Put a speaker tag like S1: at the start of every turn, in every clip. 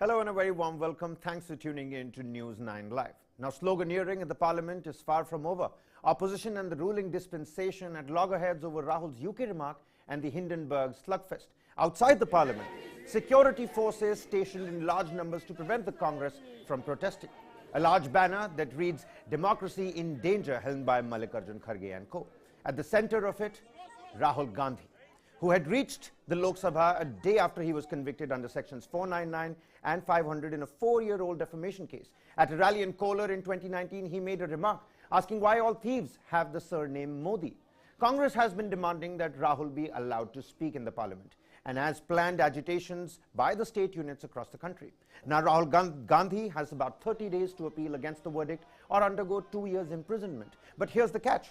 S1: Hello and a very warm welcome. Thanks for tuning in to News 9 Live. Now, sloganeering in the parliament is far from over. Opposition and the ruling dispensation at loggerheads over Rahul's UK remark and the Hindenburg slugfest. Outside the parliament, security forces stationed in large numbers to prevent the Congress from protesting. A large banner that reads "Democracy in Danger" held by Mallikarjun Kharge and co. At the center of it, Rahul Gandhi, who had reached the Lok Sabha a day after he was convicted under sections 499 and 500 in a 4-year-old defamation case. At a rally in Kolar in 2019, he made a remark asking why all thieves have the surname Modi. Congress has been demanding that Rahul be allowed to speak in the parliament and has planned agitations by the state units across the country. Now, Rahul Gandhi has about 30 days to appeal against the verdict or undergo 2 years imprisonment. But here's the catch.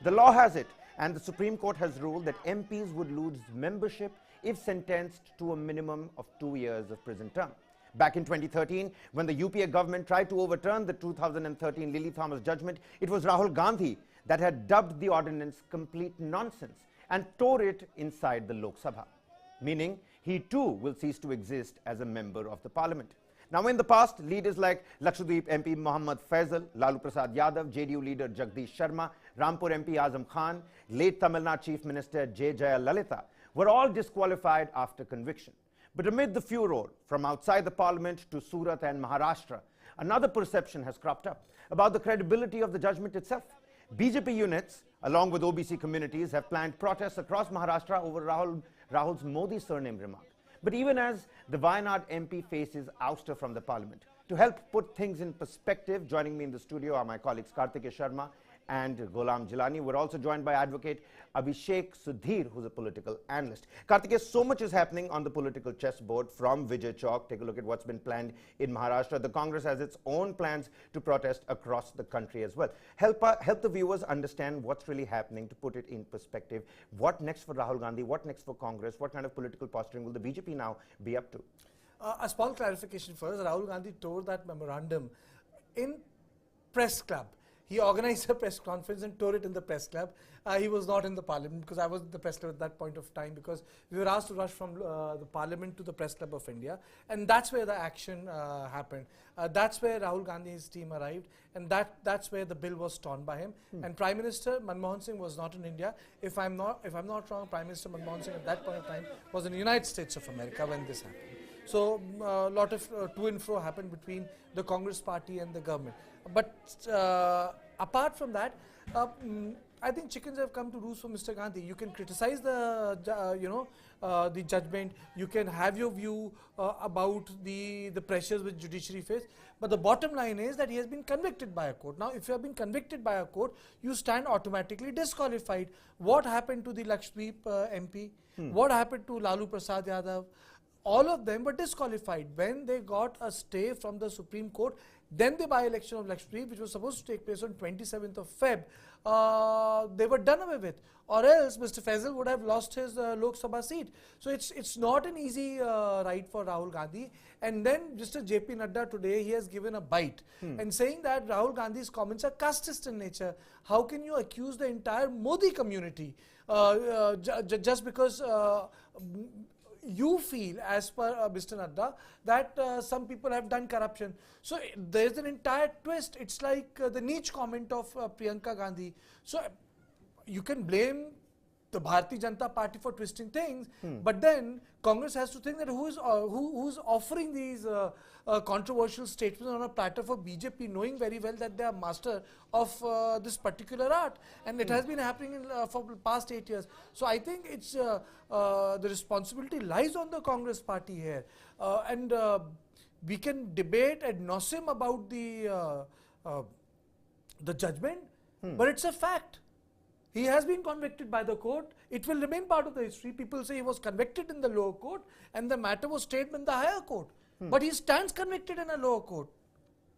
S1: The law has it, and the Supreme Court has ruled that MPs would lose membership if sentenced to a minimum of 2 years of prison term. Back in 2013, when the UPA government tried to overturn the 2013 Lily Thomas judgment, it was Rahul Gandhi that had dubbed the ordinance complete nonsense and tore it inside the Lok Sabha, meaning he too will cease to exist as a member of the parliament. Now, in the past, leaders like Lakshadweep MP Mohammad Faisal, Lalu Prasad Yadav, JDU leader Jagdish Sharma, Rampur MP Azam Khan, late Tamil Nadu Chief Minister J. Jaya Lalita were all disqualified after conviction. But amid the furor from outside the parliament to Surat and Maharashtra, another perception has cropped up about the credibility of the judgment itself. BJP units, along with OBC communities, have planned protests across Maharashtra over Rahul's Modi surname remark. But even as the Wayanad MP faces ouster from the parliament, to help put things in perspective, joining me in the studio are my colleagues Kartikeya Sharma and Ghulam Jilani. We're also joined by advocate Abhishek Sudhir, who's a political analyst. Kartikeya, so much is happening on the political chessboard from Vijay Chowk. Take a look at what's been planned in Maharashtra. The Congress has its own plans to protest across the country as well. Help the viewers understand what's really happening, to put it in perspective. What next for Rahul Gandhi? What next for Congress? What kind of political posturing will the BJP now be up to?
S2: A small clarification first. Rahul Gandhi tore that memorandum in press club. He organized a press conference and tore it in the press club. He was not in the parliament, because I was in the press club at that point of time, because we were asked to rush from the parliament to the press club of India, and that's where the action happened. That's where Rahul Gandhi's team arrived, and that's where the bill was torn by him. And Prime Minister Manmohan Singh was not in India. If I'm not wrong, Prime Minister Manmohan Singh at that point of time was in the United States of America when this happened. So a lot of to and fro happened between the Congress party and the government. But apart from that, I think chickens have come to roost for Mr. Gandhi. You can criticize the the judgment. You can have your view about the pressures which judiciary face. But the bottom line is that he has been convicted by a court. Now, if you have been convicted by a court, you stand automatically disqualified. What happened to the Lakshadweep MP? What happened to Lalu Prasad Yadav? All of them were disqualified when they got a stay from the Supreme Court. Then the by-election of Lakshadweep, which was supposed to take place on 27th of Feb, they were done away with. Or else Mr. Faisal would have lost his Lok Sabha seat. So it's not an easy ride for Rahul Gandhi. And then Mr. JP Nadda today, he has given a bite and saying that Rahul Gandhi's comments are casteist in nature. How can you accuse the entire Modi community just because you feel, as per Mr. Nadda, that some people have done corruption? So there's an entire twist. It's like the niche comment of Priyanka Gandhi. So you can blame the Bharatiya Janata Party for twisting things, but then Congress has to think that who's offering these controversial statements on a platter for BJP, knowing very well that they are master of this particular art, and it has been happening for the past 8 years. So I think it's the responsibility lies on the Congress party here, and we can debate ad nauseum about the judgment, but it's a fact. He has been convicted by the court. It will remain part of the history. People say he was convicted in the lower court and the matter was stayed in the higher court. But he stands convicted in a lower court.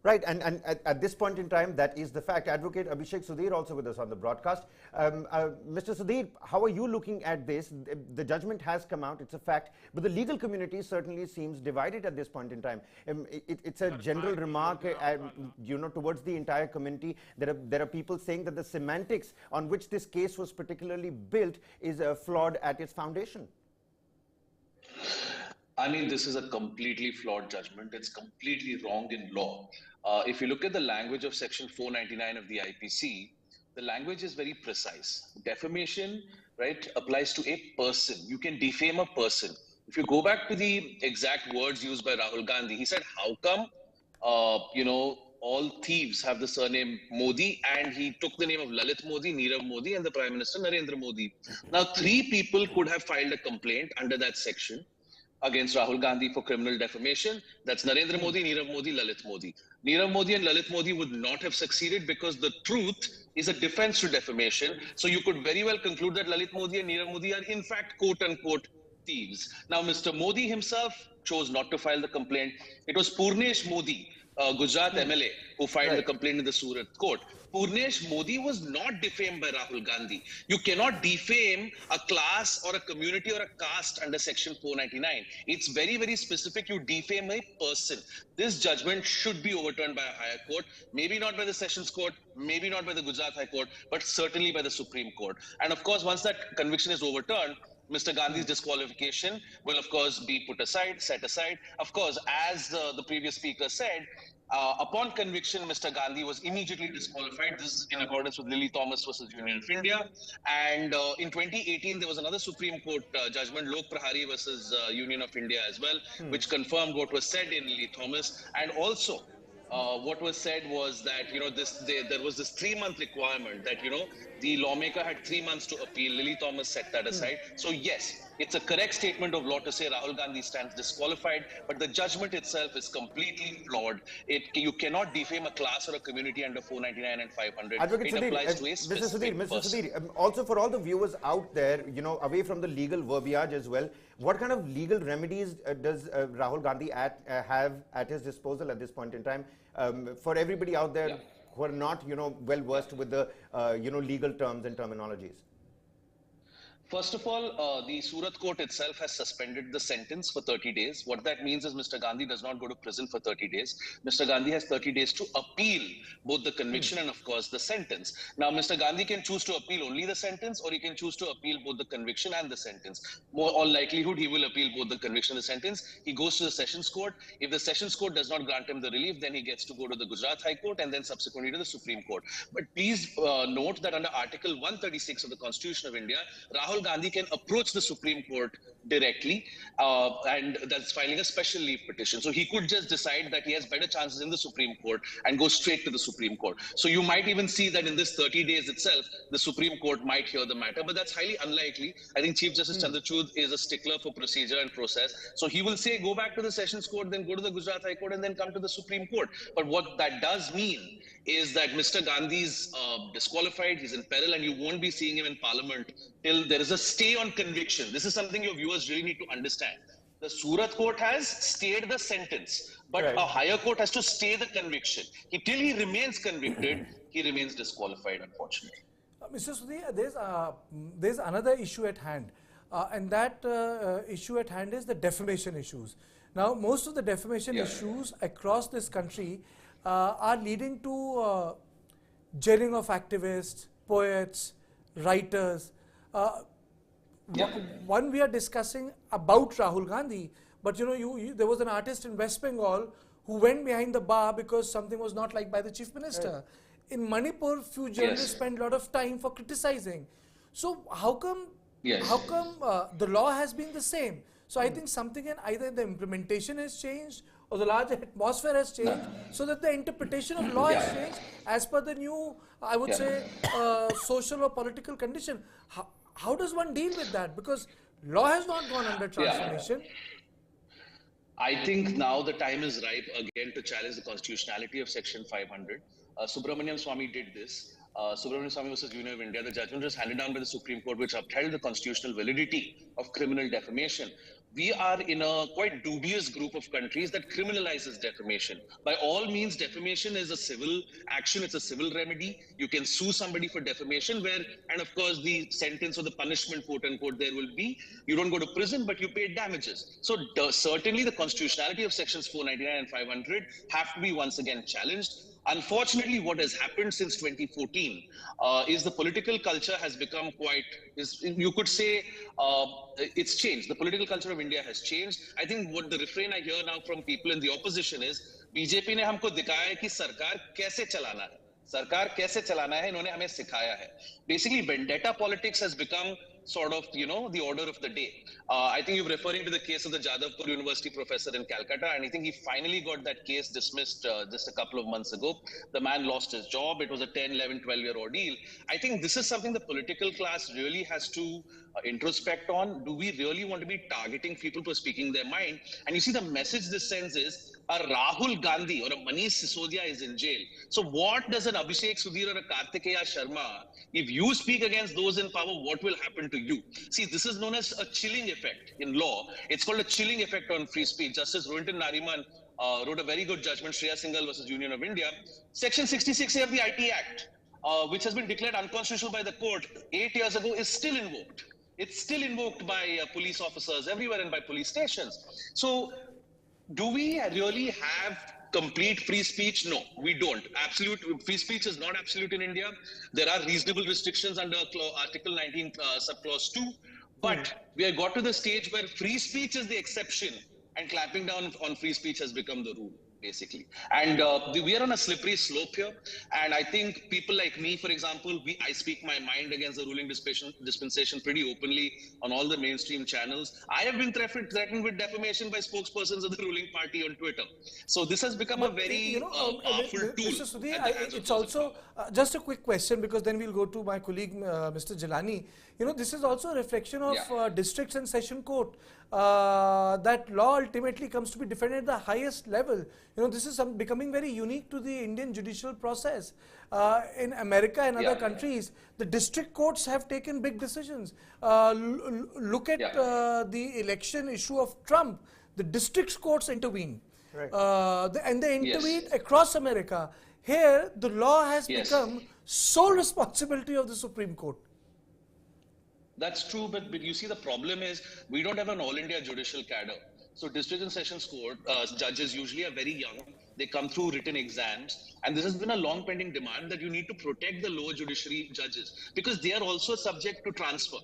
S1: Right, and at this point in time, that is the fact. Advocate Abhishek Sudhir also with us on the broadcast. Mr. Sudhir, how are you looking at this? The judgment has come out, it's a fact, but the legal community certainly seems divided at this point in time. It's a general remark, towards the entire community. There are people saying that the semantics on which this case was particularly built is flawed at its foundation.
S3: I mean, this is a completely flawed judgment. It's completely wrong in law. If you look at the language of Section 499 of the IPC, the language is very precise. Defamation, right, applies to a person. You can defame a person. If you go back to the exact words used by Rahul Gandhi, he said, how come, all thieves have the surname Modi, and he took the name of Lalit Modi, Nirav Modi, and the Prime Minister Narendra Modi. Now, three people could have filed a complaint under that section against Rahul Gandhi for criminal defamation. That's Narendra Modi, Nirav Modi, Lalit Modi. Nirav Modi and Lalit Modi would not have succeeded because the truth is a defense to defamation. So you could very well conclude that Lalit Modi and Nirav Modi are in fact quote unquote thieves. Now, Mr. Modi himself chose not to file the complaint. It was Purnesh Modi, Gujarat MLA, who filed the complaint in the Surat court. Purnesh Modi was not defamed by Rahul Gandhi. You cannot defame a class or a community or a caste under Section 499. It's very, very specific. You defame a person. This judgment should be overturned by a higher court, maybe not by the Sessions Court, maybe not by the Gujarat High Court, but certainly by the Supreme Court. And of course, once that conviction is overturned, Mr. Gandhi's disqualification will, of course, be put aside, set aside. Of course, as the previous speaker said, upon conviction, Mr. Gandhi was immediately disqualified. This is in accordance with Lily Thomas versus Union of India. And in 2018, there was another Supreme Court judgment, Lok Prahari versus Union of India as well, which confirmed what was said in Lily Thomas. And also, what was said was that, there was this 3-month requirement that, the lawmaker had 3 months to appeal. Lily Thomas set that aside. So yes, it's a correct statement of law to say Rahul Gandhi stands disqualified, but the judgment itself is completely flawed. You cannot defame a class or a community under 499 and 500.
S1: Advocate
S3: it
S1: Sudhir,
S3: applies to a specific
S1: Mr.
S3: person.
S1: Sudhir, also for all the viewers out there, away from the legal verbiage as well, what kind of legal remedies does Rahul Gandhi have at his disposal at this point in time for everybody out there who are not, well versed with the, legal terms and terminologies?
S3: First of all, the Surat court itself has suspended the sentence for 30 days. What that means is Mr. Gandhi does not go to prison for 30 days. Mr. Gandhi has 30 days to appeal both the conviction and, of course, the sentence. Now, Mr. Gandhi can choose to appeal only the sentence, or he can choose to appeal both the conviction and the sentence. More all likelihood, he will appeal both the conviction and the sentence. He goes to the Sessions Court. If the Sessions Court does not grant him the relief, then he gets to go to the Gujarat High Court and then subsequently to the Supreme Court. But please note that under Article 136 of the Constitution of India, Rahul Gandhi can approach the Supreme Court directly, and that's filing a special leave petition. So he could just decide that he has better chances in the Supreme Court and go straight to the Supreme Court. So you might even see that in this 30 days itself, the Supreme Court might hear the matter, but that's highly unlikely. I think Chief Justice Chandrachud is a stickler for procedure and process. So he will say, go back to the Sessions Court, then go to the Gujarat High Court, and then come to the Supreme Court. But what that does mean is that Mr. Gandhi's disqualified, he's in peril, and you won't be seeing him in Parliament till there is a stay on conviction. This is something your viewers really need to understand. The Surat court has stayed the sentence, but a higher court has to stay the conviction. Till he remains convicted, he remains disqualified, unfortunately.
S2: Mr. Sudhir, there's another issue at hand, and that issue at hand is the defamation issues. Now, most of the defamation issues across this country are leading to jailing of activists, poets, writers. One we are discussing about Rahul Gandhi, but there was an artist in West Bengal who went behind the bar because something was not liked by the Chief Minister. In Manipur, few journalists spend a lot of time for criticizing. So how come the law has been the same? So I think something in either the implementation has changed or the larger atmosphere has changed, so that the interpretation of law has changed as per the new, I would say, social or political condition. How does one deal with that? Because law has not gone under transformation.
S3: I think now the time is ripe again to challenge the constitutionality of Section 500. Subramaniam Swamy did this. Subramaniam Swamy versus Union of India, the judgment was handed down by the Supreme Court, which upheld the constitutional validity of criminal defamation. We are in a quite dubious group of countries that criminalizes defamation. By all means, defamation is a civil action. It's a civil remedy. You can sue somebody for defamation and of course, the sentence or the punishment, quote unquote, there will be, you don't go to prison, but you pay damages. So certainly the constitutionality of sections 499 and 500 have to be once again challenged. Unfortunately, what has happened since 2014 is the political culture has become you could say, it's changed. The political culture of India has changed. I think what the refrain I hear now from people in the opposition is, BJP ने हमको दिखाया है कि सरकार कैसे चलाना है. सरकार कैसे चलाना है इन्होंने हमें सिखाया है. Basically, vendetta politics has become sort of, the order of the day. I think you're referring to the case of the Jadavpur University professor in Calcutta, and I think he finally got that case dismissed just a couple of months ago. The man lost his job. It was a 10, 11, 12-year ordeal. I think this is something the political class really has to introspect on. Do we really want to be targeting people for speaking their mind? And you see, the message this sends is, a Rahul Gandhi or a Manish Sisodia is in jail. So what does an Abhishek Sudhir or a Kartikeya Sharma, if you speak against those in power, what will happen to you? See, this is known as a chilling effect in law. It's called a chilling effect on free speech. Justice Rohinton Nariman wrote a very good judgment, Shreya Singhal versus Union of India. Section 66A of the IT Act, which has been declared unconstitutional by the court 8 years ago, is still invoked. It's still invoked by police officers everywhere and by police stations. So, do we really have complete free speech? No, we don't. Absolute free speech is not absolute in India. There are reasonable restrictions under Article 19, subclause 2. But we have got to the stage where free speech is the exception and clamping down on free speech has become the rule, basically. And we are on a slippery slope here. And I think people like me, for example, I speak my mind against the ruling dispensation pretty openly on all the mainstream channels. I have been threatened with defamation by spokespersons of the ruling party on Twitter. So this has become a very powerful tool.
S2: Mr. Sudhir, it's also just a quick question, because then we'll go to my colleague, Mr. Jalani. This is also a reflection of districts and session court. That law ultimately comes to be defended at the highest level. This is becoming very unique to the Indian judicial process. In America and other countries, the district courts have taken big decisions. Look at the election issue of Trump. The district courts intervene. Right. And they intervene across America. Here, the law has become sole responsibility of the Supreme Court.
S3: That's true, but you see, the problem is we don't have an all-India judicial cadre. So district and sessions court judges usually are very young. They come through written exams. And this has been a long-pending demand that you need to protect the lower judiciary judges, because they are also subject to transfer.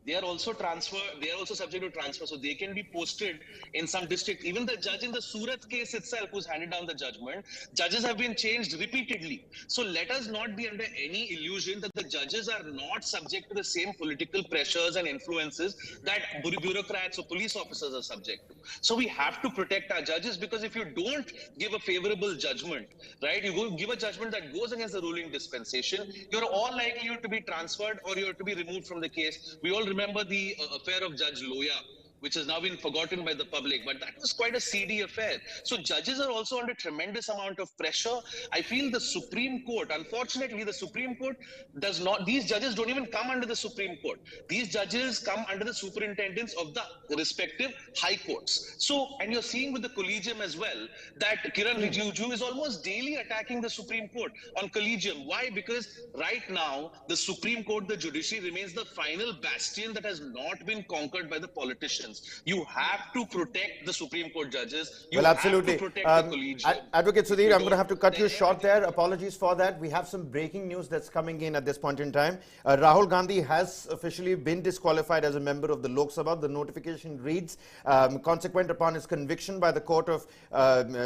S3: They are also subject to transfer, so they can be posted in some district. Even the judge in the Surat case itself, who's handed down the judgment, judges have been changed repeatedly. So let us not be under any illusion that the judges are not subject to the same political pressures and influences that bureaucrats or police officers are subject to. So we have to protect our judges, because if you don't give a favorable judgment, right, you give a judgment that goes against the ruling dispensation, you're all likely to be transferred or you're to be removed from the case. We all remember the affair of Judge Loya, which has now been forgotten by the public, but that was quite a seedy affair. So judges are also under tremendous amount of pressure. I feel the Supreme Court, unfortunately, the Supreme Court does not, these judges don't even come under the Supreme Court. These judges come under the superintendence of the respective high courts. So, and you're seeing with the collegium as well, that Kiran Rijiju is almost daily attacking the Supreme Court on collegium. Why? Because right now, the Supreme Court, the judiciary, remains the final bastion that has not been conquered by the politicians. You have to protect the Supreme Court judges. You
S1: absolutely.
S3: Have to protect the collegium.
S1: Advocate Sudhir, I'm going to have to cut you short there. Apologies for that. We have some breaking news that's coming in at this point in time. Rahul Gandhi has officially been disqualified as a member of the Lok Sabha. The notification reads, consequent upon his conviction by the court of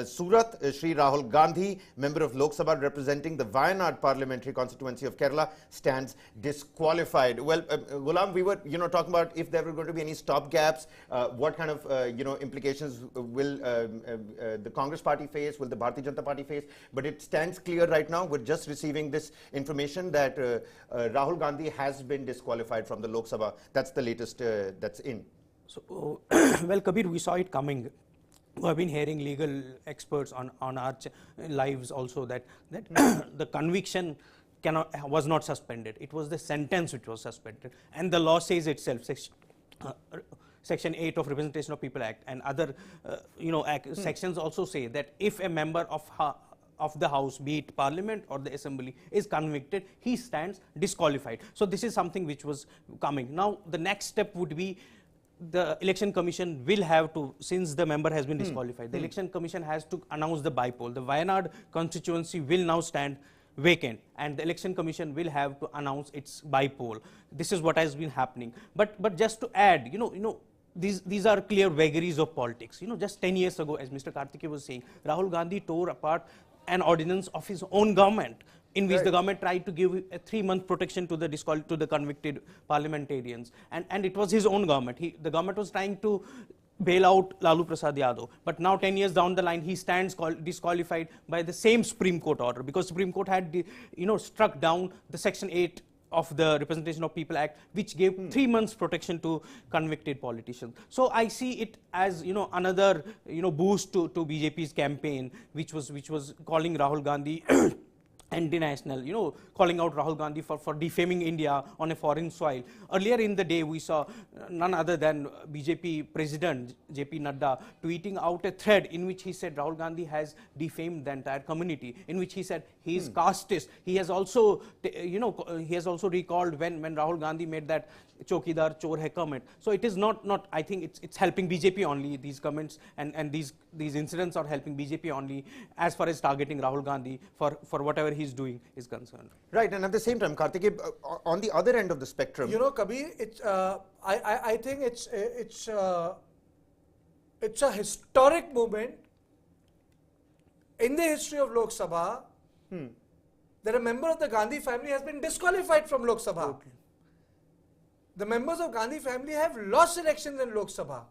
S1: Surat, Shri Rahul Gandhi, member of Lok Sabha representing the Wayanad parliamentary constituency of Kerala, stands disqualified. Well, Ghulam, we were talking about if there were going to be any stopgaps. What kind of implications will the Congress party face, will the Bharatiya Janata party face? But it stands clear right now. We're just receiving this information that Rahul Gandhi has been disqualified from the Lok Sabha. That's the latest that's in.
S4: So, well, Kabir, we saw it coming. We have been hearing legal experts on our lives also that the conviction was not suspended. It was the sentence which was suspended, and the law says itself. Section 8 of Representation of People Act and other sections also say that if a member of the House, be it Parliament or the Assembly, is convicted, he stands disqualified. So this is something which was coming. Now the next step would be the election commission will have to, since the member has been disqualified, the election commission has to announce the bypoll. The Wayanad constituency will now stand vacant, and the election commission will have to announce its bypoll. This is what has been happening. But just to add, these are clear vagaries of politics. Just 10 years ago, as Mr. Karthike was saying, Rahul Gandhi tore apart an ordinance of his own government, in which the government tried to give a 3-month protection to the convicted parliamentarians, and it was his own government. The government was trying to bail out Lalu Prasad Yadav, but now 10 years down the line, he stands disqualified by the same Supreme Court order, because Supreme Court had struck down the Section 8 of the Representation of People Act, which gave 3 months protection to convicted politicians. So I see it as another boost to BJP's campaign, which was calling Rahul Gandhi anti-national, calling out Rahul Gandhi for defaming India on a foreign soil. Earlier in the day, we saw none other than BJP President JP Nadda tweeting out a thread in which he said Rahul Gandhi has defamed the entire community, in which he said he is casteist. He has also, recalled when Rahul Gandhi made that Chokidar Chor Hai comment. So it is not. I think it's helping BJP only. These comments and these incidents are helping BJP only as far as targeting Rahul Gandhi for whatever he's doing is concerned.
S1: Right, and at the same time, Karthike, on the other end of the spectrum,
S2: Kabir, I think it's a historic moment in the history of Lok Sabha that a member of the Gandhi family has been disqualified from Lok Sabha.
S1: Okay.
S2: The members of Gandhi family have lost elections in Lok Sabha.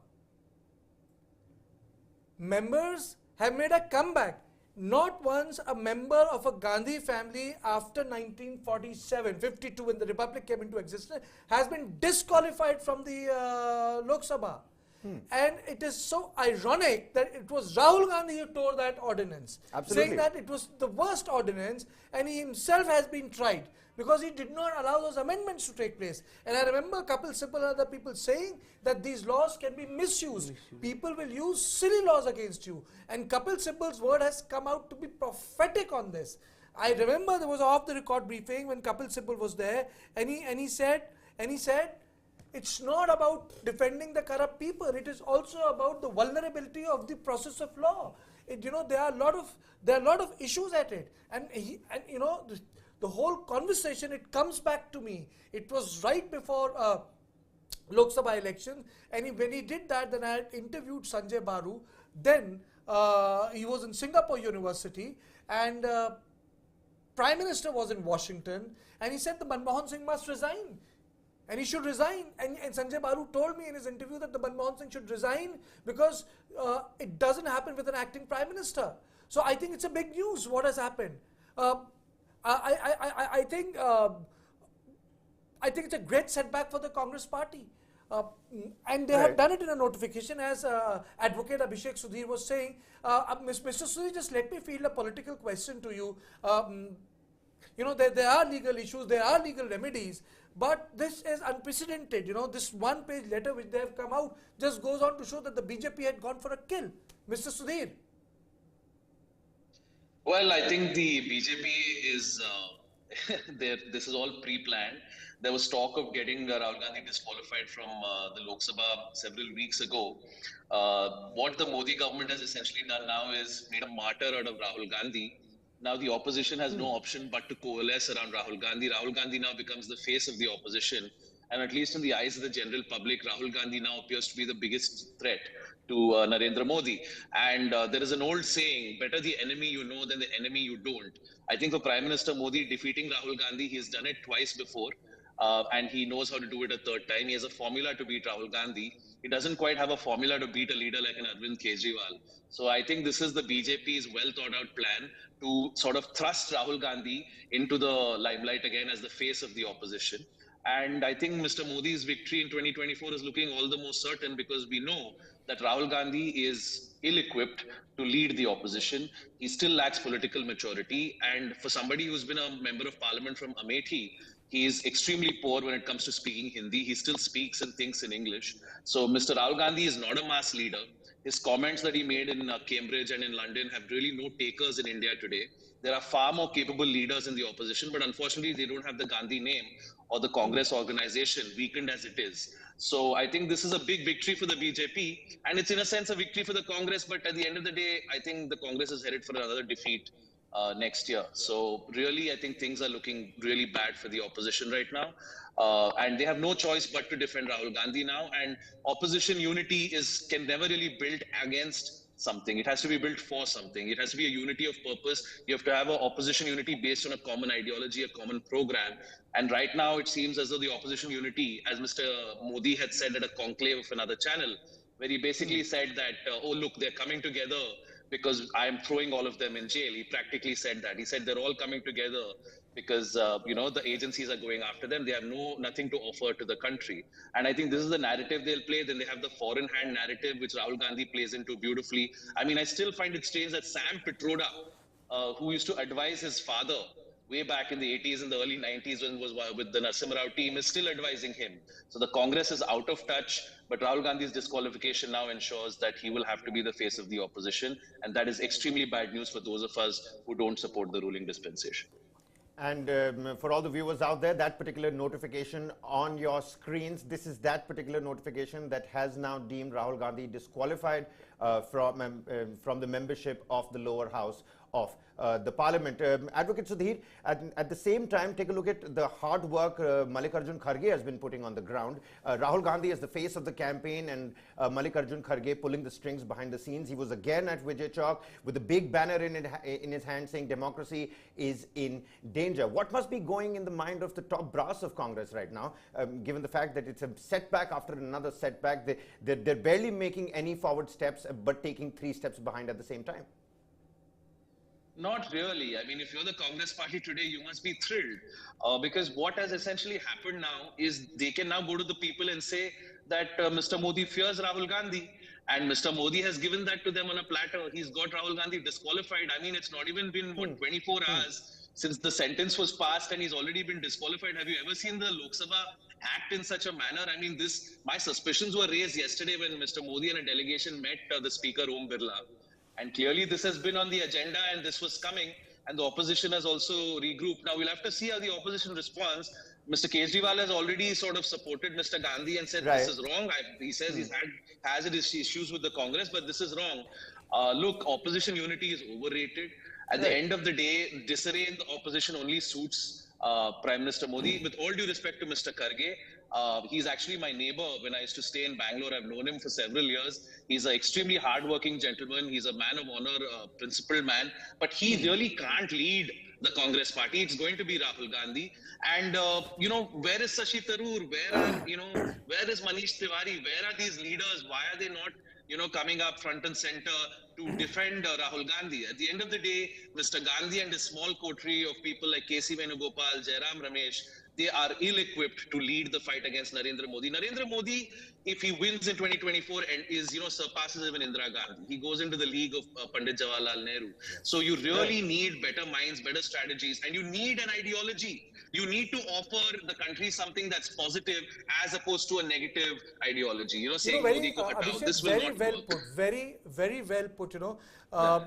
S2: Members have made a comeback. Not once a member of a Gandhi family after 1947, 52, when the Republic came into existence, has been disqualified from the Lok Sabha. And it is so ironic that it was Rahul Gandhi who tore that ordinance, saying that it was the worst ordinance, and he himself has been tried because he did not allow those amendments to take place. And I remember Kapil Sibal and other people saying that these laws can be misused. People will use silly laws against you. And Kapil Sibal's word has come out to be prophetic on this. I remember there was an off-the-record briefing when Kapil Sibal was there, and he said, it's not about defending the corrupt people. It is also about the vulnerability of the process of law. There are a lot of issues at it, and the whole conversation, it comes back to me. It was right before Lok Sabha election, and when he did that, then I had interviewed Sanjay Baru. Then he was in Singapore University, and Prime Minister was in Washington, and he said the Manmohan Singh must resign. And he should resign. And Sanjay Baru told me in his interview that the Manmohan Singh should resign because it doesn't happen with an acting Prime Minister. So I think it's a big news what has happened. I think it's a great setback for the Congress party. And they have done it in a notification, as Advocate Abhishek Sudhir was saying. Mr. Sudhir, just let me field a political question to you. There are legal issues, there are legal remedies, but this is unprecedented. This one-page letter which they have come out just goes on to show that the BJP had gone for a kill. Mr. Sudhir.
S3: Well, I think the BJP is, this is all pre-planned. There was talk of getting Rahul Gandhi disqualified from the Lok Sabha several weeks ago. What the Modi government has essentially done now is made a martyr out of Rahul Gandhi. Now the opposition has no option but to coalesce around Rahul Gandhi. Rahul Gandhi now becomes the face of the opposition. And at least in the eyes of the general public, Rahul Gandhi now appears to be the biggest threat to Narendra Modi. And there is an old saying, better the enemy you know than the enemy you don't. I think for Prime Minister Modi, defeating Rahul Gandhi, he has done it twice before. And he knows how to do it a third time. He has a formula to beat Rahul Gandhi. He doesn't quite have a formula to beat a leader like an Arvind Kejriwal. So I think this is the BJP's well thought out plan to sort of thrust Rahul Gandhi into the limelight again as the face of the opposition. And I think Mr. Modi's victory in 2024 is looking all the more certain because we know that Rahul Gandhi is ill-equipped to lead the opposition. He still lacks political maturity. And for somebody who's been a member of parliament from Amethi, he is extremely poor when it comes to speaking Hindi. He still speaks and thinks in English. So Mr. Rahul Gandhi is not a mass leader. His comments that he made in Cambridge and in London have really no takers in India today. There are far more capable leaders in the opposition, but unfortunately, they don't have the Gandhi name or the Congress organization, weakened as it is. So I think this is a big victory for the BJP, and it's in a sense a victory for the Congress. But at the end of the day, I think the Congress is headed for another defeat next year. So really, I think things are looking really bad for the opposition right now. And they have no choice but to defend Rahul Gandhi now. And opposition unity can never really build against something. It has to be built for something. It has to be a unity of purpose. You have to have an opposition unity based on a common ideology, a common program. And right now, it seems as though the opposition unity, as Mr. Modi had said at a conclave of another channel, where he basically said that, oh, look, they're coming together because I'm throwing all of them in jail. He practically said that. He said they're all coming together because the agencies are going after them. They have nothing to offer to the country. And I think this is the narrative they'll play. Then they have the foreign hand narrative, which Rahul Gandhi plays into beautifully. I mean, I still find it strange that Sam Pitroda, who used to advise his father way back in the 80s and the early 90s when was with the Narasimha Rao team, is still advising him. So the Congress is out of touch, but Rahul Gandhi's disqualification now ensures that he will have to be the face of the opposition. And that is extremely bad news for those of us who don't support the ruling dispensation.
S1: And for all the viewers out there, that particular notification on your screens, this is that particular notification that has now deemed Rahul Gandhi disqualified from the membership of the lower house of the parliament. Advocate Sudhir, at the same time, take a look at the hard work Mallikarjun Kharge has been putting on the ground. Rahul Gandhi is the face of the campaign, and Mallikarjun Kharge pulling the strings behind the scenes. He was again at Vijay Chowk with a big banner in his hand saying democracy is in danger. What must be going in the mind of the top brass of Congress right now, given the fact that it's a setback after another setback? They're barely making any forward steps, but taking 3 steps behind at the same time.
S3: Not really. I mean, if you're the Congress party today, you must be thrilled because what has essentially happened now is they can now go to the people and say that Mr. Modi fears Rahul Gandhi, and Mr. Modi has given that to them on a platter. He's got Rahul Gandhi disqualified. I mean, it's not even been, 24 hours since the sentence was passed and he's already been disqualified. Have you ever seen the Lok Sabha act in such a manner? I mean, my suspicions were raised yesterday when Mr. Modi and a delegation met the Speaker Om Birla. And clearly this has been on the agenda and this was coming, and the opposition has also regrouped. Now we'll have to see how the opposition responds. Mr. Kejriwal has already sort of supported Mr. Gandhi and said this is wrong. He says he's had issues with the Congress, but this is wrong. Look, opposition unity is overrated. At the end of the day, disarray in the opposition only suits Prime Minister Modi. With all due respect to Mr. Kharge, he's actually my neighbor when I used to stay in Bangalore. I've known him for several years. He's an extremely hardworking gentleman. He's a man of honor, principled man. But he really can't lead the Congress party. It's going to be Rahul Gandhi. And, where is Shashi Tharoor? Where is Manish Tiwari? Where are these leaders? Why are they not, coming up front and center to defend Rahul Gandhi? At the end of the day, Mr. Gandhi and his small coterie of people like K.C. Venugopal, Jairam Ramesh, they are ill-equipped to lead the fight against Narendra Modi. Narendra Modi, if he wins in 2024 and surpasses even Indira Gandhi, he goes into the league of Pandit Jawaharlal Nehru. So you really need better minds, better strategies, and you need an ideology. You need to offer the country something that's positive as opposed to a negative ideology. Saying Modi ko hatao, this will not work.
S2: Very, very well put,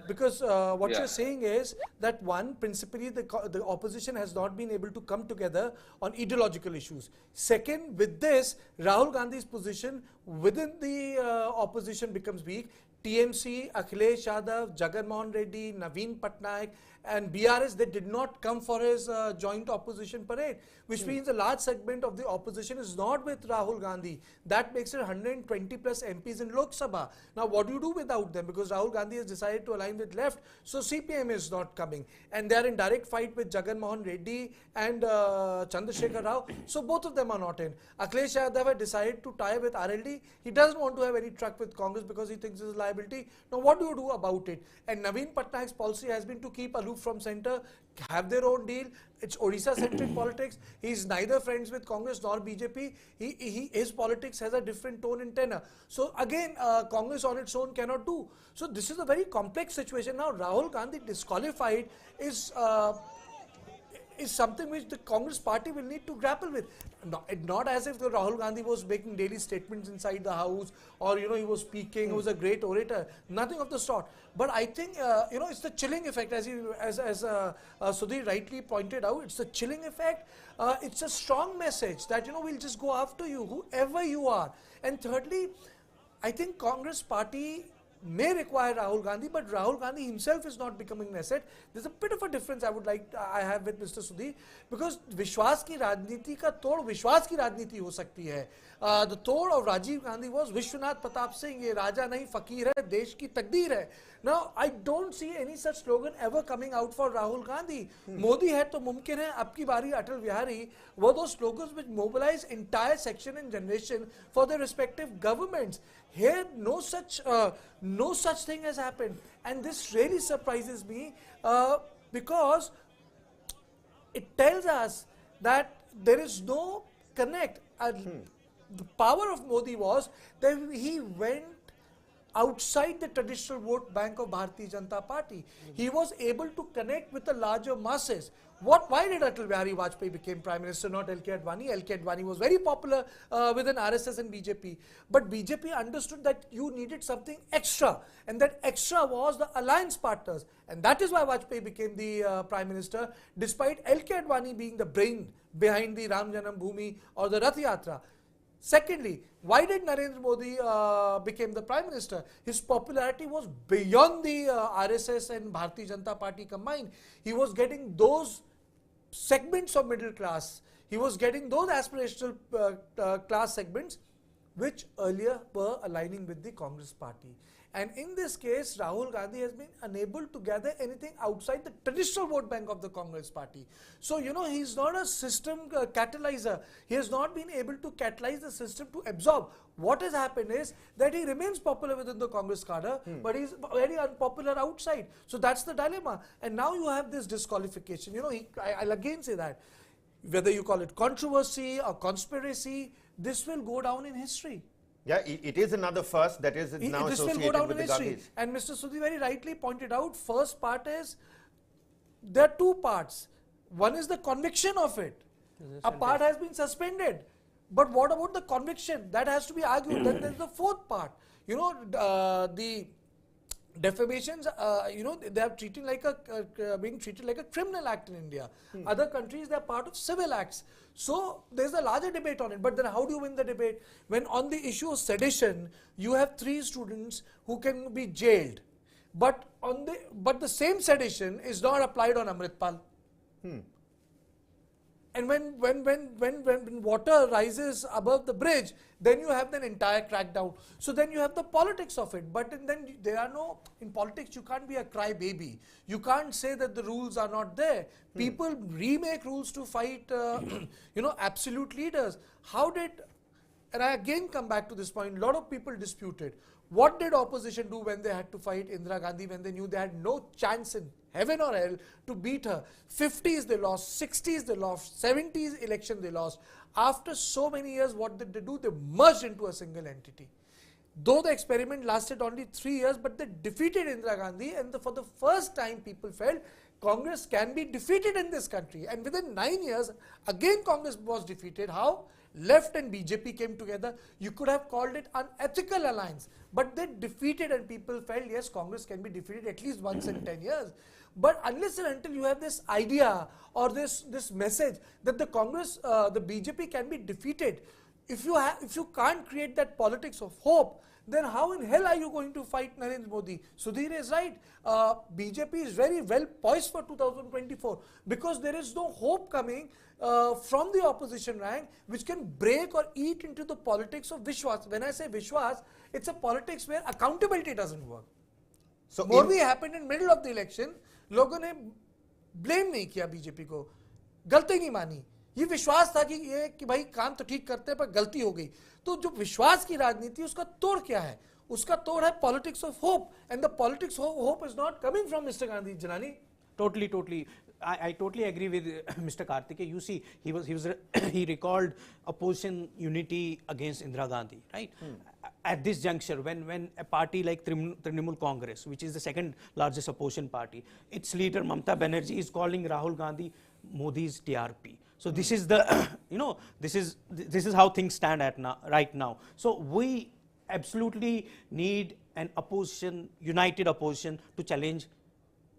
S2: because what you're saying is that principally the opposition has not been able to come together on ideological issues. Second, with this, Rahul Gandhi's position within the opposition becomes weak. TMC, Akhilesh Yadav, Jagan Mohan Reddy, Naveen Patnaik and BRS, they did not come for his joint opposition parade, which means a large segment of the opposition is not with Rahul Gandhi. That makes it 120 plus MPs in Lok Sabha. Now, what do you do without them? Because Rahul Gandhi has decided to align with left, so CPM is not coming. And they are in direct fight with Jagan Mohan Reddy and Chandrasekhar Rao, so both of them are not in. Akhilesh Yadav had decided to tie with RLD. He doesn't want to have any truck with Congress because he thinks it's a liability. Now, what do you do about it? And Naveen Patnaik's policy has been to keep aloof from center, have their own deal. It's Odisha-centric politics. He's neither friends with Congress nor BJP. His politics has a different tone and tenor. So again, Congress on its own cannot do. So this is a very complex situation. Now, Rahul Gandhi disqualified is is something which the Congress party will need to grapple with. Not as if the Rahul Gandhi was making daily statements inside the house, or he was speaking, he was a great orator, nothing of the sort. But I think it's the chilling effect, as Sudhir rightly pointed out. It's the chilling effect. It's a strong message that we'll just go after you, whoever you are. And thirdly, I think Congress party may require Rahul Gandhi, but Rahul Gandhi himself is not becoming an asset. There's a bit of a difference I have with Mr. Sudhir, because विश्वास की राजनीति का तोड़ विश्वास की राजनीति हो सकती है. The तोड़ of Rajiv Gandhi was Vishwanath Pratap Singh, ये राजा नहीं फकीर है, देश की तकदीर है. Now I don't see any such slogan ever coming out for Rahul Gandhi. Modi है तो मुमकिन है, अब की बारी Atal Bihari, were those slogans which mobilize entire section and generation for their respective governments. Here, no such thing has happened, and this really surprises me because it tells us that there is no connect. The power of Modi was that he went outside the traditional vote bank of Bharatiya Janata Party. He was able to connect with the larger masses. Why did Atal Bihari Vajpayee became Prime Minister, not L.K. Advani? L.K. Advani was very popular within RSS and BJP. But BJP understood that you needed something extra. And that extra was the alliance partners. And that is why Vajpayee became the Prime Minister, despite L.K. Advani being the brain behind the Ram Janam Bhoomi or the Rath Yatra. Secondly, why did Narendra Modi became the Prime Minister? His popularity was beyond the RSS and Bharatiya Janata Party combined. He was getting those segments of middle class. He was getting those aspirational class segments which earlier were aligning with the Congress party. And in this case, Rahul Gandhi has been unable to gather anything outside the traditional vote bank of the Congress party. So, he's not a system catalyzer. He has not been able to catalyze the system to absorb. What has happened is that he remains popular within the Congress cadre, but he's very unpopular outside. So that's the dilemma. And now you have this disqualification. I'll again say that. Whether you call it controversy or conspiracy, this will go down in history.
S1: Yeah, it is another first that is now associated with the Gandhis.
S2: And Mr. Sudhi very rightly pointed out, first part is, there are two parts. One is the conviction of it. A part has been suspended. But what about the conviction? That has to be argued. Then there's the fourth part. The defamations, they are being treated like a criminal act in India. Other countries, they are part of civil acts. So there's a larger debate on it. But then how do you win the debate? When on the issue of sedition, you have 3 students who can be jailed. But the same sedition is not applied on Amritpal. And when water rises above the bridge, then you have an entire crackdown. So then you have the politics of it. But then in politics you can't be a crybaby. You can't say that the rules are not there. People remake rules to fight, absolute leaders. And I again come back to this point, a lot of people disputed. What did opposition do when they had to fight Indira Gandhi, when they knew they had no chance in heaven or hell to beat her? 50s they lost, 60s they lost, 70s election they lost. After so many years, what did they do? They merged into a single entity. Though the experiment lasted only 3 years, but they defeated Indira Gandhi, and for the first time people felt Congress can be defeated in this country. And within 9 years, again Congress was defeated. How? Left and BJP came together. You could have called it unethical alliance, but they defeated, and people felt, yes, Congress can be defeated at least once in 10 years. But unless and until you have this idea or this message that the Congress, the BJP can be defeated, if you can't create that politics of hope, then how in hell are you going to fight Narendra Modi? Sudhir is right. BJP is very well poised for 2024 because there is no hope coming from the opposition rank which can break or eat into the politics of Vishwas. When I say Vishwas, it's a politics where accountability doesn't work. So Modi happened in middle of the election. लोगों ने blame नहीं किया BJP को, गलती नहीं मानी. ये विश्वास था कि भाई काम तो ठीक करते हैं पर गलती हो गई. तो जो विश्वास की राजनीति उसका तोड़ क्या है? उसका तोड़ है politics of hope, and the politics of hope is not coming from Mr. Gandhi. Janani?
S4: Totally. I totally agree with Mr. Karthike. You see, he recalled opposition unity against Indira Gandhi, right? at this juncture, when a party like Trinamool Congress, which is the second largest opposition party, its leader Mamata Banerjee is calling Rahul Gandhi Modi's TRP. So this is the, this is how things stand right now. So we absolutely need an opposition, united opposition, to challenge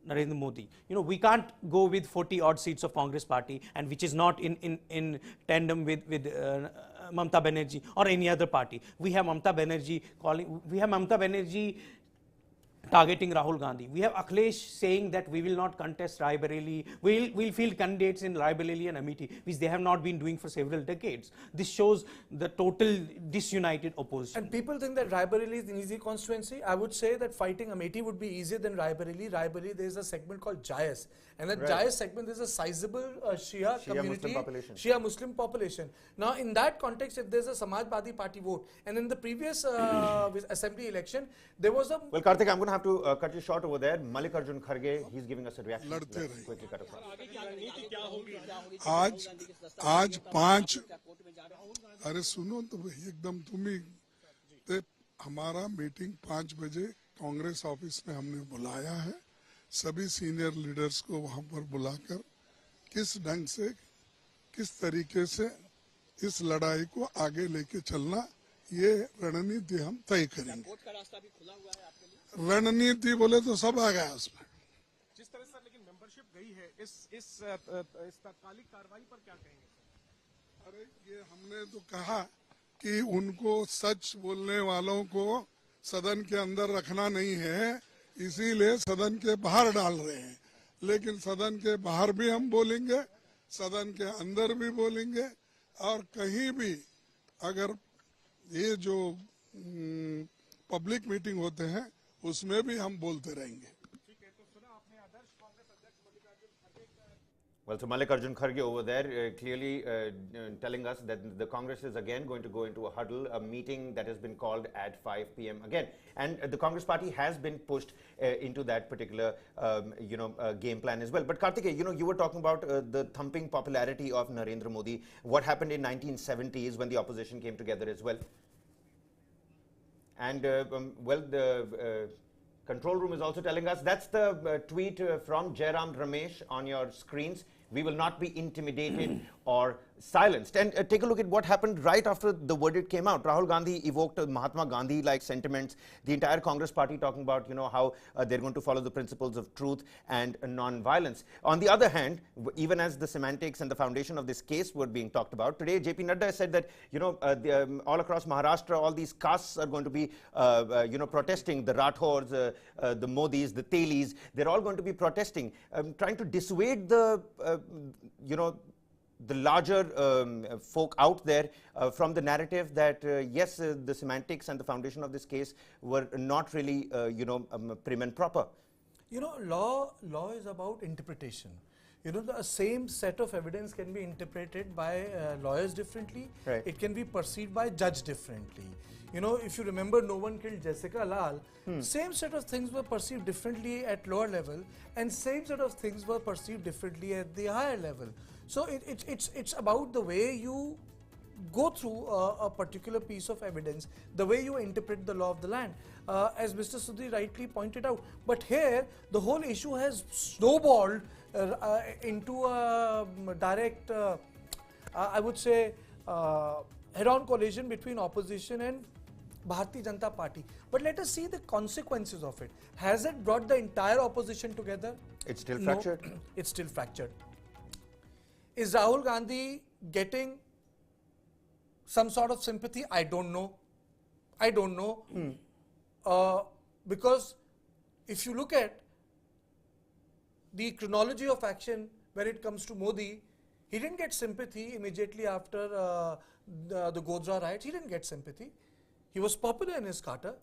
S4: Narendra Modi. We can't go with 40 odd seats of Congress party, and which is not in tandem with Mamata Banerjee or any other party. We have Mamata Banerjee targeting Rahul Gandhi. We have Akhilesh saying that we will not contest Raebareli. We'll field candidates in Raebareli and Amethi, which they have not been doing for several decades. This shows the total disunited opposition.
S2: And people think that Raebareli is an easy constituency. I would say that fighting Amethi would be easier than Raebareli. Raebareli, there is a segment called Jayas. And that Jayas segment, there is a sizable Shia community, Shia Muslim population. Now, in that context, if there is a Samajwadi Party vote, and in the previous assembly election, there was a...
S1: Well, Karthik, I'm going to have to cut you short over there. Mallikarjun Kharge, he's giving us a reaction. Let's quickly cut across.
S5: आज 5 अरे सुनो तो एकदम तुम्ही हमारा meeting 5 बजे Congress office में हमने बुलाया है, सभी सीनियर लीडर्स को वहां पर बुलाकर किस ढंग से, किस तरीके से इस लड़ाई को आगे लेके चलना, ये रणनीति हम तय करेंगे। रणनीति बोले तो सब आ गया उसमें।
S6: जिस तरह से लेकिन मेंबरशिप गई है इस तात्कालिक कार्रवाई पर क्या कहेंगे?
S5: अरे ये हमने तो कहा कि उनको सच बोलने वालों को सदन के अंदर रखना नहीं है, इसीलिए सदन के बाहर डाल रहे हैं। लेकिन सदन के बाहर भी हम बोलेंगे, सदन के अंदर भी बोलेंगे, और कहीं भी अगर ये जो पब्लिक मीटिंग होते हैं उसमें भी हम बोलते रहेंगे।
S1: Well, so Mallikarjun Kharge over there clearly telling us that the Congress is again going to go into a huddle, a meeting that has been called at 5 p.m. again. And the Congress party has been pushed into that particular, game plan as well. But Karthikeya, you were talking about the thumping popularity of Narendra Modi. What happened in 1970s when the opposition came together as well? And, the control room is also telling us, that's the tweet from Jairam Ramesh on your screens. We will not be intimidated or silenced. And take a look at what happened right after the verdict came out. Rahul Gandhi evoked Mahatma Gandhi-like sentiments. The entire Congress party talking about, how they're going to follow the principles of truth and non-violence. On the other hand, even as the semantics and the foundation of this case were being talked about, today JP Nadda said that, all across Maharashtra, all these castes are going to be, protesting. The Rathors, the Modis, the Telis, they're all going to be protesting, trying to dissuade the, the larger folk out there from the narrative that, yes, the semantics and the foundation of this case were not really, prim and proper.
S2: Law is about interpretation. The same set of evidence can be interpreted by lawyers differently.
S1: Right.
S2: It can be perceived by judge differently. If you remember, no one killed Jessica Lal. Same set of things were perceived differently at lower level, and same set of things were perceived differently at the higher level. So it's about the way you go through a particular piece of evidence, the way you interpret the law of the land, as Mr. Sudhi rightly pointed out. But here, the whole issue has snowballed into a direct, I would say, head-on collision between opposition and Bharatiya Janata Party. But let us see the consequences of it. Has it brought the entire opposition together?
S1: It's still fractured.
S2: No, it's still fractured. Is Rahul Gandhi getting some sort of sympathy? I don't know. Because if you look at the chronology of action when it comes to Modi, he didn't get sympathy immediately after the Godhra riots. He didn't get sympathy. He was popular in his kata,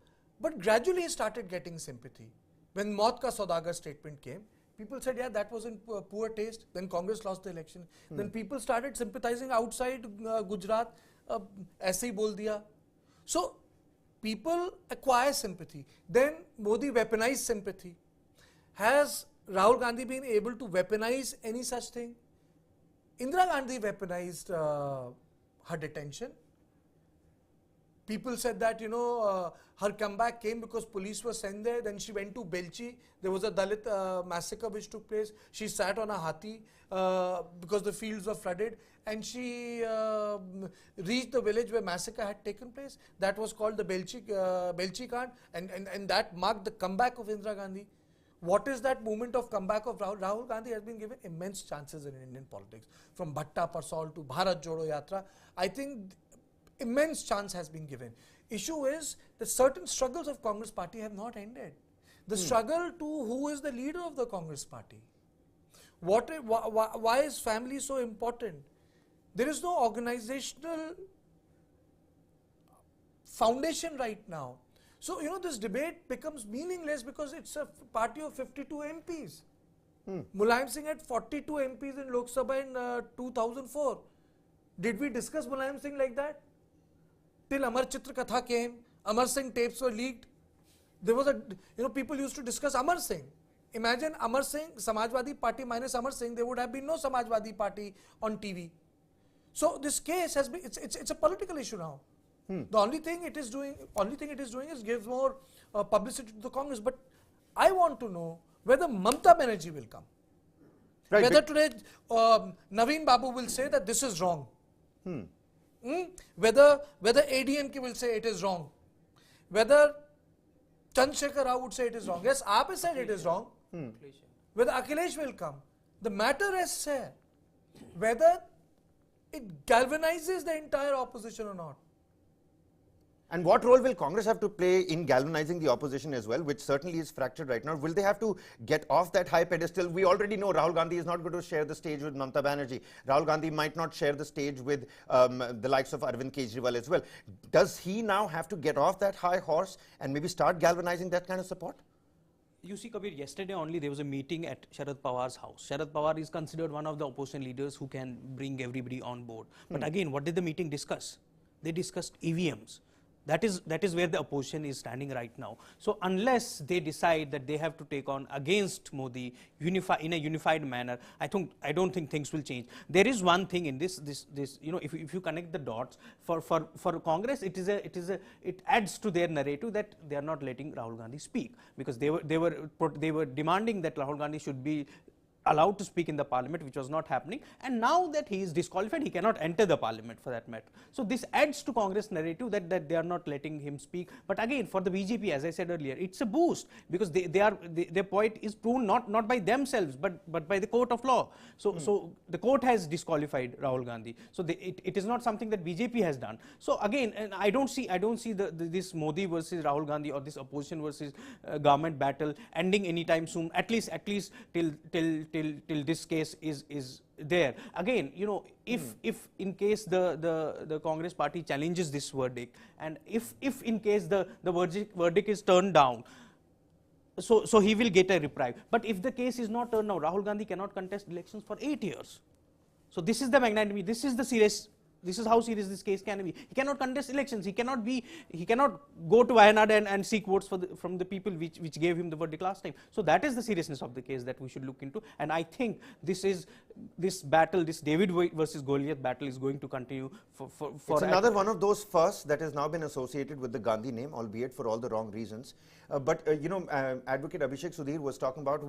S2: but gradually he started getting sympathy. When Maut Ka Saudagar statement came, people said, yeah, that was in poor taste. Then Congress lost the election. Then people started sympathizing outside Gujarat. Aise hi bol diya. So people acquire sympathy. Then Modi weaponized sympathy. Has Rahul Gandhi been able to weaponize any such thing? Indira Gandhi weaponized her detention. People said that, her comeback came because police were sent there. Then she went to Belchi. There was a Dalit massacre which took place. She sat on a hathi because the fields were flooded. And she reached the village where massacre had taken place. That was called the Belchi Kand. And that marked the comeback of Indira Gandhi. What is that movement of comeback of Rahul? Rahul Gandhi has been given immense chances in Indian politics. From Bhatta Parsol to Bharat Jodo Yatra. I think immense chance has been given. Issue is that certain struggles of Congress party have not ended. The struggle to who is the leader of the Congress party. Why is family so important? There is no organizational foundation right now. So, this debate becomes meaningless because it's a party of 52 MPs. Mulayam Singh had 42 MPs in Lok Sabha in 2004. Did we discuss Mulayam Singh like that? Till Amar Chitra Katha came, Amar Singh tapes were leaked. There was people used to discuss Amar Singh. Imagine Amar Singh, Samajwadi Party minus Amar Singh, there would have been no Samajwadi Party on TV. So this case has been, it's a political issue now. The only thing it is doing is give more publicity to the Congress. But I want to know whether Mamata Banerjee will come. Right, whether today Naveen Babu will say that this is wrong. Whether ADMK will say it is wrong. Whether Chandrasekhar Rao would say it is wrong. Yes, AAP said it is wrong. Whether Akhilesh will come. The matter rests here. Whether it galvanizes the entire opposition or not.
S1: And what role will Congress have to play in galvanizing the opposition as well, which certainly is fractured right now? Will they have to get off that high pedestal? We already know Rahul Gandhi is not going to share the stage with Mamata Banerjee. Rahul Gandhi might not share the stage with the likes of Arvind Kejriwal as well. Does he now have to get off that high horse and maybe start galvanizing that kind of support?
S4: You see, Kabir, yesterday only there was a meeting at Sharad Pawar's house. Sharad Pawar is considered one of the opposition leaders who can bring everybody on board. But again, what did the meeting discuss? They discussed EVMs. That is where the opposition is standing right now. So unless they decide that they have to take on against Modi in a unified manner, I don't think things will change. There is one thing in this if you connect the dots for Congress, it adds to their narrative that they are not letting Rahul Gandhi speak, because they were demanding that Rahul Gandhi should be allowed to speak in the parliament, which was not happening, and now that he is disqualified, he cannot enter the parliament for that matter. So this adds to Congress narrative that they are not letting him speak. But again, for the BJP, as I said earlier, it's a boost, because their point is proven not by themselves but by the court of law. So the court has disqualified Rahul Gandhi. So it is not something that BJP has done. So again, and I don't see this Modi versus Rahul Gandhi or this opposition versus government battle ending anytime soon. At least till this case is there. Again, if in case the Congress party challenges this verdict, and if in case the verdict is turned down, so he will get a reprieve. But if the case is not turned down, Rahul Gandhi cannot contest elections for 8 years. So this is the magnanimity. This is how serious this case can be. He cannot contest elections. He cannot go to Wayanad and seek votes from the people which gave him the verdict last time. So that is the seriousness of the case that we should look into. And I think this battle, this David versus Goliath battle, is going to continue for
S1: it's another one of those firsts that has now been associated with the Gandhi name, albeit for all the wrong reasons. Advocate Abhishek Sudhir was talking about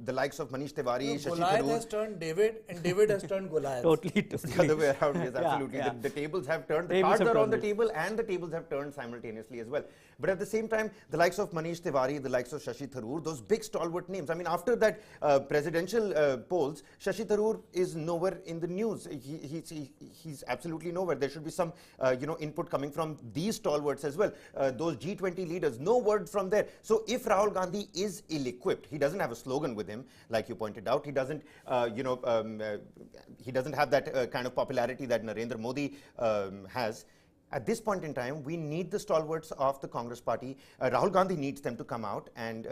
S1: the likes of Manish Tiwari, Shashi
S2: Goliath
S1: Tharoor.
S2: has turned David, and David has turned Goliath.
S4: Totally.
S1: The other way around, yes, absolutely.
S4: Yeah.
S1: The tables have turned, the cards are on the table, and the tables have turned simultaneously as well. But at the same time, the likes of Manish Tiwari, the likes of Shashi Tharoor, those big stalwart names. I mean, after that presidential polls, Shashi Tharoor is nowhere in the news. He's absolutely nowhere. There should be some input coming from these stalwarts as well. Those G20 leaders, no word from there. So if Rahul Gandhi is ill-equipped, he doesn't have a slogan with him, like you pointed out. He doesn't, he doesn't have that kind of popularity that Narendra Modi has. At this point in time, we need the stalwarts of the Congress party. Rahul Gandhi needs them to come out and,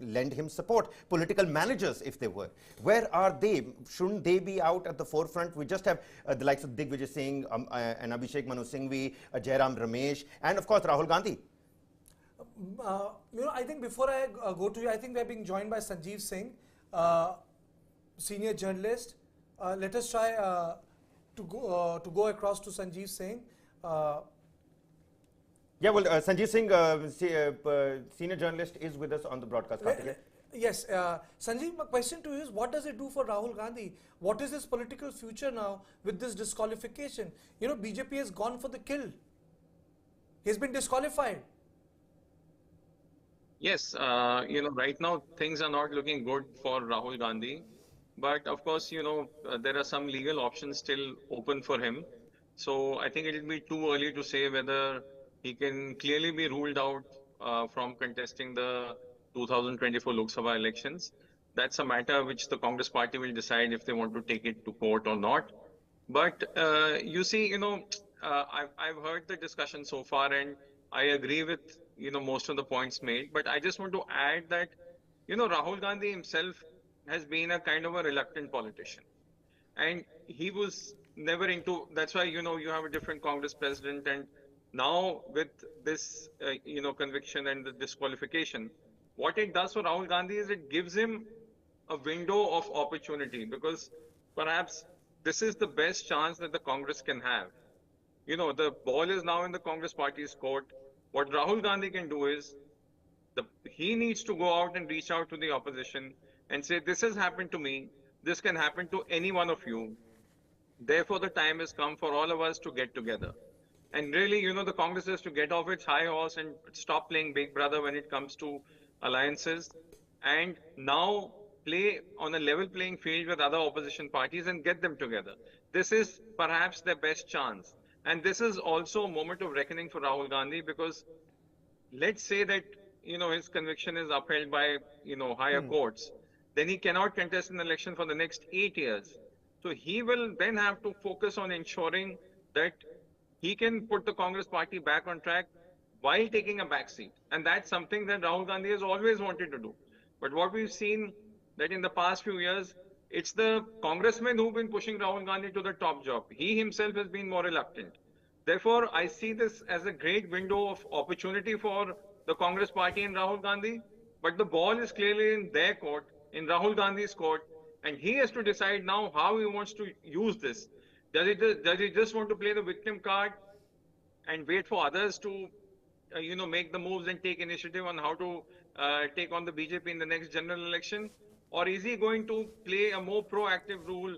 S1: lend him support. Political managers, if they were. Where are they? Shouldn't they be out at the forefront? We just have the likes of Digvijay Singh and Abhishek Manu Singhvi, Jairam Ramesh, and of course Rahul Gandhi.
S2: I think before I go to you, I think we're being joined by Sanjeev Singh, senior journalist. Let us try to go across to Sanjeev Singh.
S1: Yeah, well, Sanjeev Singh, senior journalist, is with us on the broadcast.
S2: Yes, Sanjeev, my question to you is, what does it do for Rahul Gandhi? What is his political future now with this disqualification? You know, BJP has gone for the kill. He's been disqualified.
S7: Yes, right now things are not looking good for Rahul Gandhi. But of course, there are some legal options still open for him. So I think it will be too early to say whether he can clearly be ruled out from contesting the 2024 Lok Sabha elections. That's a matter which the Congress party will decide if they want to take it to court or not. But you see, I've heard the discussion so far, and I agree with most of the points made. But I just want to add that Rahul Gandhi himself has been a kind of a reluctant politician, and he was never into. That's why you have a different Congress president, and now with this conviction and the disqualification, what it does for Rahul Gandhi is it gives him a window of opportunity, because perhaps this is the best chance that the Congress can have. The ball is now in the Congress party's court. What Rahul Gandhi can do is he needs to go out and reach out to the opposition and say, this has happened to me. This can happen to any one of you. Therefore, the time has come for all of us to get together. And really, the Congress has to get off its high horse and stop playing Big Brother when it comes to alliances, and now play on a level playing field with other opposition parties and get them together. This is perhaps their best chance. And this is also a moment of reckoning for Rahul Gandhi, because let's say that, his conviction is upheld by, higher courts, then he cannot contest an election for the next 8 years. So he will then have to focus on ensuring that he can put the Congress party back on track while taking a backseat. And that's something that Rahul Gandhi has always wanted to do. But what we've seen that in the past few years, it's the congressmen who've been pushing Rahul Gandhi to the top job. He himself has been more reluctant. Therefore, I see this as a great window of opportunity for the Congress party and Rahul Gandhi. But the ball is clearly in their court, in Rahul Gandhi's court, and he has to decide now how he wants to use this. Does he just want to play the victim card and wait for others to, make the moves and take initiative on how to take on the BJP in the next general election? Or is he going to play a more proactive role?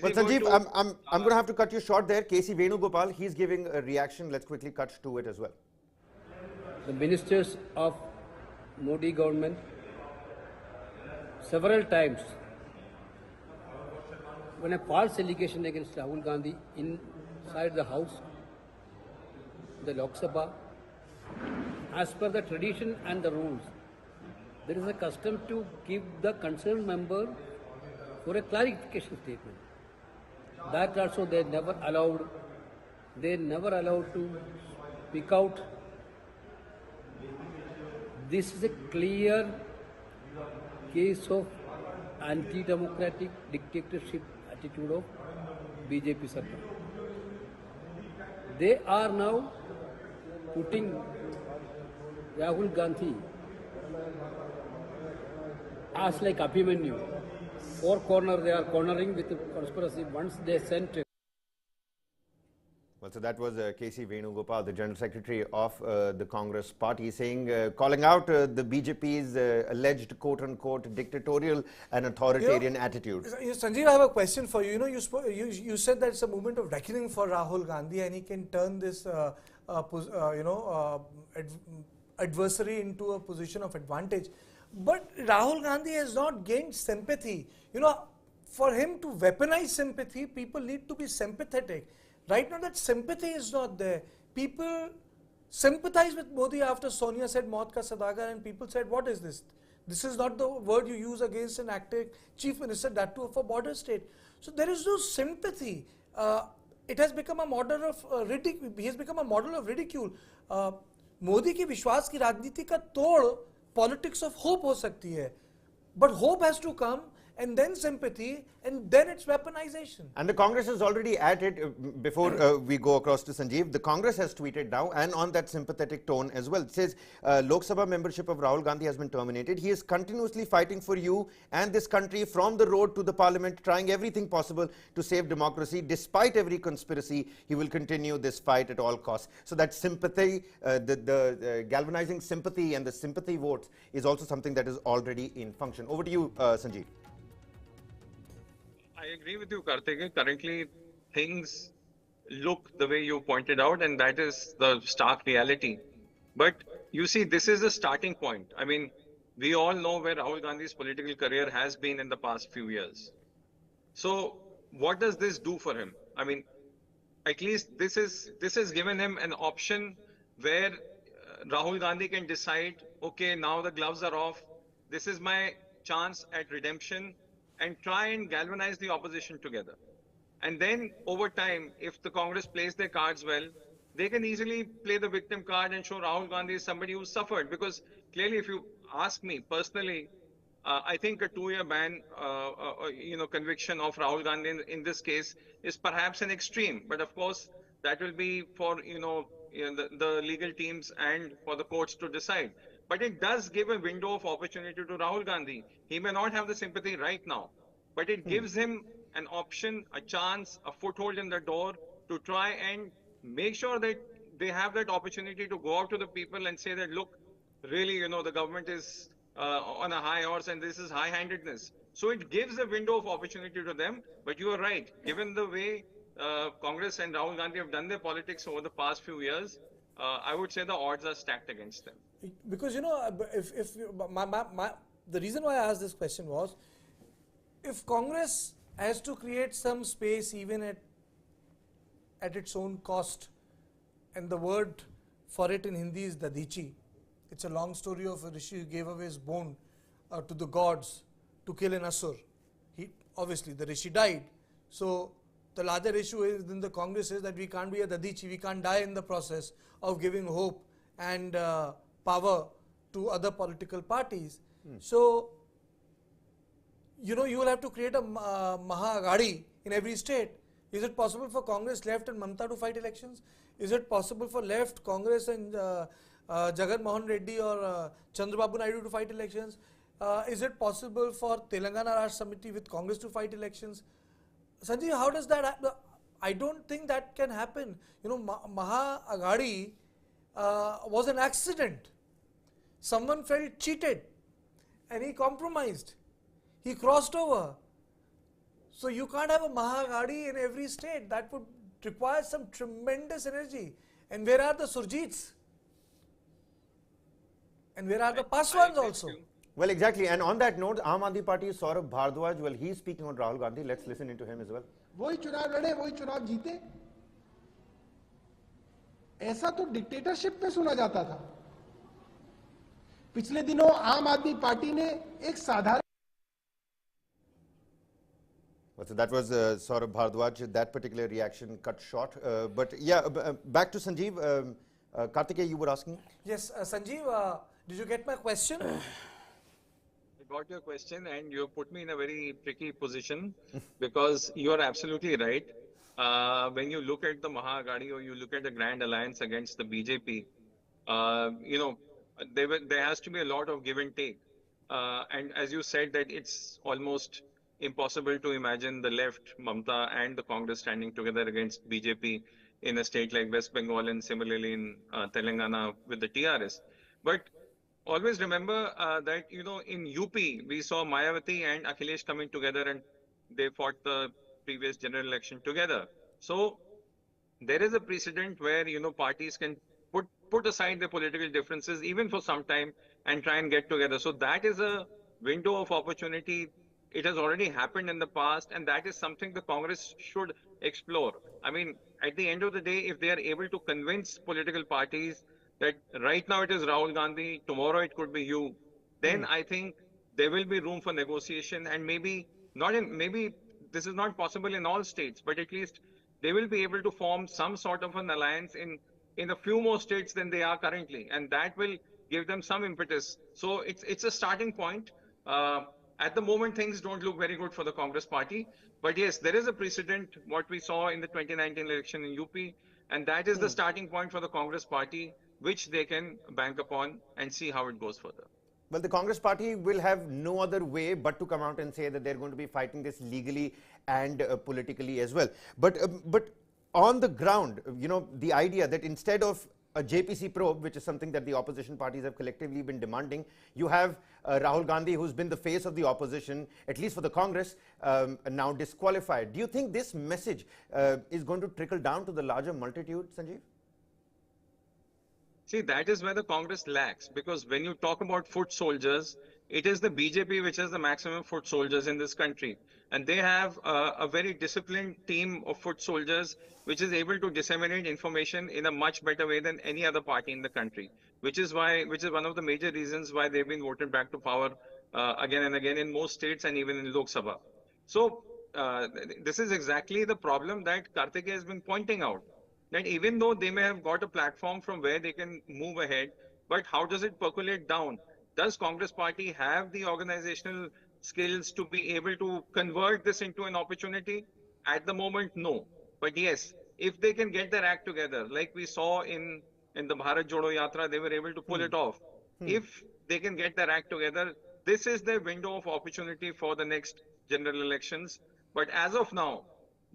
S1: Well, Sanjeev, I'm going to have to cut you short there. KC Venugopal, he's giving a reaction. Let's quickly cut to it as well.
S8: The ministers of Modi government several times, when a false allegation against Rahul Gandhi inside the house, the Lok Sabha, as per the tradition and the rules, there is a custom to give the concerned member for a clarification statement. That also they never allowed to speak out. This is a clear case of anti-democratic dictatorship attitude of BJP Sarkar. They are now putting Rahul Gandhi as like Abhimanyu. Four corner, they are cornering with the conspiracy. Once they sent.
S1: Well, so that was KC Venugopal, the General Secretary of the Congress Party, saying, calling out the BJP's alleged quote-unquote dictatorial and authoritarian attitude.
S2: Sanjeev, I have a question for you. You said that it's a moment of reckoning for Rahul Gandhi, and he can turn this, adversary into a position of advantage. But Rahul Gandhi has not gained sympathy. For him to weaponize sympathy, people need to be sympathetic. Right now, that sympathy is not there. People sympathize with Modi after Sonia said "Maut ka Sadagar," and people said, "What is this? This is not the word you use against an active chief minister, that too of a border state." So there is no sympathy. It has become a model of ridicule. He has become a model of ridicule. Modi की विश्वास की राजनीति का तोड़ politics of hope हो सकती है, but hope has to come and then sympathy, and then it's weaponization.
S1: And the Congress is already at it. Before we go across to Sanjeev, the Congress has tweeted now, and on that sympathetic tone as well. It says, Lok Sabha membership of Rahul Gandhi has been terminated. He is continuously fighting for you and this country from the road to the parliament, trying everything possible to save democracy. Despite every conspiracy, he will continue this fight at all costs. So that sympathy, the galvanizing sympathy and the sympathy votes is also something that is already in function. Over to you, Sanjeev.
S7: I agree with you, Karthik. Currently, things look the way you pointed out, and that is the stark reality. But you see, this is a starting point. I mean, we all know where Rahul Gandhi's political career has been in the past few years. So, what does this do for him? I mean, at least this has given him an option where Rahul Gandhi can decide, okay, now the gloves are off. This is my chance at redemption, and try and galvanize the opposition together. And then over time, if the Congress plays their cards well, they can easily play the victim card and show Rahul Gandhi is somebody who suffered. Because clearly, if you ask me personally, I think a 2-year ban, conviction of Rahul Gandhi in this case is perhaps an extreme. But of course, that will be for, the legal teams and for the courts to decide. But it does give a window of opportunity to Rahul Gandhi. He may not have the sympathy right now, but it gives him an option, a chance, a foothold in the door to try and make sure that they have that opportunity to go out to the people and say that, look, really, the government is on a high horse and this is high-handedness. So it gives a window of opportunity to them. But you are right, given the way Congress and Rahul Gandhi have done their politics over the past few years, I would say the odds are stacked against them.
S2: Because the reason why I asked this question was, if Congress has to create some space even at its own cost, and the word for it in Hindi is dadichi. It's a long story of a rishi who gave away his bone to the gods to kill an asur. Obviously the rishi died. So the larger issue in the Congress is that we can't be a dadichi, we can't die in the process of giving hope and power to other political parties. So, you will have to create a Maha-Aghadi in every state. Is it possible for Congress, left and Mamata to fight elections? Is it possible for left, Congress and Jagan Mohan Reddy or Chandrababu Naidu to fight elections? Is it possible for Telangana Rashtra Samiti with Congress to fight elections? Sanjeev, how does that happen? I don't think that can happen. Maha-Aghadi was an accident. Someone felt cheated and he compromised. He crossed over. So you can't have a Maha-Aghadi in every state. That would require some tremendous energy. And where are the Surjits? And where are the Paswans also?
S1: Well, exactly. And on that note, Aam Aadmi Party's Saurabh Bhardwaj, well, he's speaking on Rahul Gandhi. Let's listen into him as well.
S6: वही चुनाव लड़े, वही चुनाव जीते. ऐसा तो dictatorship में सुना जाता था. पिछले दिनों आम आदमी पार्टी ने एक साधारण
S1: So that was Saurabh Bhardwaj. That particular reaction cut short. But yeah, back to Sanjeev. Karthikeya, you were asking?
S2: Yes, Sanjeev, did you get my question?
S7: I got your question and you put me in a very tricky position because you are absolutely right. When you look at the Maha-Aghadi or you look at the Grand Alliance against the BJP, there has to be a lot of give and take. And as you said that it's almost impossible to imagine the left, Mamata and the Congress standing together against BJP in a state like West Bengal and similarly in Telangana with the TRS. But always remember that, in UP, we saw Mayawati and Akhilesh coming together and they fought the previous general election together. So there is a precedent where, parties can put aside their political differences even for some time and try and get together. So that is a window of opportunity. It has already happened in the past, and that is something the Congress should explore. I mean, at the end of the day, if they are able to convince political parties that right now it is Rahul Gandhi, tomorrow it could be you, then I think there will be room for negotiation, and maybe this is not possible in all states, but at least they will be able to form some sort of an alliance in a few more states than they are currently, and that will give them some impetus. So it's a starting point. at the moment, things don't look very good for the Congress party. But yes, there is a precedent, what we saw in the 2019 election in UP, and that is the starting point for the Congress party, which they can bank upon and see how it goes further.
S1: Well, the Congress party will have no other way but to come out and say that they're going to be fighting this legally and politically as well. But on the ground, you know, the idea that instead of a JPC probe, which is something that the opposition parties have collectively been demanding, you have Rahul Gandhi, who's been the face of the opposition, at least for the Congress, now disqualified. Do you think this message is going to trickle down to the larger multitude, Sanjeev?
S7: See, that is where the Congress lacks, because when you talk about foot soldiers, it is the BJP which has the maximum foot soldiers in this country. And they have a very disciplined team of foot soldiers which is able to disseminate information in a much better way than any other party in the country, which is one of the major reasons why they've been voted back to power again and again in most states and even in Lok Sabha. So this is exactly the problem that Karthikeya has been pointing out. That even though they may have got a platform from where they can move ahead, but how does it percolate down? Does Congress party have the organizational skills to be able to convert this into an opportunity? At the moment, no. But yes, if they can get their act together, like we saw in the Bharat Jodo Yatra, they were able to pull it off. If they can get their act together, this is their window of opportunity for the next general elections. But as of now,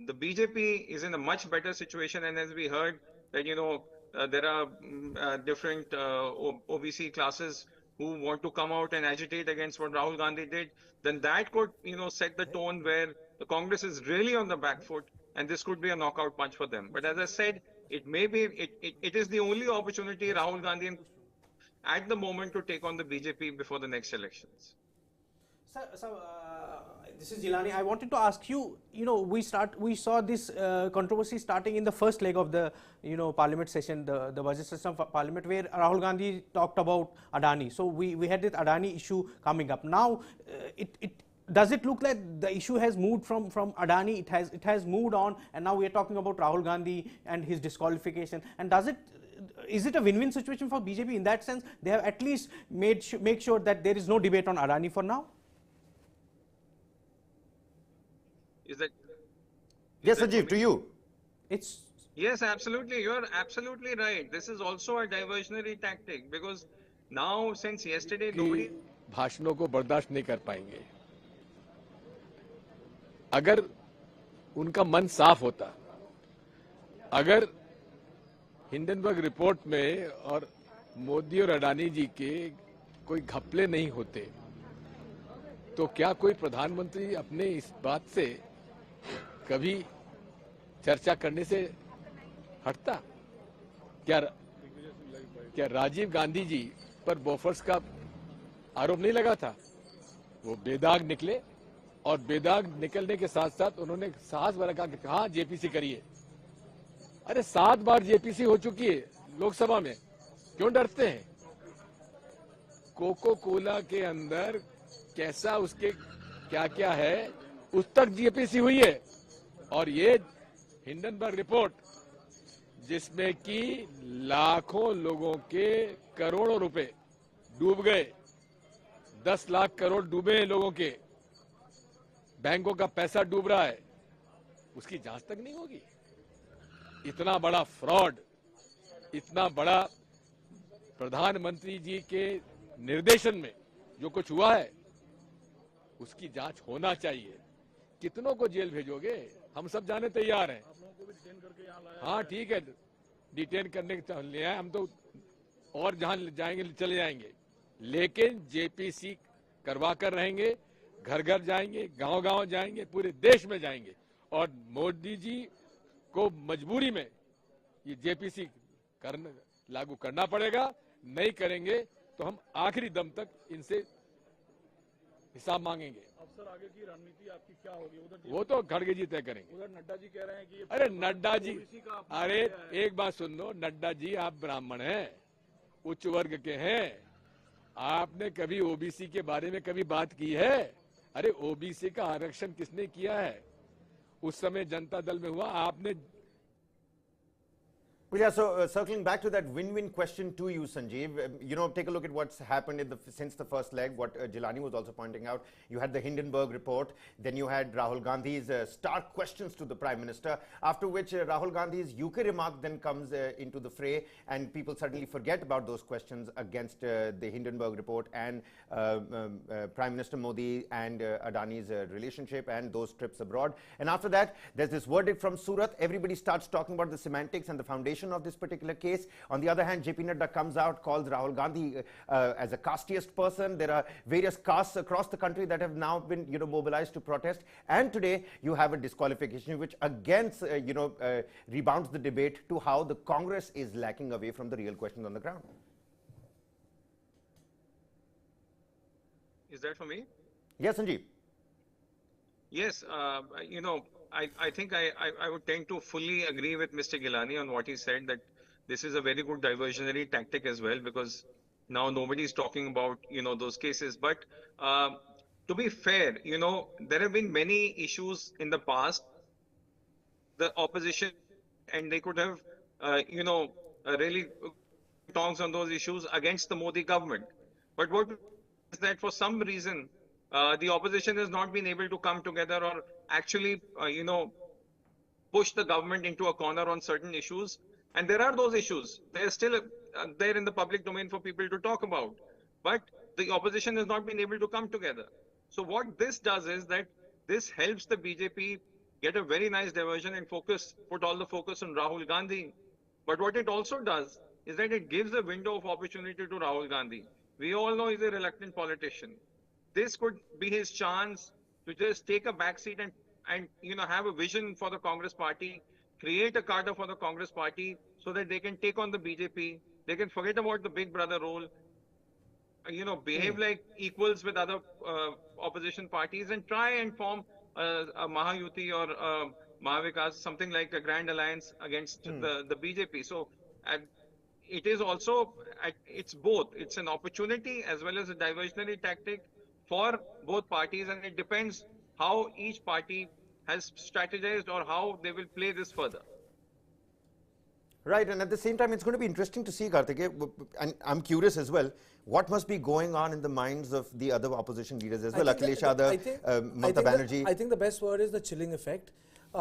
S7: the BJP is in a much better situation, and as we heard that, you know, there are different OBC classes who want to come out and agitate against what Rahul Gandhi did, then that could, you know, set the tone where the Congress is really on the back foot, and this could be a knockout punch for them. But as I said, it may be, it is the only opportunity Rahul Gandhi at the moment to take on the BJP before the next elections.
S4: Sir, this is Jilani. I wanted to ask you, you know, we saw this controversy starting in the first leg of the, you know, parliament session, the budget session of parliament, where Rahul Gandhi talked about Adani. So we had this Adani issue coming up. Now, does it look like the issue has moved from Adani? It has moved on, and now we are talking about Rahul Gandhi and his disqualification. And is it a win-win situation for BJP in that sense? They have at least make sure that there is no debate on Adani for now.
S1: Yes, Sanjeev, to you.
S7: Yes, absolutely. You are absolutely right. This is also a diversionary tactic, because now, since yesterday, nobody
S9: भाषणों को बर्दाश्त नहीं कर पाएंगे. अगर उनका मन साफ होता, अगर हिंडनबर्ग रिपोर्ट में और मोदी और अडानी जी के कोई घपले नहीं होते, तो क्या कोई प्रधानमंत्री अपने इस बात से कभी चर्चा करने से हटता? क्या राजीव गांधी जी पर बोफर्स का आरोप नहीं लगा था? वो बेदाग निकले, और बेदाग निकलने के साथ साथ उन्होंने साहस भरा कहा कि कहाँ जेपीसी करिए. अरे 7 बार जेपीसी हो चुकी है लोकसभा में, क्यों डरते हैं? कोको कोला के अंदर कैसा, उसके क्या क्या है, उस तक जेपीसी हुई है. और ये हिंडनबर्ग रिपोर्ट, जिसमें कि लाखों लोगों के करोड़ों रुपए डूब गए, 10 लाख करोड़ डूबे हैं लोगों के, बैंकों का पैसा डूब रहा है, उसकी जांच तक नहीं होगी. इतना बड़ा फ्रॉड, इतना बड़ा प्रधानमंत्री जी के निर्देशन में जो कुछ हुआ है, उसकी जांच होना चाहिए. कितनों को जेल भेजोगे? हम सब जाने तैयार हैं. हाँ ठीक है, डिटेन करने के लिए हम तो और जहां जाएंगे चले जाएंगे, लेकिन जेपीसी करवा कर रहेंगे, घर घर जाएंगे, गांव गांव जाएंगे, पूरे देश में जाएंगे. और मोदी जी को मजबूरी में ये जेपीसी लागू करना पड़ेगा. नहीं करेंगे तो हम आखिरी दम तक इनसे हिसाब मांगेंगे.
S6: सर, आगे की रणनीति आपकी क्या होगी? उधर
S9: वो तो खड़गे जी तय करेंगे.
S6: उधर नड्डा जी कह रहे हैं कि
S9: अरे नड्डा जी, अरे एक बात सुन लो, नड्डा जी आप ब्राह्मण हैं, उच्च वर्ग के हैं, आपने कभी ओबीसी के बारे में कभी बात की है? अरे ओबीसी का आरक्षण किसने किया है? उस समय जनता दल में हुआ, आपने
S1: Well, yeah, so circling back to that win-win question to you, Sanjeev, take a look at what's happened since the first leg, what Jilani was also pointing out. You had the Hindenburg report, then you had Rahul Gandhi's stark questions to the Prime Minister, after which Rahul Gandhi's UK remark then comes into the fray, and people suddenly forget about those questions against the Hindenburg report and Prime Minister Modi and Adani's relationship and those trips abroad. And after that, there's this verdict from Surat. Everybody starts talking about the semantics and the foundation of this particular case. On the other hand, JP Nadda comes out, calls Rahul Gandhi as a castiest person. There are various castes across the country that have now been mobilized to protest. And today you have a disqualification which again rebounds the debate to how the Congress is lacking away from the real questions on the ground.
S7: Is that for me?
S1: Yes, Sanjeev.
S7: Yes, I think I would tend to fully agree with Mr. Gilani on what he said, that this is a very good diversionary tactic as well, because now nobody is talking about, those cases. But to be fair, there have been many issues in the past, the opposition, and they could have, really tongs on those issues against the Modi government. But what is that for some reason, the opposition has not been able to come together or actually, push the government into a corner on certain issues. And there are those issues. They're still there in the public domain for people to talk about. But the opposition has not been able to come together. So what this does is that this helps the BJP get a very nice diversion and put all the focus on Rahul Gandhi. But what it also does is that it gives a window of opportunity to Rahul Gandhi. We all know he's a reluctant politician. This could be his chance to just take a backseat and have a vision for the Congress party, create a cadre for the Congress party so that they can take on the BJP. They can forget about the big brother role, behave like equals with other opposition parties and try and form a Mahayuti or Mahavikas, something like a grand alliance against the BJP. So it is also, it's both. It's an opportunity as well as a diversionary tactic for both parties, and it depends how each party has strategized or how they will play this further.
S1: Right, and at the same time, it's going to be interesting to see, Karthike, and I'm curious as well, what must be going on in the minds of the other opposition leaders as well, Akhilesh Yadav, Mamata Banerjee.
S2: I think the best word is the chilling effect.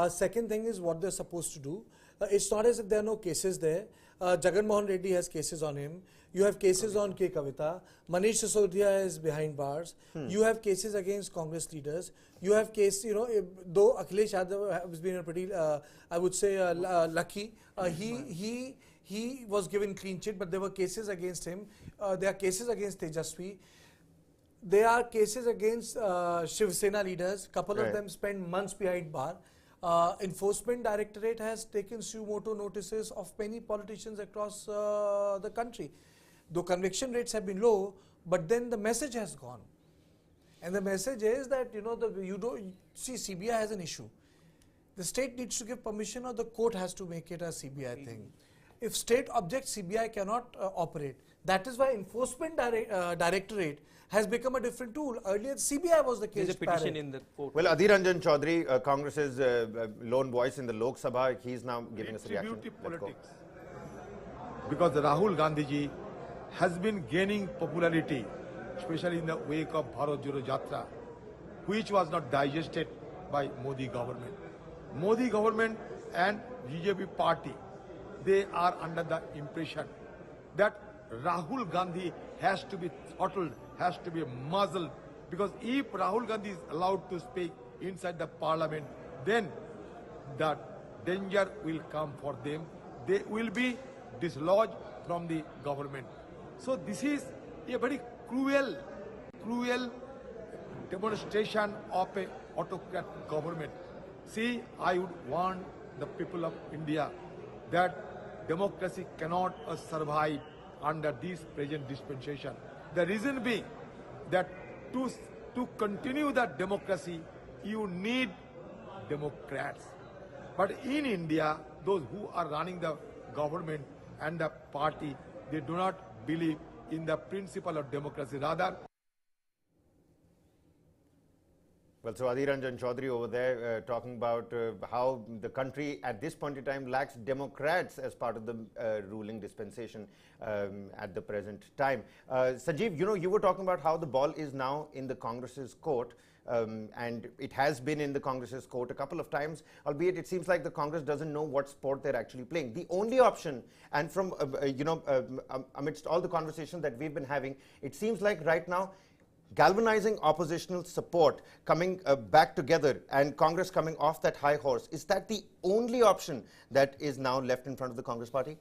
S2: Second thing is what they're supposed to do. It's not as if there are no cases there. Jagan Mohan Reddy has cases on him. You have cases on K. Kavita. Manish Sisodia is behind bars. You have cases against Congress leaders. You have case, though Akhilesh Yadav has been a pretty, I would say, lucky. He was given clean chit, but there were cases against him. There are cases against Tejaswi. There are cases against Shiv Sena leaders. Couple of them spent months behind bar. Enforcement Directorate has taken suo motu notices of many politicians across the country. Though conviction rates have been low, but then the message has gone. And the message is that, CBI has an issue. The state needs to give permission or the court has to make it a CBI thing. If state objects, CBI cannot operate. That is why Enforcement Directorate has become a different tool. Earlier, CBI was the case.
S4: There's a petition in the court.
S1: Well, Adhir Ranjan Chaudhary, Congress's lone voice in the Lok Sabha, he's now giving us a reaction.
S10: Politics. Because Rahul Gandhi ji has been gaining popularity, especially in the wake of Bharat Joro Jatra, which was not digested by Modi government. Modi government and BJP party, they are under the impression that Rahul Gandhi has to be throttled, has to be muzzled, because if Rahul Gandhi is allowed to speak inside the parliament, then the danger will come for them. They will be dislodged from the government. So this is a very cruel demonstration of an autocrat government. See, I would warn the people of India that democracy cannot survive under this present dispensation. The reason being that to continue that democracy, you need Democrats. But in India, those who are running the government and the party, they do not believe in the principle of democracy. Rather,
S1: Well, so Adhir Ranjan Chaudhary over there talking about how the country at this point in time lacks Democrats as part of the ruling dispensation at the present time. Sanjeev, you were talking about how the ball is now in the Congress's court. And it has been in the Congress's court a couple of times, albeit it seems like the Congress doesn't know what sport they're actually playing. The only option, and from, amidst all the conversations that we've been having, it seems like right now, galvanizing oppositional support, coming back together, and Congress coming off that high horse, is that the only option that is now left in front of the Congress party?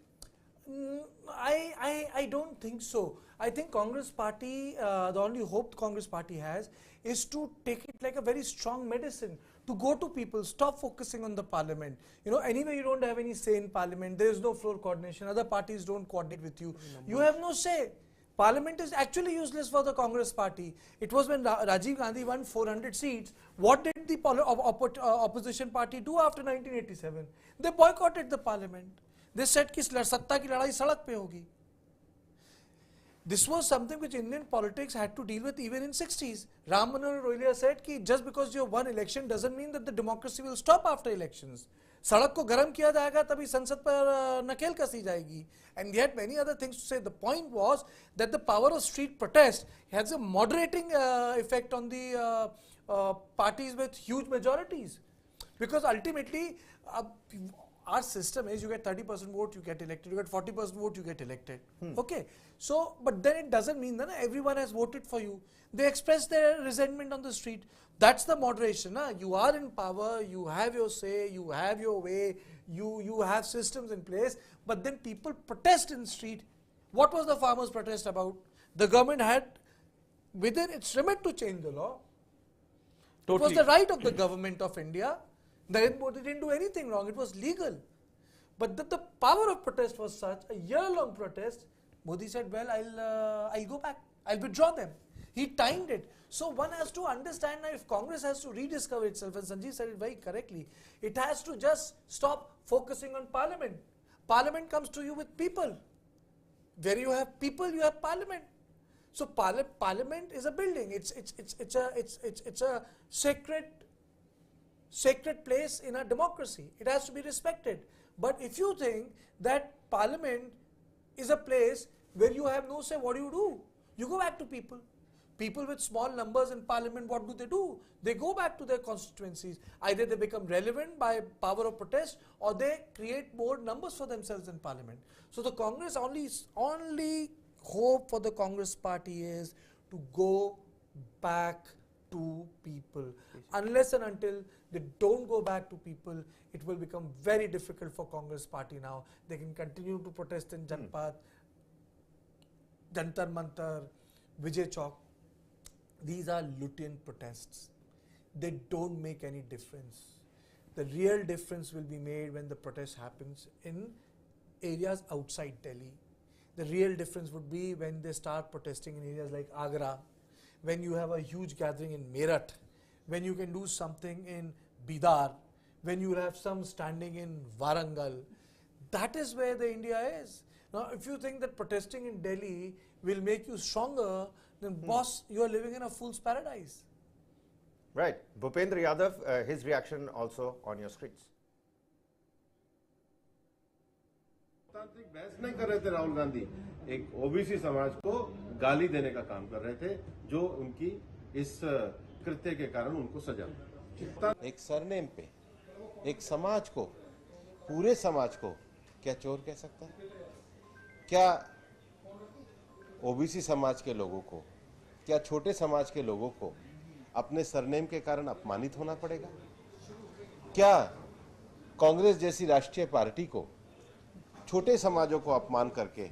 S2: I don't think so. I think Congress party, the only hope the Congress party has is to take it like a very strong medicine, to go to people, stop focusing on the parliament. Anyway, you don't have any say in parliament, there is no floor coordination, other parties don't coordinate with you, you have no say. Parliament is actually useless for the Congress party. It was when Rajiv Gandhi won 400 seats. What did the opposition party do after 1987? They boycotted the parliament. They said कि सत्ता की लड़ाई सड़क पे होगी. This was something which Indian politics had to deal with even in 60s. Ram Manohar Rohilya said कि just because you won election doesn't mean that the democracy will stop after elections. सड़क को गर्म किया जाएगा तभी संसद पर नकेल कसी जाएगी. And yet many other things to say. The point was that the power of street protest has a moderating effect on the parties with huge majorities. Because ultimately our system is you get 30% vote, you get elected, you get 40% vote, you get elected. Okay. So, but then it doesn't mean that everyone has voted for you. They express their resentment on the street. That's the moderation. You are in power, you have your say, you have your way, you have systems in place, but then people protest in the street. What was the farmers' protest about? The government had within its remit to change the law. Totally. It was the right of the government of India. They didn't do anything wrong, it was legal. But the power of protest was such, a year-long protest, Modi said, well, I'll go back, I'll withdraw them. He timed it. So one has to understand now if Congress has to rediscover itself, and Sanjeev said it very correctly, it has to just stop focusing on parliament. Parliament comes to you with people. Where you have people, you have parliament. So parliament is a building. It's a sacred place in a democracy. It has to be respected. But if you think that parliament is a place where you have no say, what do? You go back to people. People with small numbers in parliament, what do? They go back to their constituencies. Either they become relevant by power of protest or they create more numbers for themselves in parliament. So the Congress only hope for the Congress party is to go back to people. Unless and until they don't go back to people, it will become very difficult for Congress party now. They can continue to protest in Janpath, Jantar Mantar, Vijay Chowk. These are Lutein protests. They don't make any difference. The real difference will be made when the protest happens in areas outside Delhi. The real difference would be when they start protesting in areas like Agra, when you have a huge gathering in Meerut, when you can do something in Bidar, when you have some standing in Warangal. That is where the India is. Now, if you think that protesting in Delhi will make you stronger, then boss, you are living in a fool's paradise.
S1: Right. Bhupendra Yadav, his reaction also on your screens.
S11: बहस नहीं कर रहे थे राहुल गांधी, एक OBC समाज को गाली देने का काम कर रहे थे, जो उनकी इस कृत्य के कारण उनको सजा मिली। एक सरनेम पे एक समाज को, पूरे समाज को क्या चोर कह सकता है? क्या ओबीसी समाज के लोगों को, क्या छोटे समाज के लोगों को अपने सरनेम के कारण अपमानित होना पड़ेगा? क्या कांग्रेस जैसी राष्ट्रीय पार्टी को छोटे समाजों को अपमान करके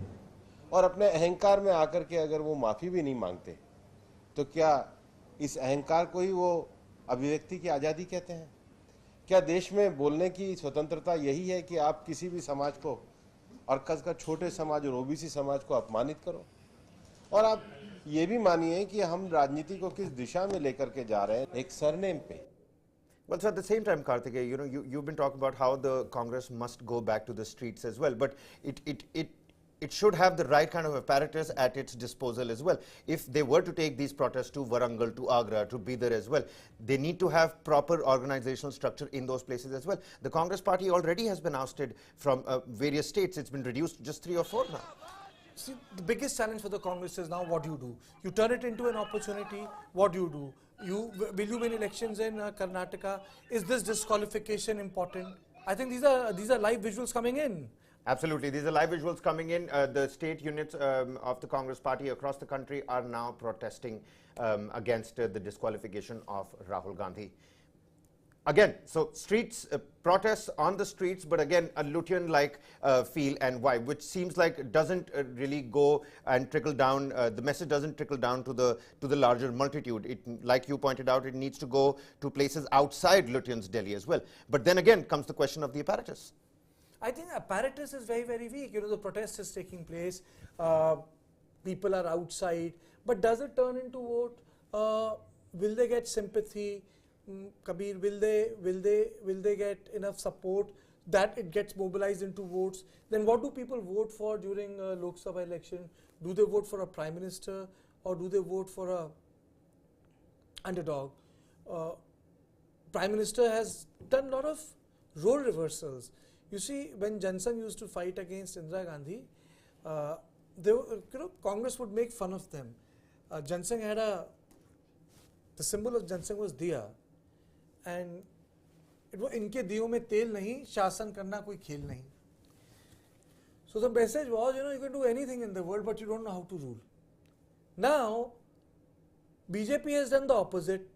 S11: और अपने अहंकार में आकर के अगर वो माफी भी नहीं मांगते, तो क्या इस अहंकार को ही वो अभिव्यक्ति की आजादी कहते हैं? क्या देश में बोलने की स्वतंत्रता यही है कि आप किसी भी समाज को और खासकर छोटे समाज और ओबीसी समाज को अपमानित करो? और आप ये भी मानिए कि हम राजनीति को किस दिशा में लेकर के जा रहे हैं, एक सरनेम पे।
S1: Well, so at the same time, Karthikeya, you've been talking about how the Congress must go back to the streets as well. But it should have the right kind of apparatus at its disposal as well. If they were to take these protests to Warangal, to Agra, to Bidar as well, they need to have proper organizational structure in those places as well. The Congress party already has been ousted from various states. It's been reduced to just 3 or 4 now.
S2: See, the biggest challenge for the Congress is now what do you do? You turn it into an opportunity, what do you do? Will you win elections in Karnataka? Is this disqualification important? I think these are live visuals coming in.
S1: Absolutely. These are live visuals coming in. The state units of the Congress party across the country are now protesting against the disqualification of Rahul Gandhi. Again, so streets, protests on the streets, but again, a Lutyens-like feel and vibe, which seems like doesn't really go and trickle down, the message doesn't trickle down to the larger multitude. It, like you pointed out, it needs to go to places outside Lutyens Delhi as well. But then again comes the question of the apparatus.
S2: I think apparatus is very, very weak. You know, the protest is taking place, people are outside, but does it turn into vote? Will they get sympathy? Kabir, will they get enough support that it gets mobilized into votes? Then what do people vote for during Lok Sabha election? Do they vote for a prime minister or do they vote for a underdog? Prime minister has done a lot of role reversals. You see, when Jansangh used to fight against Indira Gandhi, Congress would make fun of them. Jansangh had the symbol of Jansangh was diya, and it was इनके दियों में तेल नहीं, शासन करना कोई खेल नहीं. So the message was, you can do anything in the world, but you don't know how to rule. Now, BJP has done the opposite.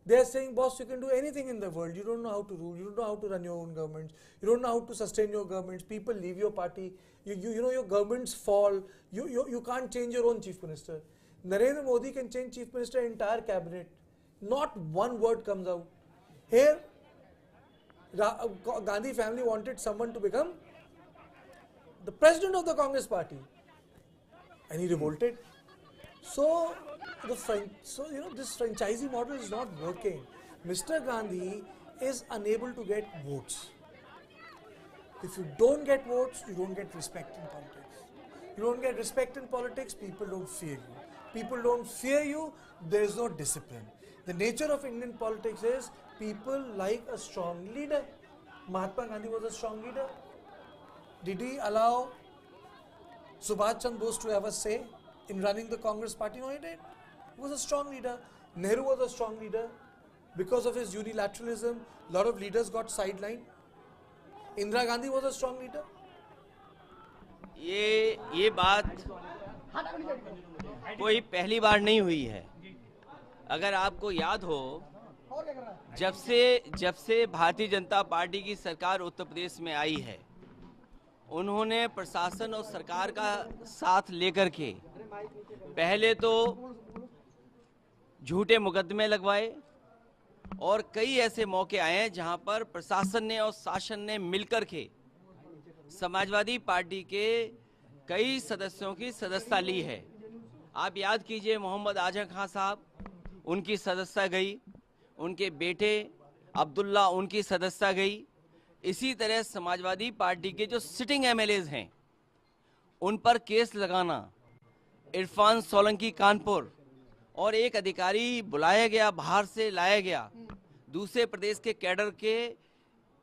S2: They are saying, boss, you can do anything in the world. You don't know how to rule. You don't know how to run your own governments. You don't know how to sustain your governments. People leave your party. You know your governments fall. You can't change your own chief minister. Narendra Modi can change chief minister, entire cabinet. Not one word comes out. Here, Gandhi family wanted someone to become the president of the Congress party, and he revolted. So this franchisee model is not working. Mr. Gandhi is unable to get votes. If you don't get votes, you don't get respect in politics. You don't get respect in politics, people don't fear you. People don't fear you, there is no discipline. The nature of Indian politics is people like a strong leader. Mahatma Gandhi was a strong leader. Did he allow Subhash Chandra Bose to have a say in running the Congress party? No, he did. He was a strong leader. Nehru was a strong leader. Because of his unilateralism, a lot of leaders got sidelined. Indira Gandhi was a strong leader.
S12: ये बात कोई पहली बार नहीं हुई है. अगर आपको याद हो, जब से भारतीय जनता पार्टी की सरकार उत्तर प्रदेश में आई है, उन्होंने प्रशासन और सरकार का साथ लेकर के पहले तो झूठे मुकदमे लगवाए और कई ऐसे मौके आए हैं जहां पर प्रशासन ने और शासन ने मिलकर के समाजवादी पार्टी के कई सदस्यों की सदस्यता ली है. आप याद कीजिए, मोहम्मद आजम खान साहब, उनकी सदस्यता गई, उनके बेटे अब्दुल्ला, उनकी सदस्यता गई. इसी तरह समाजवादी पार्टी के जो सिटिंग एमएलएज हैं, उन पर केस लगाना, इरफान सोलंकी कानपुर, और एक अधिकारी बुलाया गया, बाहर से लाया गया, दूसरे प्रदेश के कैडर के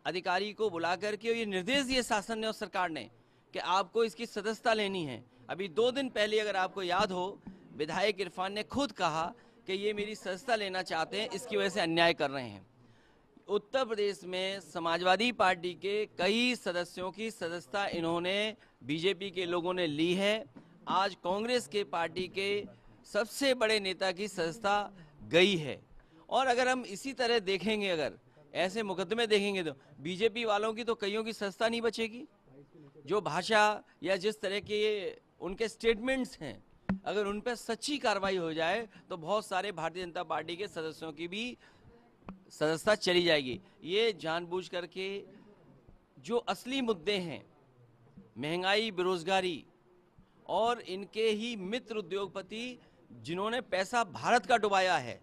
S12: अधिकारी को बुला करके ये निर्देश दिए शासन ने और सरकार ने कि आपको इसकी सदस्यता लेनी है. अभी 2 दिन पहले, अगर आपको याद हो, विधायक इरफान ने खुद कहा कि ये मेरी सदस्यता लेना चाहते हैं, इसकी वजह से अन्याय कर रहे हैं. उत्तर प्रदेश में समाजवादी पार्टी के कई सदस्यों की सदस्यता इन्होंने, बीजेपी के लोगों ने ली है. आज कांग्रेस के पार्टी के सबसे बड़े नेता की सदस्यता गई है. और अगर हम इसी तरह देखेंगे, अगर ऐसे मुकदमे देखेंगे, तो बीजेपी वालों की तो कईयों की सदस्यता नहीं बचेगी. जो भाषा या जिस तरह के उनके स्टेटमेंट्स हैं, अगर उन पर सच्ची कार्रवाई हो जाए तो बहुत सारे भारतीय जनता पार्टी के सदस्यों की भी सदस्यता चली जाएगी. ये जानबूझ करके जो असली मुद्दे हैं, महंगाई, बेरोजगारी, और इनके ही मित्र उद्योगपति जिन्होंने पैसा भारत का डुबाया है,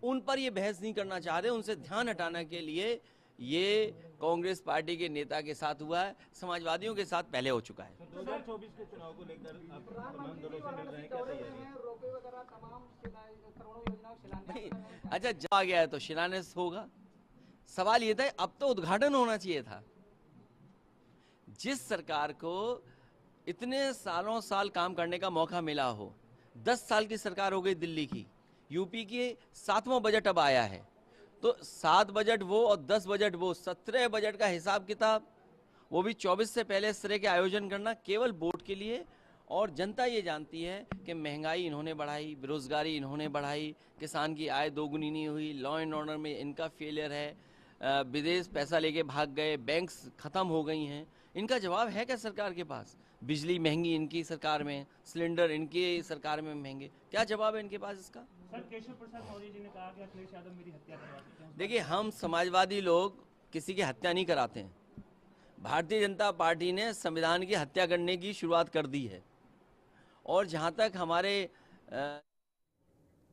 S12: उन पर ये बहस नहीं करना चाहते. उनसे ध्यान हटाने के लिए ये कांग्रेस पार्टी के नेता के साथ हुआ है, समाजवादियों के साथ पहले हो चुका है।
S13: 2024 के चुनाव को लेकर आप तमाम दलों से मिल रहे हैं, क्या तैयारी है?
S12: अच्छा, जब आ गया है तो शिलान्यास होगा। सवाल ये था, अब तो उद्घाटन होना चाहिए था। जिस सरकार को इतने सालों साल काम करने का मौका मिला हो, 10 साल की सरकार हो गई दिल्ली की, यूपी के 7वां बजट अब आया है, तो 7 बजट वो और 10 बजट वो, 17 बजट का हिसाब किताब, वो भी 24 से पहले इस तरह के आयोजन करना केवल वोट के लिए। और जनता ये जानती है कि महंगाई इन्होंने बढ़ाई, बेरोजगारी इन्होंने बढ़ाई, किसान की आय दोगुनी नहीं हुई, लॉ एंड ऑर्डर में इनका फेलियर है, विदेश पैसा लेके भाग गए, बैंक्स खत्म हो गई हैं। इनका जवाब है क्या सरकार के पास? बिजली महंगी इनकी सरकार में, सिलेंडर इनकी सरकार में महंगे, क्या जवाब है इनके पास इसका?
S13: सर, केशव प्रसाद मौर्य जी ने कहा कि अखिलेश यादव मेरी हत्या करवा सकते हैं।
S12: देखिए, हम समाजवादी लोग किसी की हत्या नहीं कराते हैं। भारतीय जनता पार्टी ने संविधान की हत्या करने की शुरुआत कर दी है। और जहां तक हमारे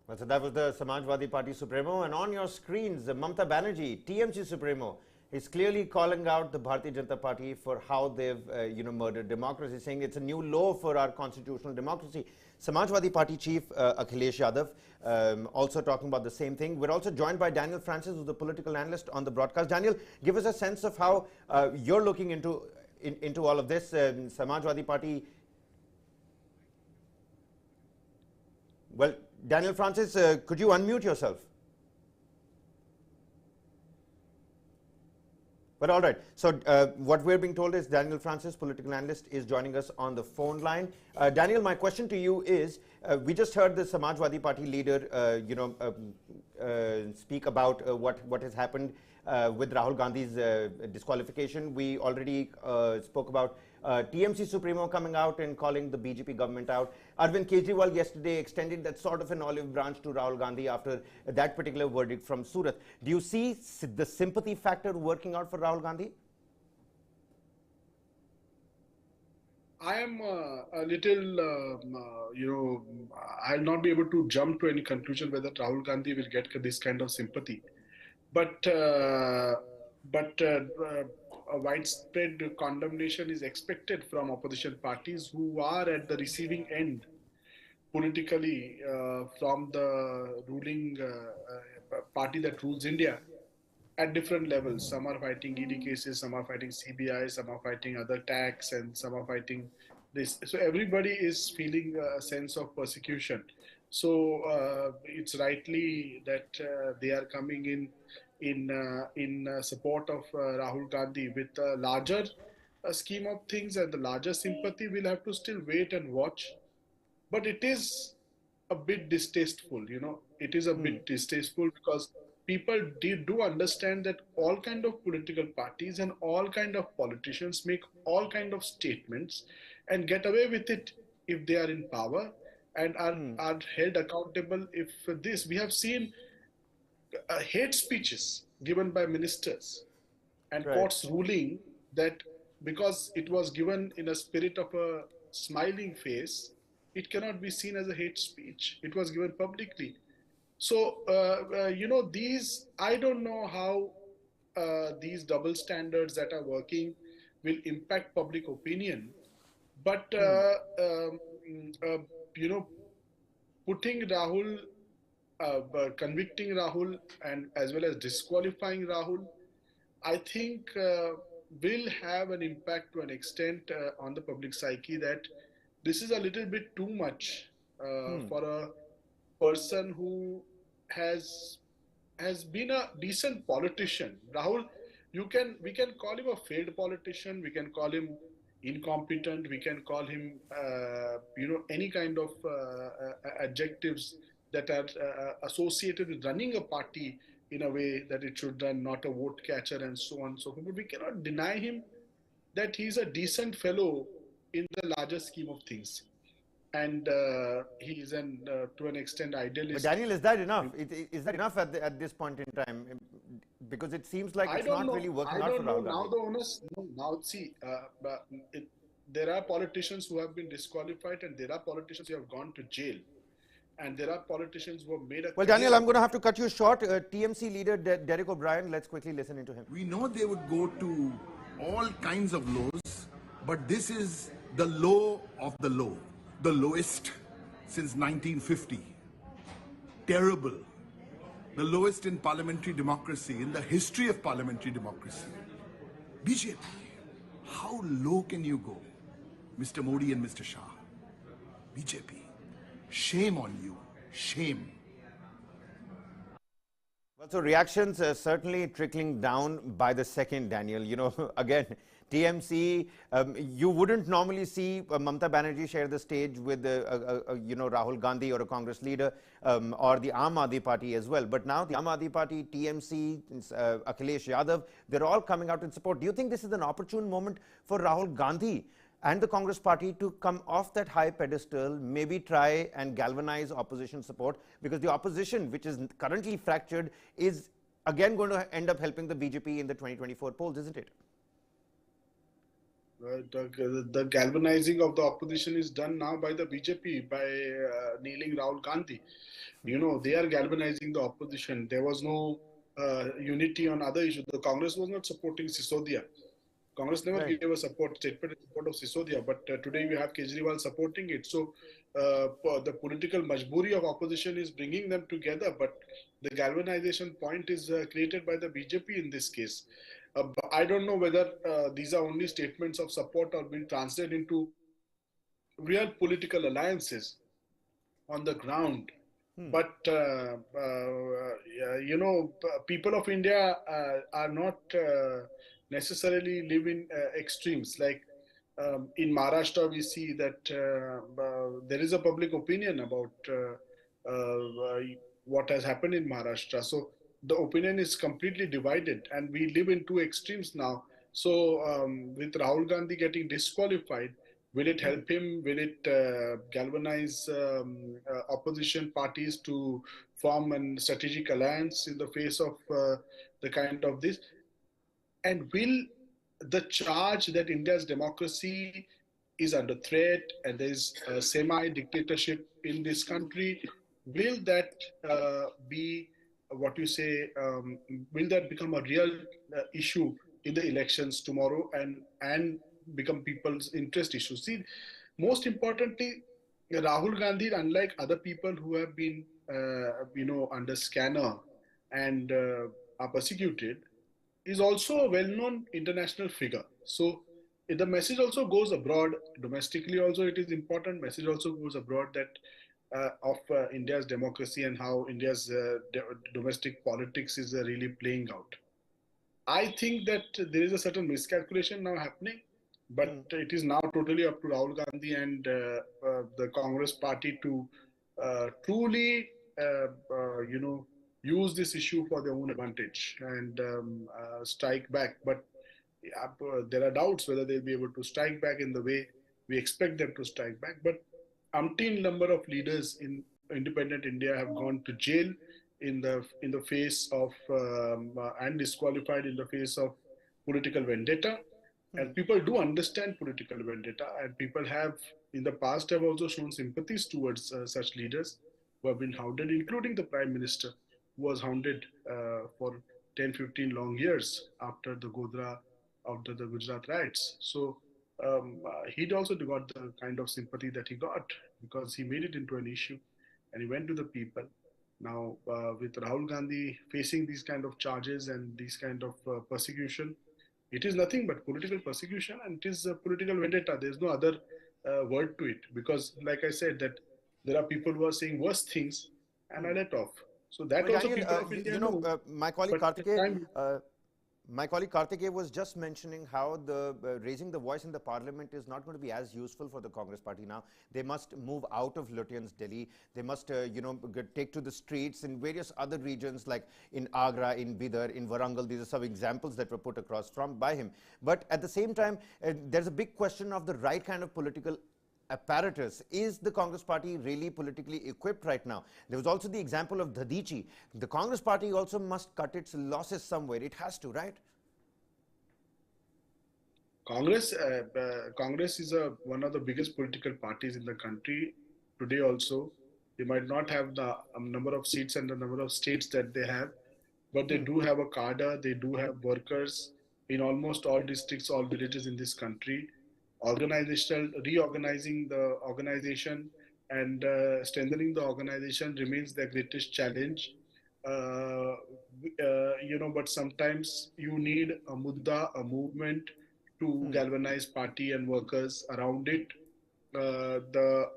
S1: So that was the Samajwadi Party Supremo, and on your screens, Mamata Banerjee, TMC Supremo, is clearly calling out the Bharatiya Janata Party for how they've, murdered democracy, saying it's a new low for our constitutional democracy. Samajwadi Party Chief Akhilesh Yadav also talking about the same thing. We're also joined by Daniel Francis, who's the political analyst on the broadcast. Daniel, give us a sense of how you're looking into all of this. Samajwadi Party. Well, Daniel Francis, could you unmute yourself? But all right. So what we're being told is Daniel Francis, political analyst, is joining us on the phone line. Daniel, my question to you is: we just heard the Samajwadi Party leader, speak about what has happened with Rahul Gandhi's disqualification. We already spoke about TMC Supremo coming out and calling the BJP government out. Arvind Kejriwal yesterday extended that sort of an olive branch to Rahul Gandhi after that particular verdict from Surat. Do you see the sympathy factor working out for Rahul Gandhi?
S14: I am a little, I'll not be able to jump to any conclusion whether Rahul Gandhi will get this kind of sympathy. But a widespread condemnation is expected from opposition parties who are at the receiving end politically from the ruling party that rules India at different levels. Some are fighting ED cases, some are fighting CBI, some are fighting other tax, and some are fighting this. So everybody is feeling a sense of persecution. So it's rightly that they are coming in support of Rahul Gandhi with a larger scheme of things, and the larger sympathy we'll have to still wait and watch. But it is a bit distasteful, it is a bit distasteful because people do understand that all kind of political parties and all kind of politicians make all kind of statements and get away with it if they are in power and are held accountable if this. We have seen hate speeches given by ministers and courts ruling that because it was given in a spirit of a smiling face, it cannot be seen as a hate speech. It was given publicly. So, these, I don't know how these double standards that are working will impact public opinion. But, putting Rahul, convicting Rahul and as well as disqualifying Rahul, I think will have an impact to an extent on the public psyche that this is a little bit too much for a person who has been a decent politician. Rahul, we can call him a failed politician, we can call him incompetent, we can call him any kind of adjectives that are associated with running a party in a way that it should run, not a vote catcher and so on and so forth. But we cannot deny him that he's a decent fellow in the larger scheme of things. And he is to an extent idealist.
S1: But Daniel, is that enough? Is that enough at this point in time? Because it seems like it's not really working out for Rahul Gandhi.
S14: There are politicians who have been disqualified and there are politicians who have gone to jail. And there are politicians who have made a
S1: Well,
S14: career
S1: Daniel, I'm
S14: out
S1: going to
S14: of
S1: have to cut you short. TMC leader Derek O'Brien, let's quickly listen into him.
S15: We know they would go to all kinds of lows, but this is the low of the low, the lowest since 1950. Terrible. The lowest in parliamentary democracy, in the history of parliamentary democracy. BJP, how low can you go, Mr. Modi and Mr. Shah? BJP, shame on you, shame.
S1: Well, so reactions certainly trickling down by the second, Daniel. You know, again, TMC, you wouldn't normally see Mamata Banerjee share the stage with, you know, Rahul Gandhi or a Congress leader or the Aam Aadmi Party as well. But now the Aam Aadmi Party, TMC, Akhilesh Yadav, they're all coming out in support. Do you think this is an opportune moment for Rahul Gandhi and the Congress party to come off that high pedestal, maybe try and galvanize opposition support? Because the opposition, which is currently fractured, is again going to end up helping the BJP in the 2024 polls, isn't it?
S14: The galvanizing of the opposition is done now by the BJP, by kneeling Rahul Gandhi. You know, they are galvanizing the opposition. There was no unity on other issues. The Congress was not supporting Sisodia. Congress never gave a statement in support of Sisodia, but today we have Kejriwal supporting it. So the political majburi of opposition is bringing them together, but the galvanization point is created by the BJP in this case. I don't know whether these are only statements of support or will translate into real political alliances on the ground. But, you know, people of India are not necessarily live in extremes. Like in Maharashtra, we see that there is a public opinion about what has happened in Maharashtra. So the opinion is completely divided, and we live in two extremes now. So with Rahul Gandhi getting disqualified, will it help him? Will it galvanize opposition parties to form a strategic alliance in the face of the kind of this? And will the charge that India's democracy is under threat and there is a semi-dictatorship in this country, will that be what you say, will that become a real issue in the elections tomorrow and become people's interest issue? See, most importantly, Rahul Gandhi, unlike other people who have been, you know, under scanner and are persecuted, is also a well-known international figure. So the message also goes abroad, domestically also it is important, message also goes abroad that of India's democracy and how India's domestic politics is really playing out. I think that there is a certain miscalculation now happening, but it is now totally up to Rahul Gandhi and the Congress party to truly, you know, use this issue for their own advantage and strike back. But there are doubts whether they'll be able to strike back in the way we expect them to strike back. But umpteen number of leaders in independent India have gone to jail in the face of and disqualified in the face of political vendetta. And people do understand political vendetta, and people have in the past have also shown sympathies towards such leaders who have been hounded, including the Prime Minister, who was hounded for 10-15 long years after the Gujarat riots. So he'd also got the kind of sympathy that he got because he made it into an issue and he went to the people. Now, with Rahul Gandhi facing these kind of charges and these kind of persecution, it is nothing but political persecution, and it is a political vendetta. There's no other word to it, because like I said, that there are people who are saying worse things and are let off. So that also
S1: Daniel,
S14: people of India
S1: you know,
S14: know.
S1: my colleague Karthikeya was just mentioning how the raising the voice in the parliament is not going to be as useful for the Congress party now. They must move out of Lutyens' Delhi. They must, you know, take to the streets in various other regions like in Agra, in Bidar, in Warangal. These are some examples that were put across by him. But at the same time, there's a big question of the right kind of political apparatus. Is the Congress party really politically equipped right now? There was also the example of Dhadichi. The Congress party also must cut its losses somewhere. It has to, right?
S14: Congress is one of the biggest political parties in the country today also. They might not have the number of seats and the number of states that they have, but they do have a cadre, they do have workers in almost all districts, all villages in this country. Reorganizing the organization and strengthening the organization remains their greatest challenge. But sometimes you need a mudda, a movement to galvanize party and workers around it. The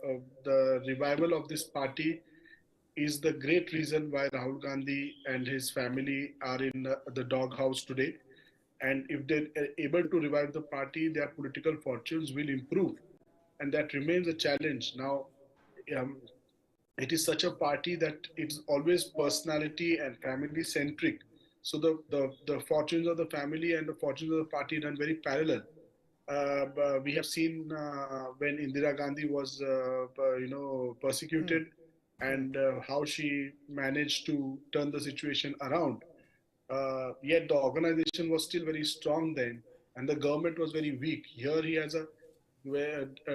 S14: revival of this party is the great reason why Rahul Gandhi and his family are in the doghouse today. And if they're able to revive the party, their political fortunes will improve. And that remains a challenge. Now, it is such a party that it's always personality and family centric. So the fortunes of the family and the fortunes of the party run very parallel. We have seen when Indira Gandhi was, persecuted, and how she managed to turn the situation around. Yet the organization was still very strong then, and the government was very weak. Here he has a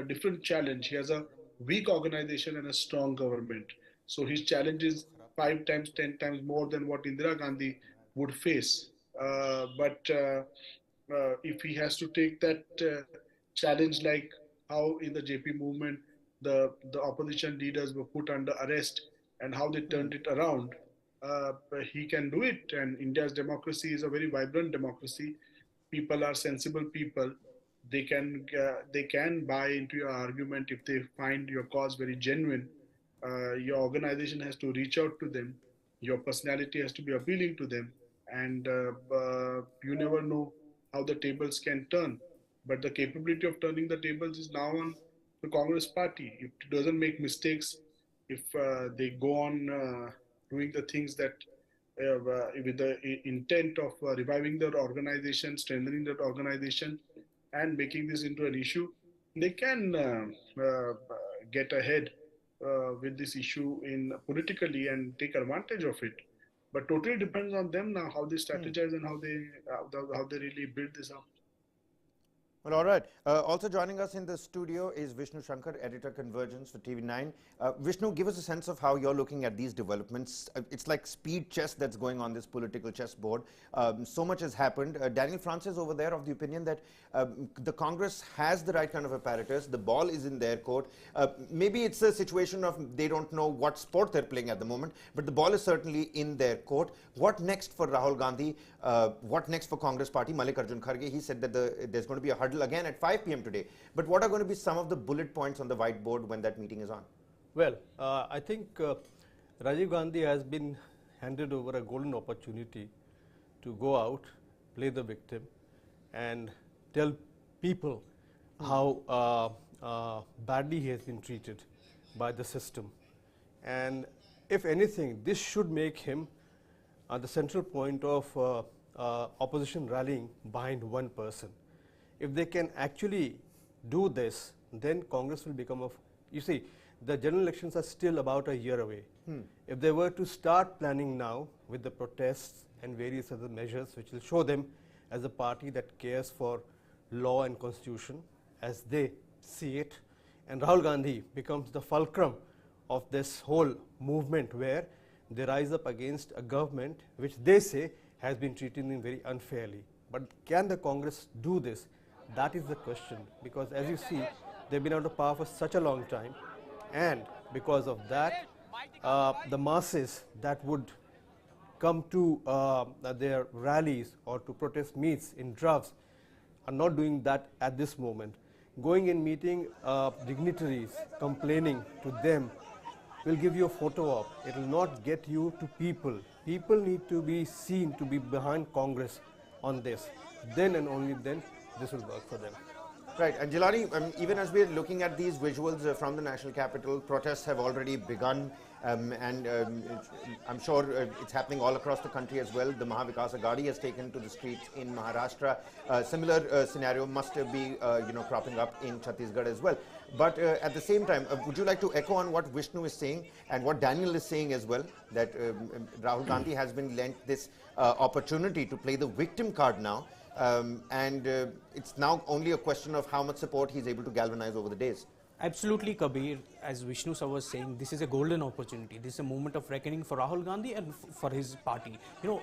S14: different challenge. He has a weak organization and a strong government. So his challenge is 5 times, 10 times more than what Indira Gandhi would face. But if he has to take that challenge, like how in the JP movement, the opposition leaders were put under arrest and how they turned it around, he can do it. And India's democracy is a very vibrant democracy. People are sensible people. They can buy into your argument if they find your cause very genuine. Your organization has to reach out to them. Your personality has to be appealing to them. And you never know how the tables can turn. But the capability of turning the tables is now on the Congress party. If it doesn't make mistakes, if they go on doing the things that with the intent of reviving their organization, strengthening that organization, and making this into an issue, they can get ahead with this issue politically and take advantage of it. But totally depends on them now how they strategize and how they really build this up.
S1: Well, all right. Also joining us in the studio is Vishnu Shankar, editor Convergence for TV9. Vishnu, give us a sense of how you're looking at these developments. It's like speed chess that's going on this political chessboard. So much has happened. Daniel Francis over there of the opinion that the Congress has the right kind of apparatus. The ball is in their court. Maybe it's a situation of they don't know what sport they're playing at the moment, but the ball is certainly in their court. What next for Rahul Gandhi? What next for Congress party? Mallikarjun Kharge, he said that there's going to be a huddle again at 5 p.m. today. But what are going to be some of the bullet points on the whiteboard when that meeting is on?
S16: Well, I think Rajiv Gandhi has been handed over a golden opportunity to go out, play the victim, and tell people how badly he has been treated by the system. And if anything, this should make him the central point of opposition rallying behind one person. If they can actually do this, then Congress will become you see, the general elections are still about a year away. If they were to start planning now with the protests and various other measures which will show them as a party that cares for law and constitution as they see it, and Rahul Gandhi becomes the fulcrum of this whole movement where they rise up against a government which they say has been treating them very unfairly. But can the Congress do this? That is the question, because as you see, they've been out of power for such a long time, and because of that, the masses that would come to their rallies or to protest meets in droves are not doing that at this moment. Going and meeting dignitaries, complaining to them will give you a photo op. It will not get you to people. People need to be seen to be behind Congress on this. Then and only then this will work for them.
S1: Right, and Jilani, even as we're looking at these visuals from the national capital, protests have already begun, and I'm sure it's happening all across the country as well. The Mahavikas Aghadi has taken to the streets in Maharashtra. Similar scenario must be cropping up in Chhattisgarh as well. But at the same time, would you like to echo on what Vishnu is saying and what Daniel is saying as well, that Rahul Gandhi has been lent this opportunity to play the victim card now, and it's now only a question of how much support he's able to galvanize over the days?
S4: Absolutely, Kabir. As Vishnu sir was saying, this is a golden opportunity. This is a moment of reckoning for Rahul Gandhi and for his party. You know,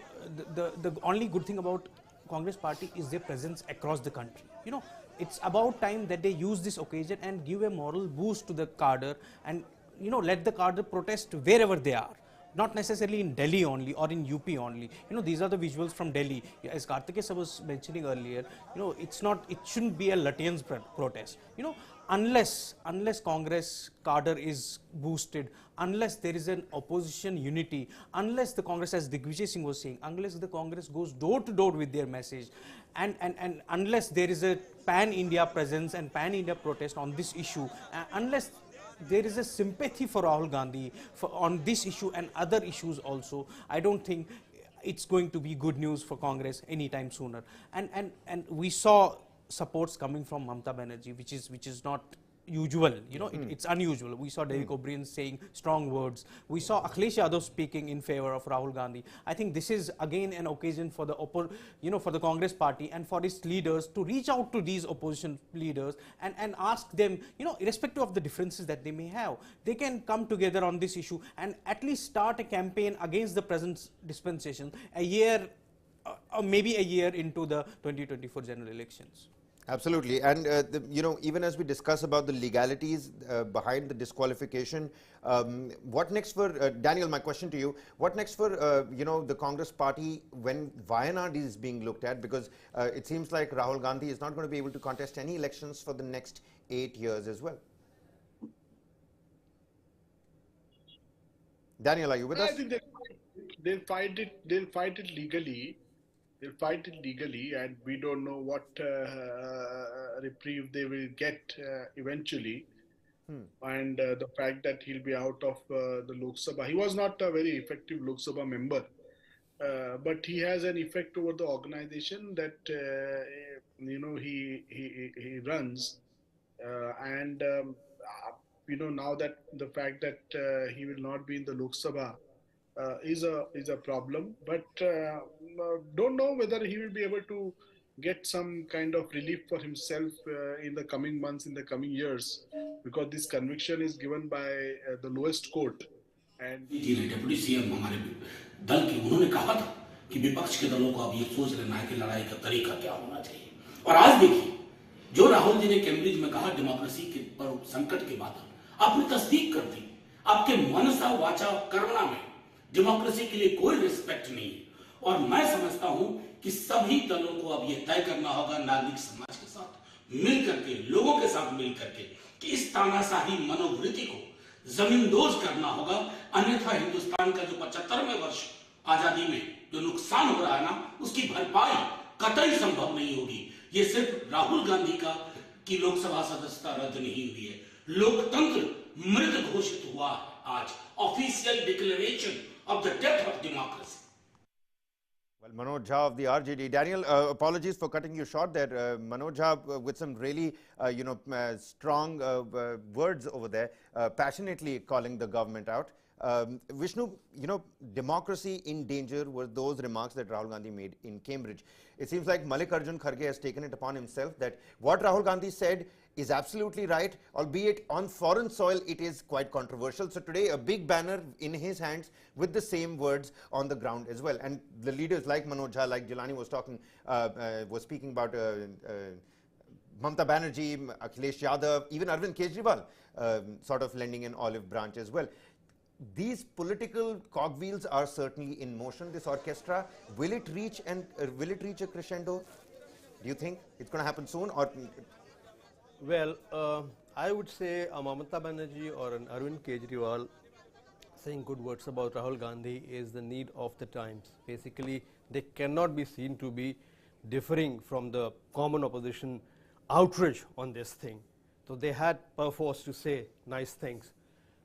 S4: the only good thing about Congress party is their presence across the country. You know, it's about time that they use this occasion and give a moral boost to the cadre and, you know, let the cadre protest wherever they are. Not necessarily in Delhi only or in UP only. You know, these are the visuals from Delhi. As Kartikeya was mentioning earlier, you know, it shouldn't be a Lutyens protest. You know, unless Congress cadre is boosted, unless there is an opposition unity, unless the Congress, as Digvijay Singh was saying, unless the Congress goes door to door with their message, and unless there is a pan-India presence and pan-India protest on this issue, unless there is a sympathy for Rahul Gandhi on this issue and other issues also, I don't think it's going to be good news for Congress anytime sooner. And we saw supports coming from Mamata Banerjee, which is not usual, you know, it's unusual. We saw Derek O'Brien saying strong words. We saw Akhilesh Yadav speaking in favor of Rahul Gandhi. I think this is again an occasion for the for the Congress party and for its leaders to reach out to these opposition leaders and ask them, you know, irrespective of the differences that they may have, they can come together on this issue and at least start a campaign against the present dispensation a year, or maybe a year into the 2024 general elections.
S1: Absolutely, and you know, even as we discuss about the legalities behind the disqualification, what next for Daniel? My question to you: what next for you know, the Congress party when Wayanad is being looked at? Because it seems like Rahul Gandhi is not going to be able to contest any elections for the next 8 years as well. Daniel, are you with us?
S14: I think they'll fight it. They'll fight it legally. They'll fight it legally, and we don't know what reprieve they will get eventually. And the fact that he'll be out of the Lok Sabha, he was not a very effective Lok Sabha member, but he has an effect over the organization that you know, he runs, and you know, now that the fact that he will not be in the Lok Sabha is a problem, but don't know whether he will be able to get some kind of relief for himself in the coming months, in the coming years, because this conviction is given by the lowest court. And
S17: deputy CM हमारे दल के, उन्होंने कहा था कि विपक्ष के दलों को अब ये सोच लेना है कि लड़ाई का तरीका क्या होना चाहिए। और आज देखिए, जो राहुल जी ने कैम्ब्रिज में कहा डेमोक्रेसी के पर संकट के बादल, आपने तस्दीक कर दी। आपके मनसा वाचा कर्मणा में डेमोक्रेसी के लिए कोई रिस्पेक्ट नहीं है। और मैं समझता हूं कि सभी दलों को अब यह तय करना होगा, नागरिक समाज के साथ मिल करके, लोगों के साथ मिल करके, कि इस तानाशाही मनोवृत्ति को जमींदोज करना होगा। अन्यथा हिंदुस्तान का जो 75वें वर्ष आजादी में जो नुकसान हो रहा है ना, उसकी भरपाई कतई संभव नहीं होगी। ये सिर्फ राहुल गांधी का की लोकसभा सदस्यता रद्द नहीं हुई है, लोकतंत्र मृत घोषित हुआ आज, official declaration of the death of democracy.
S1: Well, Manoj Jha of the RJD. Daniel, apologies for cutting you short there. Manoj Jha with some really, you know, strong words over there, passionately calling the government out. Vishnu, you know, democracy in danger were those remarks that Rahul Gandhi made in Cambridge. It seems like Mallikarjun Kharge has taken it upon himself that what Rahul Gandhi said is absolutely right, albeit on foreign soil it is quite controversial. So today a big banner in his hands with the same words on the ground as well. And the leaders like Manoj Jha, like Jilani was speaking about Mamata Banerjee, Akhilesh Yadav, even Arvind Kejriwal sort of lending an olive branch as well. These political cogwheels are certainly in motion. This orchestra, will it reach a crescendo? Do you think it's going to happen soon? Or
S16: well, I would say a Mamata Banerjee or an Arvind Kejriwal saying good words about Rahul Gandhi is the need of the times. Basically, they cannot be seen to be differing from the common opposition outrage on this thing. So they had perforce to say nice things.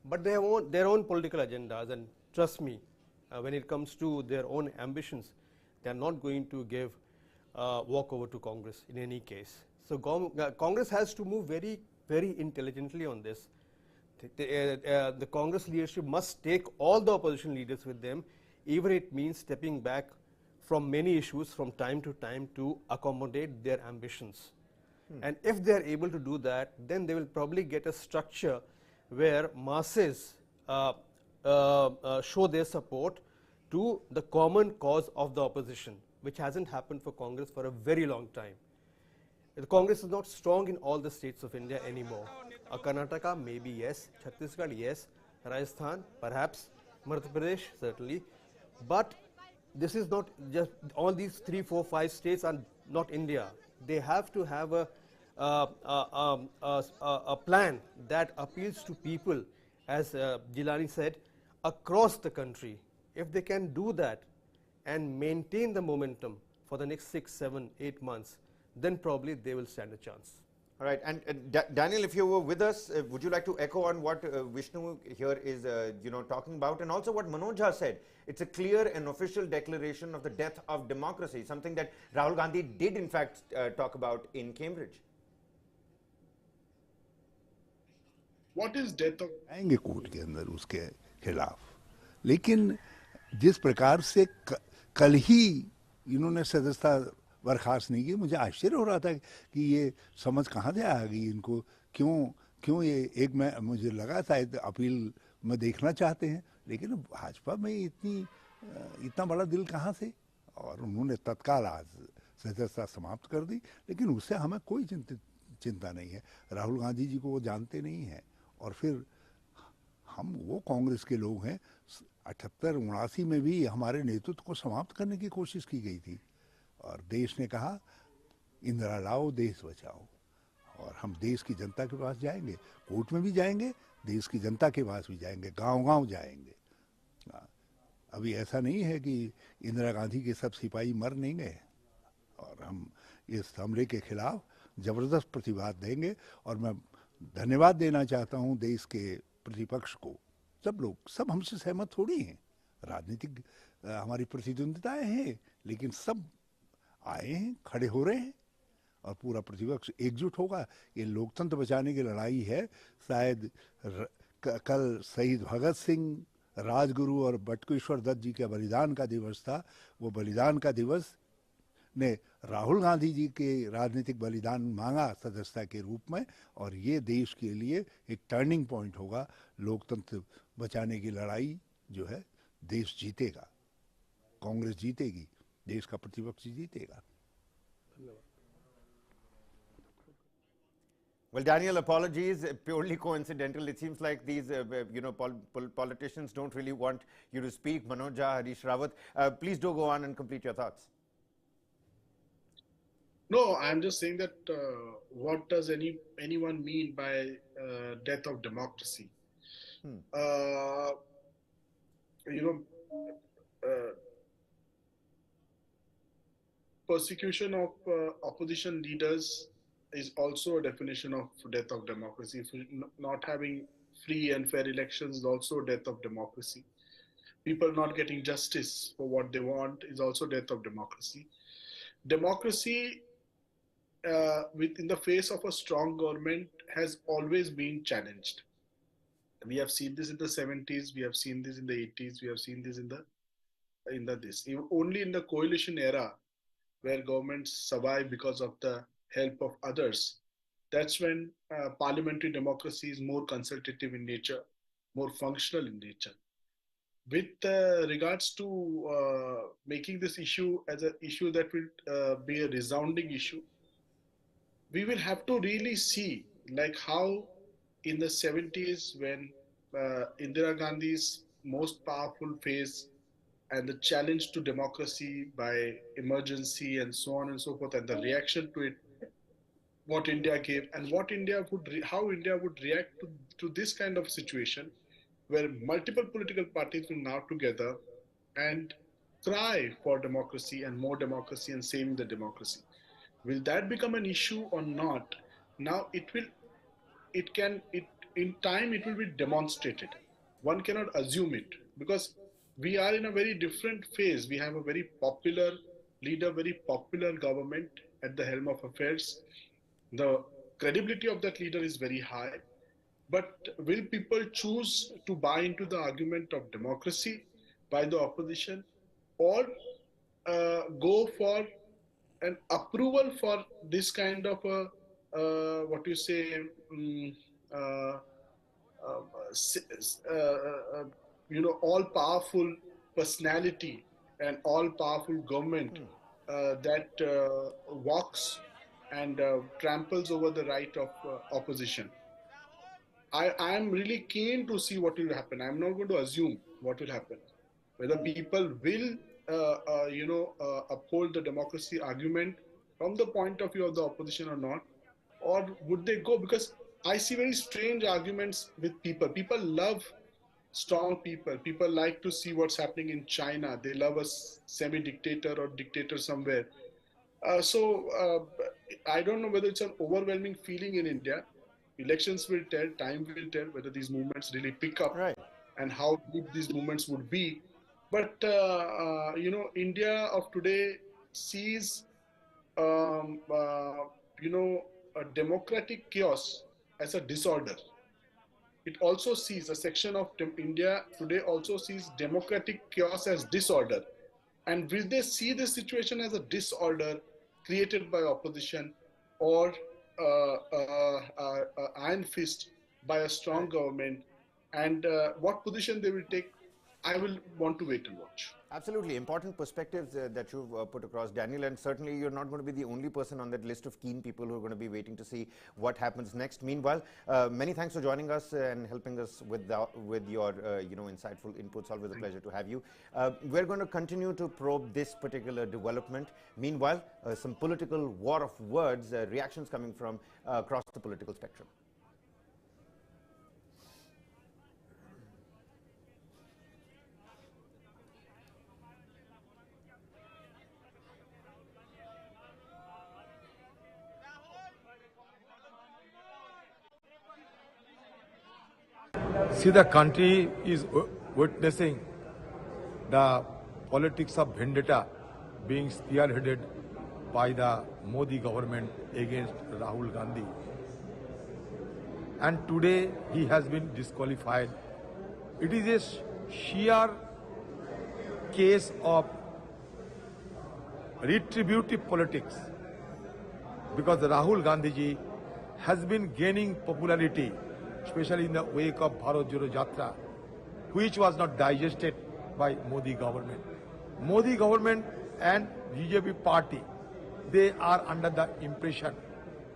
S16: But they have their own political agendas, and trust me, when it comes to their own ambitions, they are not going to give walkover to Congress in any case. So Congress has to move very, very intelligently on this. The Congress leadership must take all the opposition leaders with them, even it means stepping back from many issues from time to time to accommodate their ambitions. And if they are able to do that, then they will probably get a structure where masses show their support to the common cause of the opposition, which hasn't happened for Congress for a very long time. The Congress is not strong in all the states of India anymore. Karnataka, maybe yes. Chhattisgarh, yes. Rajasthan, perhaps. Madhya Pradesh, certainly. But this is not just, all these 3, 4, 5 states are not India. They have to have a plan that appeals to people, as Gilani said, across the country. If they can do that and maintain the momentum for the next 6, 7, 8 months, then probably they will stand a chance.
S1: All right, and Daniel, if you were with us, would you like to echo on what Vishnu here is, talking about, and also what Manoj said? It's a clear and official declaration of the death of democracy, something that Rahul Gandhi did in fact talk about in Cambridge.
S14: What is death of?
S18: आएंगे court के अंदर उसके खिलाफ, लेकिन जिस प्रकार से कल ही इन्होंने सदस्यता बर्खास्त नहीं की, मुझे आश्चर्य हो रहा था कि ये समझ कहाँ से आ गई इनको, क्यों ये मुझे लगा शायद अपील में देखना चाहते हैं, लेकिन भाजपा में इतना बड़ा दिल कहाँ से, और उन्होंने तत्काल आज सदस्यता समाप्त कर दी। लेकिन उससे हमें कोई चिंता नहीं है, राहुल गांधी जी को वो जानते नहीं हैं, और फिर वो कांग्रेस के लोग हैं। 78-79 में भी हमारे नेतृत्व को समाप्त करने की कोशिश की गई थी, और देश ने कहा इंदिरा लाओ देश बचाओ, और हम देश की जनता के पास जाएंगे, कोर्ट में भी जाएंगे, देश की जनता के पास भी जाएंगे, गांव-गांव जाएंगे। अभी ऐसा नहीं है कि इंदिरा गांधी के सब सिपाही मर नहीं गए, और हम इस हमले के खिलाफ जबरदस्त प्रतिवाद देंगे। और मैं धन्यवाद देना चाहता हूं देश के प्रतिपक्ष को। सब हमसे सहमत थोड़ी हैं, राजनीतिक हमारी प्रतिद्वंदिताएं हैं, लेकिन सब आए हैं, खड़े हो रहे हैं, और पूरा प्रतिपक्ष एकजुट होगा। ये लोकतंत्र बचाने की लड़ाई है। शायद कल शहीद भगत सिंह, राजगुरु और बटुकेश्वर दत्त जी का बलिदान का दिवस था। वो बलिदान का दिवस ने राहुल गांधी जी के राजनीतिक बलिदान मांगा सदस्यता के रूप में, और ये देश के लिए एक टर्निंग पॉइंट होगा। लोकतंत्र बचाने की लड़ाई जो है, देश जीतेगा, कांग्रेस जीतेगी, देश का प्रतिपक्ष जीतेगा।
S1: Well, Daniel, apologies, purely coincidental. It seems like these, politicians don't really want you to speak. Manoj, Harish Rawat, please do go on and complete your thoughts.
S14: No, I'm just saying that what does anyone mean by death of democracy? Persecution of opposition leaders is also a definition of death of democracy. Not having free and fair elections is also death of democracy. People not getting justice for what they want is also death of democracy. Democracy, in the face of a strong government, has always been challenged. We have seen this in the 70s, we have seen this in the 80s, we have seen this only in the coalition era, where governments survive because of the help of others. That's when parliamentary democracy is more consultative in nature, more functional in nature. With regards to making this issue as an issue that will be a resounding issue, we will have to really see like how in the 70s, when Indira Gandhi's most powerful phase and the challenge to democracy by emergency and so on and so forth, and the reaction to it, what India gave, and how India would react to this kind of situation, where multiple political parties will now together and cry for democracy and more democracy and saving the democracy. Will that become an issue or not? Now in time it will be demonstrated. One cannot assume it, because we are in a very different phase. We have a very popular leader, very popular government at the helm of affairs. The credibility of that leader is very high. But will people choose to buy into the argument of democracy by the opposition, or go for an approval for this kind of a what you say, all-powerful personality and all-powerful government that walks and tramples over the right of opposition. I am really keen to see what will happen. I'm not going to assume what will happen. Whether people will, uphold the democracy argument from the point of view of the opposition or not, or would they go? Because I see very strange arguments with people. People love strong people. People like to see what's happening in China. They love a semi-dictator or dictator somewhere. I don't know whether it's an overwhelming feeling in India. Elections will tell, time will tell whether these movements really pick up and how deep these movements would be. But, India of today sees, a democratic chaos as a disorder. It also sees, a section of India today also sees democratic chaos as disorder. And will they see this situation as a disorder created by opposition or iron fist by a strong government? And what position they will take, I will want to wait and watch.
S1: Absolutely. Important perspectives that you've put across, Daniel, and certainly you're not going to be the only person on that list of keen people who are going to be waiting to see what happens next. Meanwhile, many thanks for joining us and helping us with your insightful inputs. Always a pleasure to have you. We're going to continue to probe this particular development. Meanwhile, some political war of words, reactions coming from across the political spectrum.
S10: See, the country is witnessing the politics of vendetta being spearheaded by the Modi government against Rahul Gandhi. And today he has been disqualified. It is a sheer case of retributive politics, because Rahul Gandhi ji has been gaining popularity, especially in the wake of Bharat Joro Yatra, which was not digested by Modi government. Modi government and BJP party, they are under the impression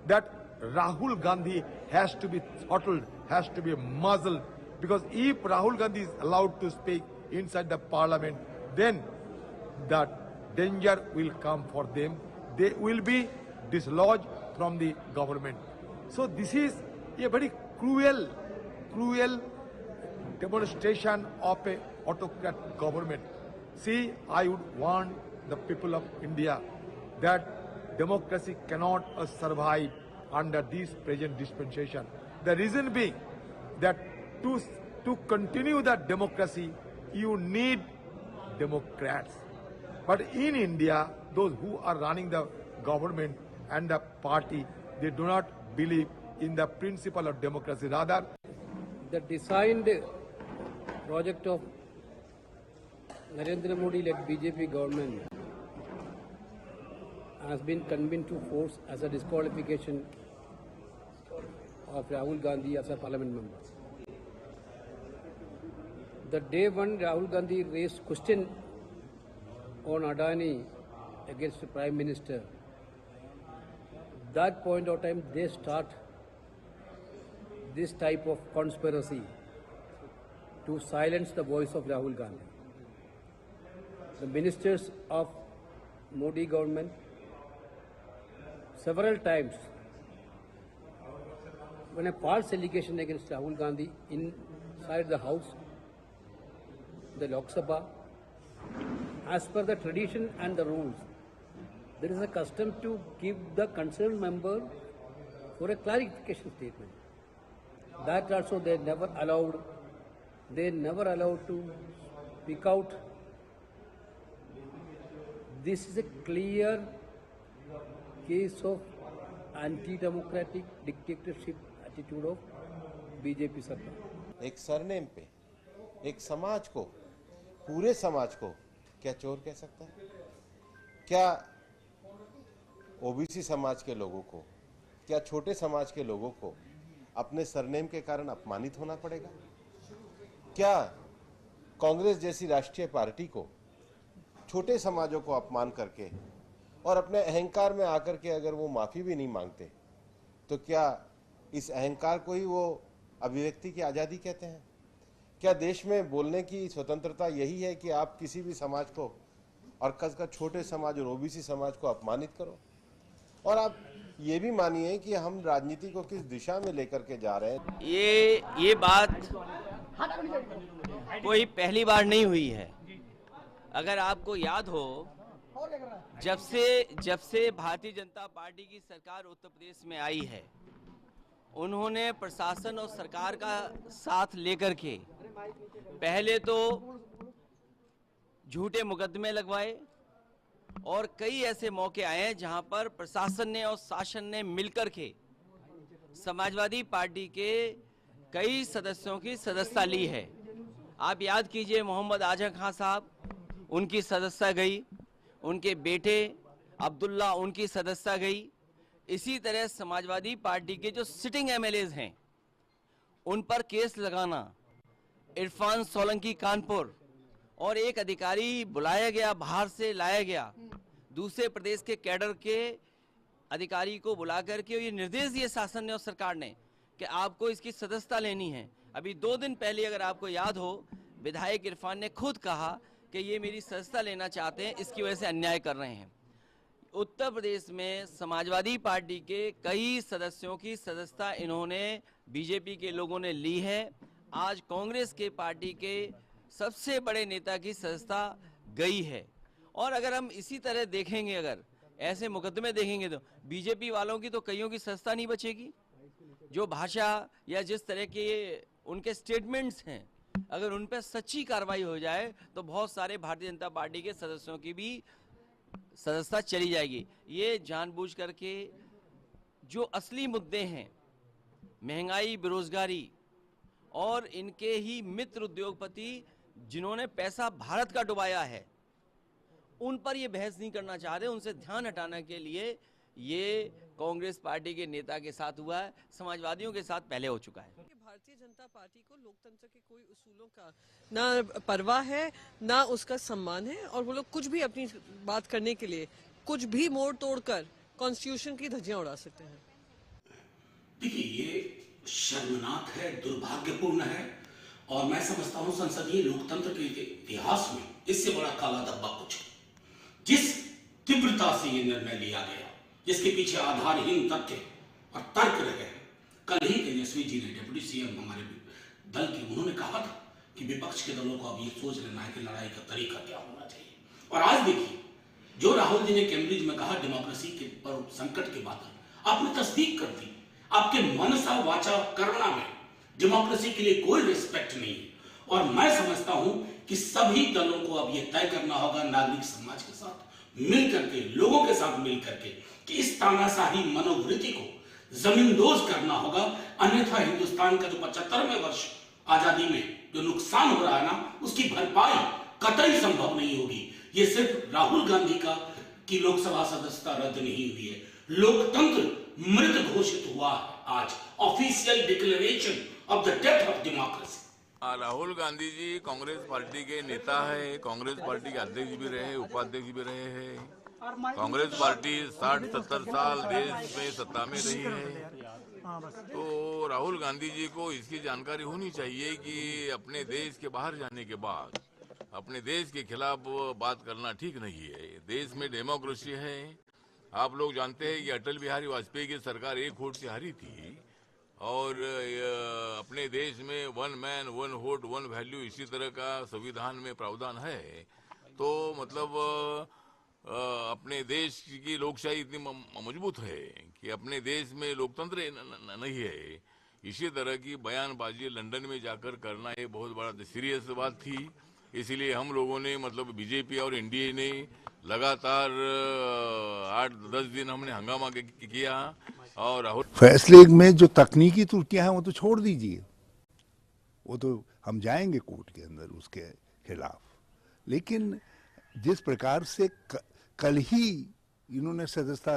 S10: that Rahul Gandhi has to be throttled, has to be muzzled, because if Rahul Gandhi is allowed to speak inside the parliament, then the danger will come for them. They will be dislodged from the government. So this is a very cruel demonstration of a autocrat government. See, I would warn the people of India that democracy cannot survive under this present dispensation. The reason being that to continue that democracy, you need Democrats. But in India, those who are running the government and the party, they do not believe in the principle of democracy. Rather,
S8: the designed project of Narendra Modi-led BJP government has been convened to force as a disqualification of Rahul Gandhi as a parliament member. The day when Rahul Gandhi raised question on Adani against the Prime Minister, that point of time they start this type of conspiracy to silence the voice of Rahul Gandhi. The ministers of Modi government several times, when a false allegation against Rahul Gandhi inside the House, the Lok Sabha, as per the tradition and the rules, there is a custom to give the concerned member for a clarification statement. That also they never allowed to speak out. This is a clear case of anti-democratic dictatorship attitude of BJP सरकार.
S11: एक surname पे एक समाज को, पूरे समाज को क्या चोर कह सकता है? क्या ओबीसी समाज के लोगों को क्या छोटे समाज के लोगों को अपने सरनेम के कारण अपमानित होना पड़ेगा? क्या कांग्रेस जैसी राष्ट्रीय पार्टी को छोटे समाजों को अपमान करके और अपने अहंकार में आकर के अगर वो माफी भी नहीं मांगते तो क्या इस अहंकार को ही वो अभिव्यक्ति की आजादी कहते हैं? क्या देश में बोलने की स्वतंत्रता यही है कि आप किसी भी समाज को और खासकर छोटे समाज और ओबीसी समाज को अपमानित करो? और आप ये भी मानिए कि हम राजनीति को किस दिशा में लेकर के जा रहे हैं।
S12: ये बात कोई पहली बार नहीं हुई है। अगर आपको याद हो, जब से भारतीय जनता पार्टी की सरकार उत्तर प्रदेश में आई है, उन्होंने प्रशासन और सरकार का साथ लेकर के पहले तो झूठे मुकदमे लगवाए और कई ऐसे मौके आए हैं जहां पर प्रशासन ने और शासन ने मिलकर के समाजवादी पार्टी के कई सदस्यों की सदस्यता ली है। आप याद कीजिए, मोहम्मद आजम खान साहब, उनकी सदस्यता गई, उनके बेटे अब्दुल्ला, उनकी सदस्यता गई। इसी तरह समाजवादी पार्टी के जो सिटिंग एमएलएज हैं उन पर केस लगाना, इरफान सोलंकी कानपुर और एक अधिकारी बुलाया गया, बाहर से लाया गया, दूसरे प्रदेश के कैडर के अधिकारी को बुला करके ये निर्देश दिए शासन ने और सरकार ने कि आपको इसकी सदस्यता लेनी है। अभी 2 दिन पहले अगर आपको याद हो, विधायक इरफान ने खुद कहा कि ये मेरी सदस्यता लेना चाहते हैं, इसकी वजह से अन्याय कर रहे हैं। उत्तर प्रदेश में समाजवादी पार्टी के कई सदस्यों की सदस्यता इन्होंने बीजेपी के लोगों ने ली है। आज कांग्रेस के पार्टी के सबसे बड़े नेता की सदस्यता गई है। और अगर हम इसी तरह देखेंगे, अगर ऐसे मुकदमे देखेंगे, तो बीजेपी वालों की तो कईयों की सदस्यता नहीं बचेगी। जो भाषा या जिस तरह के उनके स्टेटमेंट्स हैं, अगर उन पर सच्ची कार्रवाई हो जाए तो बहुत सारे भारतीय जनता पार्टी के सदस्यों की भी सदस्यता चली जाएगी। ये जानबूझ करके जो असली मुद्दे हैं, महंगाई, बेरोजगारी और इनके ही मित्र उद्योगपति जिन्होंने पैसा भारत का डुबाया है, उन पर ये बहस नहीं करना चाह रहे। उनसे ध्यान हटाने के लिए ये कांग्रेस पार्टी के नेता के साथ हुआ है, समाजवादियों के साथ पहले हो चुका है।
S19: भारतीय जनता पार्टी को लोकतंत्र के कोई उसूलों का ना परवाह है, ना उसका सम्मान है, और वो लोग कुछ भी अपनी बात करने के लिए कुछ भी मोड़ तोड़कर कॉन्स्टिट्यूशन की धज्जियां उड़ा सकते हैं।
S17: देखिए, ये शर्मनाक है, दुर्भाग्यपूर्ण है, और मैं समझता हूं संसदीय लोकतंत्र के इतिहास में इससे बड़ा काला धब्बा कुछ है। जिस तीव्रता से ये निर्णय लिया गया, जिसके पीछे आधारहीन तथ्य और तर्क रहे हैं। कल ही तेजस्वी जी ने, डिप्टी सीएम हमारे दल के, उन्होंने कहा था कि विपक्ष के दलों को अब ये सोच लेना है कि लड़ाई का तरीका क्या होना चाहिए। और आज देखिए, जो राहुल जी ने कैम्ब्रिज में कहा डेमोक्रेसी के पर संकट के बाद, आपने तस्दीक कर दी। आपके मनसा वाचा कर्मणा में डेमोक्रेसी के लिए कोई रिस्पेक्ट नहीं है। और मैं समझता हूं कि सभी दलों को अब यह तय करना होगा, नागरिक समाज के साथ मिल करके, लोगों के साथ मिल करके, कि इस तानाशाही मनोवृत्ति को जमींदोज करना होगा। अन्यथा हिंदुस्तान का जो 75वें वर्ष आजादी में जो नुकसान हो रहा है ना, उसकी भरपाई कतई संभव नहीं होगी। ये सिर्फ राहुल गांधी का की लोकसभा सदस्यता रद्द नहीं हुई है, लोकतंत्र मृत घोषित हुआ है। आज official declaration of the death of democracy.
S20: Rahul Gandhi ji Congress party के नेता है, कांग्रेस पार्टी के अध्यक्ष भी रहे, उपाध्यक्ष भी रहे हैं। कांग्रेस पार्टी 60-70 साल देश में सत्ता में रही है। तो राहुल गांधी जी को इसकी जानकारी होनी चाहिए कि अपने देश के बाहर जाने के बाद अपने देश के खिलाफ बात करना ठीक नहीं है। देश में डेमोक्रेसी है। आप लोग जानते हैं कि अटल बिहारी वाजपेयी की सरकार 1 वोट से हारी थी, और अपने देश में 1 मैन 1 वोट 1 वैल्यू इसी तरह का संविधान में प्रावधान है। तो मतलब अपने देश की लोकशाही इतनी मजबूत है कि अपने देश में लोकतंत्र नहीं है। इसी तरह की बयानबाजी लंदन में जाकर करना ये बहुत बड़ा सीरियस बात थी। इसलिए हम लोगों ने, मतलब बीजेपी और एनडीए ने लगातार 8-10 दिन हमने हंगामा किया। और राहुल
S18: फैसले में जो तकनीकी त्रुटियां हैं वो तो छोड़ दीजिए, वो तो हम जाएंगे कोर्ट के अंदर उसके खिलाफ। लेकिन जिस प्रकार से कल ही इन्होंने सदस्यता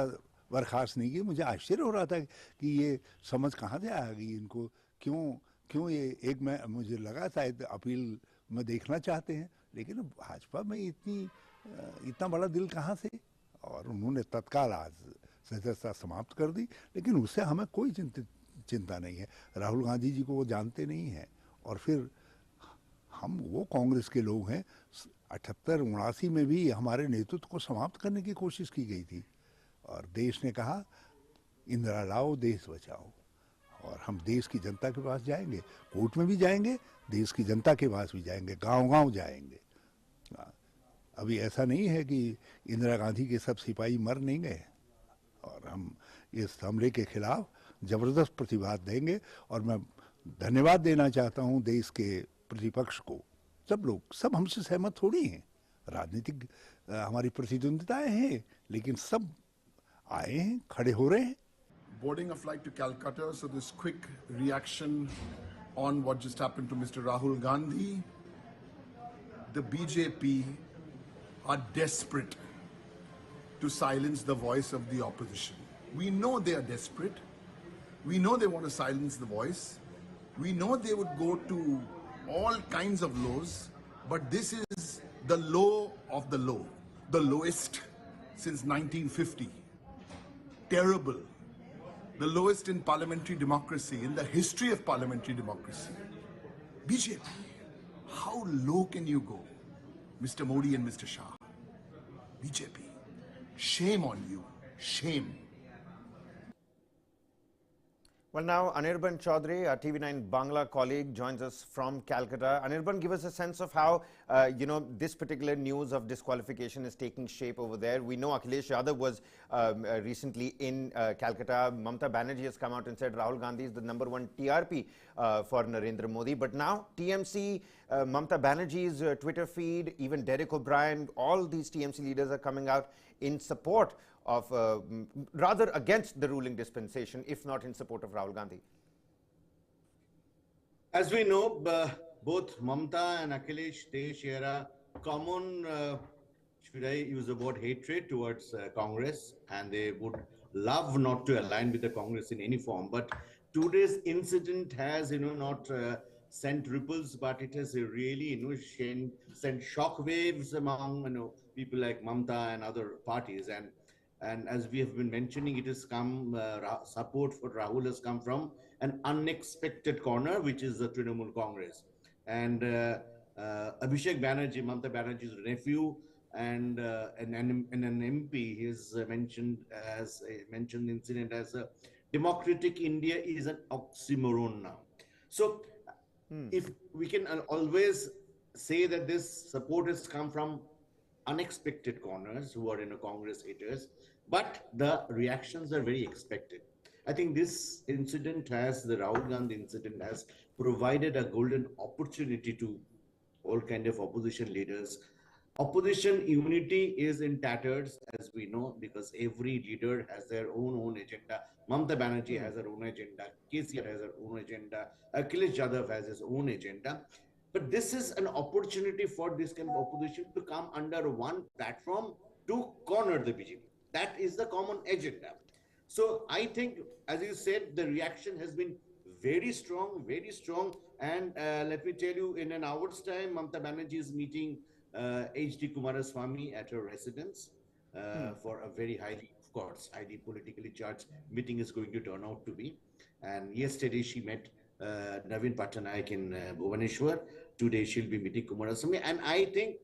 S18: बर्खास्त नहीं किए। मुझे आश्चर्य हो रहा था कि ये समझ कहाँ से आ गई इनको, क्यों ये एक मैं मुझे लगा था अपील में देखना चाहते हैं, लेकिन भाजपा में इतना बड़ा दिल कहाँ से, और उन्होंने तत्काल आज सदस्यता समाप्त कर दी। लेकिन उससे हमें कोई चिंता नहीं है। राहुल गांधी जी को वो जानते नहीं हैं, और फिर वो कांग्रेस के लोग हैं। 78-79 में भी हमारे नेतृत्व को समाप्त करने की कोशिश की गई थी, और देश ने कहा इंदिरा लाओ देश बचाओ, और हम देश की जनता के पास जाएंगे, कोर्ट में भी जाएंगे, देश की जनता के पास भी जाएंगे, गांव-गांव जाएंगे। अभी ऐसा नहीं है कि इंदिरा गांधी के सब सिपाही मर नहीं गए, और हम इस हमले के खिलाफ जबरदस्त प्रतिवाद देंगे। और मैं धन्यवाद देना चाहता हूं देश के प्रतिपक्ष को। सब हमसे सहमत थोड़ी हैं, राजनीतिक हमारी प्रतिद्वंदिताएं हैं, लेकिन सब आए हैं, खड़े हो रहे हैं।
S15: Boarding a flight to Calcutta, so this quick reaction on what just happened to Mr. Rahul Gandhi. The BJP are desperate to silence the voice of the opposition. We know they are desperate. We know they want to silence the voice. We know they would go to all kinds of lows, but this is the low of the low, the lowest since 1950. Terrible. The lowest in parliamentary democracy, in the history of parliamentary democracy. BJP, how low can you go, Mr. Modi and Mr. Shah? BJP, shame on you, shame.
S1: Well, now Anirban Chaudhary, our TV9 Bangla colleague, joins us from Calcutta. Anirban, give us a sense of how this particular news of disqualification is taking shape over there. We know Akhilesh Yadav was recently in Calcutta. Mamata Banerjee has come out and said Rahul Gandhi is the #1 TRP for Narendra Modi. But now TMC, Mamata Banerjee's Twitter feed, even Derek O'Brien, all these TMC leaders are coming out in support of, rather against the ruling dispensation, if not in support of Rahul Gandhi.
S21: As we know, both Mamata and Akhilesh, they share a common, should I use the word, hatred towards Congress, and they would love not to align with the Congress in any form. But today's incident has, not sent ripples, but it has really, sent shock waves among, people like Mamata and other parties. And as we have been mentioning, it has come, support for Rahul has come from an unexpected corner, which is the Trinamool Congress. And Abhishek Banerjee, Mamata Banerjee's nephew, and an MP, he has mentioned the incident as a democratic India is an oxymoron now. So if we can always say that this support has come from unexpected corners who are Congress haters, but the reactions are very expected. I think this incident the Rahul Gandhi incident has provided a golden opportunity to all kind of opposition leaders. Opposition unity is in tatters, as we know, because every leader has their own agenda. Mamata Banerjee has her own agenda, KCR has her own agenda, Akhilesh Yadav has his own agenda. But this is an opportunity for this kind of opposition to come under one platform to corner the BJP. That is the common agenda. So I think, as you said, the reaction has been very strong, very strong. And let me tell you, in an hour's time, Mamata Banerjee is meeting H.D. Kumaraswamy at her residence for a very highly politically charged meeting is going to turn out to be. And yesterday she met Navin Patnaik in Bhubaneswar. Today she'll be meeting Kumaraswamy. And I think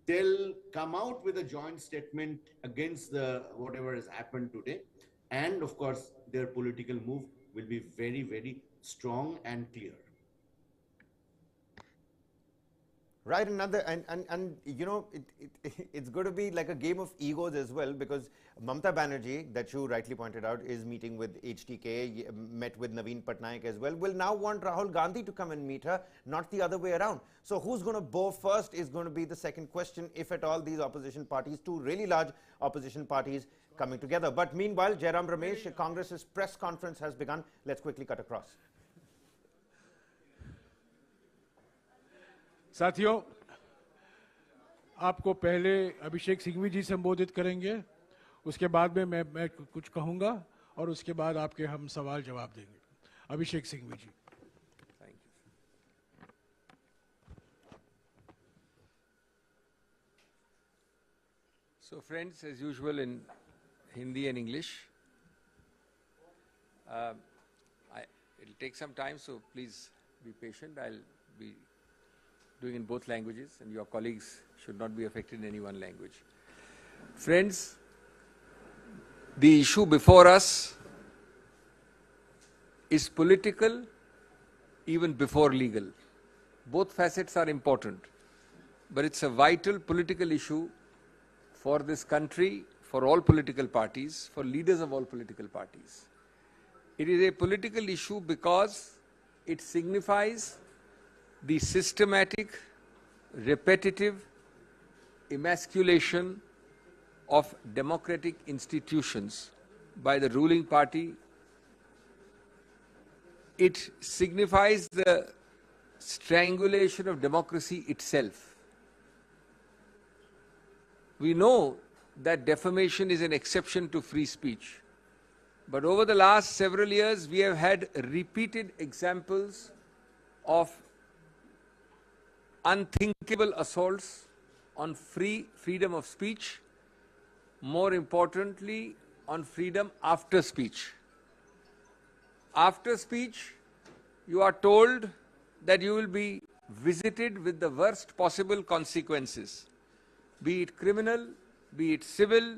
S21: they'll come out with a joint statement against whatever has happened today. And of course, their political move will be very, very strong and clear.
S1: Right, it's going to be like a game of egos as well, because Mamata Banerjee, that you rightly pointed out, is meeting with HDK, met with Navin Patnaik as well, will now want Rahul Gandhi to come and meet her, not the other way around. So who's going to bow first is going to be the second question, if at all these opposition parties, two really large opposition parties, coming together. But meanwhile, Jairam Ramesh, Congress's press conference has begun. Let's quickly cut across.
S22: साथियों, आपको पहले अभिषेक सिंघवी जी संबोधित करेंगे
S6: उसके बाद में मैं कुछ कहूँगा और उसके बाद आपके हम सवाल जवाब देंगे। अभिषेक सिंघवी जी।
S3: So friends, as usual in Hindi and English, it'll take some time, so please be patient. I'll be doing in both languages and your colleagues should not be affected in any one language. Friends, the issue before us is political even before legal. Both facets are important, but it's a vital political issue for this country, for all political parties, for leaders of all political parties. It is a political issue because it signifies the systematic, repetitive emasculation of democratic institutions by the ruling party. It signifies the strangulation of democracy itself. We know that defamation is an exception to free speech. But over the last several years, we have had repeated examples of unthinkable assaults on freedom of speech, more importantly, on freedom after speech. After speech, you are told that you will be visited with the worst possible consequences, be it criminal, be it civil,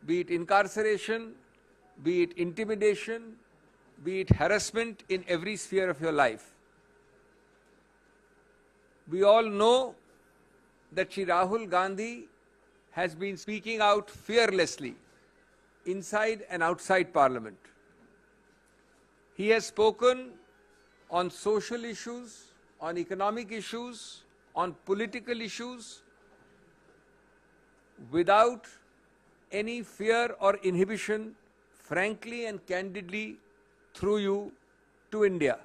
S3: be it incarceration, be it intimidation, be it harassment in every sphere of your life. We all know that Shri Rahul Gandhi has been speaking out fearlessly inside and outside Parliament. He has spoken on social issues, on economic issues, on political issues, without any fear or inhibition, frankly and candidly, through you to India.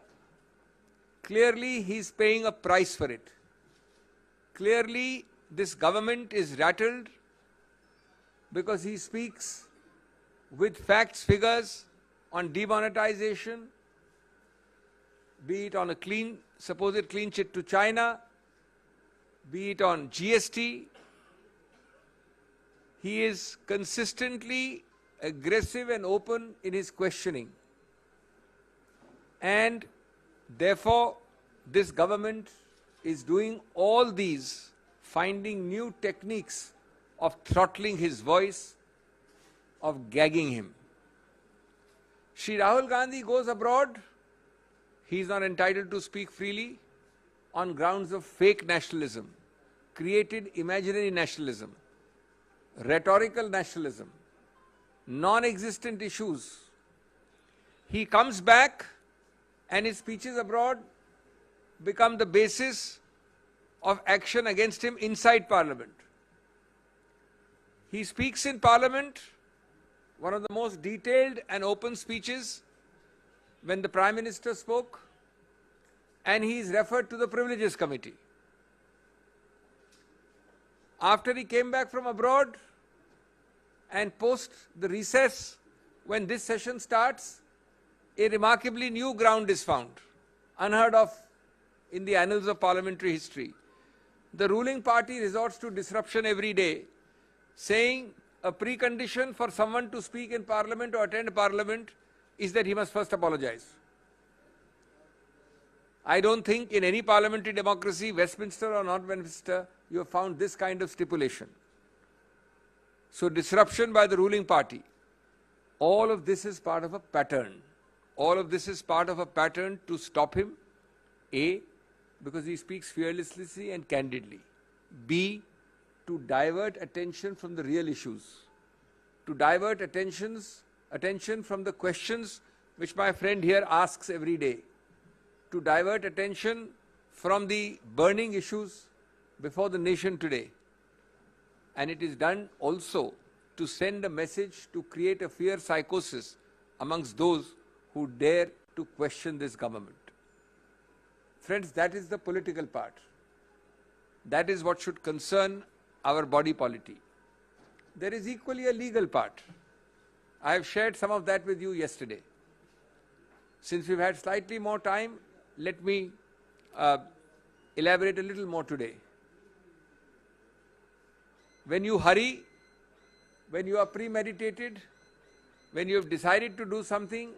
S3: Clearly, he is paying a price for it. Clearly, this government is rattled because he speaks with facts, figures on demonetization, be it on a supposed clean chit to China, be it on GST. He is consistently aggressive and open in his questioning. And therefore, this government is doing all these, finding new techniques of throttling his voice, of gagging him. Shri Rahul Gandhi goes abroad. He is not entitled to speak freely on grounds of fake nationalism, created imaginary nationalism, rhetorical nationalism, non-existent issues. He comes back and his speeches abroad become the basis of action against him inside Parliament. He speaks in Parliament, one of the most detailed and open speeches when the Prime Minister spoke, and he is referred to the Privileges Committee. After he came back from abroad and post the recess, when this session starts, a remarkably new ground is found, unheard of in the annals of parliamentary history. The ruling party resorts to disruption every day, saying a precondition for someone to speak in Parliament or attend Parliament is that he must first apologize. I don't think in any parliamentary democracy, Westminster or not Westminster, you have found this kind of stipulation. So disruption by the ruling party. All of this is part of a pattern. All of this is part of a pattern to stop him. A, because he speaks fearlessly and candidly. B, to divert attention from the real issues. To divert attention from the questions which my friend here asks every day. To divert attention from the burning issues before the nation today. And it is done also to send a message to create a fear psychosis amongst those who dare to question this government. Friends, that is the political part. That is what should concern our body polity. there is equally a legal part. I have shared some of that with you yesterday. Since we've had slightly more time, let me elaborate a little more today. When you hurry, when you are premeditated, when you have decided to do something,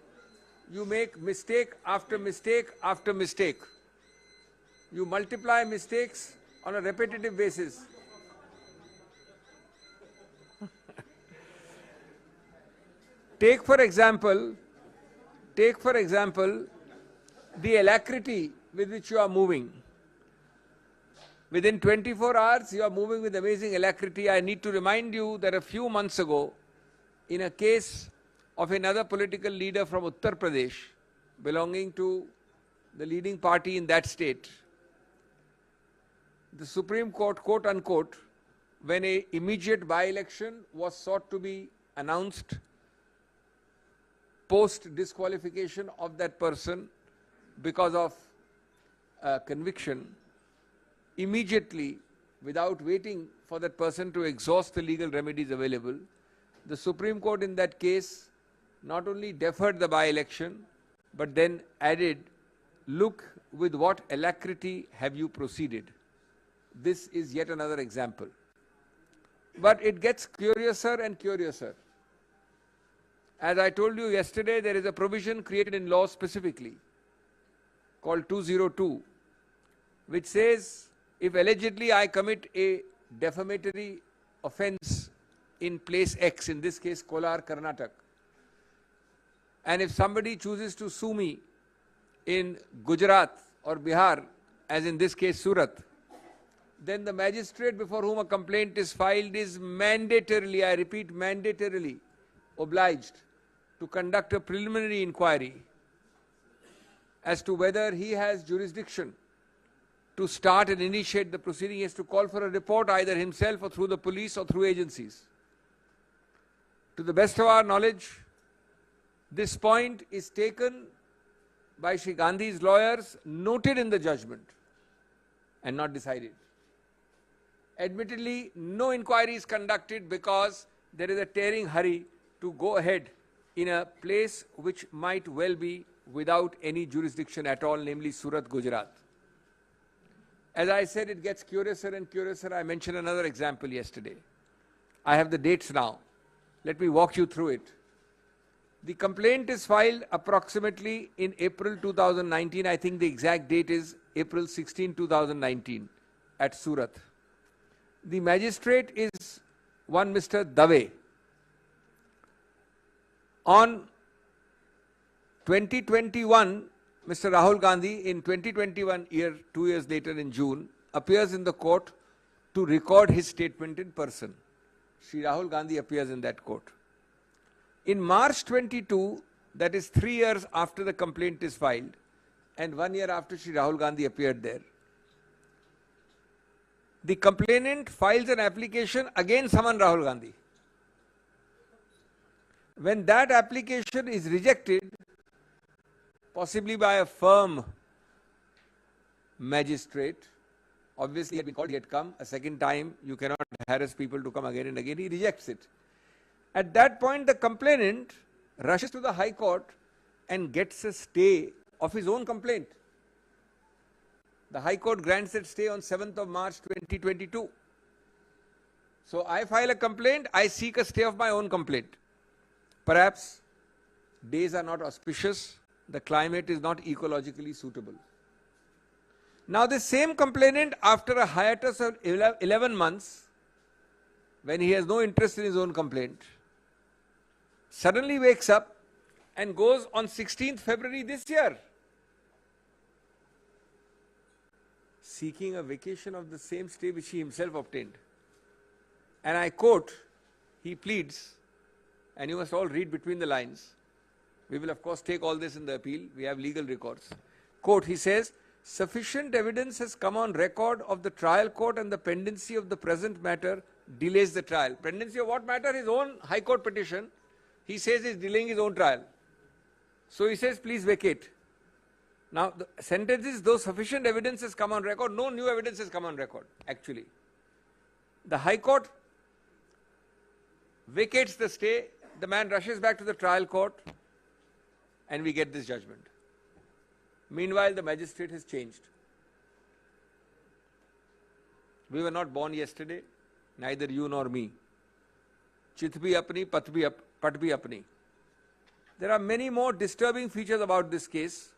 S3: you make mistake after mistake after mistake. You multiply mistakes on a repetitive basis. Take for example, the alacrity with which you are moving. Within 24 hours, you are moving with amazing alacrity. I need to remind you that a few months ago, in a case of another political leader from Uttar Pradesh, belonging to the leading party in that state, the Supreme Court, quote unquote, when an immediate by-election was sought to be announced post disqualification of that person because of conviction, immediately, without waiting for that person to exhaust the legal remedies available, the Supreme Court in that case not only deferred the by-election, but then added, look with what alacrity have you proceeded. This is yet another example. But it gets curiouser and curiouser. As I told you yesterday, there is a provision created in law specifically called 202, which says if allegedly I commit a defamatory offence in place X, in this case Kolar, Karnataka, and if somebody chooses to sue me in Gujarat or Bihar, as in this case Surat, then the magistrate before whom a complaint is filed is mandatorily, I repeat, mandatorily obliged to conduct a preliminary inquiry as to whether he has jurisdiction to start and initiate the proceeding. He has to call for a report either himself or through the police or through agencies. To the best of our knowledge, this point is taken by Shri Gandhi's lawyers, noted in the judgment and not decided. Admittedly, no inquiry is conducted because there is a tearing hurry to go ahead in a place which might well be without any jurisdiction at all, namely Surat, Gujarat. As I said, it gets curiouser and curiouser. I mentioned another example yesterday. I have the dates now. Let me walk you through it. The complaint is filed approximately in April 2019. I think the exact date is April 16, 2019 at Surat. The magistrate is one Mr. Dave. On 2021, Mr. Rahul Gandhi, in 2021 year, 2 years later in June, appears in the court to record his statement in person. Shri Rahul Gandhi appears in that court. In March 22, that is 3 years after the complaint is filed, and 1 year after Shri Rahul Gandhi appeared there, the complainant files an application against summon Rahul Gandhi. When that application is rejected, possibly by a firm magistrate, obviously he had been called, he had come a second time, you cannot harass people to come again and again, he rejects it. At that point, the complainant rushes to the High Court and gets a stay of his own complaint. The High Court grants that stay on 7th of March 2022. So I file a complaint, I seek a stay of my own complaint. Perhaps days are not auspicious, the climate is not ecologically suitable. Now the same complainant, after a hiatus of 11 months, when he has no interest in his own complaint, suddenly wakes up and goes on 16th February this year, seeking a vacation of the same stay which he himself obtained. And I quote, he pleads, and you must all read between the lines. We will of course take all this in the appeal, we have legal records. Quote, he says, sufficient evidence has come on record of the trial court and the pendency of the present matter delays the trial. Pendency of what matter? His own High Court petition. He says he is delaying his own trial. So he says, please vacate. Now the sentence is, though sufficient evidence has come on record, no new evidence has come on record actually. The High Court vacates the stay, the man rushes back to the trial court, and we get this judgment. Meanwhile, the magistrate has changed. We were not born yesterday, neither you nor me. Chit bhi apni, pat bhi apni. There are many more disturbing features about this case.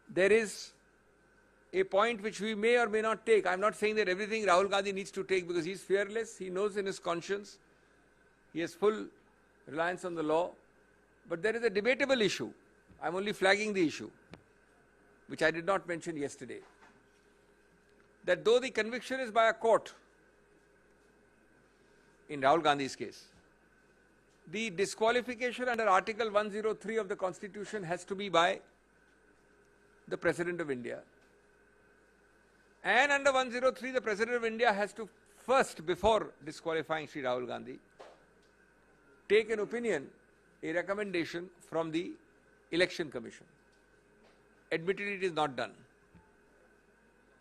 S3: There is a point which we may or may not take. I'm not saying that everything Rahul Gandhi needs to take, because he's fearless, he knows in his conscience, he has full reliance on the law. But there is a debatable issue. I'm only flagging the issue, which I did not mention yesterday. That though the conviction is by a court, in Rahul Gandhi's case, the disqualification under Article 103 of the Constitution has to be by the President of India. And under 103, the President of India has to first, before disqualifying Sri Rahul Gandhi, take an opinion, a recommendation from the Election Commission. Admittedly, it is not done.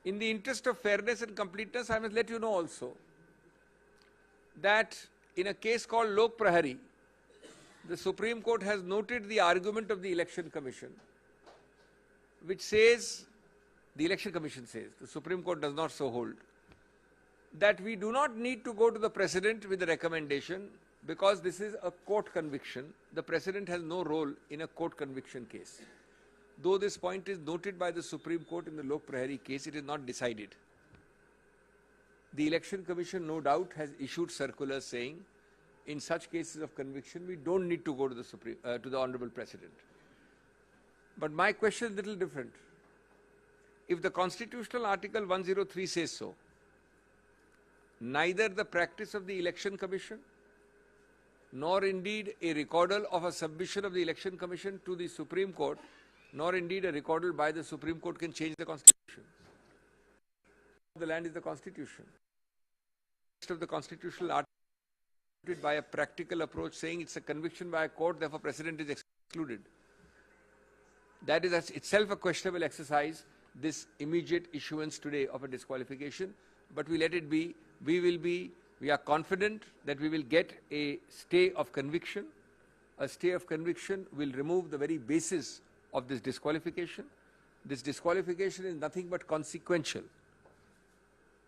S3: In the interest of fairness and completeness, I must let you know also that in a case called Lok Prahari, the Supreme Court has noted the argument of the Election Commission, which says, the Election Commission says, the Supreme Court does not so hold, that we do not need to go to the President with a recommendation because this is a court conviction. The President has no role in a court conviction case. Though this point is noted by the Supreme Court in the Lok Prahari case, it is not decided. The Election Commission, no doubt, has issued circulars saying, in such cases of conviction, we don't need to go to the Honorable President. But my question is a little different. If the constitutional Article 103 says so, neither the practice of the Election Commission, nor indeed a recordal of a submission of the Election Commission to the Supreme Court, nor indeed a recordal by the Supreme Court can change the Constitution. The land is the Constitution. The rest of the constitutional article by a practical approach saying it's a conviction by a court, therefore President is excluded. That is itself a questionable exercise, this immediate issuance today of a disqualification, but we let it be. We are confident that we will get a stay of conviction. A stay of conviction will remove the very basis of this disqualification. This disqualification is nothing but consequential.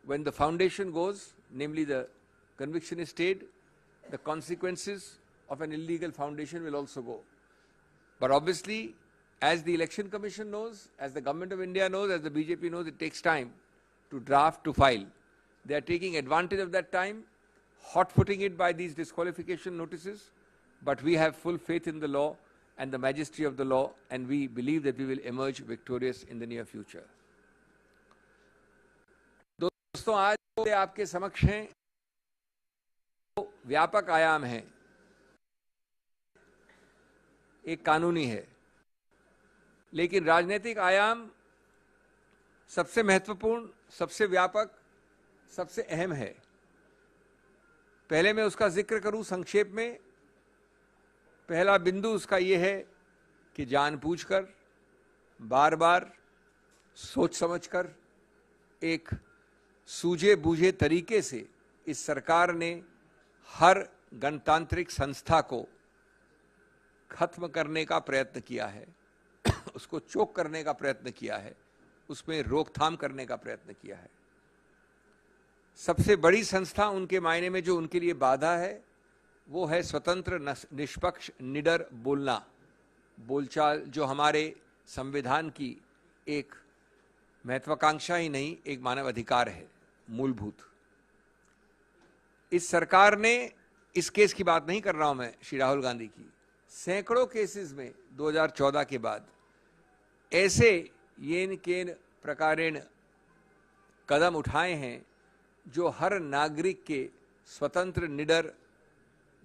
S3: When the foundation goes, namely the conviction is stayed, the consequences of an illegal foundation will also go. But obviously, as the Election Commission knows, as the Government of India knows, as the BJP knows, it takes time to draft, to file. They are taking advantage of that time, hot-footing it by these disqualification notices, but we have full faith in the law and the majesty of the law, and we believe that we will emerge victorious in the near future. दोस्तों, आज आपके समक्ष हैं व्यापक आयाम है, एक कानूनी है, लेकिन राजनीतिक आयाम सबसे महत्वपूर्ण, सबसे व्यापक, सबसे अहम है. पहले मैं उसका जिक्र करूं संक्षेप में. पहला बिंदु उसका ये है कि जानबूझकर, बार बार सोच समझकर, एक सूझे बूझे तरीके से इस सरकार ने हर गणतांत्रिक संस्था को खत्म करने का प्रयत्न किया है, उसको चोक करने का प्रयत्न किया है, उसमें रोकथाम करने का प्रयत्न किया है. सबसे बड़ी संस्था उनके मायने में जो उनके लिए बाधा है वो है स्वतंत्र, निष्पक्ष, निडर बोलना, बोलचाल, जो हमारे संविधान की एक महत्वाकांक्षा ही नहीं, एक मानव अधिकार है, मूलभूत. इस सरकार ने, इस केस की बात नहीं कर रहा हूं मैं, श्री राहुल गांधी की, सैकड़ों केसेस में 2014 के बाद ऐसे येन केन प्रकारेण कदम उठाए हैं जो हर नागरिक के स्वतंत्र, निडर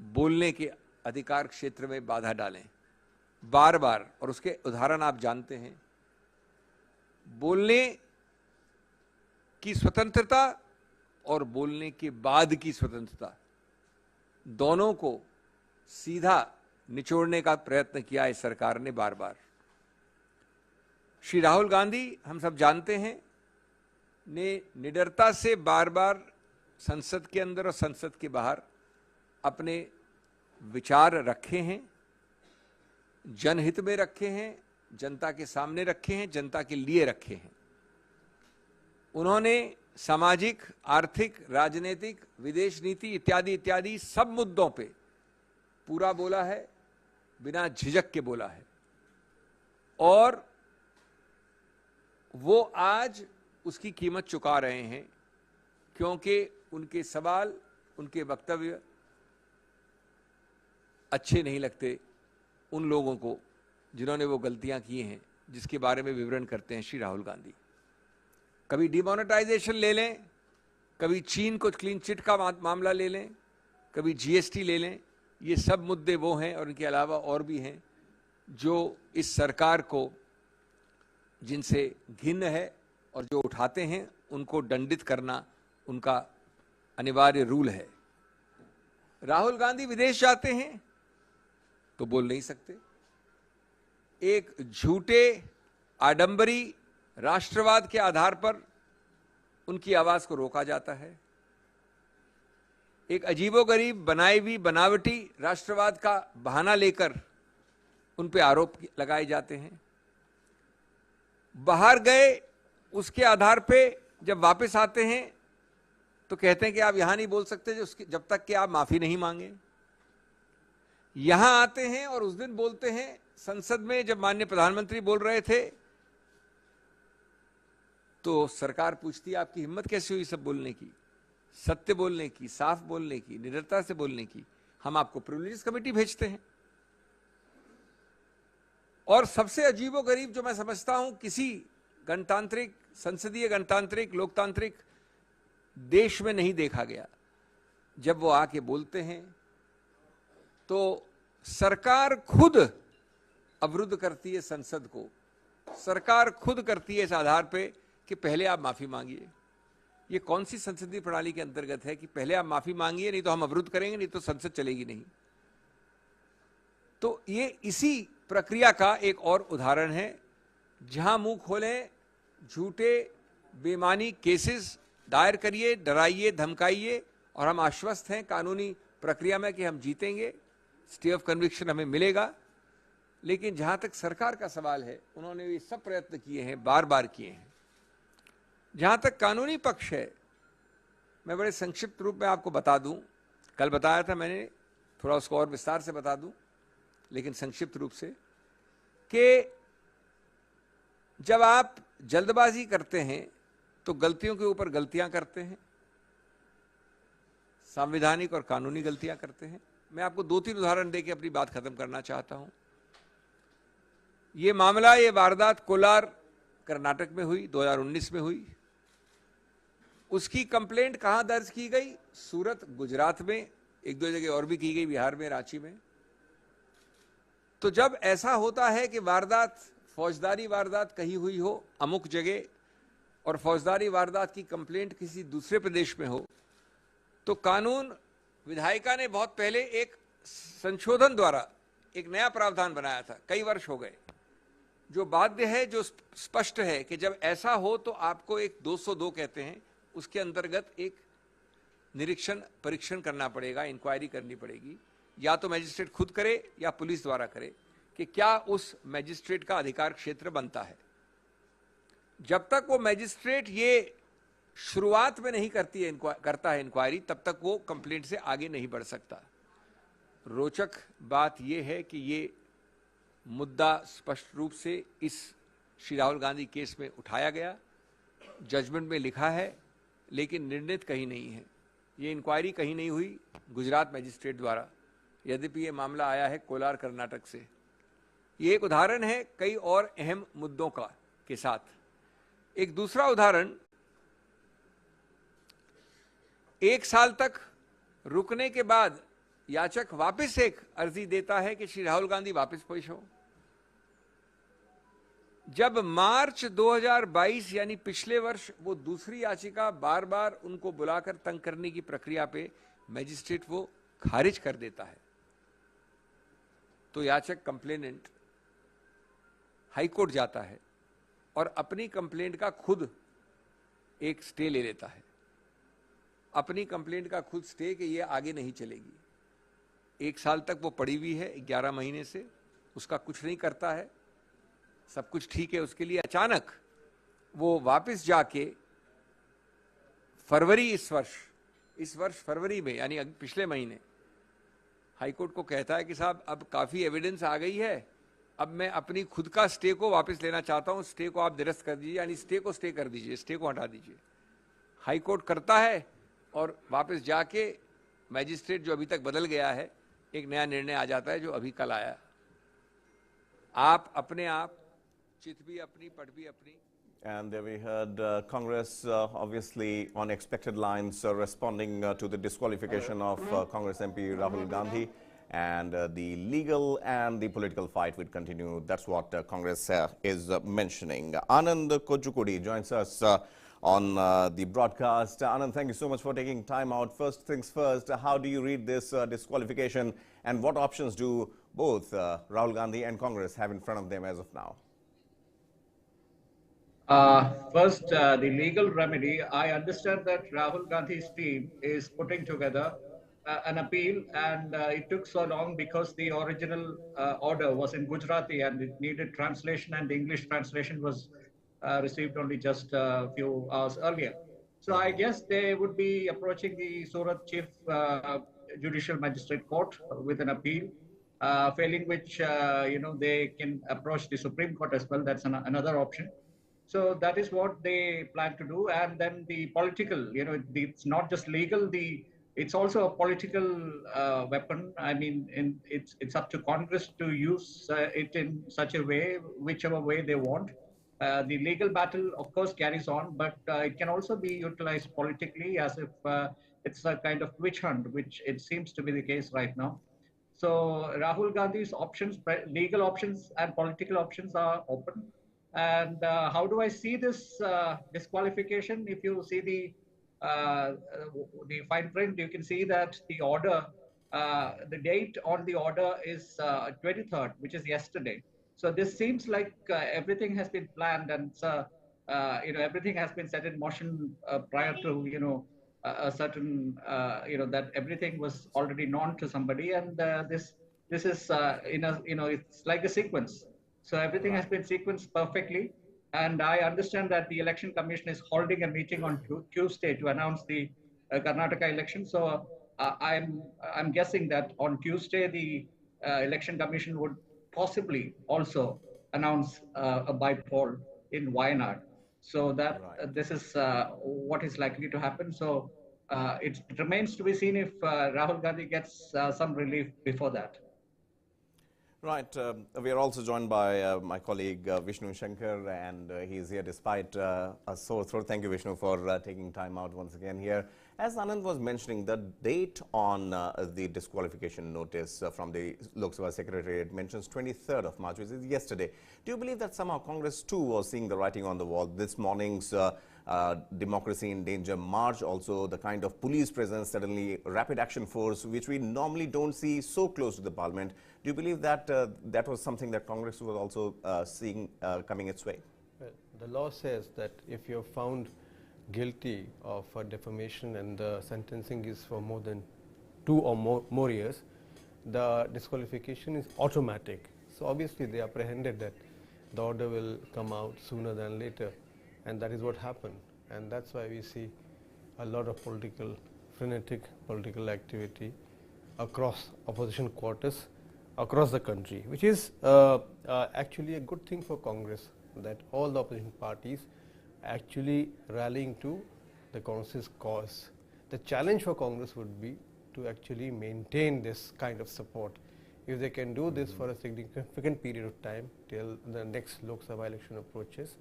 S3: बोलने के अधिकार क्षेत्र में बाधा डालें, बार बार. और उसके उदाहरण आप जानते हैं. बोलने की स्वतंत्रता और बोलने के बाद की स्वतंत्रता, दोनों को सीधा निचोड़ने का प्रयत्न किया इस सरकार ने बार बार. श्री राहुल गांधी, हम सब जानते हैं, ने निडरता से बार बार संसद के अंदर और संसद के बाहर अपने विचार रखे हैं, जनहित में रखे हैं, जनता के सामने रखे हैं, जनता के लिए रखे हैं। उन्होंने सामाजिक, आर्थिक, राजनीतिक, विदेश नीति इत्यादि इत्यादि सब मुद्दों पे पूरा बोला है, बिना झिझक के बोला है, और वो आज उसकी कीमत चुका रहे हैं, क्योंकि उनके सवाल, उनके वक्तव्य अच्छे नहीं लगते उन लोगों को जिन्होंने वो गलतियां की हैं, जिसके बारे में विवरण करते हैं श्री राहुल गांधी। कभी डिमोनेटाइजेशन ले लें, कभी चीन को क्लीन चिट का मामला ले लें, कभी जीएसटी ले लें, ये सब मुद्दे वो हैं और इनके अलावा और भी हैं जो इस सरकार को, जिनसे घिन्न है और जो उठाते हैं उनको दंडित करना उनका अनिवार्य रूल है। राहुल गांधी विदेश जाते हैं तो बोल नहीं सकते। एक झूठे आडंबरी राष्ट्रवाद के आधार पर उनकी आवाज को रोका जाता है। एक अजीबोगरीब बनाई हुई बनावटी राष्ट्रवाद का बहाना लेकर उन पे आरोप लगाए जाते हैं। बाहर गए उसके आधार पे जब वापस आते हैं तो कहते हैं कि आप यहां नहीं बोल सकते जब तक कि आप माफी नहीं मांगे। यहां आते हैं और उस दिन बोलते हैं संसद में, जब माननीय प्रधानमंत्री बोल रहे थे तो सरकार पूछती है आपकी हिम्मत कैसे हुई सब बोलने की, सत्य बोलने की, साफ बोलने की, निडरता से बोलने की। हम आपको प्रिविलेजेस कमेटी भेजते हैं। और सबसे अजीबोगरीब जो मैं समझता हूं, किसी गणतांत्रिक, संसदीय गणतांत्रिक, लोकतांत्रिक देश में नहीं देखा गया, जब वो आके बोलते हैं तो सरकार खुद अवरुद्ध करती है संसद को। सरकार खुद करती है इस आधार पे कि पहले आप माफी मांगिए। ये कौन सी संसदीय प्रणाली के अंतर्गत है कि पहले आप माफी मांगिए, नहीं तो हम अवरुद्ध करेंगे, नहीं तो संसद चलेगी नहीं। तो ये इसी प्रक्रिया का एक और उदाहरण है, जहां मुंह खोलें, झूठे बेमानी केसेस दायर करिए, डराइए, धमकाइए, और हम आश्वस्त हैं कानूनी प्रक्रिया में कि हम जीतेंगे, स्टे ऑफ कन्विक्शन हमें मिलेगा। लेकिन जहां तक सरकार का सवाल है, उन्होंने ये सब प्रयत्न किए हैं, बार बार किए हैं। जहां तक कानूनी पक्ष है, मैं बड़े संक्षिप्त रूप में आपको बता दूं, कल बताया था मैंने, थोड़ा उसको और विस्तार से बता दूं, लेकिन संक्षिप्त रूप से, कि जब आप जल्दबाजी करते हैं तो गलतियों के ऊपर गलतियां करते हैं, संवैधानिक और कानूनी गलतियां करते हैं। मैं आपको 2-3 उदाहरण देके अपनी बात खत्म करना चाहता हूं। ये मामला, ये वारदात कोलार कर्नाटक में हुई, 2019 में हुई। उसकी कंप्लेंट कहां दर्ज की गई? सूरत, गुजरात में, 1-2 जगह और भी की गई, बिहार में, रांची में। तो जब ऐसा होता है कि वारदात, फौजदारी वारदात कहीं हुई हो अमुक जगह, और फौजदारी वारदात की कंप्लेंट किसी दूसरे प्रदेश में हो, तो कानून विधायिका ने बहुत पहले एक संशोधन द्वारा एक नया प्रावधान बनाया था, कई वर्ष हो गए, जो बाध्य है, जो स्पष्ट है कि जब ऐसा हो तो आपको एक 202 कहते हैं, उसके अंतर्गत एक निरीक्षण परीक्षण करना पड़ेगा, इंक्वायरी करनी पड़ेगी, या तो मैजिस्ट्रेट खुद करे या पुलिस द्वारा करे, कि क्या उस मैजिस्ट्रेट का अधिकार क्षेत्र बनता है। जब तक वो मैजिस्ट्रेट ये शुरुआत में नहीं करता है इंक्वायरी, तब तक वो कंप्लेंट से आगे नहीं बढ़ सकता। रोचक बात यह है कि ये मुद्दा स्पष्ट रूप से इस श्री राहुल गांधी केस में उठाया गया, जजमेंट में लिखा है, लेकिन निर्णित कहीं नहीं है। ये इंक्वायरी कहीं नहीं हुई गुजरात मैजिस्ट्रेट द्वारा, यद्यपि ये मामला आया है कोलार कर्नाटक से। ये एक उदाहरण है कई और अहम मुद्दों का के साथ। एक दूसरा उदाहरण, 1 साल तक रुकने के बाद याचक वापस एक अर्जी देता है कि श्री राहुल गांधी वापस पेश हो। जब मार्च 2022 यानी पिछले वर्ष वो दूसरी याचिका बार बार उनको बुलाकर तंग करने की प्रक्रिया पे मैजिस्ट्रेट वो खारिज कर देता है, तो याचक कंप्लेनेंट हाईकोर्ट जाता है और अपनी कंप्लेंट का खुद एक स्टे ले लेता है, अपनी कंप्लेंट का खुद स्टे कि ये आगे नहीं चलेगी। 1 साल तक वो पड़ी हुई है, 11 महीने से उसका कुछ नहीं करता है, सब कुछ ठीक है उसके लिए। अचानक वो वापस जाके फरवरी इस वर्ष फरवरी में, यानी पिछले महीने हाईकोर्ट को कहता है कि साहब अब काफ़ी एविडेंस आ गई है, अब मैं अपनी खुद का स्टे को वापस लेना चाहता हूँ, स्टे को आप निरस्त कर दीजिए, यानी स्टे को स्टे कर दीजिए, स्टे को हटा दीजिए। हाईकोर्ट करता है और वापस जाके मैजिस्ट्रेट जो अभी तक बदल गया है, एक नया निर्णय आ जाता है जो अभी कल आया। आप अपने आप, चित भी अपनी, पट भी अपनी।
S5: And we heard Congress obviously on expected lines responding to the disqualification of Congress MP Rahul Gandhi, and the legal and the political fight would continue. That's what Congress is mentioning. Anand Kojukudi joins us on the broadcast. Anand, thank you so much for taking time out. First things first, how do you read this disqualification, and what options do both Rahul Gandhi and Congress have in front of them as of now?
S22: First, the legal remedy. I understand that Rahul Gandhi's team is putting together an appeal, and it took so long because the original order was in Gujarati and it needed translation, and the English translation was received only just a few hours earlier. So I guess they would be approaching the Surat Chief Judicial Magistrate Court with an appeal, failing which, they can approach the Supreme Court as well. That's another option. So that is what they plan to do. And then the political, it's not just legal, it's also a political weapon. I mean, it's up to Congress to use it in such a way, whichever way they want. The legal battle, of course, carries on, but it can also be utilized politically as if it's a kind of witch hunt, which it seems to be the case right now. So Rahul Gandhi's options, legal options and political options are open. And how do I see this disqualification? If you see the fine print, you can see that the order, the date on the order is 23rd, which is yesterday. So this seems like everything has been planned, and everything has been set in motion prior to a certain that everything was already known to somebody, and this is it's like a sequence. So everything has been sequenced perfectly, and I understand that the Election Commission is holding a meeting on Tuesday to announce the Karnataka election. So I'm guessing that on Tuesday the Election Commission would possibly also announce a by-poll in Wayanad. So that this is what is likely to happen. So it remains to be seen if Rahul Gandhi gets some relief before that.
S5: Right. We are also joined by my colleague Vishnu Shankar, and he is here despite a sore throat. Thank you, Vishnu, for taking time out once again here. As Anand was mentioning, the date on the disqualification notice from the Lok Sabha Secretariat mentions 23rd of March, which is yesterday. Do you believe that somehow Congress too was seeing the writing on the wall? This morning's Democracy in Danger march, also the kind of police presence, suddenly rapid action force, which we normally don't see so close to the parliament. Do you believe that that was something that Congress was also seeing coming its way?
S16: Well, the law says that if you're found guilty of defamation and the sentencing is for more than 2 or more years, the disqualification is automatic. So obviously they apprehended that the order will come out sooner than later, and that is what happened. And that's why we see a lot of frenetic political activity across opposition quarters across the country, which is actually a good thing for Congress, that all the opposition parties actually rallying to the Congress's cause. The challenge for Congress would be to actually maintain this kind of support. If they can do this for a significant period of time till the next Lok Sabha election approaches,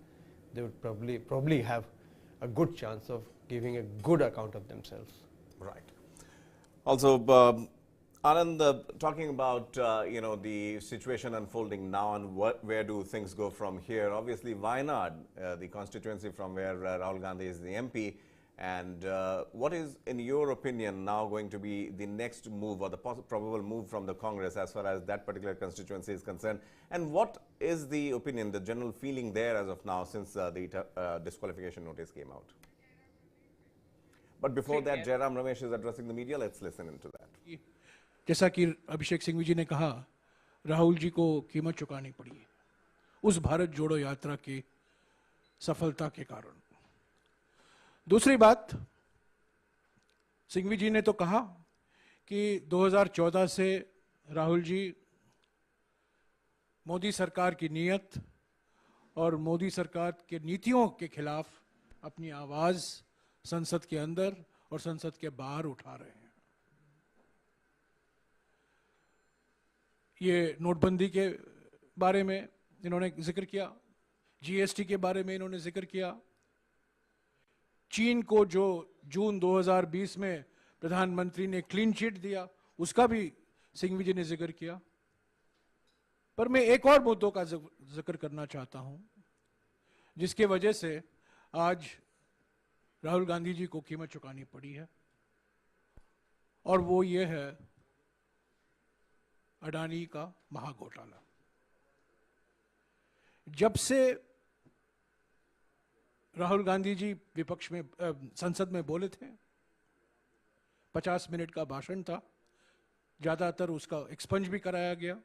S16: they would probably have a good chance of giving a good account of themselves.
S5: Right. Also, Anand, talking about the situation unfolding now and where do things go from here? Obviously, Wayanad, the constituency from where Rahul Gandhi is the MP, and what is, in your opinion, now going to be the next move or the probable move from the Congress as far as that particular constituency is concerned? And what is the opinion, the general feeling there as of now since the disqualification notice came out? But before that, Jairam Ramesh is addressing the media. Let's listen into that.
S7: जैसा कि अभिषेक सिंघवी जी ने कहा, राहुल जी को कीमत चुकानी पड़ी उस भारत जोड़ो यात्रा की सफलता के कारण। दूसरी बात, सिंघवी जी ने तो कहा कि 2014 से राहुल जी मोदी सरकार की नीयत और मोदी सरकार के नीतियों के खिलाफ अपनी आवाज संसद के अंदर और संसद के बाहर उठा रहे हैं। ये नोटबंदी के बारे में इन्होंने जिक्र किया, जीएसटी के बारे में इन्होंने जिक्र किया, चीन को जो जून 2020 में प्रधानमंत्री ने क्लीन चिट दिया उसका भी सिंघवी जी ने जिक्र किया। पर मैं एक और मुद्दों का जिक्र करना चाहता हूं जिसके वजह से आज राहुल गांधी जी को कीमत चुकानी पड़ी है, और वो ये है अडानी का महाघोटाला। जब से राहुल गांधी जी विपक्ष में संसद में बोले थे, 50 मिनट का भाषण था, ज्यादातर उसका एक्सपंज भी कराया गया,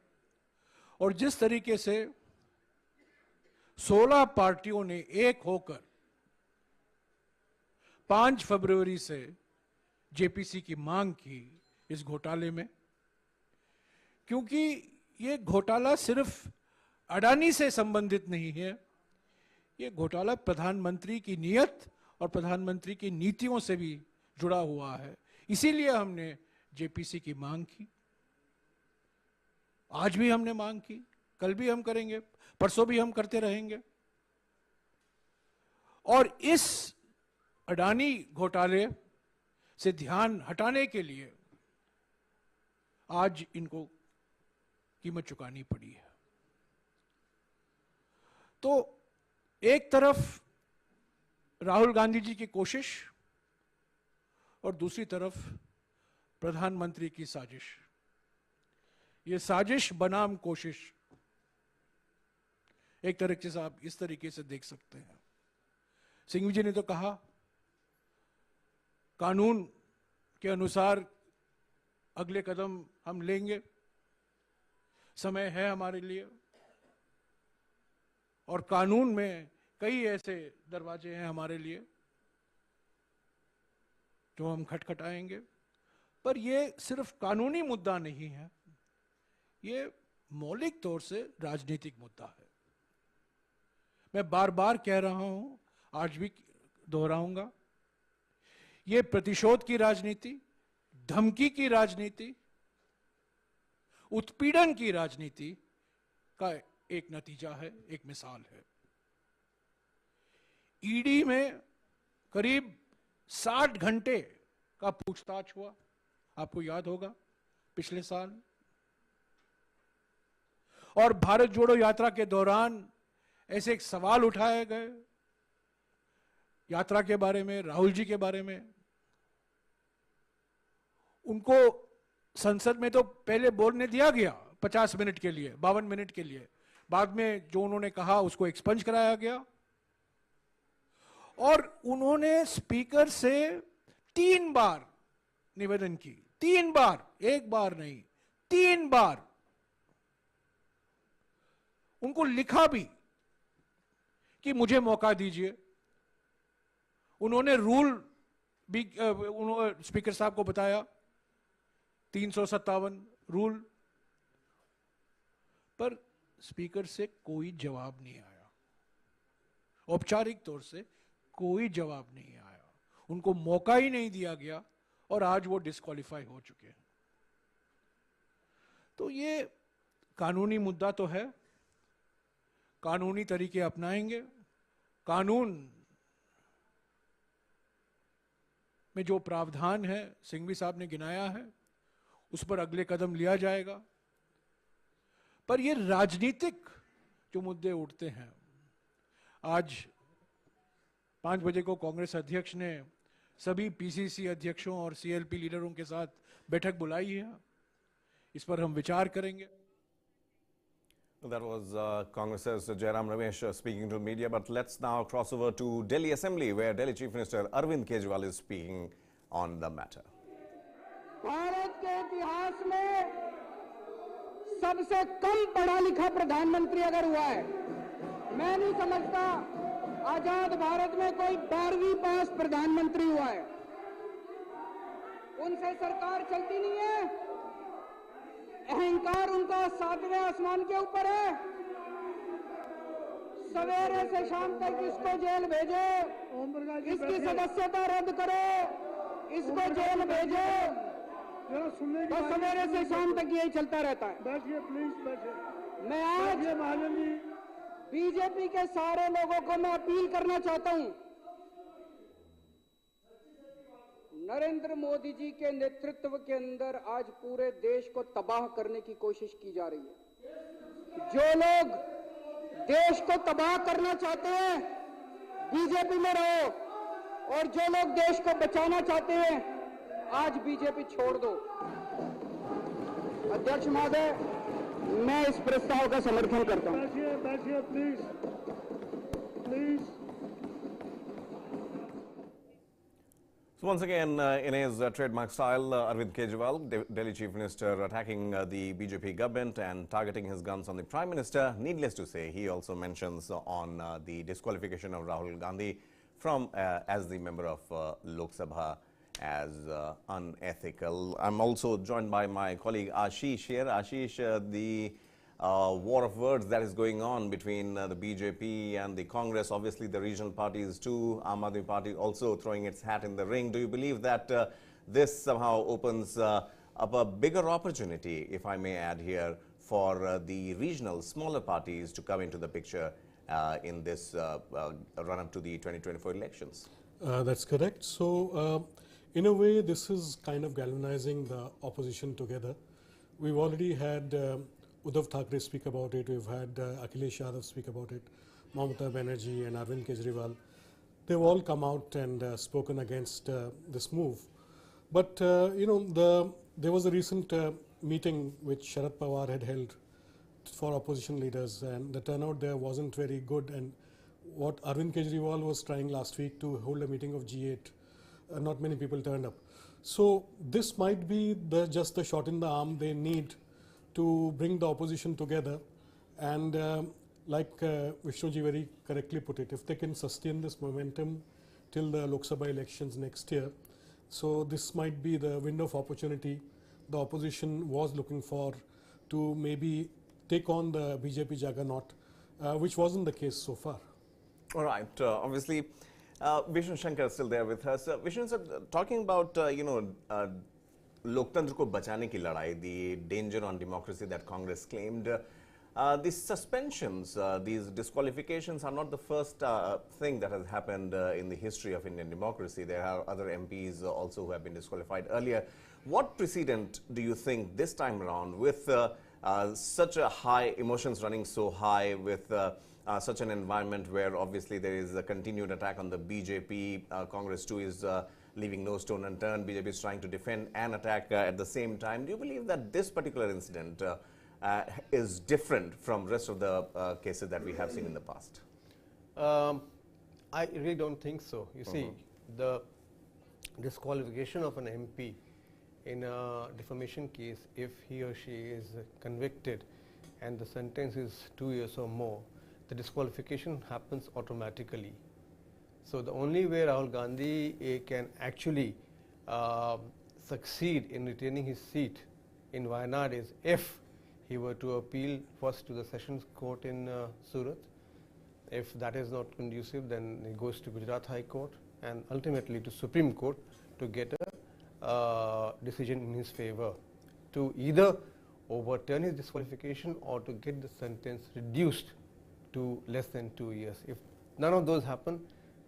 S7: और जिस तरीके से 16 पार्टियों ने एक होकर 5 फरवरी से जेपीसी की मांग की इस घोटाले में, क्योंकि ये घोटाला सिर्फ अडानी से संबंधित नहीं है, ये घोटाला प्रधानमंत्री की नीयत और प्रधानमंत्री की नीतियों से भी जुड़ा हुआ है। इसीलिए हमने जेपीसी की मांग की, आज भी हमने मांग की, कल भी हम करेंगे, परसों भी हम करते रहेंगे। और इस अडानी घोटाले से ध्यान हटाने के लिए आज इनको कीमत चुकानी पड़ी है। तो एक तरफ राहुल गांधी जी की कोशिश और दूसरी तरफ प्रधानमंत्री की साजिश, ये साजिश बनाम कोशिश एक तरीके से आप इस तरीके से देख सकते हैं। सिंघवी जी ने तो कहा कानून के अनुसार अगले कदम हम लेंगे, समय है हमारे लिए, और कानून में कई ऐसे दरवाजे हैं हमारे लिए जो हम खटखटाएंगे। पर ये सिर्फ कानूनी मुद्दा नहीं है, ये मौलिक तौर से राजनीतिक मुद्दा है। मैं बार बार कह रहा हूं, आज भी दोहराऊंगा, ये प्रतिशोध की राजनीति, धमकी की राजनीति, उत्पीड़न की राजनीति का एक नतीजा है, एक मिसाल है। ईडी में करीब 60 घंटे का पूछताछ हुआ, आपको याद होगा पिछले साल, और भारत जोड़ो यात्रा के दौरान ऐसे एक सवाल उठाए गए यात्रा के बारे में, राहुल जी के बारे में। उनको संसद में तो पहले बोलने दिया गया 50 मिनट के लिए, 52 मिनट के लिए, बाद में जो उन्होंने कहा उसको एक्सपंज कराया गया, और उन्होंने स्पीकर से 3 बार निवेदन की, 3 बार, एक बार नहीं, 3 बार उनको लिखा भी कि मुझे मौका दीजिए। उन्होंने रूल भी स्पीकर साहब को बताया, 357 रूल, पर स्पीकर से कोई जवाब नहीं आया, औपचारिक तौर से कोई जवाब नहीं आया, उनको मौका ही नहीं दिया गया, और आज वो डिस्क्वालीफाई हो चुके हैं। तो ये कानूनी मुद्दा तो है, कानूनी तरीके अपनाएंगे, कानून में जो प्रावधान है सिंघवी साहब ने गिनाया है उस पर अगले कदम लिया जाएगा। पर ये राजनीतिक जो मुद्दे उठते हैं, आज 5 बजे को कांग्रेस अध्यक्ष ने सभी पीसीसी अध्यक्षों और सीएलपी लीडरों के साथ बैठक बुलाई है, इस पर हम विचार करेंगे।
S5: That was Congress's Jairam Ramesh speaking to media. But let's now cross over to Delhi Assembly, where Delhi Chief Minister Arvind Kejriwal is speaking on the matter.
S2: Bharat के इतिहास में सबसे कम पढ़ा लिखा प्रधानमंत्री अगर हुआ है, मैं नहीं समझता आजाद भारत में कोई 12वीं पास प्रधानमंत्री हुआ है। उनसे सरकार चलती नहीं है, अहंकार उनका 7वें आसमान के ऊपर है। सवेरे से शाम तक इसको जेल भेजो, इसकी सदस्यता रद्द करो, इसको जेल भेजो, और सवेरे से शाम तक यही चलता रहता है। बैठिए प्लीज, बैठिए। मैं आज बीजेपी के सारे लोगों को मैं अपील करना चाहता हूं, नरेंद्र मोदी जी के नेतृत्व के अंदर आज पूरे देश को तबाह करने की कोशिश की जा रही है। जो लोग देश को तबाह करना चाहते हैं बीजेपी में रहो, और जो लोग देश को बचाना चाहते हैं आज बीजेपी छोड़ दो। अध्यक्ष महोदय, मैं इस प्रस्ताव का समर्थन करता हूं। बैठिए please, please.
S5: So once again, in his trademark style, Arvind Kejriwal, Delhi Chief Minister, attacking the BJP government and targeting his guns on the Prime Minister. Needless to say, he also mentions on the disqualification of Rahul Gandhi from as the member of Lok Sabha as unethical. I'm also joined by my colleague Ashish here. Ashish, the war of words that is going on between the BJP and the Congress, obviously the regional parties too, Aam Aadmi Party also throwing its hat in the ring. Do you believe that this somehow opens up a bigger opportunity, if I may add here, for the regional smaller parties to come into the picture in this run-up to the 2024 elections?
S9: That's correct. So, in a way, this is kind of galvanizing the opposition together. We've already had Uddhav Thackeray speak about it. We've had Akhilesh Yadav speak about it. Mamata Banerjee and Arvind Kejriwal. They've all come out and spoken against this move. But you know, there was a recent meeting which Sharad Pawar had held for opposition leaders, and the turnout there wasn't very good. And what Arvind Kejriwal was trying last week to hold a meeting of G8, not many people turned up. So this might be just the shot in the arm they need to bring the opposition together. And like Vishnuji very correctly put it, if they can sustain this momentum till the Lok Sabha elections next year, so this might be the window of opportunity the opposition was looking for to maybe take on the BJP juggernaut, which wasn't the case so far.
S5: All right. Obviously, Vishnu Shankar is still there with us. Vishnu sir, talking about लोकतंत्र को बचाने की लड़ाई, the danger on democracy that Congress claimed. These suspensions, these disqualifications are not the first thing that has happened in the history of Indian democracy. There are other MPs also who have been disqualified earlier. What precedent do you think this time around, with such a high emotions running so high, with such an environment where obviously there is a continued attack on the BJP, Congress too is leaving no stone unturned, BJP is trying to defend and attack at the same time. Do you believe that this particular incident is different from rest of the cases that we have seen in the past?
S16: I really don't think so. You see, the disqualification of an MP in a defamation case, if he or she is convicted and the sentence is 2 years or more, the disqualification happens automatically. So the only way Rahul Gandhi can actually succeed in retaining his seat in Wayanad is if he were to appeal first to the Sessions Court in Surat. If that is not conducive, then he goes to Gujarat High Court and ultimately to Supreme Court to get a decision in his favor to either overturn his disqualification or to get the sentence reduced to less than 2 years. If none of those happen,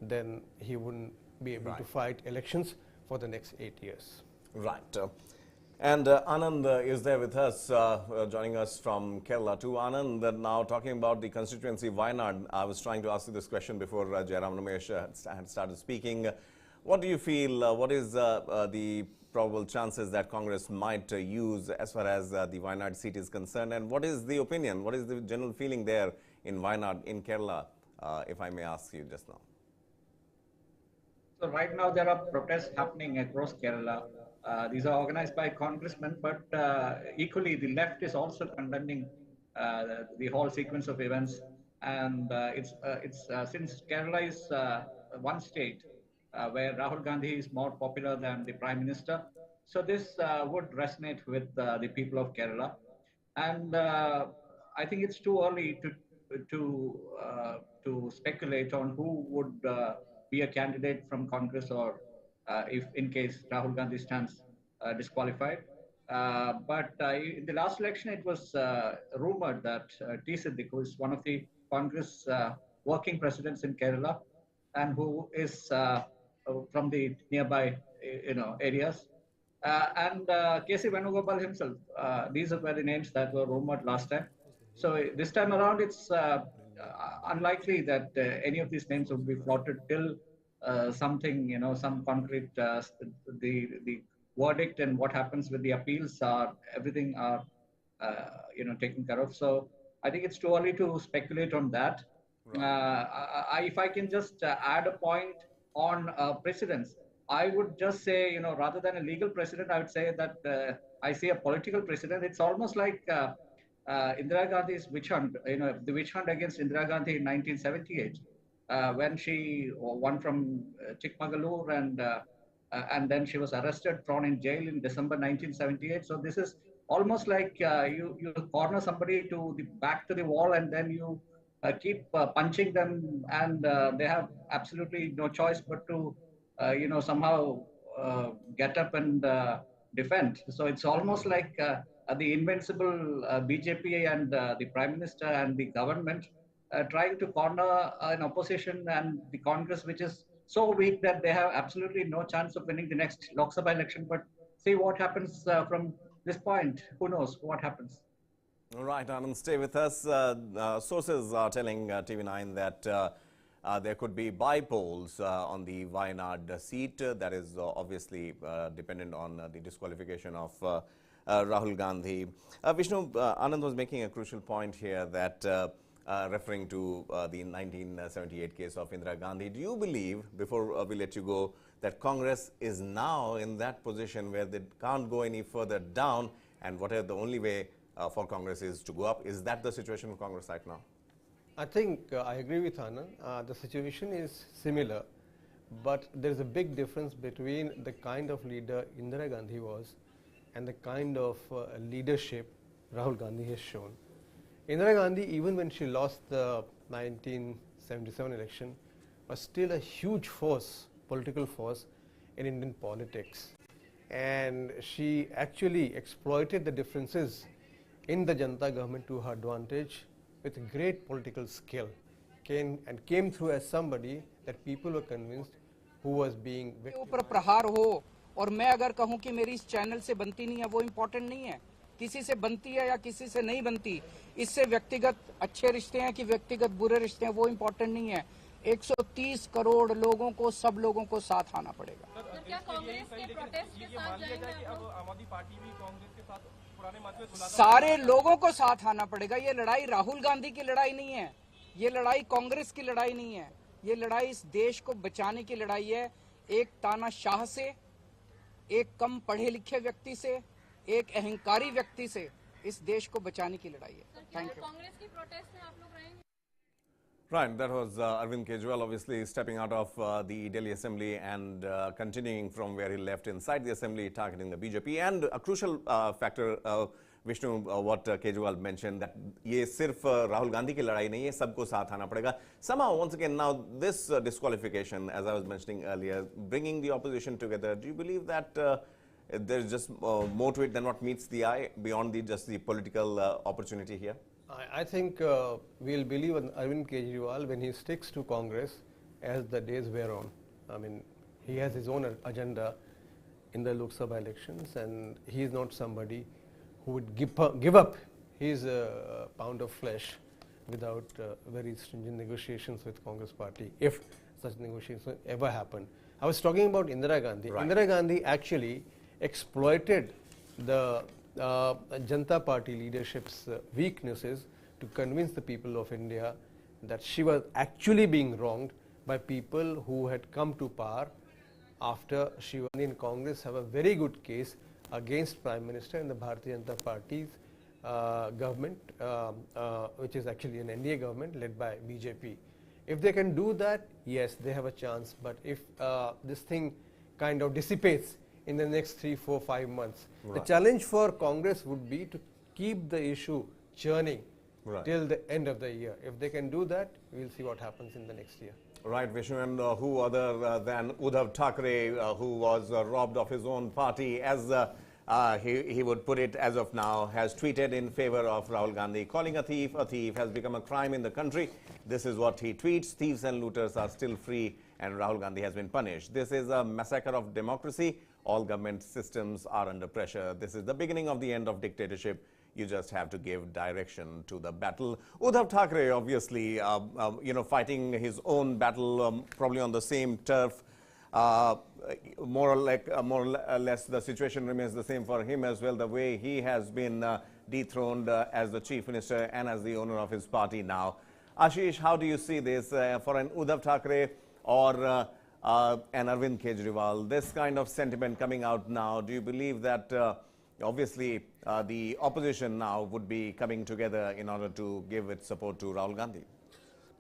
S16: then he wouldn't be able to fight elections for the next 8 years.
S5: Right. And Anand is there with us, joining us from Kerala too. Anand, now talking about the constituency Wayanad, I was trying to ask you this question before Jairam Ramesh had started speaking. What do you feel, what is the probable chances that Congress might use as far as the Wayanad seat is concerned, and what is the opinion, what is the general feeling there in Wayanad, in Kerala, if I may ask you just now?
S22: So right now there are protests happening across Kerala. These are organized by congressmen, but equally the left is also condemning the whole sequence of events. And it's since Kerala is one state where Rahul Gandhi is more popular than the Prime Minister, so this would resonate with the people of Kerala. And I think it's too early to speculate on who would be a candidate from Congress, or if in case Rahul Gandhi stands disqualified. But in the last election, it was rumored that T. Siddiq, who is one of the Congress working presidents in Kerala, and who is from the nearby areas, and K.C. Venugopal himself. These were the names that were rumored last time. So this time around, it's unlikely that any of these names would be floated till something, some concrete, the verdict and what happens with the appeals everything are, taken care of. So I think it's too early to speculate on that. If I can just add a point on precedents, I would just say, rather than a legal precedent, I would say that I see a political precedent. It's almost like Indira Gandhi's witch hunt, the witch hunt against Indira Gandhi in 1978, when she won from Chikmagalur, and then she was arrested, thrown in jail in December 1978. So this is almost like you corner somebody back to the wall, and then you keep punching them, and they have absolutely no choice but to somehow get up and defend. So it's almost like the invincible BJP and the Prime Minister and the government trying to corner an opposition and the Congress, which is so weak that they have absolutely no chance of winning the next Lok Sabha election. But see what happens from this point. Who knows what happens?
S5: All right, Anand, stay with us. Sources are telling TV9 that there could be by-polls on the Wayanad seat. That is obviously dependent on the disqualification of Rahul Gandhi. Vishnu, Anand was making a crucial point here that referring to the 1978 case of Indira Gandhi. Do you believe, before we let you go, that Congress is now in that position where they can't go any further down, and whatever the only way for Congress is to go up? Is that the situation for Congress right now?
S16: I think I agree with Anand. The situation is similar, but there is a big difference between the kind of leader Indira Gandhi was and the kind of leadership Rahul Gandhi has shown. Indira Gandhi, even when she lost the 1977 election, was still a huge force, political force in Indian politics. And she actually exploited the differences in the Janata government to her advantage with great political skill, came through as somebody that people were convinced who was being
S2: ऊपर प्रहार हो और मैं अगर कहूं कि मेरी इस चैनल से बनती नहीं है, वो इम्पोर्टेंट नहीं है. किसी से बनती है या किसी से नहीं बनती, इससे व्यक्तिगत अच्छे रिश्ते हैं कि व्यक्तिगत बुरे रिश्ते हैं, वो इम्पोर्टेंट नहीं है. 130 करोड़ लोगों को, सब लोगों को साथ आना पड़ेगा.
S6: क्या कांग्रेस के प्रोटेस्ट के साथ जाएंगे? अब आम आदमी पार्टी भी कांग्रेस के साथ पुराने मतभेद
S2: सारे लोगों को साथ आना पड़ेगा. ये लड़ाई राहुल गांधी की लड़ाई नहीं है, ये लड़ाई कांग्रेस की लड़ाई नहीं है, ये लड़ाई इस देश को बचाने की लड़ाई है. एक तानाशाह से, एक कम पढ़े लिखे व्यक्ति से, एक अहंकारी व्यक्ति से इस देश को बचाने की लड़ाई है. Thank you.
S6: कांग्रेस की प्रोटेस्ट में आप लोग रहेंगे?
S5: Right, that was Arvind Kejriwal obviously stepping out of the Delhi Assembly and continuing from where he left inside the Assembly, targeting the BJP. And a crucial factor, Vishnu, what Kejriwal mentioned, that ये सिर्फ Rahul Gandhi की लड़ाई नहीं है, सबको साथ आना पड़ेगा. Somehow, once again, now this disqualification, as I was mentioning earlier, bringing the opposition together, do you believe that there's just more to it than what meets the eye beyond just the political opportunity here?
S16: I think we'll believe in Arvind Kejriwal when he sticks to Congress as the days wear on. I mean, he has his own agenda in the Lok Sabha elections, and he is not somebody who would give up his pound of flesh without very stringent negotiations with Congress party, if such negotiations ever happen. I was talking about Indira Gandhi. Right. Indira Gandhi actually exploited the Janata Party leadership's weaknesses to convince the people of India that she was actually being wronged by people who had come to power after Shivani and Congress have a very good case against Prime Minister and the Bharatiya Janata Party's government, which is actually an NDA government led by BJP. If they can do that, yes, they have a chance. But if this thing kind of dissipates in the next 3, 4, 5 months, the challenge for Congress would be to keep the issue churning till the end of the year. If they can do that, we'll see what happens in the next year.
S5: Right, Vishnu, and who other than Uddhav Thackeray, who was robbed of his own party, as he would put it as of now, has tweeted in favor of Rahul Gandhi. Calling a thief has become a crime in the country. This is what he tweets. Thieves and looters are still free and Rahul Gandhi has been punished. This is a massacre of democracy. All government systems are under pressure. This is the beginning of the end of dictatorship. You just have to give direction to the battle. Uddhav Thackeray, obviously, fighting his own battle, probably on the same turf. More or less, the situation remains the same for him as well. The way he has been dethroned as the chief minister and as the owner of his party now. Ashish, how do you see this for an Uddhav Thackeray or an Arvind Kejriwal? This kind of sentiment coming out now. Do you believe that? Obviously, the opposition now would be coming together in order to give its support to Rahul Gandhi.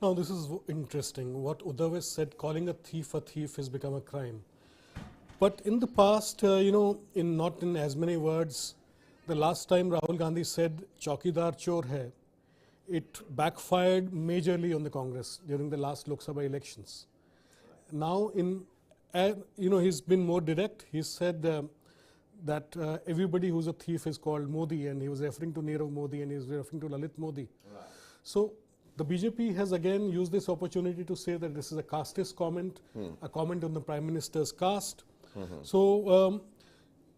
S9: Now, this is interesting. What Uddhav has said, calling a thief has become a crime. But in the past, not in as many words, the last time Rahul Gandhi said, Chaukidar Chor hai, it backfired majorly on the Congress during the last Lok Sabha elections. Now, he's been more direct. He said that everybody who's a thief is called Modi, and he was referring to Nirav Modi and he was referring to Lalit Modi. Right. So the BJP has again used this opportunity to say that this is a casteist comment, a comment on the Prime Minister's caste. So,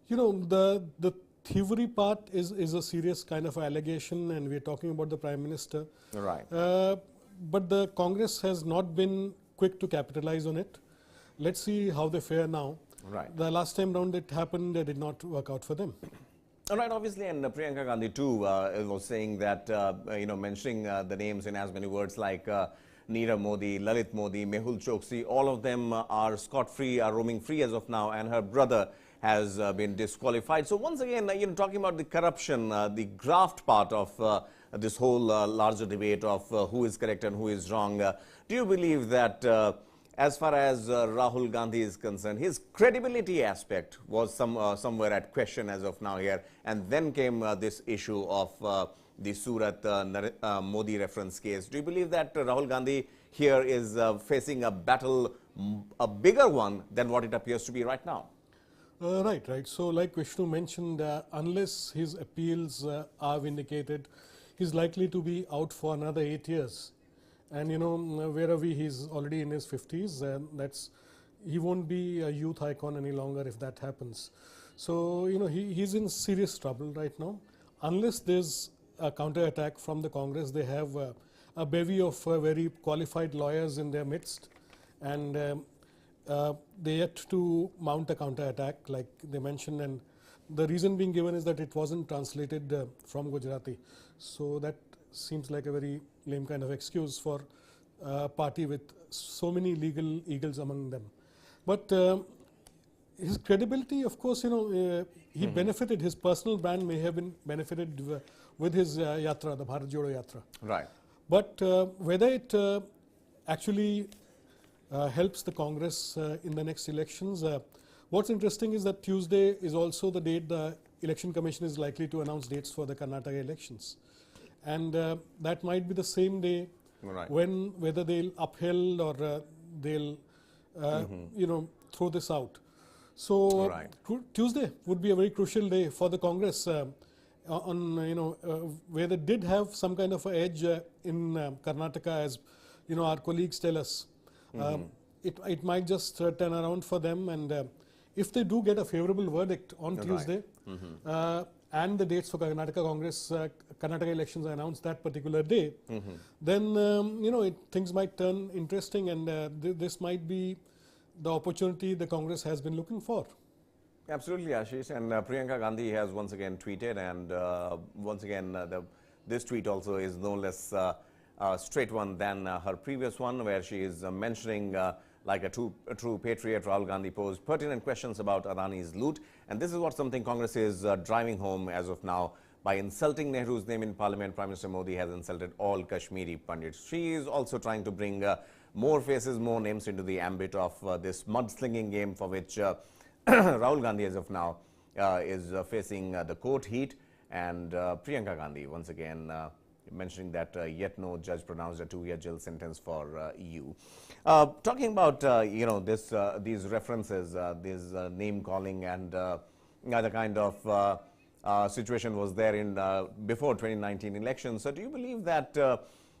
S9: the thievery part is a serious kind of allegation, and we're talking about the Prime Minister.
S5: Right.
S9: But the Congress has not been quick to capitalize on it. Let's see how they fare now.
S5: Right.
S9: The last time round it happened, it did not work out for them.
S5: All right, obviously, and Priyanka Gandhi too was saying that, mentioning the names in as many words like Nirav Modi, Lalit Modi, Mehul Choksi, all of them are scot-free, are roaming free as of now, and her brother has been disqualified. So once again, talking about the corruption, the graft part of this whole larger debate of who is correct and who is wrong, do you believe that as far as Rahul Gandhi is concerned, his credibility aspect was somewhere at question as of now here, and then came this issue of the Surat Modi reference case. Do you believe that Rahul Gandhi here is facing a battle, a bigger one than what it appears to be right now?
S9: Right. So like Vishnu mentioned, unless his appeals are vindicated, he's likely to be out for another 8 years. And where are we? He's already in his 50s, and he won't be a youth icon any longer if that happens. So he's in serious trouble right now. Unless there's a counter-attack from the Congress, they have a bevy of very qualified lawyers in their midst, and they yet to mount a counter-attack, like they mentioned. And the reason being given is that it wasn't translated from Gujarati. So that seems like a very lame kind of excuse for a party with so many legal eagles among them. But his credibility, of course, he benefited, his personal brand may have been benefited with his yatra, the Bharat Jodo Yatra.
S5: Right.
S9: But whether it actually helps the Congress in the next elections, what's interesting is that Tuesday is also the date the Election Commission is likely to announce dates for the Karnataka elections. And that might be the same day when whether they'll uphold or they'll throw this out. So Tuesday would be a very crucial day for the Congress where they did have some kind of an edge in Karnataka, as our colleagues tell us. It might just turn around for them, and if they do get a favorable verdict on Tuesday, and the dates for Karnataka Congress, Karnataka elections are announced that particular day, then things might turn interesting, and this might be the opportunity the Congress has been looking for.
S5: Absolutely, Ashish. And Priyanka Gandhi has once again tweeted, and once again this tweet also is no less a straight one than her previous one, where she is mentioning like a true patriot, Rahul Gandhi posed pertinent questions about Adani's loot. And this is what something Congress is driving home as of now. By insulting Nehru's name in Parliament, Prime Minister Modi has insulted all Kashmiri Pandits. She is also trying to bring more faces, more names into the ambit of this mudslinging game for which Rahul Gandhi as of now is facing the court heat. And Priyanka Gandhi once again mentioning that yet no judge pronounced a 2-year jail sentence for EU. Talking about these references, this name calling and the kind of situation was there in before 2019 elections. So do you believe that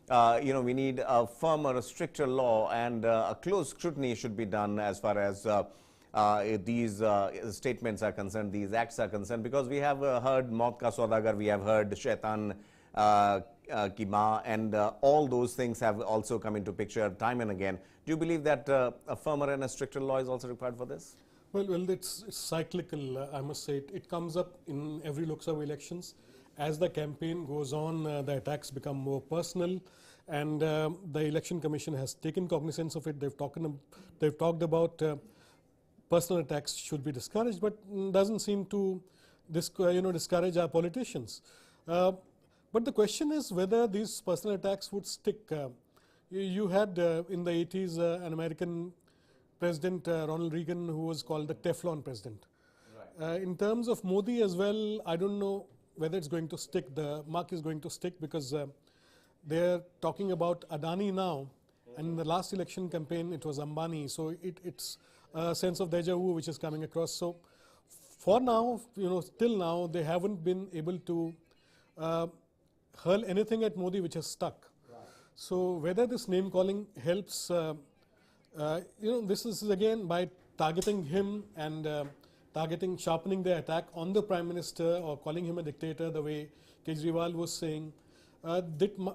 S5: we need a firmer, a stricter law and a close scrutiny should be done as far as these statements are concerned, these acts are concerned? Because we have heard Maut Ka Saudagar, we have heard Shaitan Ki Maa, and all those things have also come into picture time and again. Do you believe that a firmer and a stricter law is also required for this?
S9: Well, it's cyclical, I must say. It comes up in every Lok Sabha elections. As the campaign goes on, the attacks become more personal, and the Election Commission has taken cognizance of it. They've talked about personal attacks should be discouraged, but doesn't seem to discourage our politicians. But the question is whether these personal attacks would stick. You had in the 80s an American President Ronald Reagan, who was called the Teflon president. Right. In terms of Modi as well, I don't know whether it's going to stick. The mark is going to stick because they're talking about Adani now, and in the last election campaign it was Ambani. So it's a sense of deja vu which is coming across. So for now, till now, they haven't been able to hurl anything at Modi which has stuck. Right. So whether this name calling helps. This is again by targeting him and sharpening the attack on the Prime Minister or calling him a dictator the way Kejriwal was saying.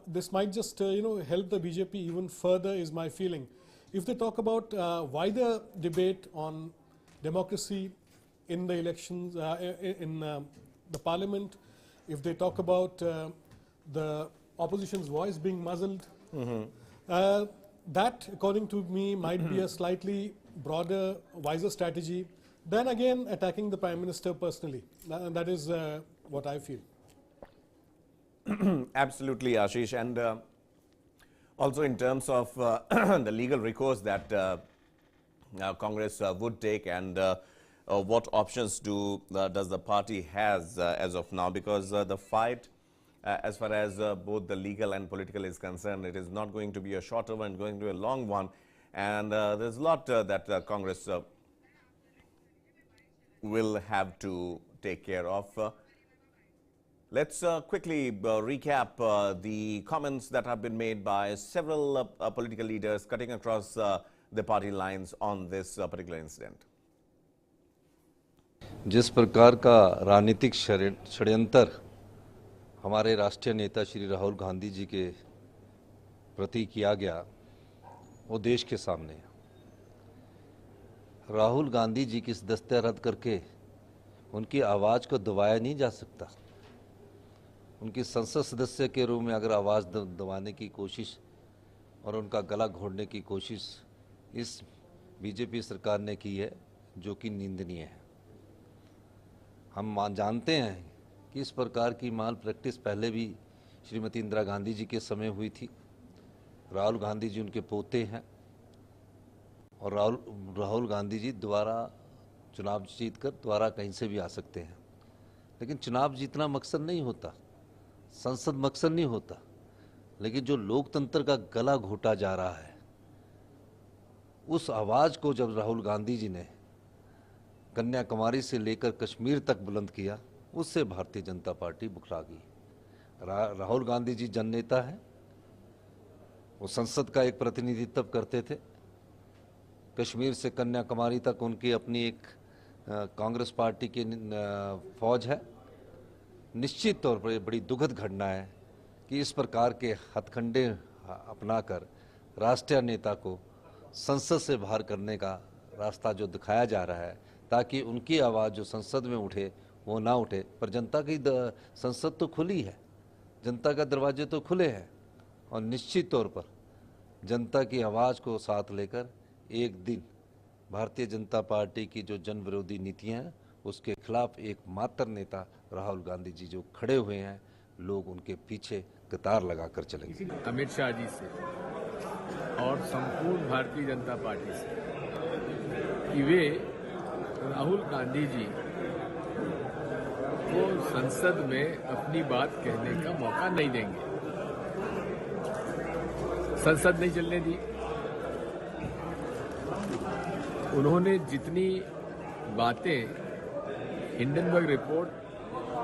S9: This might just help the BJP even further is my feeling. If they talk about wider debate on democracy in the elections, in the parliament, if they talk about the opposition's voice being muzzled, that, according to me, might be a slightly broader, wiser strategy than, again, attacking the Prime Minister personally. That is what I feel.
S5: Absolutely, Ashish. And also in terms of the legal recourse that Congress would take and what options does the party has as of now? Because the fight as far as both the legal and political is concerned, it is not going to be a shorter one, going to be a long one. And there's a lot that Congress will have to take care of. Let's quickly recap the comments that have been made by several political leaders cutting across the party lines on this particular incident.
S4: जिस प्रकार का राजनीतिक षड्यंत्र हमारे राष्ट्रीय नेता श्री राहुल गांधी जी के प्रति किया गया, वो देश के सामने है। राहुल गांधी जी की इस दस्ते रद्द करके उनकी आवाज़ को दबाया नहीं जा सकता। उनकी संसद सदस्य के रूप में अगर आवाज़ दबाने की कोशिश और उनका गला घोटने की कोशिश इस बीजेपी सरकार ने की है, जो कि निंदनीय है। हम जानते हैं कि इस प्रकार की माल प्रैक्टिस पहले भी श्रीमती इंदिरा गांधी जी के समय हुई थी। राहुल गांधी जी उनके पोते हैं और राहुल गांधी जी दोबारा चुनाव जीतकर दोबारा कहीं से भी आ सकते हैं, लेकिन चुनाव जीतना मकसद नहीं होता, संसद मकसद नहीं होता। लेकिन जो लोकतंत्र का गला घोटा जा रहा है, उस आवाज़ को जब राहुल गांधी जी ने कन्याकुमारी से लेकर कश्मीर तक बुलंद किया, उससे भारतीय जनता पार्टी बुखला गई। राहुल गांधी जी जननेता हैं, वो संसद का एक प्रतिनिधित्व करते थे। कश्मीर से कन्याकुमारी तक उनकी अपनी एक कांग्रेस पार्टी की फौज है। निश्चित तौर पर बड़ी दुखद घटना है कि इस प्रकार के हथकंडे अपनाकर राष्ट्रीय नेता को संसद से बाहर करने का रास्ता जो दिखाया जा रहा है, ताकि उनकी आवाज़ जो संसद में उठे वो ना उठे। पर जनता की संसद तो खुली है, जनता का दरवाजे तो खुले हैं, और निश्चित तौर पर जनता की आवाज़ को साथ लेकर एक दिन भारतीय जनता पार्टी की जो जन विरोधी नीतियां हैं उसके खिलाफ एकमात्र नेता राहुल गांधी जी जो खड़े हुए हैं, लोग उनके पीछे कतार लगाकर चलेंगे।
S13: अमित शाह जी से और संपूर्ण भारतीय जनता पार्टी से कि वे राहुल गांधी जी को संसद में अपनी बात कहने का मौका नहीं देंगे। संसद नहीं चलने दी। उन्होंने जितनी बातें हिंडनबर्ग रिपोर्ट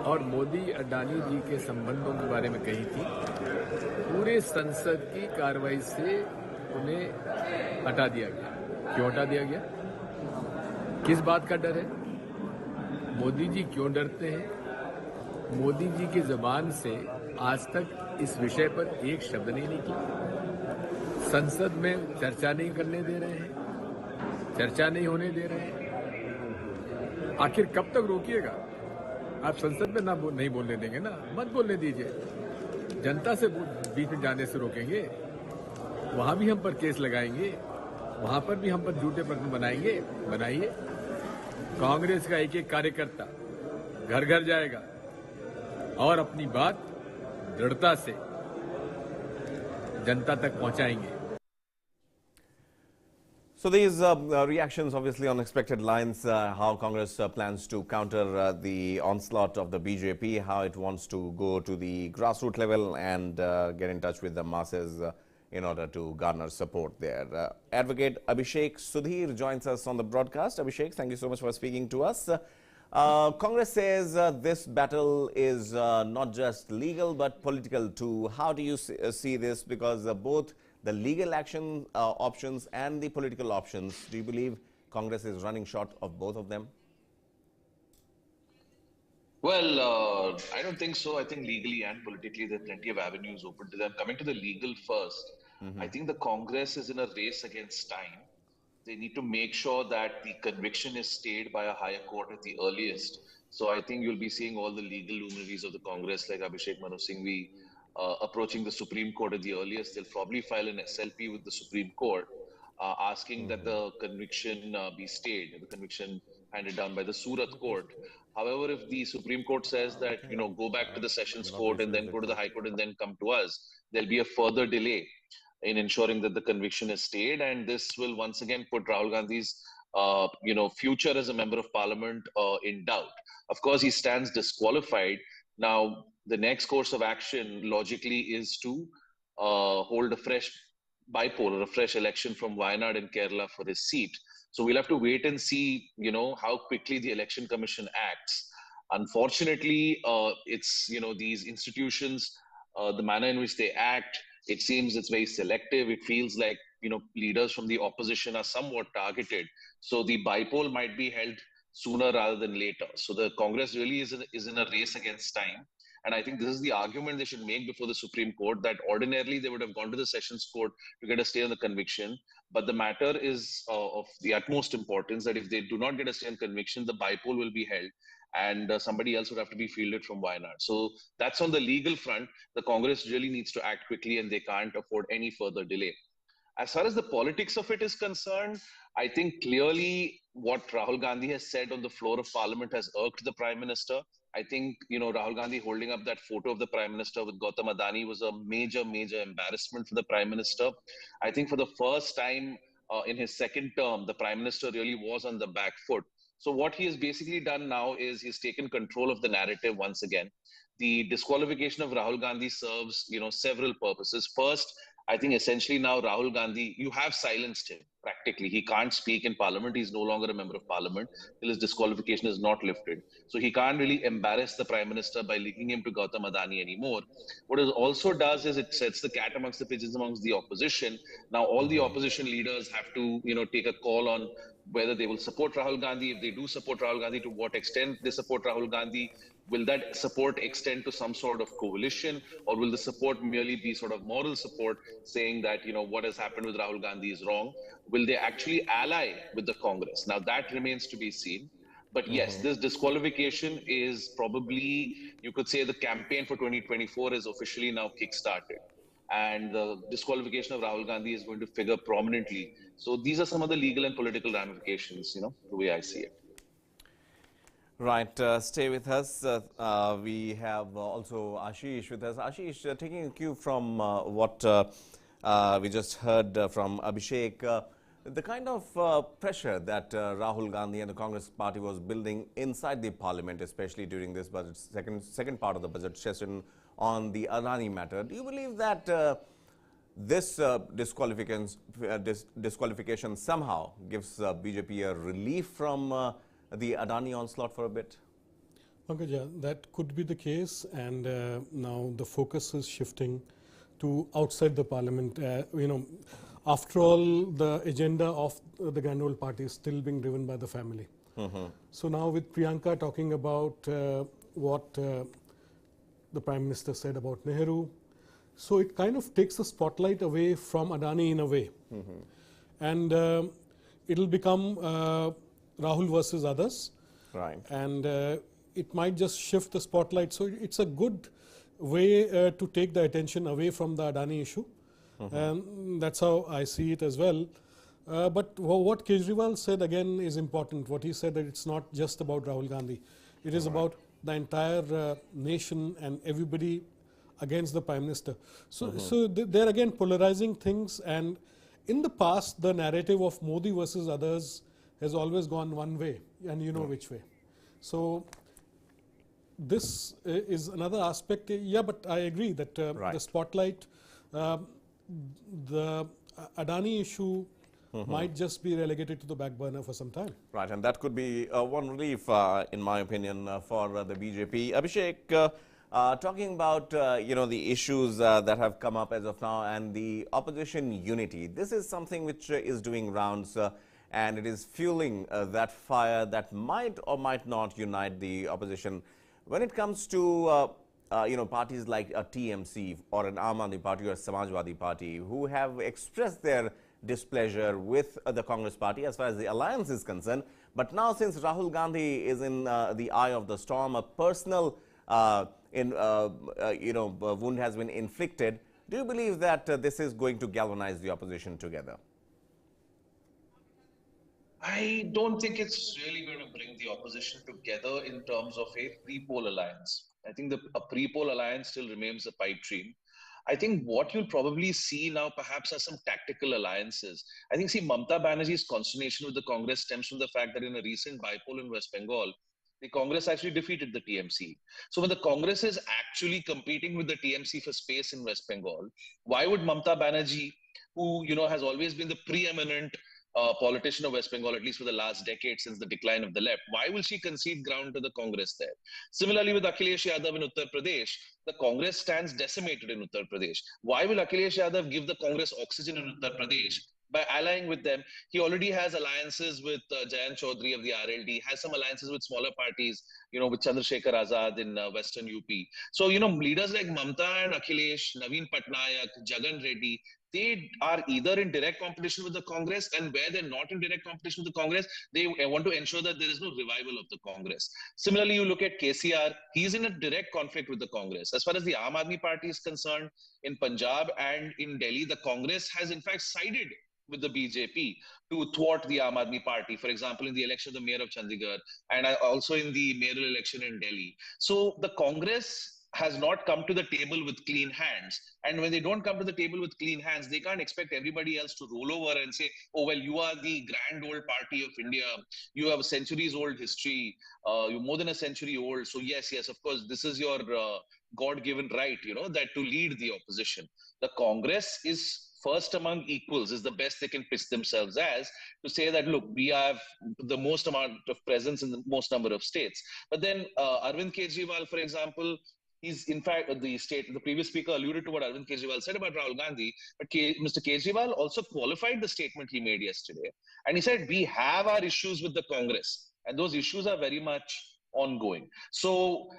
S13: और मोदी अडानी जी के संबंधों के बारे में कही थी, पूरे संसद की कार्रवाई से उन्हें हटा दिया गया। क्यों हटा दिया गया? किस बात का डर है? मोदी जी क्यों डरते हैं? मोदी जी की जबान से आज तक इस विषय पर एक शब्द नहीं निकला। संसद में चर्चा नहीं करने दे रहे हैं, चर्चा नहीं होने दे रहे हैं। आखिर कब तक रोकिएगा? आप संसद में नहीं बोलने देंगे ना, मत बोलने दीजिए। जनता से बीच में जाने से रोकेंगे, वहां भी हम पर केस लगाएंगे, वहां पर भी हम पर झूठे प्रश्न बनाइए। कांग्रेस का एक एक कार्यकर्ता घर घर जाएगा और अपनी बात दृढ़ता से जनता तक पहुंचाएंगे।
S5: So these reactions, obviously on expected lines, how Congress plans to counter the onslaught of the BJP, how it wants to go to the grassroots level and get in touch with the masses in order to garner support there. Advocate Abhishek Sudhir joins us on the broadcast. Abhishek, thank you so much for speaking to us. Congress says this battle is not just legal but political too. How do you see this? Because both the legal action options and the political options, do you believe Congress is running short of both of them?
S14: Well, I don't think so. I think legally and politically there are plenty of avenues open to them. Coming to the legal first, I think the Congress is in a race against time. They need to make sure that the conviction is stayed by a higher court at the earliest. So I think you'll be seeing all the legal luminaries of the Congress like Abhishek Manu Singhvi approaching the Supreme Court at the earliest. They'll probably file an SLP with the Supreme Court asking that the conviction be stayed, the conviction handed down by the Surat court. However, if the Supreme Court says that, go back to the Sessions Court and then go to the High Court and then come to us, there'll be a further delay in ensuring that the conviction is stayed. And this will once again put Rahul Gandhi's, future as a member of parliament in doubt. Of course, he stands disqualified. Now, the next course of action logically is to hold a fresh bipolar, a fresh election from Wayanad in Kerala for his seat. So we'll have to wait and see, how quickly the Election Commission acts. Unfortunately, it's, these institutions, the manner in which they act, it seems it's very selective. It feels like, leaders from the opposition are somewhat targeted. So the bipole might be held sooner rather than later. So the Congress really is in a race against time. And I think this is the argument they should make before the Supreme Court, that ordinarily they would have gone to the Sessions Court to get a stay on the conviction. But the matter is of the utmost importance that if they do not get a stay on conviction, the bipole will be held and somebody else would have to be fielded from Wayanad. So that's on the legal front. The Congress really needs to act quickly and they can't afford any further delay. As far as the politics of it is concerned, I think clearly what Rahul Gandhi has said on the floor of Parliament has irked the Prime Minister. I think, Rahul Gandhi holding up that photo of the Prime Minister with Gautam Adani was a major, major embarrassment for the Prime Minister. I think for the first time in his second term, the Prime Minister really was on the back foot. So what he has basically done now is he's taken control of the narrative once again. The disqualification of Rahul Gandhi serves, several purposes. First, I think essentially now Rahul Gandhi, you have silenced him practically. He can't speak in parliament. He's no longer a member of parliament till his disqualification is not lifted. So he can't really embarrass the Prime Minister by linking him to Gautam Adani anymore. What it also does is it sets the cat amongst the pigeons amongst the opposition. Now all the opposition leaders have to, take a call on whether they will support Rahul Gandhi. If they do support Rahul Gandhi, to what extent they support Rahul Gandhi. Will that support extend to some sort of coalition, or will the support merely be sort of moral support saying that, what has happened with Rahul Gandhi is wrong? Will they actually ally with the Congress? Now that remains to be seen. But yes, this disqualification is probably, you could say the campaign for 2024 is officially now kick-started. and the disqualification of Rahul Gandhi is going to figure prominently. So these are some of the legal and political ramifications, the way I see it.
S5: Right, stay with us. We have also Ashish with us. Ashish, taking a cue from what we just heard from Abhishek, the kind of pressure that Rahul Gandhi and the Congress party was building inside the parliament, especially during this budget, second part of the budget session on the Adani matter. Do you believe that this disqualification somehow gives BJP a relief from the Adani onslaught for a bit?
S9: Pankaj, yeah, that could be the case, and now the focus is shifting to outside the parliament. After all, the agenda of the Gandhi party is still being driven by the family. So now with Priyanka talking about what the Prime Minister said about Nehru, so it kind of takes the spotlight away from Adani in a way. And it'll become Rahul versus others.
S5: Right.
S9: And it might just shift the spotlight. So it's a good way to take the attention away from the Adani issue. And that's how I see it as well. But what Kejriwal said again is important. What he said that it's not just about Rahul Gandhi. It is about the entire nation and everybody against the Prime Minister. So, they're again polarizing things. And in the past, the narrative of Modi versus others has always gone one way, and you know which way. So this is another aspect. Yeah, but I agree that the spotlight, the Adani issue might just be relegated to the back burner for some time.
S5: Right, and that could be one relief, in my opinion, for the BJP. Abhishek, talking about the issues that have come up as of now and the opposition unity. This is something which is doing rounds, and it is fueling that fire that might or might not unite the opposition. When it comes to parties like a TMC or an Aam Aadmi Party or a Samajwadi Party who have expressed their displeasure with the Congress party as far as the alliance is concerned, but now since Rahul Gandhi is in the eye of the storm, a personal wound has been inflicted. Do you believe that this is going to galvanize the opposition together?
S14: I don't think it's really going to bring the opposition together in terms of a pre-poll alliance. I think a pre-poll alliance still remains a pipe dream. I think what you'll probably see now perhaps are some tactical alliances. I think, Mamata Banerjee's consternation with the Congress stems from the fact that in a recent by-poll in West Bengal, the Congress actually defeated the TMC. So when the Congress is actually competing with the TMC for space in West Bengal, why would Mamata Banerjee, who has always been the preeminent politician of West Bengal, at least for the last decade since the decline of the left, why will she concede ground to the Congress there? Similarly, with Akhilesh Yadav in Uttar Pradesh, the Congress stands decimated in Uttar Pradesh. Why will Akhilesh Yadav give the Congress oxygen in Uttar Pradesh? By allying with them. He already has alliances with Jayant Chaudhary of the RLD, has some alliances with smaller parties, with Chandrasekhar Azad in Western UP. So, leaders like Mamata and Akhilesh, Naveen Patnaik, Jagan Reddy, they are either in direct competition with the Congress, and where they're not in direct competition with the Congress, they want to ensure that there is no revival of the Congress. Similarly, you look at KCR, he's in a direct conflict with the Congress. As far as the Aam Aadmi Party is concerned, in Punjab and in Delhi, the Congress has in fact sided with the BJP to thwart the Aam Aadmi Party, for example, in the election of the mayor of Chandigarh and also in the mayoral election in Delhi. So the Congress has not come to the table with clean hands. And when they don't come to the table with clean hands, they can't expect everybody else to roll over and say, oh, well, you are the grand old party of India. You have a centuries old history. You're more than a century old. So yes, of course, this is your God-given right, that to lead the opposition. The Congress is first among equals, is the best they can pitch themselves as, to say that, look, we have the most amount of presence in the most number of states. But then Arvind Kejriwal, for example, he's in fact, the previous speaker alluded to what Arvind Kejriwal said about Rahul Gandhi, but Mr. Kejriwal also qualified the statement he made yesterday. And he said, we have our issues with the Congress, and those issues are very much ongoing. So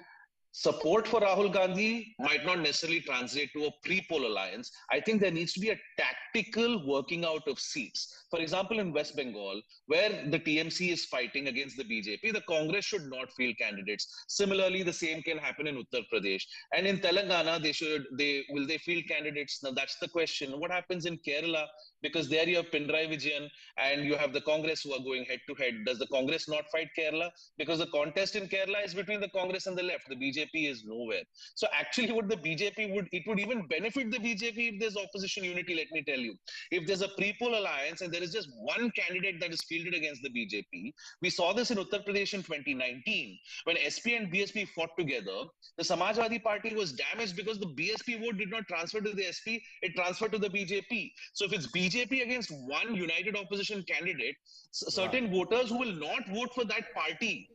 S14: support for Rahul Gandhi might not necessarily translate to a pre-poll alliance. I think there needs to be a tactical working out of seats. For example, in West Bengal, where the TMC is fighting against the BJP, the Congress should not field candidates. Similarly, the same can happen in Uttar Pradesh. And in Telangana, will they field candidates? Now that's the question. What happens in Kerala? Because there you have Pinarayi Vijayan and you have the Congress who are going head to head. Does the Congress not fight Kerala? Because the contest in Kerala is between the Congress and the left. The BJP is nowhere. So actually what the BJP it would even benefit the BJP if there's opposition unity, let me tell you. If there's a pre-poll alliance and there is just one candidate that is fielded against the BJP, we saw this in Uttar Pradesh in 2019. When SP and BSP fought together, the Samajwadi Party was damaged because the BSP vote did not transfer to the SP, it transferred to the BJP. So if it's BJP against one united opposition candidate, certain voters who will not vote for that party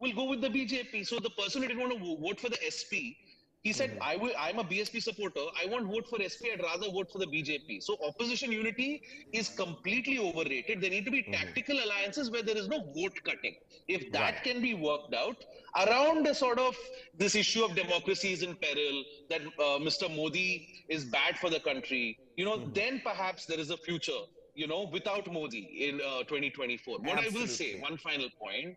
S14: will go with the BJP. So the person who didn't want to vote for the SP, he said, I'm a BSP supporter. I won't vote for SP. I'd rather vote for the BJP. So opposition unity is completely overrated. There need to be tactical alliances where there is no vote cutting. If that can be worked out around a sort of this issue of democracy is in peril, that Mr. Modi is bad for the country, then perhaps there is a future, without Modi in 2024. What I will say, one final point,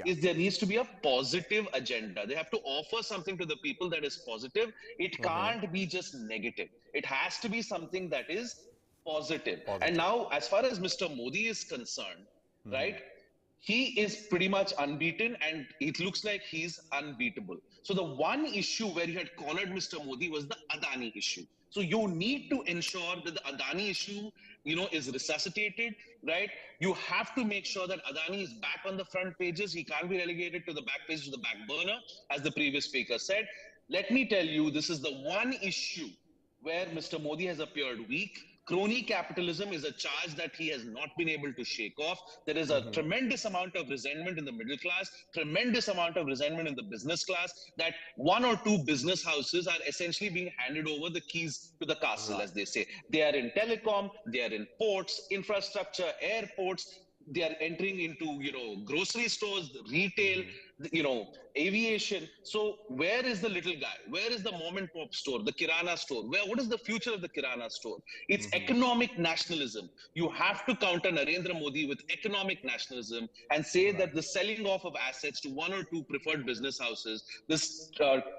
S14: is there needs to be a positive agenda. They have to offer something to the people that is positive. It can't be just negative. It has to be something that is positive. And now, as far as Mr. Modi is concerned, right, he is pretty much unbeaten and it looks like he's unbeatable. So the one issue where you had cornered Mr. Modi was the Adani issue. So you need to ensure that the Adani issue, is resuscitated, right? You have to make sure that Adani is back on the front pages. He can't be relegated to the back pages, to the back burner, as the previous speaker said. Let me tell you, this is the one issue where Mr. Modi has appeared weak. Crony capitalism is a charge that he has not been able to shake off. There is a tremendous amount of resentment in the middle class, tremendous amount of resentment in the business class, that one or two business houses are essentially being handed over the keys to the castle, as they say. They are in telecom, they are in ports, infrastructure, airports, they are entering into, grocery stores, retail, aviation. So where is the little guy? Where is the mom and pop store, the Kirana store? What is the future of the Kirana store? It's economic nationalism. You have to counter Narendra Modi with economic nationalism and say that the selling off of assets to one or two preferred business houses, this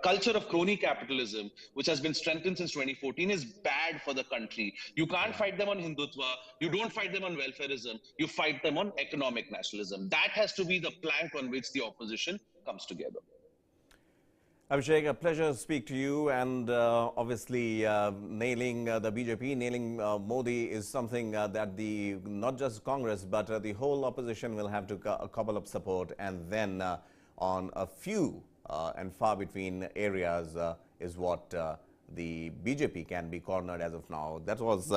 S14: culture of crony capitalism, which has been strengthened since 2014, is bad for the country. You can't fight them on Hindutva. You don't fight them on welfarism. You fight them on economic nationalism. That has to be the plank on which the opposition comes together.
S5: Abhishek, a pleasure to speak to you, and obviously nailing the BJP, nailing Modi is something that not just Congress but the whole opposition will have to couple up support, and then on a few and far between areas is what the BJP can be cornered as of now. That was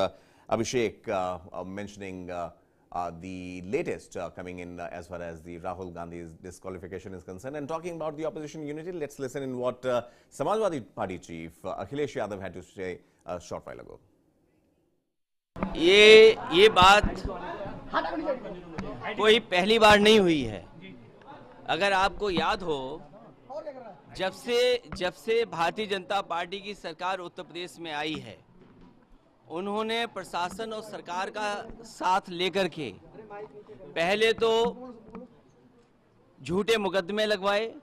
S5: Abhishek mentioning the latest coming in as far as the Rahul Gandhi's disqualification is concerned. And talking about the opposition unity, let's listen in what Samajwadi Party chief Akhilesh Yadav had to say a short while ago.
S12: ये बात कोई पहली बार नहीं हुई है. अगर आपको याद हो, जब से भारतीय जनता पार्टी की सरकार उत्तर प्रदेश में आई है, उन्होंने प्रशासन और सरकार का साथ लेकर के पहले तो झूठे मुकदमे लगवाए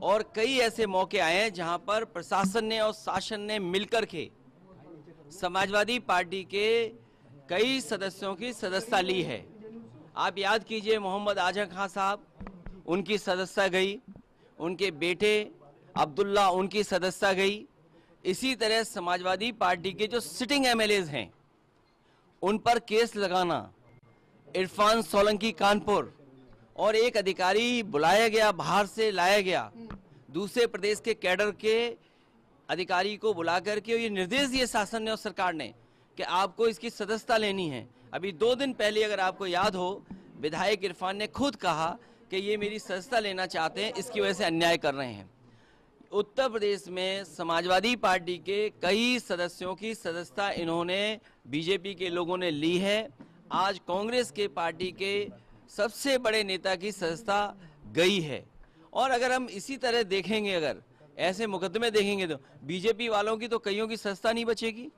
S12: और कई ऐसे मौके आए हैं जहां पर प्रशासन ने और शासन ने मिलकर के समाजवादी पार्टी के कई सदस्यों की सदस्यता ली है. आप याद कीजिए, मोहम्मद आजम खान साहब, उनकी सदस्यता गई, उनके बेटे अब्दुल्ला, उनकी सदस्यता गई. इसी तरह समाजवादी पार्टी के जो सिटिंग एमएलएज हैं, उन पर केस लगाना, इरफान सोलंकी कानपुर, और एक अधिकारी बुलाया गया, बाहर से लाया गया, दूसरे प्रदेश के कैडर के अधिकारी को बुला करके ये निर्देश दिए शासन ने और सरकार ने कि आपको इसकी सदस्यता लेनी है. अभी 2 दिन पहले अगर आपको याद हो, विधायक इरफान ने खुद कहा कि ये मेरी सदस्यता लेना चाहते हैं, इसकी वजह से अन्याय कर रहे हैं. उत्तर प्रदेश में समाजवादी पार्टी के कई सदस्यों की सदस्यता इन्होंने बीजेपी के लोगों ने ली है. आज कांग्रेस के पार्टी के सबसे बड़े नेता की सदस्यता गई है. और अगर हम इसी तरह देखेंगे, अगर ऐसे मुकदमे देखेंगे तो बीजेपी वालों की तो कईयों की सस्ता नहीं बचेगी।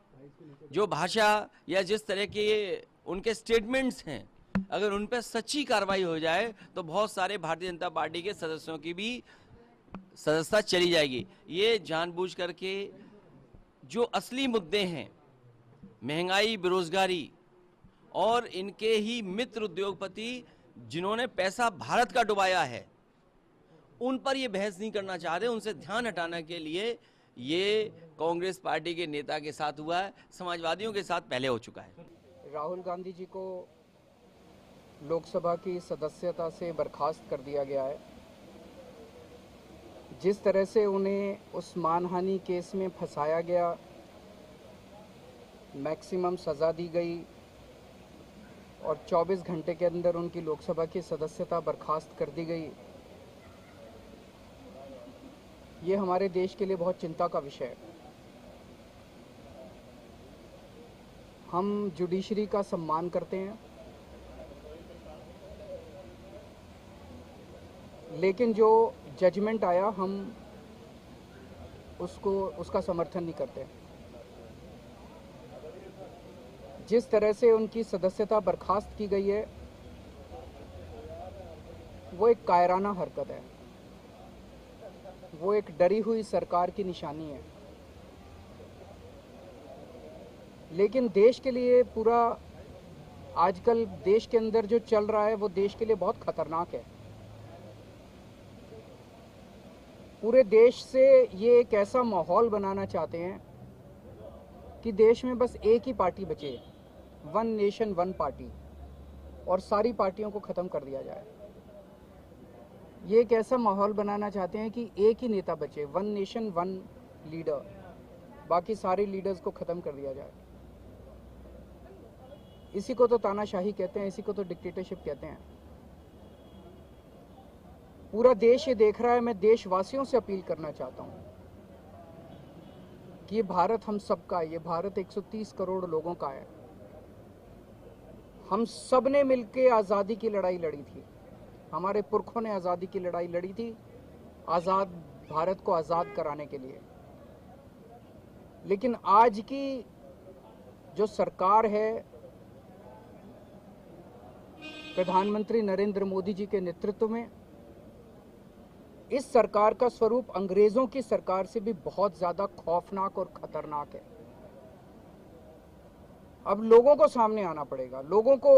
S12: जो भाषा या जिस तरह के उनके स्टेटमेंट्स हैं, अगर उन पर सच्ची कार्रवाई हो जाए तो बहुत सारे भारतीय जनता पार्टी के सदस्यों की भी सदस्यता चली जाएगी। ये जानबूझ करके जो असली मुद्दे हैं, महंगाई, बेरोजगारी और इनके ही मित्र उद्योगपति जिन्होंने पैसा भारत का डुबाया है, उन पर ये बहस नहीं करना चाहते। उनसे ध्यान हटाने के लिए ये कांग्रेस पार्टी के नेता के साथ हुआ है, समाजवादियों के साथ पहले हो चुका है।
S2: राहुल गांधी जी को लोकसभा की सदस्यता से बर्खास्त कर दिया गया है। जिस तरह से उन्हें उस मानहानि केस में फंसाया गया, मैक्सिमम सज़ा दी गई और 24 घंटे के अंदर उनकी लोकसभा की सदस्यता बर्खास्त कर दी गई, ये हमारे देश के लिए बहुत चिंता का विषय है। हम जुडिशरी का सम्मान करते हैं, लेकिन जो जजमेंट आया हम उसका समर्थन नहीं करते। जिस तरह से उनकी सदस्यता बर्खास्त की गई है वो एक कायराना हरकत है, वो एक डरी हुई सरकार की निशानी है। लेकिन देश के लिए पूरा आजकल देश के अंदर जो चल रहा है वो देश के लिए बहुत खतरनाक है। पूरे देश से ये एक ऐसा माहौल बनाना चाहते हैं कि देश में बस एक ही पार्टी बचे, वन नेशन वन पार्टी, और सारी पार्टियों को ख़त्म कर दिया जाए। ये एक ऐसा माहौल बनाना चाहते हैं कि एक ही नेता बचे, वन नेशन वन लीडर, बाकी सारे लीडर्स को ख़त्म कर दिया जाए। इसी को तो तानाशाही कहते हैं, इसी को तो डिक्टेटरशिप कहते हैं। पूरा देश ये देख रहा है। मैं देशवासियों से अपील करना चाहता हूँ कि ये भारत हम सबका है, ये भारत 130 करोड़ लोगों का है। हम सब ने मिलकर आज़ादी की लड़ाई लड़ी थी, हमारे पुरखों ने आज़ादी की लड़ाई लड़ी थी, आज़ाद भारत को आज़ाद कराने के लिए। लेकिन आज की जो सरकार है, प्रधानमंत्री नरेंद्र मोदी जी के नेतृत्व में, इस सरकार का स्वरूप अंग्रेजों की सरकार से भी बहुत ज्यादा खौफनाक और खतरनाक है। अब लोगों को सामने आना पड़ेगा, लोगों को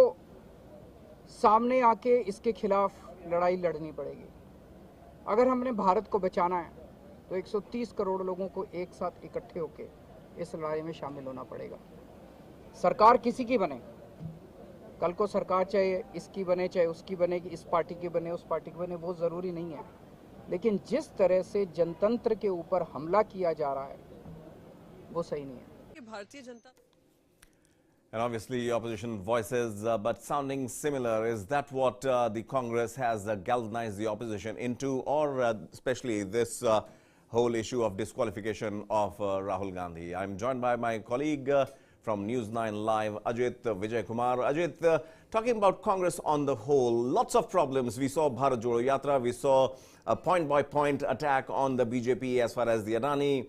S2: सामने आके इसके खिलाफ लड़ाई लड़नी पड़ेगी। अगर हमने भारत को बचाना है तो 130 करोड़ लोगों को एक साथ इकट्ठे होके इस लड़ाई में शामिल होना पड़ेगा। सरकार किसी की बने, कल को सरकार चाहे इसकी बने चाहे उसकी बने, इस पार्टी की बने उस पार्टी की बने, वो ज़रूरी नहीं है। लेकिन जिस तरह से जनतंत्र के ऊपर हमला किया जा रहा है वो सही नहीं है।
S19: Bharatiya Janata
S5: And obviously opposition voices, but sounding similar. Is that what the Congress has galvanized the opposition into, or especially this whole issue of disqualification of Rahul Gandhi? I'm joined by my colleague from News9 Live, Ajit Vijay Kumar. Ajit, talking about Congress on the whole, lots of problems. We saw Bharat Jodo Yatra, we saw a point-by-point attack on the BJP as far as the Adani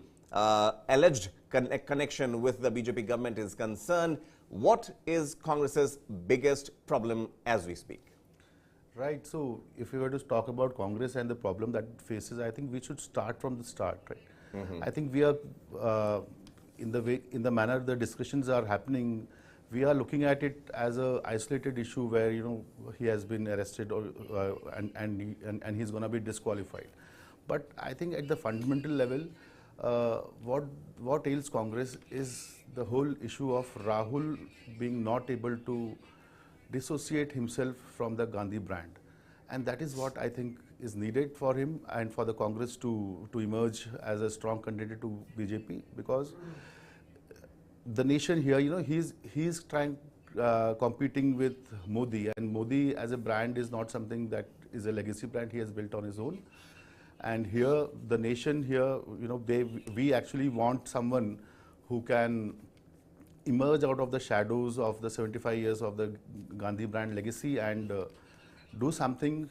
S5: alleged connection with the BJP government is concerned. What is Congress's biggest problem as we speak?
S8: Right. So, if we were to talk about Congress and the problem that it faces, I think we should start from the start, right? I think we are in the manner the discussions are happening, we are looking at it as a isolated issue where he has been arrested or and he's going to be disqualified. But I think at the fundamental level, what ails Congress is the whole issue of Rahul being not able to dissociate himself from the Gandhi brand, and that is what I think is needed for him and for the Congress to emerge as a strong contender to BJP, because the nation here, he's trying competing with Modi, and Modi as a brand is not something that is a legacy brand he has built on his own. And here, the nation here, we actually want someone who can emerge out of the shadows of the 75 years of the Gandhi brand legacy and do something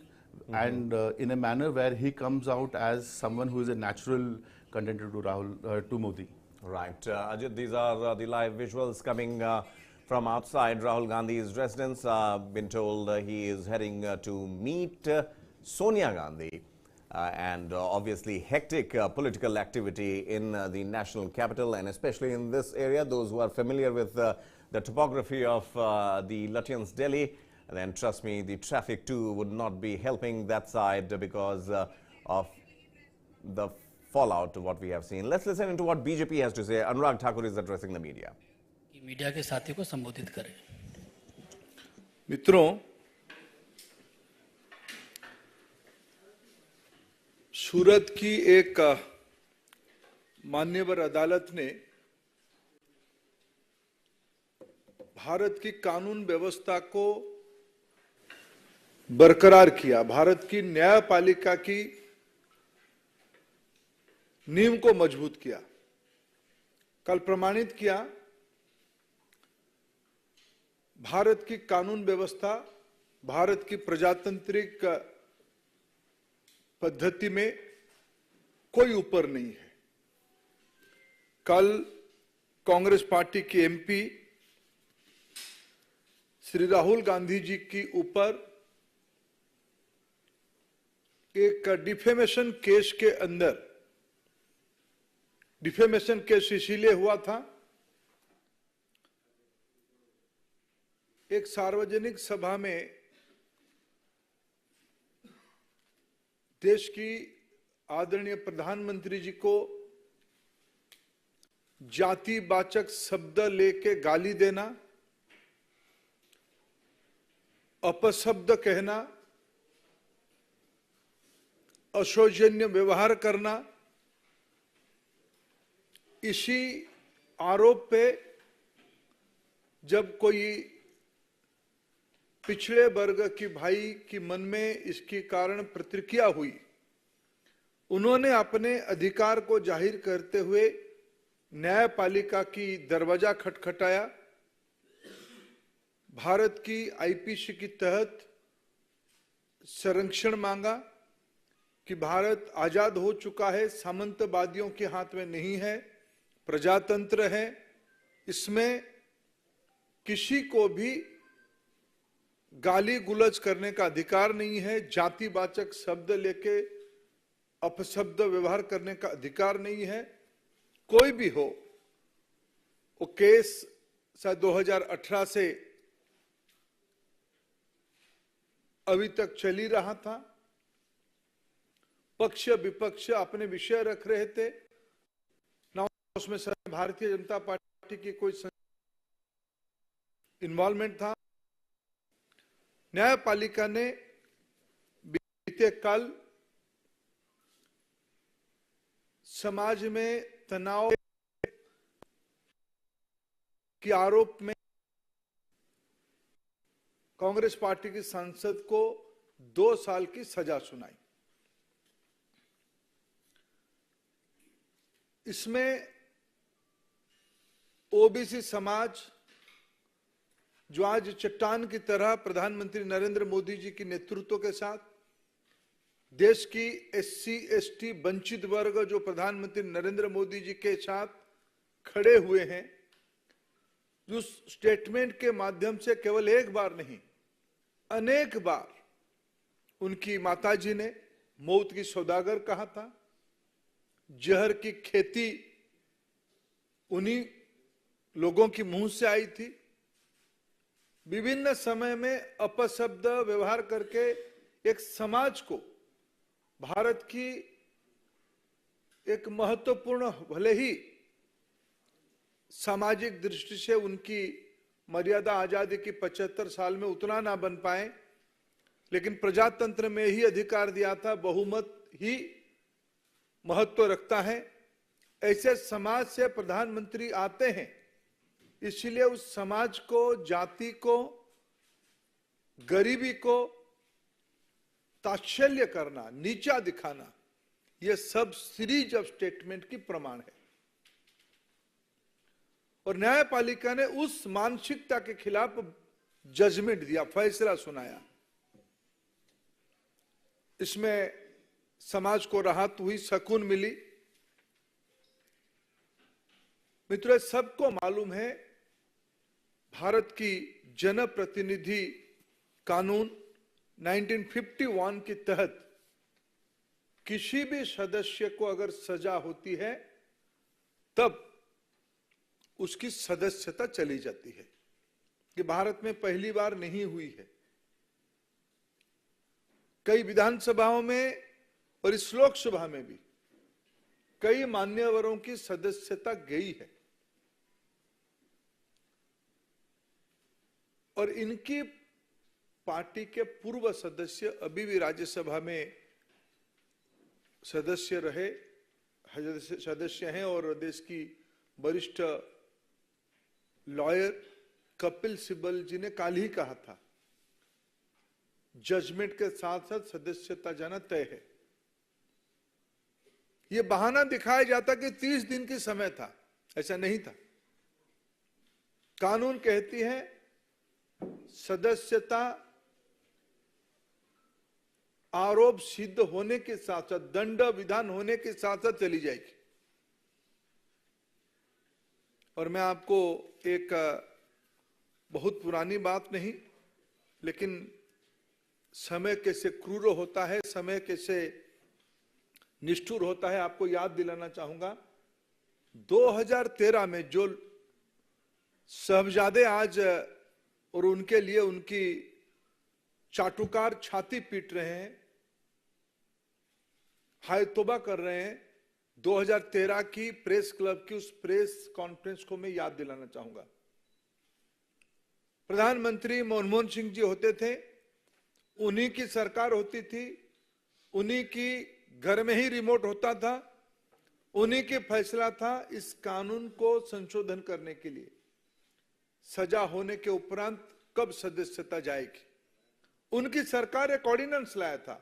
S8: and in a manner where he comes out as someone who is a natural contender to Rahul, to Modi.
S5: Right. Ajit, these are the live visuals coming from outside Rahul Gandhi's residence. Been told he is heading to meet Sonia Gandhi. And obviously hectic political activity in the national capital, and especially in this area. Those who are familiar with the topography of the Lutyens Delhi, then trust me, the traffic too would not be helping that side because of the fallout of what we have seen. Let's listen into what BJP has to say. Anurag Thakur is addressing the media.
S10: Media के साथी को संबोधित करें।
S11: मित्रों, सूरत की एक मान्यवर अदालत ने भारत की कानून व्यवस्था को बरकरार किया, भारत की न्यायपालिका की नींव को मजबूत किया। कल प्रमाणित किया भारत की कानून व्यवस्था, भारत की प्रजातांत्रिक पद्धति में कोई ऊपर नहीं है। कल कांग्रेस पार्टी की एमपी श्री राहुल गांधी जी की ऊपर एक डिफेमेशन केस के अंदर, डिफेमेशन केस इसीलिए हुआ था, एक सार्वजनिक सभा में देश की आदरणीय प्रधानमंत्री जी को जातिवाचक शब्द लेके गाली देना, अपशब्द कहना, अशोचनीय व्यवहार करना, इसी आरोप पे जब कोई पिछड़े वर्ग की भाई की मन में इसके कारण प्रतिक्रिया हुई, उन्होंने अपने अधिकार को जाहिर करते हुए न्यायपालिका की दरवाजा खटखटाया, भारत की आईपीसी के तहत संरक्षण मांगा कि भारत आजाद हो चुका है, सामंतवादियों के हाथ में नहीं है, प्रजातंत्र है, इसमें किसी को भी गाली गुलज करने का अधिकार नहीं है, जातिवाचक शब्द लेके अपशब्द व्यवहार करने का अधिकार नहीं है। कोई भी हो, वो केस शायद 2018 से अभी तक चल ही रहा था। पक्ष विपक्ष अपने विषय रख रहे थे, ना उसमें भारतीय जनता पार्टी की कोई इन्वॉल्वमेंट था। न्यायपालिका ने बीते कल समाज में तनाव के आरोप में कांग्रेस पार्टी की सांसद को 2 साल की सजा सुनाई। इसमें ओबीसी समाज जो आज चट्टान की तरह प्रधानमंत्री नरेंद्र मोदी जी के नेतृत्व के साथ, देश की एससी एसटी वंचित वर्ग जो प्रधानमंत्री नरेंद्र मोदी जी के साथ खड़े हुए हैं, जो स्टेटमेंट के माध्यम से केवल एक बार नहीं अनेक बार उनकी माताजी ने मौत की सौदागर कहा था, जहर की खेती उन्हीं लोगों की मुंह से आई थी, विभिन्न समय में अपशब्द व्यवहार करके एक समाज को, भारत की एक महत्वपूर्ण, भले ही सामाजिक दृष्टि से उनकी मर्यादा आजादी की 75 साल में उतना ना बन पाए, लेकिन प्रजातंत्र में ही अधिकार दिया था, बहुमत ही महत्व रखता है। ऐसे समाज से प्रधानमंत्री आते हैं, इसलिए उस समाज को, जाति को, गरीबी को ताच्छल्य करना, नीचा दिखाना, यह सब सीरीज ऑफ स्टेटमेंट की प्रमाण है। और न्यायपालिका ने उस मानसिकता के खिलाफ जजमेंट दिया, फैसला सुनाया। इसमें समाज को राहत हुई, सुकून मिली। मित्रों, सबको मालूम है भारत की जनप्रतिनिधि कानून 1951 के तहत किसी भी सदस्य को अगर सजा होती है तब उसकी सदस्यता चली जाती है। कि भारत में पहली बार नहीं हुई है। कई विधानसभाओं में और इस लोकसभा में भी कई मान्यवरों की सदस्यता गई है और इनकी पार्टी के पूर्व सदस्य अभी भी राज्यसभा में सदस्य रहे, सदस्य हैं और देश की वरिष्ठ लॉयर कपिल सिब्बल जी ने कल ही कहा था, जजमेंट के साथ साथ सदस्यता जाना तय है। यह बहाना दिखाया जाता कि 30 दिन की समय था, ऐसा नहीं था। कानून कहती है सदस्यता आरोप सिद्ध होने के साथ साथ, दंड विधान होने के साथ साथ चली जाएगी। और मैं आपको एक बहुत पुरानी बात नहीं, लेकिन समय कैसे क्रूर होता है, समय कैसे निष्ठुर होता है, आपको याद दिलाना चाहूंगा। 2013 में जो साहबजादे आज और उनके लिए उनकी चाटुकार छाती पीट रहे हैं, हाय तौबा कर रहे हैं, 2013 की प्रेस क्लब की उस प्रेस कॉन्फ्रेंस को मैं याद दिलाना चाहूंगा। प्रधानमंत्री मनमोहन सिंह जी होते थे, उन्हीं की सरकार होती थी, उन्हीं की घर में ही रिमोट होता था, उन्हीं के फैसला था इस कानून को संशोधन करने के लिए। सजा होने के उपरांत कब सदस्यता जाएगी, उनकी सरकार एक ऑर्डिनेंस लाया था।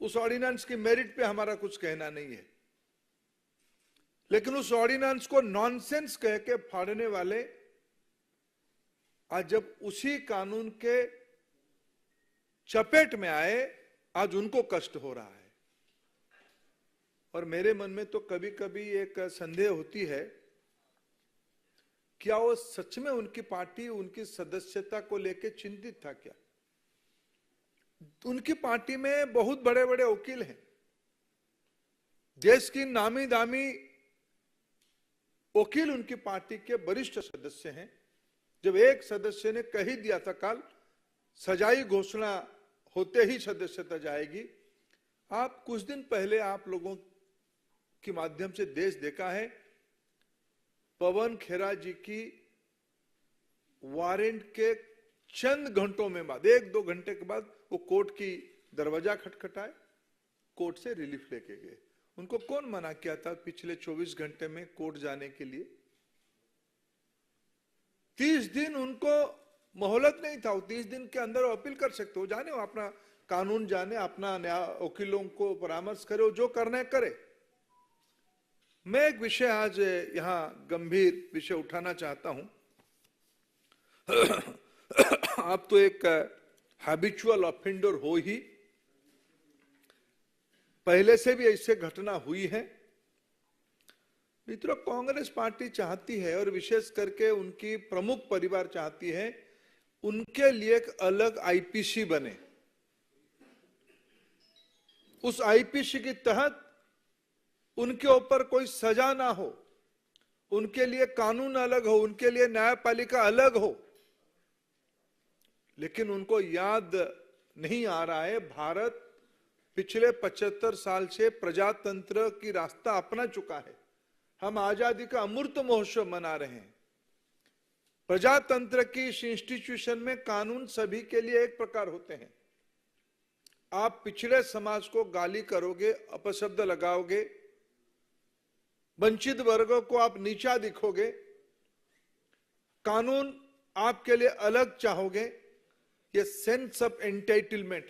S11: उस ऑर्डिनेंस की मेरिट पे हमारा कुछ कहना नहीं है, लेकिन उस ऑर्डिनेंस को नॉनसेंस कह के फाड़ने वाले आज जब उसी कानून के चपेट में आए, आज उनको कष्ट हो रहा है। और मेरे मन में तो कभी कभी एक संदेह होती है, क्या वो सच में उनकी पार्टी उनकी सदस्यता को लेकर चिंतित था क्या? उनकी पार्टी में बहुत बड़े बड़े वकील हैं, देश की नामी दामी वकील उनकी पार्टी के वरिष्ठ सदस्य हैं। जब एक सदस्य ने कह ही दिया था कल सजाई घोषणा होते ही सदस्यता जाएगी। आप कुछ दिन पहले आप लोगों के माध्यम से देश देखा है, पवन खेरा जी की वारंट के चंद घंटों में बाद, 1-2 घंटे के बाद वो कोर्ट की दरवाजा खटखटाए, कोर्ट से रिलीफ लेके गए। उनको कौन मना किया था पिछले 24 घंटे में कोर्ट जाने के लिए? 30 दिन उनको मोहलत नहीं था। 30 दिन के अंदर अपील कर सकते हो, जाने वो अपना कानून जाने, अपना वकीलों को परामर्श करे, जो करना है करे। मैं एक विषय आज यहां गंभीर विषय उठाना चाहता हूं। आप तो एक हैबिचुअल ऑफेंडर हो ही, पहले से भी ऐसे घटना हुई है। मित्रों, कांग्रेस पार्टी चाहती है और विशेष करके उनकी प्रमुख परिवार चाहती है उनके लिए एक अलग आईपीसी बने। उस आईपीसी के तहत उनके ऊपर कोई सजा ना हो, उनके लिए कानून अलग हो, उनके लिए न्यायपालिका अलग हो। लेकिन उनको याद नहीं आ रहा है, भारत पिछले 75 साल से प्रजातंत्र की रास्ता अपना चुका है। हम आजादी का अमृत महोत्सव मना रहे हैं। प्रजातंत्र की इस इंस्टीट्यूशन में कानून सभी के लिए एक प्रकार होते हैं। आप पिछड़े समाज को गाली करोगे, अपशब्द लगाओगे, वंचित वर्गों को आप नीचा दिखोगे, कानून आपके लिए अलग चाहोगे, ये सेंस ऑफ एंटाइटलमेंट,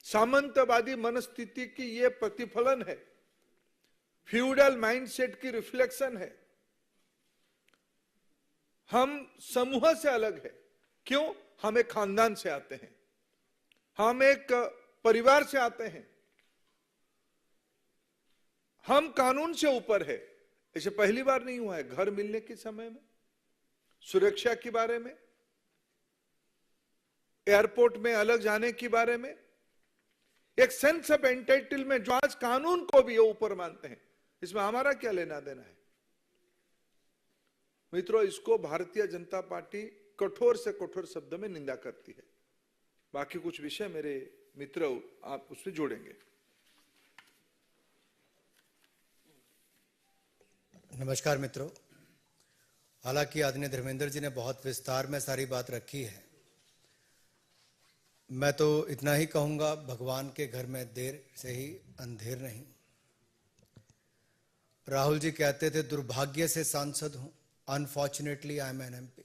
S11: सामंतवादी मनस्थिति की ये प्रतिफलन है, फ्यूडल माइंडसेट की रिफ्लेक्शन है। हम समूह से अलग है। क्यों? हम एक खानदान से आते हैं, हम एक परिवार से आते हैं। हम कानून से ऊपर है, ऐसे पहली बार नहीं हुआ है। घर मिलने के समय में, सुरक्षा के बारे में, एयरपोर्ट में अलग जाने के बारे में, एक सेंस ऑफ एंटाइटलमेंट जो आज कानून को भी ऊपर मानते हैं, इसमें हमारा क्या लेना देना है? मित्रों, इसको भारतीय जनता पार्टी कठोर से कठोर शब्द में निंदा करती है। बाकी कुछ विषय मेरे मित्र आप उसमें जोड़ेंगे।
S17: नमस्कार मित्रों, हालांकि आदरणीय धर्मेंद्र जी ने बहुत विस्तार में सारी बात रखी है। मैं तो इतना ही कहूंगा, भगवान के घर में देर से ही अंधेर नहीं। राहुल जी कहते थे दुर्भाग्य से सांसद हूं, unfortunately I am an MP.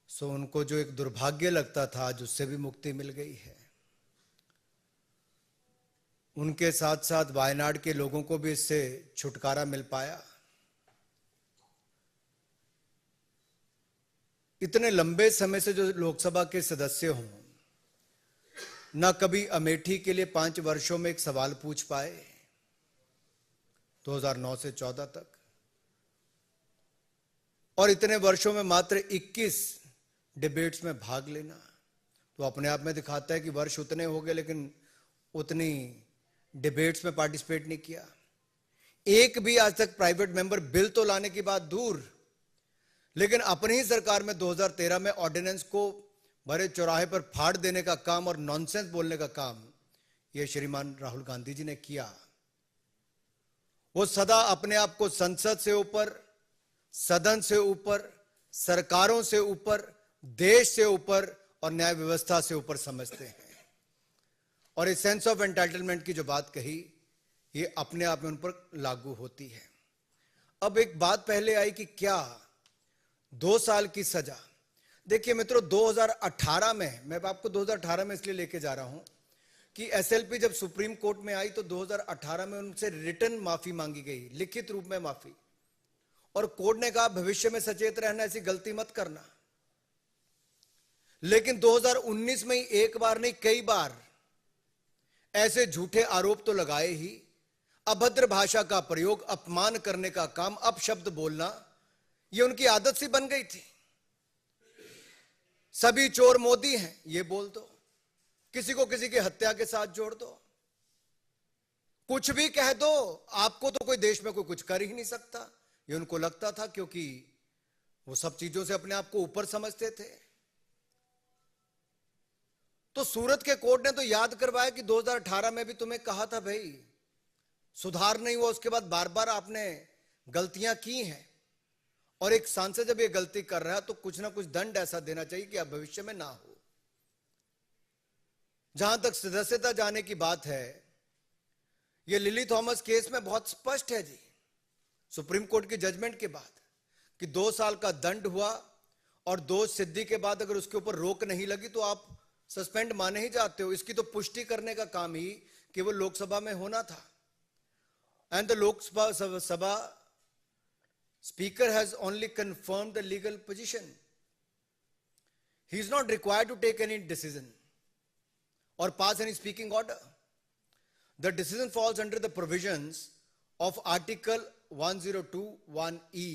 S17: So उनको जो एक दुर्भाग्य लगता था आज उससे भी मुक्ति मिल गई है। उनके साथ साथ वायनाड के लोगों को भी इससे छुटकारा मिल पाया। इतने लंबे समय से जो लोकसभा के सदस्य हों, ना कभी अमेठी के लिए 5 वर्षों में एक सवाल पूछ पाए 2009 से 14 तक, और इतने वर्षों में मात्र 21 डिबेट्स में भाग लेना तो अपने आप में दिखाता है कि वर्ष उतने हो गए लेकिन उतनी डिबेट्स में पार्टिसिपेट नहीं किया। एक भी आज तक प्राइवेट मेंबर बिल तो लाने की बात दूर, लेकिन अपनी ही सरकार में 2013 में ऑर्डिनेंस को भरे चौराहे पर फाड़ देने का काम और नॉनसेंस बोलने का काम ये श्रीमान राहुल गांधी जी ने किया। वो सदा अपने आप को संसद से ऊपर, सदन से ऊपर, सरकारों से ऊपर, देश से ऊपर और न्याय व्यवस्था से ऊपर समझते हैं। और इस सेंस ऑफ एंटाइटलमेंट की जो बात कही, ये अपने आप में उन पर लागू होती है। अब एक बात पहले आई कि क्या 2 साल की सजा। देखिए मित्रों, 2018 में, मैं आपको 2018 में इसलिए लेके जा रहा हूं कि एसएलपी जब सुप्रीम कोर्ट में आई तो 2018 में उनसे रिटर्न माफी मांगी गई, लिखित रूप में माफी, और कोर्ट ने कहा भविष्य में सचेत रहना, ऐसी गलती मत करना। लेकिन 2019 में एक बार नहीं कई बार ऐसे झूठे आरोप तो लगाए ही। अभद्र भाषा का प्रयोग, अपमान करने का काम, अपशब्द बोलना, ये उनकी आदत सी बन गई थी। सभी चोर मोदी हैं ये बोल दो, किसी को किसी की हत्या के साथ जोड़ दो, कुछ भी कह दो, आपको तो कोई देश में कोई कुछ कर ही नहीं सकता, ये उनको लगता था, क्योंकि वो सब चीजों से अपने आप को ऊपर समझते थे। तो सूरत के कोर्ट ने तो याद करवाया कि 2018 में भी तुम्हें कहा था भाई सुधार नहीं हुआ, उसके बाद बार बार आपने गलतियां की हैं, और एक सांसद जब ये गलती कर रहा है तो कुछ ना कुछ दंड ऐसा देना चाहिए कि अब भविष्य में ना हो। जहां तक सदस्यता जाने की बात है, ये लिली थॉमस केस में बहुत स्पष्ट है जी, सुप्रीम कोर्ट की जजमेंट के बाद, कि 2 साल का दंड हुआ और दोष सिद्धि के बाद अगर उसके ऊपर रोक नहीं लगी तो आप सस्पेंड माने ही जाते हो। इसकी तो पुष्टि करने का काम ही केवल लोकसभा में होना था। And the Lok Sabha Speaker has only confirmed the legal position. He is not required to take any decision or pass any speaking order. The decision falls under the provisions of Article 1021E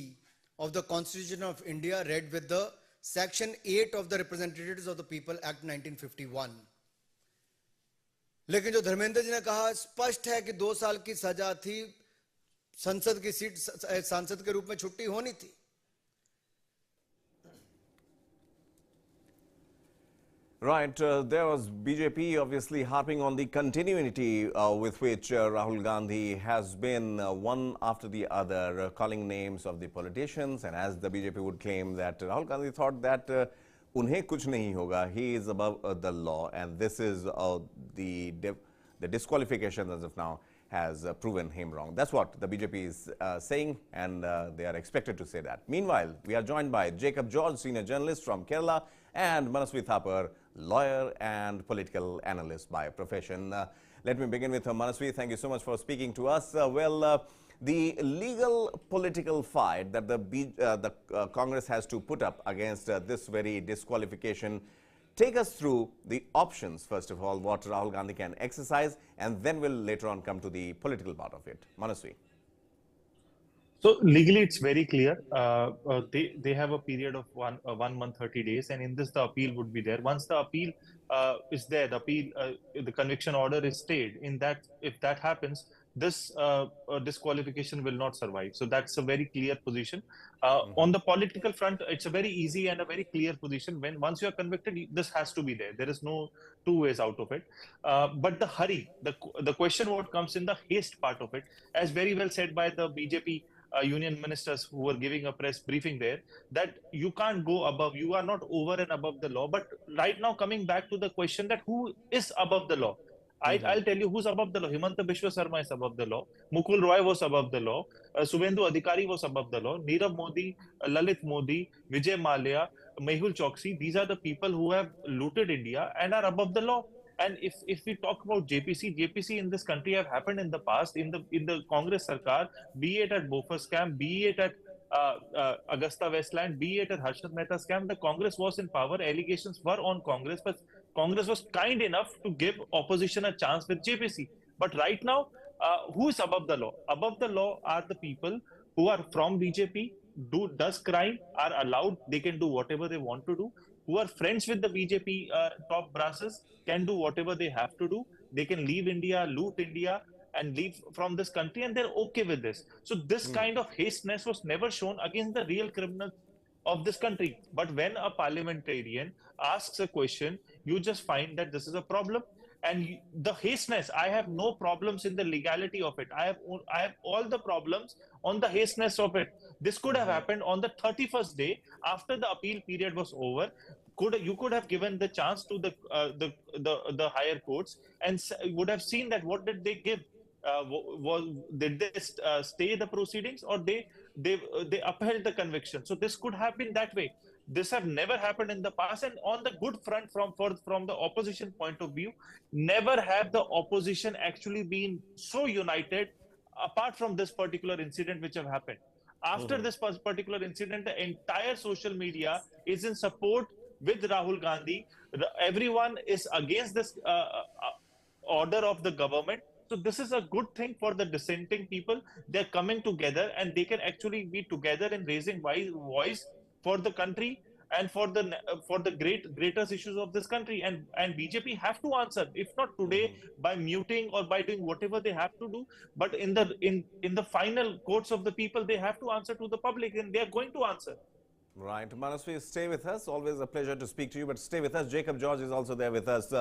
S17: of the Constitution of India, read with the Section 8 of the Representatives of the People Act 1951. लेकिन जो धर्मेंद्र जी ने कहा, स्पष्ट है कि 2 साल की सजा थी, संसद की सीट सांसद के रूप में छुट्टी होनी थी।
S5: Right, there was BJP obviously harping on the continuity with which Rahul Gandhi has been one after the other calling names of the politicians, and as the BJP would claim that Rahul Gandhi thought that unhe kuch nahi hoga, he is above the law, and this is the disqualification as of now has proven him wrong. That's what the BJP is saying, and they are expected to say that. Meanwhile, we are joined by Jacob George, senior journalist from Kerala, and Manasvi Thapar, lawyer and political analyst by profession. Let me begin with Manasvi. Thank you so much for speaking to us. The legal political fight that the Congress has to put up against this very disqualification take us through the options, first of all, what Rahul Gandhi can exercise, and then we'll later on come to the political part of it. Manasvi.
S18: So legally, it's very clear. They have a period of 1 month, 30 days, and in this, the appeal would be there. Once the appeal is there, the conviction order is stayed. In that, if that happens, this disqualification will not survive. So that's a very clear position. On the political front, it's a very easy and a very clear position. When once you are convicted, this has to be there. There is no two ways out of it. But the hurry, the question what comes in the haste part of it, as very well said by the BJP union ministers who were giving a press briefing there, that you can't go above, you are not over and above the law. But right now, coming back to the question that who is above the law, I'll tell you who's above the law. Himanta Biswa Sarma is above the law. Mukul Roy was above the law. Subhendu Adhikari was above the law. Nirav Modi, Lalit Modi, Vijay Mallya, Mehul Choksi, these are the people who have looted India and are above the law. And if we talk about JPC in this country have happened in the past, in the Congress Sarkar, be it at Bofors scam, be it at Augusta Westland, be it at Harshad Mehta scam, the Congress was in power, allegations were on Congress, but Congress was kind enough to give opposition a chance with JPC. But right now, who is above the law? Above the law are the people who are from BJP, does crime, are allowed, they can do whatever they want to do, who are friends with the BJP top brasses, can do whatever they have to do. They can leave India, loot India, and leave from this country, and they're okay with this. So this kind of hasteness was never shown against the real criminals of this country. But when a parliamentarian asks a question, you just find that this is a problem. And the hasteness, I have no problems in the legality of it. I have all the problems on the hasteness of it. This could have happened on the 31st day after the appeal period was over. You could have given the chance to the higher courts and would have seen that what did they give? Did they stay the proceedings, or they upheld the conviction? So this could have been that way. This have never happened in the past, and on the good front from the opposition point of view, never have the opposition actually been so united apart from this particular incident which have happened. After this particular incident, the entire social media is in support with Rahul Gandhi. Everyone is against this order of the government. So this is a good thing for the dissenting people. They're coming together and they can actually be together in raising voice for the country and for the greatest issues of this country. And BJP have to answer, if not today, by muting or by doing whatever they have to do, but in the final courts of the people, they have to answer to the public, and they are going to answer.
S5: Right. Manasvi, stay with us. Always a pleasure to speak to you, but stay with us. Jacob George is also there with us.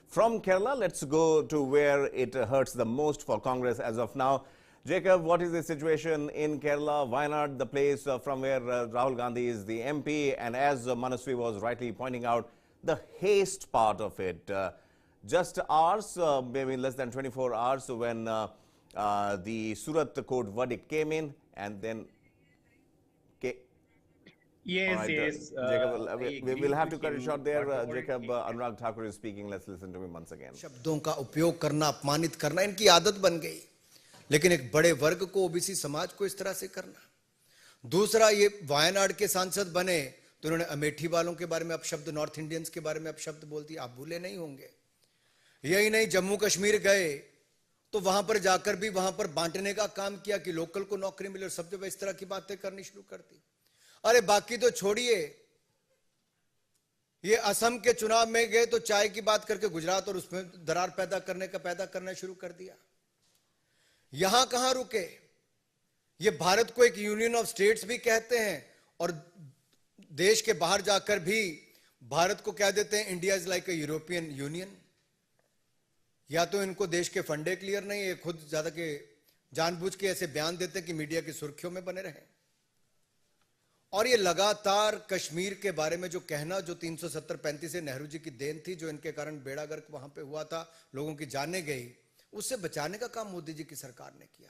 S5: From Kerala, let's go to where it hurts the most for Congress as of now. Jacob, what is the situation in Kerala? Wayanad, the place from where Rahul Gandhi is the MP, and as Manasvi was rightly pointing out, the haste part of it. Just hours, maybe less than 24 hours, when the Surat court verdict came in, and then...
S20: Yes,
S5: right,
S20: yes.
S5: Jacob, we will have to cut it short there. Jacob, Anurag Thakur is speaking. Let's listen to him once again.
S17: शब्दों का उपयोग करना, अपमानित करना इनकी आदत बन गई, लेकिन एक बड़े वर्ग को, ओबीसी समाज को इस तरह से करना। दूसरा, ये वायनाड के सांसद बने तो उन्होंने अमेठी वालों के बारे में अपशब्द, नॉर्थ इंडियंस के बारे में अपशब्द बोल दिए। आप भूले नहीं होंगे। यही नहीं, जम्मू कश्मीर गए तो वहां पर जाकर भी वहां पर बांटने का काम किया कि लोकल को नौकरी मिले, और सब जगह इस तरह की बातें करनी शुरू कर दी। अरे बाकी तो छोड़िए, ये असम के चुनाव में गए तो चाय की बात करके गुजरात और उसमें दरार पैदा करना शुरू कर दिया। यहां कहां रुके? ये भारत को एक यूनियन ऑफ स्टेट्स भी कहते हैं, और देश के बाहर जाकर भी भारत को कह देते हैं India is like a European union. या तो इनको देश के फंडे क्लियर नहीं, ये खुद ज्यादा के जानबूझ के ऐसे बयान देते हैं कि मीडिया की सुर्खियों में बने रहें। और ये लगातार कश्मीर के बारे में जो कहना, जो 370-35 से नेहरू जी की देन थी, जो इनके कारण बेड़ा गर्क वहां पे हुआ था, लोगों की जाने गई, उससे बचाने का काम मोदी जी की सरकार ने किया।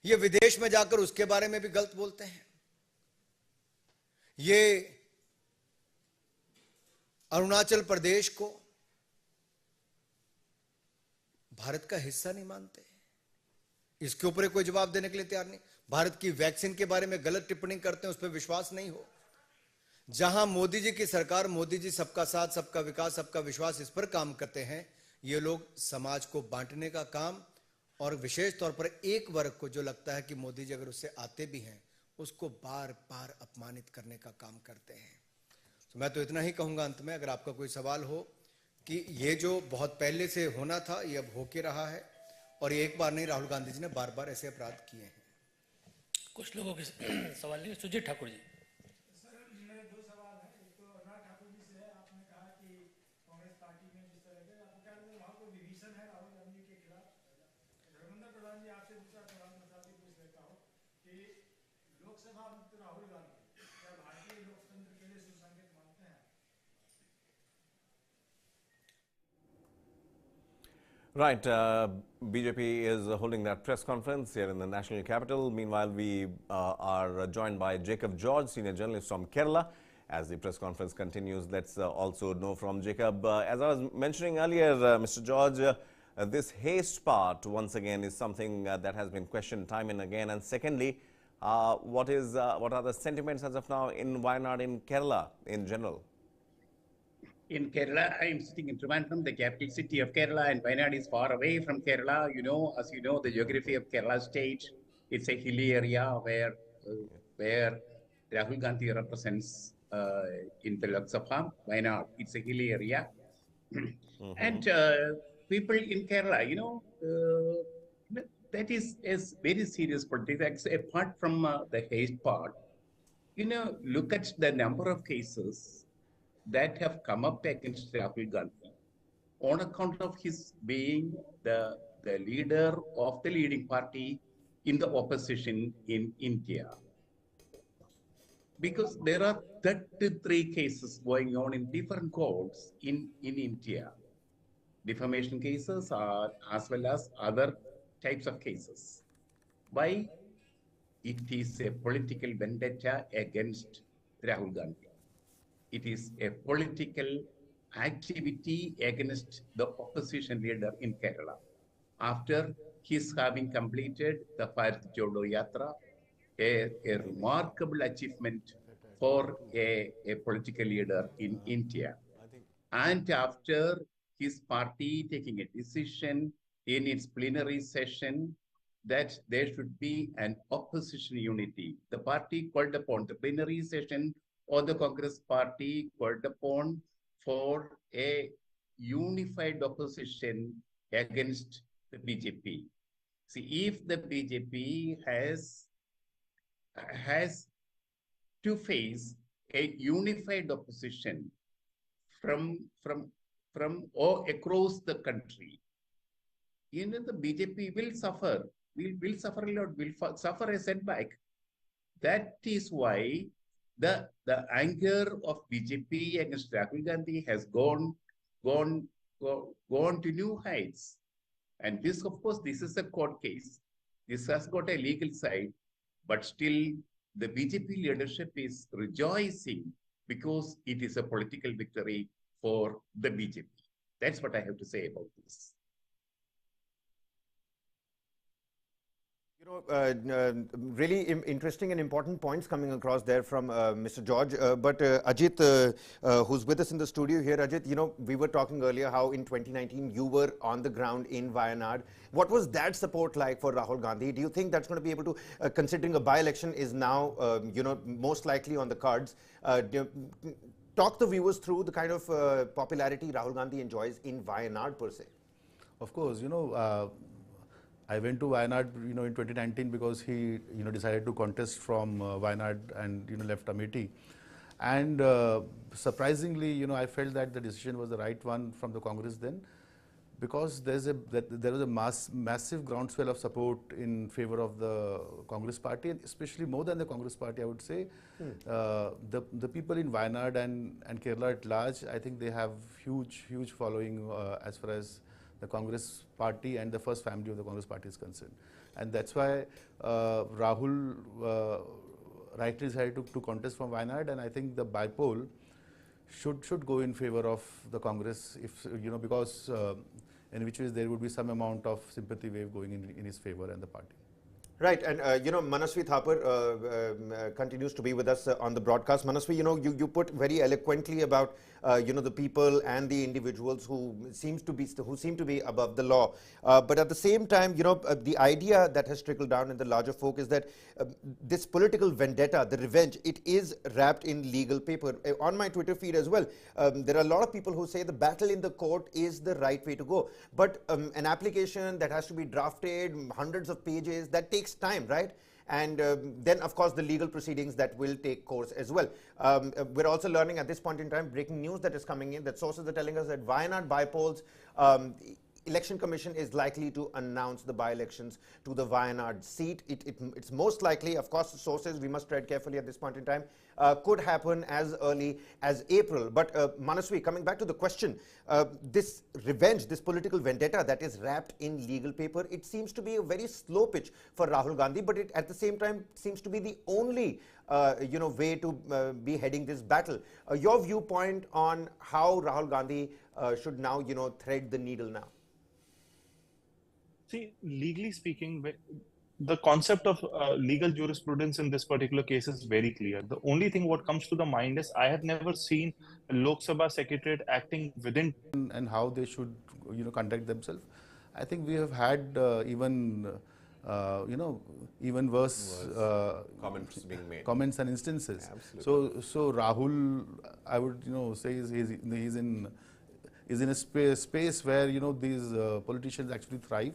S17: ये विदेश में जाकर उसके बारे में भी गलत बोलते हैं। ये अरुणाचल प्रदेश को भारत का हिस्सा नहीं मानते, इसके ऊपर कोई जवाब देने के लिए तैयार नहीं। भारत की वैक्सीन के बारे में गलत टिप्पणी करते हैं, उस पर विश्वास नहीं हो। जहां मोदी जी की सरकार, मोदी जी सबका साथ, सबका विकास, सबका विश्वास, इस पर काम करते हैं, ये लोग समाज को बांटने का काम और विशेष तौर पर एक वर्ग को जो लगता है कि मोदी जी अगर उससे आते भी हैं उसको बार बार अपमानित करने का काम करते हैं। तो मैं तो इतना ही कहूंगा अंत में, अगर आपका कोई सवाल हो, कि ये जो बहुत पहले से होना था ये अब हो के रहा है, और ये एक बार नहीं, राहुल गांधी जी ने बार बार ऐसे अपराध किए हैं।
S10: कुछ लोगों के सवाल नहीं, Sujit Thakur ji.
S5: Right, BJP is holding that press conference here in the national capital. Meanwhile, we are joined by Jacob George, senior journalist from Kerala. As the press conference continues, let's also know from Jacob. As I was mentioning earlier, Mr. George, this haste part, once again, is something that has been questioned time and again. And secondly, what are the sentiments as of now in Wayanad, in Kerala in general?
S15: In Kerala, I am sitting in Trivandrum, the capital city of Kerala, and Wayanad is far away from Kerala. You know, as you know, the geography of Kerala state, it's a hilly area where Rahul Gandhi represents in the Lok Sabha. Wayanad, it's a hilly area. And people in Kerala, you know, that is very serious politics. Apart from the hate part, you know, look at the number of cases that have come up against Rahul Gandhi on account of his being the leader of the leading party in the opposition in India. Because there are 33 cases going on in different courts in India. Defamation cases are as well as other types of cases. Why? It is a political vendetta against Rahul Gandhi. It is a political activity against the opposition leader in Kerala. After his having completed the Bharat Jodo Yatra, a remarkable achievement for a political leader in India. And after his party taking a decision in its plenary session that there should be an opposition unity, the party called upon the plenary session or the Congress party called upon for a unified opposition against the BJP. See, if the BJP has to face a unified opposition from all across the country, you know, the BJP will suffer. Will suffer a lot. Will suffer a setback. That is why the anger of BJP against Rahul Gandhi has gone to new heights. And this, of course, this is a court case. This has got a legal side, but still the BJP leadership is rejoicing because it is a political victory for the BJP. That's what I have to say about this.
S1: Really interesting and important points coming across there from Mr. George. But Ajit, who's with us in the studio here, Ajit, you know, we were talking earlier how in 2019 you were on the ground in Wayanad. What was that support like for Rahul Gandhi? Do you think that's going to be able to, considering a by-election is now, you know, most likely on the cards, talk the viewers through the kind of popularity Rahul Gandhi enjoys in Wayanad per se?
S8: Of course, you know, I went to Wayanad, you know, in 2019 because he, you know, decided to contest from Wayanad and, you know, left Amethi. And surprisingly, you know, I felt that the decision was the right one from the Congress then, because there was a massive groundswell of support in favor of the Congress party, and especially more than the Congress party, I would say. The people in Wayanad and Kerala at large, I think they have huge following as far as the Congress party and the first family of the Congress party is concerned. And that's why Rahul rightly decided to contest from Wayanad, and I think the bypoll should go in favor of the Congress, if, you know, because in which ways there would be some amount of sympathy wave going in his favor and the party.
S1: Right, and Manasvi Thapar continues to be with us on the broadcast. Manasvi, you put very eloquently about the people and the individuals who seem to be above the law. But at the same time, the idea that has trickled down in the larger folk is that this political vendetta, the revenge, it is wrapped in legal paper. On my Twitter feed as well, there are a lot of people who say the battle in the court is the right way to go. But an application that has to be drafted, hundreds of pages, that takes time, right? And then, of course, the legal proceedings that will take course as well. We're also learning at this point in time, breaking news that is coming in, that sources are telling us that Wayanad by-polls, Election Commission is likely to announce the by-elections to the Wayanad seat. It's most likely, of course, sources, we must tread carefully at this point in time, could happen as early as April. But Manasvi, coming back to the question, this revenge, this political vendetta that is wrapped in legal paper, it seems to be a very slow pitch for Rahul Gandhi, but it at the same time seems to be the only way to be heading this battle. Your viewpoint on how Rahul Gandhi should now, thread the needle now?
S18: See, legally speaking, the concept of legal jurisprudence in this particular case is very clear. The only thing what comes to the mind is I have never seen a Lok Sabha secretariat acting within
S8: and how they should conduct themselves. I think we have had even worse
S5: comments being made,
S8: comments and instances.
S5: Absolutely.
S8: So Rahul, I would say he's in a space where these politicians actually thrive.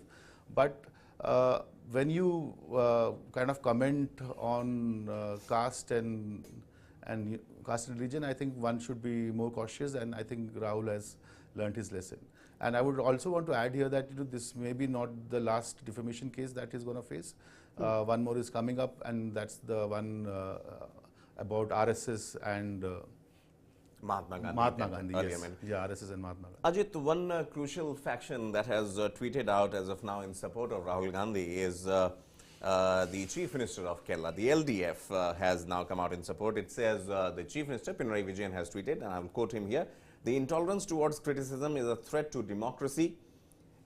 S8: But when you kind of comment on caste and caste and religion, I think one should be more cautious, and I think Rahul has learned his lesson. And I would also want to add here that this may be not the last defamation case that he's going to face. One more is coming up, and that's the one about RSS and
S5: Mahatma Gandhi.
S8: Yes. Yeah, RSS and Mahatma Gandhi.
S5: Ajit, one crucial faction that has tweeted out as of now in support of Rahul Gandhi is the Chief Minister of Kerala. The LDF has now come out in support. It says the Chief Minister, Pinarayi Vijayan, has tweeted, and I'll quote him here, "The intolerance towards criticism is a threat to democracy,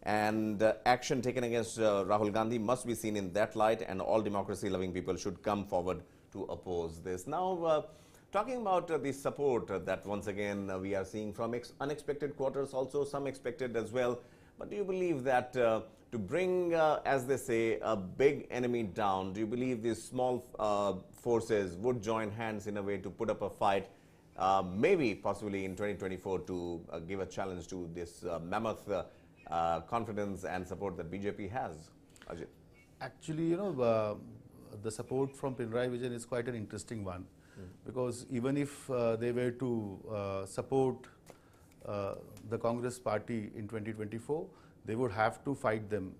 S5: and action taken against Rahul Gandhi must be seen in that light, and all democracy-loving people should come forward to oppose this." Now, talking about the support that once again we are seeing from unexpected quarters, also some expected as well. But do you believe that to bring, as they say, a big enemy down, do you believe these small forces would join hands in a way to put up a fight, maybe possibly in 2024 to give a challenge to this mammoth confidence and support that BJP has? Ajit?
S8: Actually, the support from Pinarayi Vijayan is quite an interesting one. Because even if they were to support the Congress party in 2024, they would have to fight them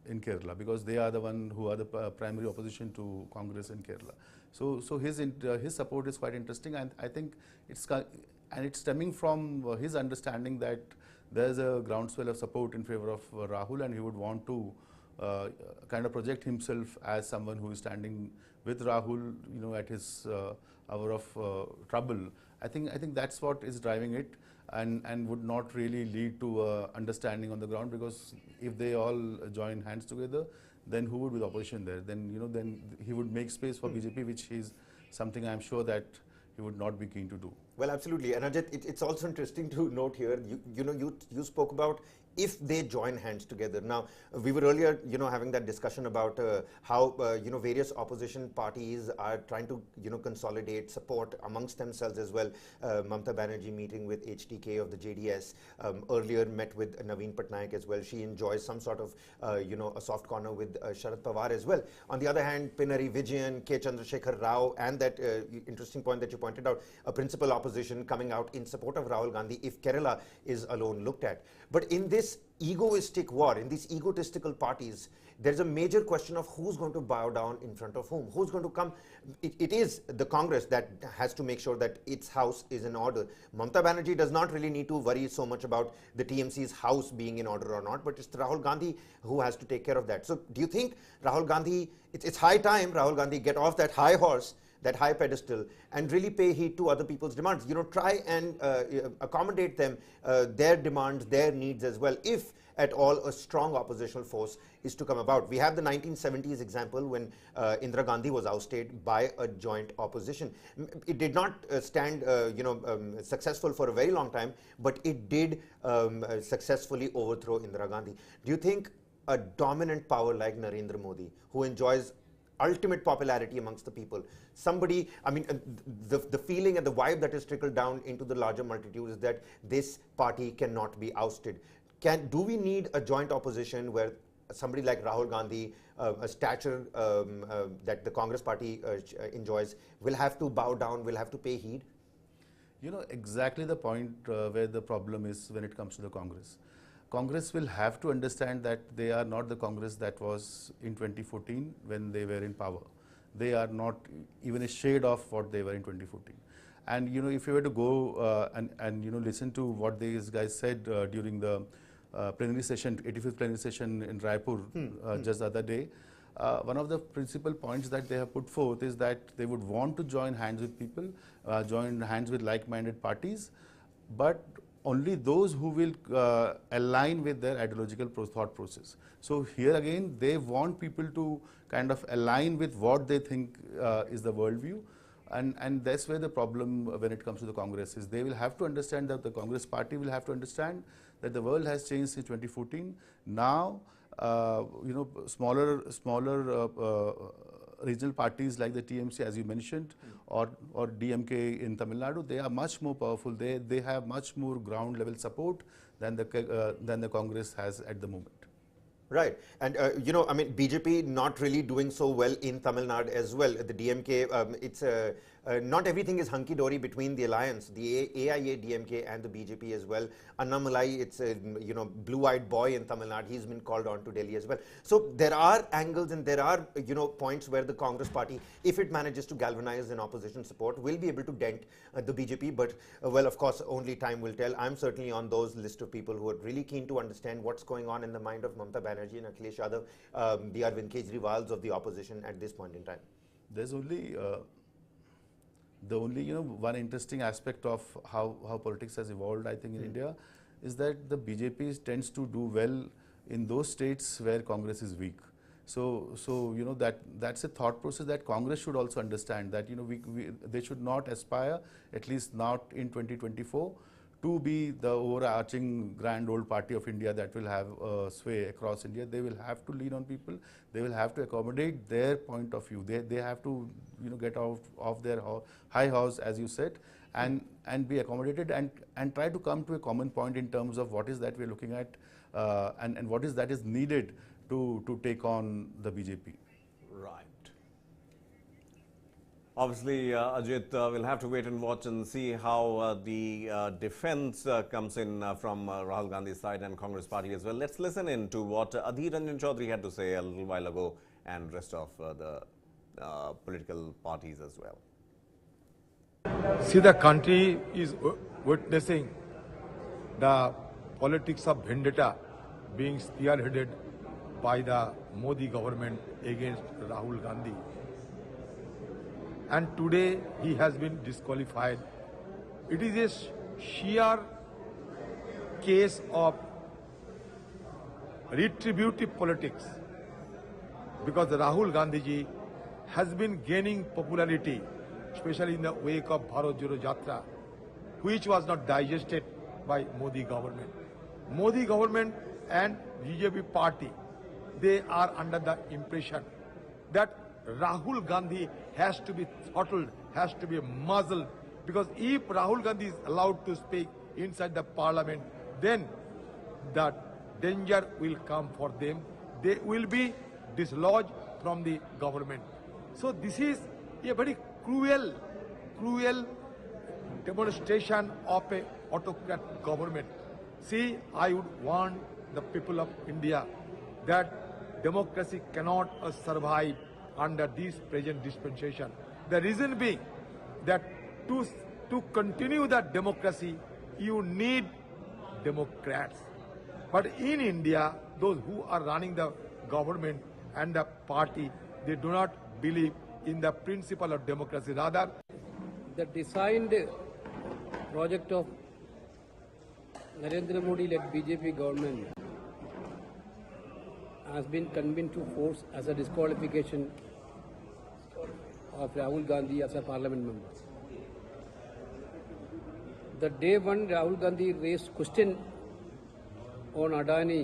S8: in Kerala, because they are the one who are the primary opposition to Congress in Kerala. So his support is quite interesting, and I think it's stemming from his understanding that there's a groundswell of support in favor of Rahul, and he would want to kind of project himself as someone who is standing with Rahul, at his hour of trouble. I think that's what is driving it, and would not really lead to understanding on the ground, because if they all join hands together, then who would be the opposition there? Then then he would make space for BJP, which is something I'm sure that he would not be keen to do.
S1: Well, absolutely. And Ajit, it's also interesting to note here, you spoke about if they join hands together. Now, we were earlier, having that discussion about how, various opposition parties are trying to, consolidate support amongst themselves as well. Mamata Banerjee meeting with HTK of the JDS, earlier met with Naveen Patnaik as well. She enjoys some sort of, a soft corner with Sharad Pawar as well. On the other hand, Pinarayi Vijayan, K. Chandrasekhar Rao, and that interesting point that you pointed out, a principal opposition coming out in support of Rahul Gandhi if Kerala is alone looked at. But in this egoistic war, in these egotistical parties, there's a major question of who's going to bow down in front of whom, who's going to come. It is the Congress that has to make sure that its house is in order. Mamata Banerjee does not really need to worry so much about the TMC's house being in order or not, but it's Rahul Gandhi who has to take care of that. So do you think Rahul Gandhi, it's high time Rahul Gandhi get off that high horse, that high pedestal, and really pay heed to other people's demands, try and accommodate them, their demands, their needs as well. If, at all a strong oppositional force is to come about. We have the 1970s example when Indira Gandhi was ousted by a joint opposition. It did not stand successful for a very long time, but it did successfully overthrow Indira Gandhi. Do you think a dominant power like Narendra Modi, who enjoys ultimate popularity amongst the people, somebody, I mean, the feeling and the vibe that is trickled down into the larger multitude is that this party cannot be ousted. Do we need a joint opposition where somebody like Rahul Gandhi, a stature that the Congress party enjoys, will have to bow down, will have to pay heed?
S8: You know, exactly the point where the problem is when it comes to the Congress. Congress will have to understand that they are not the Congress that was in 2014 when they were in power. They are not even a shade of what they were in 2014. And you know, if you were to go and you know, listen to what these guys said during the plenary session, 85th plenary session in Raipur just the other day, one of the principal points that they have put forth is that they would want to join hands with people, join hands with like-minded parties, but only those who will align with their ideological thought process. So here again, they want people to kind of align with what they think is the worldview. And that's where the problem when it comes to the Congress is. They will have to understand that the Congress party will have to understand that the world has changed since 2014. Now, you know, smaller regional parties like the TMC, as you mentioned, or DMK in Tamil Nadu, they are much more powerful. They have much more ground level support than the Congress has at the moment.
S1: Right. And, you know, I mean, BJP not really doing so well in Tamil Nadu as well. The DMK, it's not everything is hunky-dory between the alliance, the AIA, DMK and the BJP as well. Annamalai, it's a, you know, blue-eyed boy in Tamil Nadu. He's been called on to Delhi as well. So there are angles and there are, you know, points where the Congress party, if it manages to galvanize an opposition support, will be able to dent the BJP. But, well, of course, only time will tell. I'm certainly on those list of people who are really keen to understand what's going on in the mind of Mamata Banerjee and Akhilesh Yadav, the Arvind Kejriwals of the opposition at this point in time.
S8: There's only you know, one interesting aspect of how politics has evolved, I think, in India, is that the BJP tends to do well in those states where Congress is weak. So you know, that's a thought process that Congress should also understand, that you know, they should not aspire, at least not in 2024, to be the overarching grand old party of India that will have sway across India. They will have to lean on people. They will have to accommodate their point of view. They have to, you know, get out of their high horse, as you said, and be accommodated and try to come to a common point in terms of what is that we're looking at and what is that is needed to take on the BJP.
S5: Right. Obviously, Ajit, we'll have to wait and watch and see how the defense comes in from Rahul Gandhi's side and Congress party as well. Let's listen in to what Adhir Ranjan Chaudhary had to say a little while ago and rest of the political parties as well.
S20: See, the country is witnessing the politics of vendetta being spearheaded by the Modi government against Rahul Gandhi. And today he has been disqualified. It is a sheer case of retributive politics, because Rahul Gandhi ji has been gaining popularity, especially in the wake of Bharat Joro Yatra, which was not digested by Modi government. Modi government and BJP party, they are under the impression that Rahul Gandhi has to be throttled, has to be muzzled, because if Rahul Gandhi is allowed to speak inside the parliament, then the danger will come for them. They will be dislodged from the government. So this is a very cruel demonstration of a autocrat government. See, I would warn the people of India that democracy cannot survive under this present dispensation. The reason being that to continue that democracy, you need Democrats. But in India, those who are running the government and the party, they do not believe in the principle of democracy. Rather,
S21: the designed project of Narendra Modi-led BJP government
S3: has been convened to force as a disqualification of Rahul Gandhi as a parliament member. The day when Rahul Gandhi raised question on Adani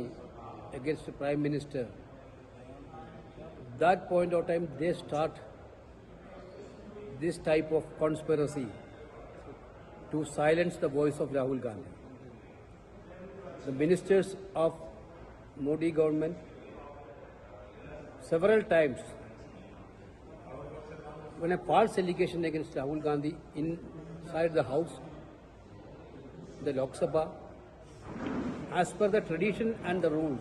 S3: against the Prime Minister, that point of time they start this type of conspiracy to silence the voice of Rahul Gandhi. The ministers of Modi government several times, when a false allegation against Rahul Gandhi inside the house, the Lok Sabha, as per the tradition and the rules,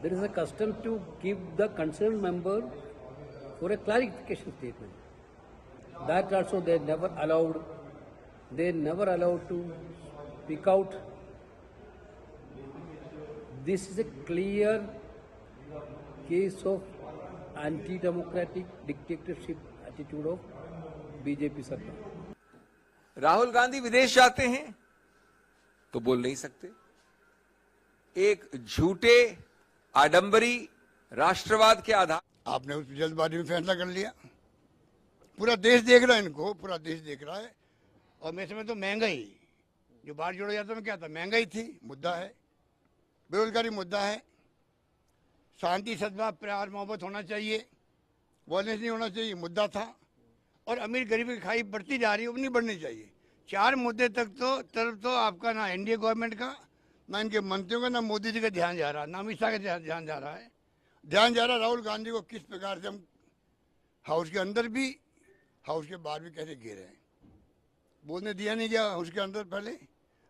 S3: there is a custom to give the concerned member for a clarification statement. That also they never allowed to speak out. This is a clear case of anti-democratic dictatorship attitude of BJP सरकार।
S7: राहुल गांधी विदेश जाते हैं तो बोल नहीं सकते। एक झूठे आडंबरी राष्ट्रवाद के आधार
S23: आपने उस जल्दबाजी में फैसला कर लिया। पूरा देश देख रहा है इनको, पूरा देश देख रहा है। और मेरे समय तो महंगाई, जो बाहर जोड़ा जाता में क्या था, महंगाई थी, मुद्दा है, बेरोजगारी मुद्दा है, शांति सद्भाव प्यार मोहब्बत होना चाहिए, वायलेंस नहीं होना चाहिए, मुद्दा था। और अमीर गरीब की खाई बढ़ती जा रही है, वो नहीं बढ़नी चाहिए। चार मुद्दे तक तरफ तो आपका ना एनडीए गवर्नमेंट का, ना इनके मंत्रियों का, ना मोदी जी का ध्यान जा रहा है, ना अमित शाह का ध्यान जा रहा है। ध्यान जा रहा है राहुल गांधी को किस प्रकार से हम हाउस के अंदर भी हाउस के बाहर भी कैसे घेरे हैं। बोलने दिया नहीं गया हाउस के अंदर, पहले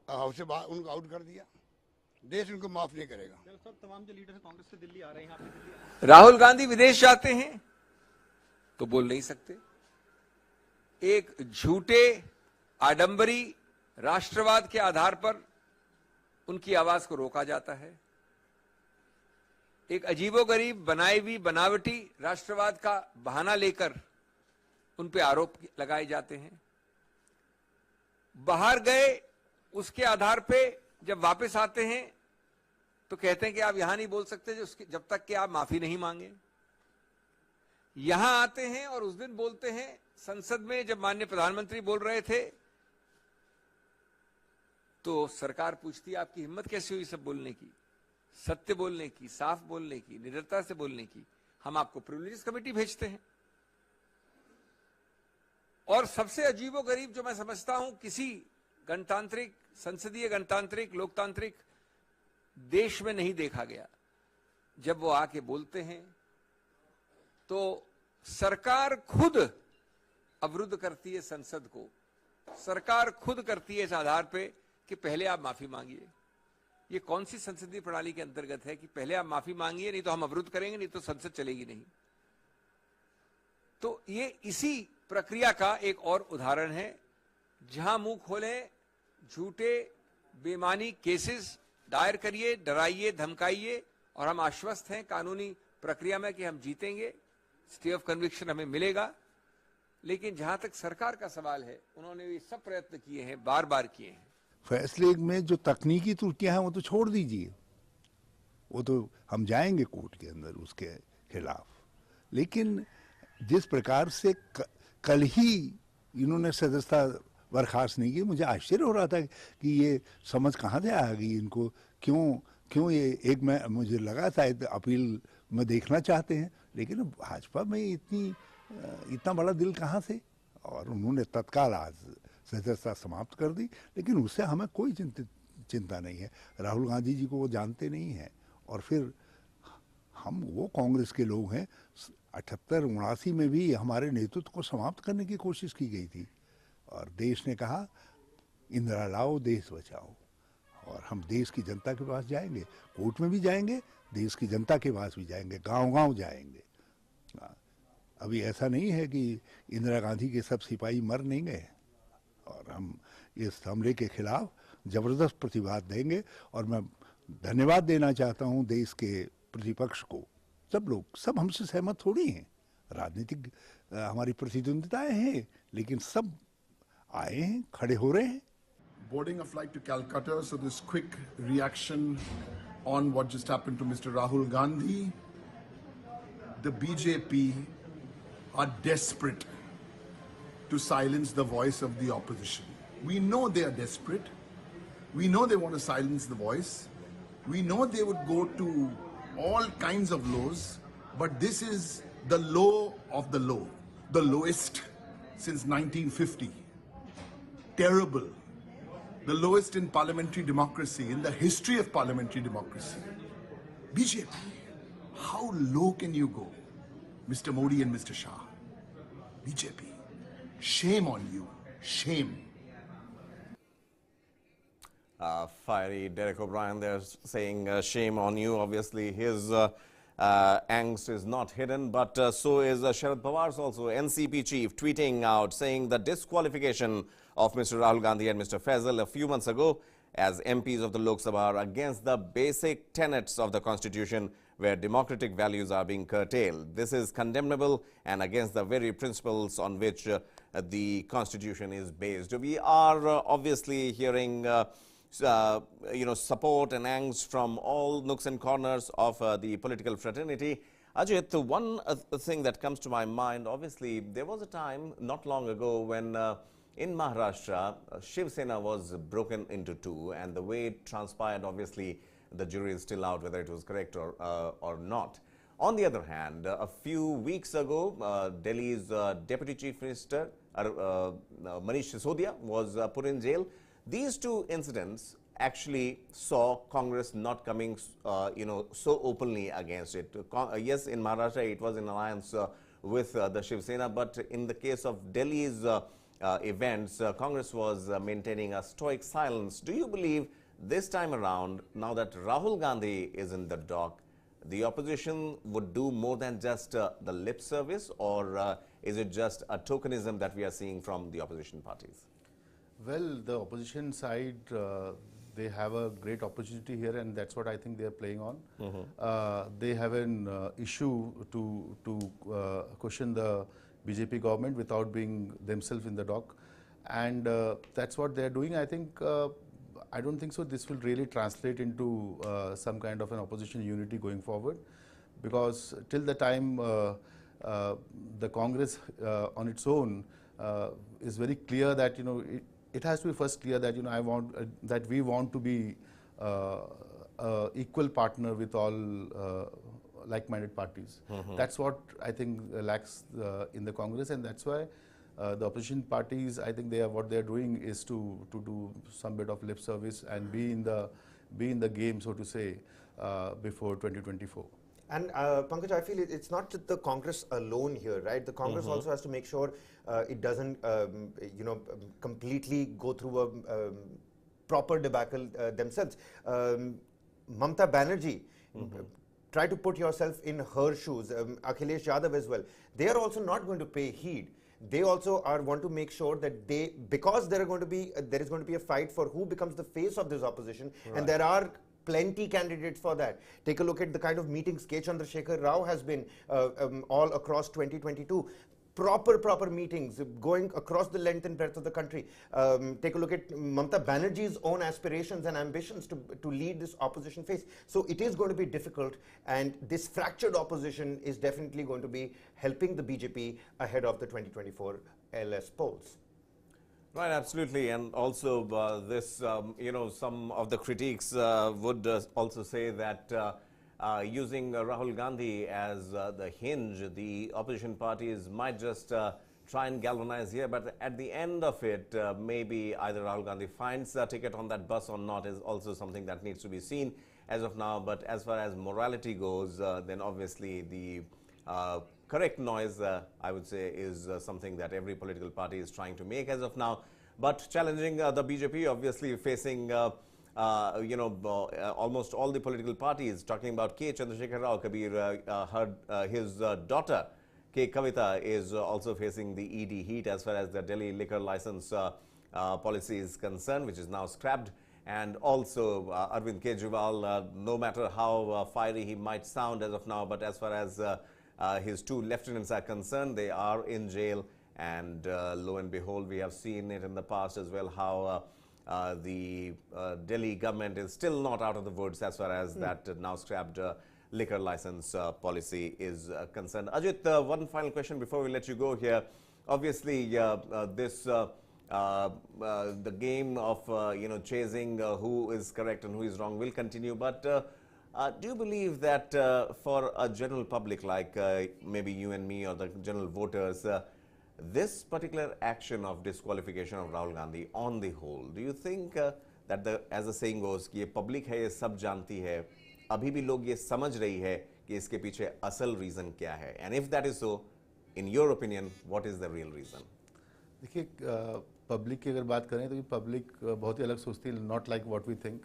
S23: हाउस से बाहर उनको आउट कर दिया। देश उनको माफ नहीं करेगा।
S6: तमाम जो लीडर हैं कांग्रेस से दिल्ली आ रहे हैं,
S7: राहुल गांधी विदेश जाते हैं तो बोल नहीं सकते। एक झूठे आडंबरी राष्ट्रवाद के आधार पर उनकी आवाज को रोका जाता है। एक अजीबोगरीब बनाई हुई बनावटी राष्ट्रवाद का बहाना लेकर उन पे आरोप लगाए जाते हैं। बाहर गए उसके आधार पे जब वापस आते हैं तो कहते हैं कि आप यहां नहीं बोल सकते जब तक कि आप माफी नहीं मांगे। यहां आते हैं और उस दिन बोलते हैं संसद में जब माननीय प्रधानमंत्री बोल रहे थे तो सरकार पूछती है आपकी हिम्मत कैसे हुई सब बोलने की, सत्य बोलने की, साफ बोलने की, निडरता से बोलने की। हम आपको प्रिविलेजेस कमेटी भेजते हैं। और सबसे अजीबोगरीब जो मैं समझता हूं, किसी गणतांत्रिक, संसदीय गणतांत्रिक, लोकतांत्रिक देश में नहीं देखा गया, जब वो आके बोलते हैं तो सरकार खुद अवरुद्ध करती है संसद को। सरकार खुद करती है इस आधार पे कि पहले आप माफी मांगिए। ये कौन सी संसदीय प्रणाली के अंतर्गत है कि पहले आप माफी मांगिए, नहीं तो हम अवरुद्ध करेंगे, नहीं तो संसद चलेगी नहीं। तो ये इसी प्रक्रिया का एक और उदाहरण है, जहां मुंह खोले झूठे बेमानी केसेस दायर करिए, डराइए, धमकाइए, और हम आश्वस्त हैं कानूनी प्रक्रिया में कि हम जीतेंगे, स्टे ऑफ कन्विक्शन हमें मिलेगा। लेकिन जहां तक सरकार का सवाल है, उन्होंने ये सब प्रयत्न किए हैं, बार बार किए हैं।
S24: फैसले में जो तकनीकी त्रुटियां हैं वो तो छोड़ दीजिए, वो तो हम जाएंगे कोर्ट के अंदर उसके खिलाफ। लेकिन जिस प्रकार से कल ही इन्होंने सदस्यता बर्खास्त नहीं की, मुझे आश्चर्य हो रहा था कि ये समझ कहाँ से आ गई इनको, क्यों ये एक मैं मुझे लगा था अपील में देखना चाहते हैं, लेकिन भाजपा में इतना बड़ा दिल कहाँ से। और उन्होंने तत्काल आज सदस्यता समाप्त कर दी। लेकिन उससे हमें कोई चिंता नहीं है। राहुल गांधी जी को वो जानते नहीं हैं, और फिर हम वो कांग्रेस के लोग हैं। 78-79 में भी हमारे नेतृत्व को समाप्त करने की कोशिश की गई थी, और देश ने कहा इंदिरा लाओ, देश बचाओ। और हम देश की जनता के पास जाएंगे, कोर्ट में भी जाएंगे, देश की जनता के पास भी जाएंगे, गांव-गांव जाएंगे। अभी ऐसा नहीं है कि इंदिरा गांधी के सब सिपाही मर नहीं गए, और हम इस हमले के खिलाफ जबरदस्त प्रतिवाद देंगे। और मैं धन्यवाद देना चाहता हूं देश के प्रतिपक्ष को। सब लोग, सब हमसे सहमत थोड़ी हैं, राजनीतिक हमारी प्रतिद्वंदिताएं हैं, लेकिन सब आए हैं, खड़े हो रहे हैं।
S25: Boarding a flight to Calcutta, so this quick reaction
S4: on what just happened to Mr. Rahul Gandhi. The BJP are desperate to silence the voice of the opposition. We know they are desperate. We know they want to silence the voice. We know they would go to all kinds of lows, but this is the low of the low, the lowest since 1950. Terrible. The lowest in parliamentary democracy, in the history of parliamentary democracy. BJP, how low can you go? Mr. Modi and Mr. Shah. BJP, shame on you, shame.
S5: Fiery Derek O'Brien there saying shame on you. Obviously his angst is not hidden, but so is Sharad Pawar's also, NCP chief, tweeting out saying the disqualification of Mr. Rahul Gandhi and Mr. Faisal a few months ago as MPs of the Lok Sabha are against the basic tenets of the constitution where democratic values are being curtailed. This is condemnable and against the very principles on which the constitution is based. We are obviously hearing support and angst from all nooks and corners of the political fraternity. Ajit, one thing that comes to my mind, obviously, there was a time not long ago when in Maharashtra, Shiv Sena was broken into two, and the way it transpired, obviously, the jury is still out whether it was correct or not. On the other hand, a few weeks ago, Delhi's Deputy Chief Minister, Manish Sisodia, was put in jail. These two incidents actually saw Congress not coming, so openly against it. Yes, in Maharashtra, it was in alliance with the Shiv Sena, but in the case of Delhi's events, Congress was maintaining a stoic silence. Do you believe this time around, now that Rahul Gandhi is in the dock, the opposition would do more than just the lip service, or is it just a tokenism that we are seeing from the opposition parties?
S8: Well, the opposition side, they have a great opportunity here, and that's what I think they are playing on. They have an issue to question the BJP government without being themselves in the dock, and that's what they are doing. I think, I don't think so this will really translate into some kind of an opposition unity going forward, because till the time the Congress on its own is very clear that it has to be first clear that I want that we want to be equal partner with all like-minded parties. That's what I think lacks in the Congress, and that's why the opposition parties, I think what they are doing is to do some bit of lip service and be in the game, so to say, before 2024.
S1: And Pankaj, I feel it's not just the Congress alone here, right? The Congress also has to make sure it doesn't, completely go through a proper debacle themselves. Mamta Banerjee, try to put yourself in her shoes. Akhilesh Yadav as well. They are also not going to pay heed. They also want to make sure that because there is going to be a fight for who becomes the face of this opposition, and there are plenty candidates for that. Take a look at the kind of meetings K. Chandrasekhar Rao has been all across 2022. Proper meetings going across the length and breadth of the country. Take a look at Mamta Banerjee's own aspirations and ambitions to lead this opposition face. So it is going to be difficult, and this fractured opposition is definitely going to be helping the BJP ahead of the 2024 LS polls.
S5: Right, absolutely, and also this, some of the critiques would also say that using Rahul Gandhi as the hinge, the opposition parties might just try and galvanize here, but at the end of it, maybe either Rahul Gandhi finds a ticket on that bus or not is also something that needs to be seen as of now. But as far as morality goes, then obviously the correct noise, I would say, is something that every political party is trying to make as of now. But challenging the BJP, obviously facing almost all the political parties, talking about K. Chandrasekhar Rao, Kabir, his daughter, K. Kavita, is also facing the ED heat as far as the Delhi liquor license policy is concerned, which is now scrapped. And also Arvind Kejriwal, no matter how fiery he might sound as of now, but as far as his two lieutenants are concerned, they are in jail. And lo and behold, we have seen it in the past as well, how the Delhi government is still not out of the woods as far as that now scrapped liquor license policy is concerned. Ajit, one final question before we let you go here. Obviously, the game of chasing who is correct and who is wrong will continue. But do you believe that for a general public like maybe you and me or the general voters, this particular action of disqualification of Rahul Gandhi on the whole, do you think that as the saying goes कि ये public है, ये सब जानती है, अभी भी लोग ये समझ रही है कि इसके पीछे असल reason क्या है? And if that is so, in your opinion, what is the real reason?
S8: देखिए पब्लिक की अगर बात करें तो ये पब्लिक बहुत ही अलग सोचती है, not like what we think.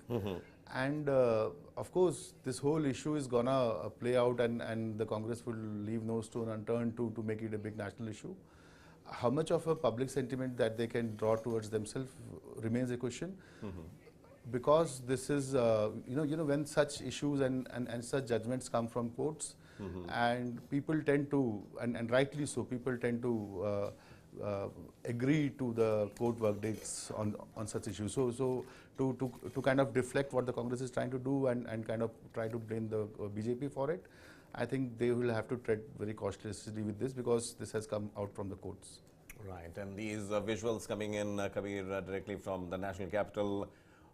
S8: And of course, this whole issue is gonna play out, and the Congress will leave no stone unturned to make it a big national issue. How much of a public sentiment that they can draw towards themselves remains a question. Because this is, when such issues and such judgments come from courts, and people tend to, and rightly so, people tend to agree to the court verdicts on such issues. So to kind of deflect what the Congress is trying to do and kind of try to blame the BJP for it, I think they will have to tread very cautiously with this, because this has come out from the courts.
S5: Right, and these visuals coming in, Kabir, directly from the national capital,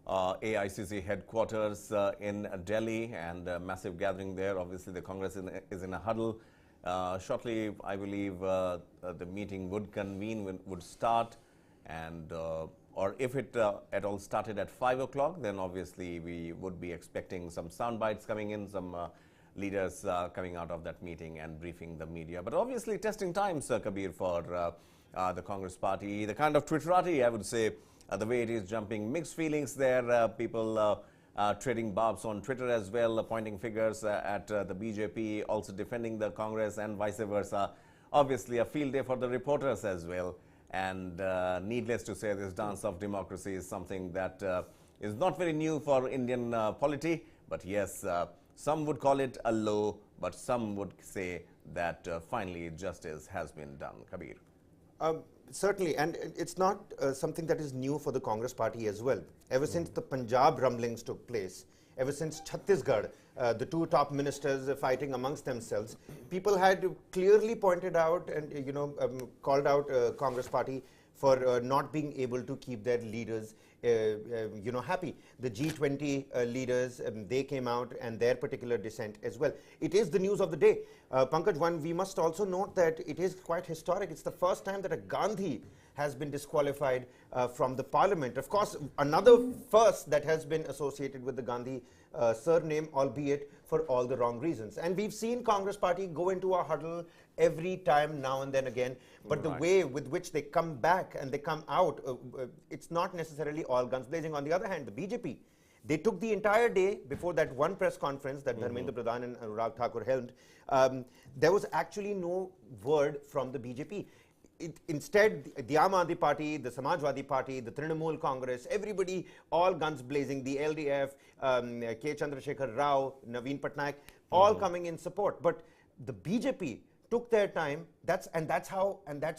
S5: AICC headquarters in Delhi, and a massive gathering there. Obviously, the Congress is in a huddle. Shortly, I believe the meeting would convene, would start, and or if it at all started at 5 o'clock, then obviously we would be expecting some sound bites coming in, some leaders coming out of that meeting and briefing the media. But obviously testing times, Kabir, for the Congress party, the kind of Twitterati, I would say, the way it is jumping, mixed feelings there, people trading barbs on Twitter as well, pointing fingers at the BJP, also defending the Congress and vice versa. Obviously a field day for the reporters as well. And needless to say, this dance of democracy is something that is not very new for Indian polity. But yes, some would call it a low, but some would say that finally justice has been done. Kabir.
S1: Certainly, and it's not something that is new for the Congress party as well. Ever since the Punjab rumblings took place, ever since Chhattisgarh, the two top ministers fighting amongst themselves, people had clearly pointed out and called out Congress party for not being able to keep their leaders happy. The G20 leaders, they came out and their particular dissent as well. It is the news of the day. Pankaj, we must also note that it is quite historic. It's the first time that a Gandhi has been disqualified from the parliament. Of course, another first that has been associated with the Gandhi surname, albeit for all the wrong reasons. And we've seen Congress party go into a huddle every time now and then again. But the way with which they come back and they come out, it's not necessarily all guns blazing. On the other hand, the BJP, they took the entire day before that one press conference that Dharmendra Pradhan and Anurag Thakur held. There was actually no word from the BJP. Instead, the Aam Aadmi Party, the Samajwadi Party, the Trinamool Congress, everybody, all guns blazing, the LDF, K. Chandrasekhar Rao, Naveen Patnaik, all coming in support. But the BJP took their time, that's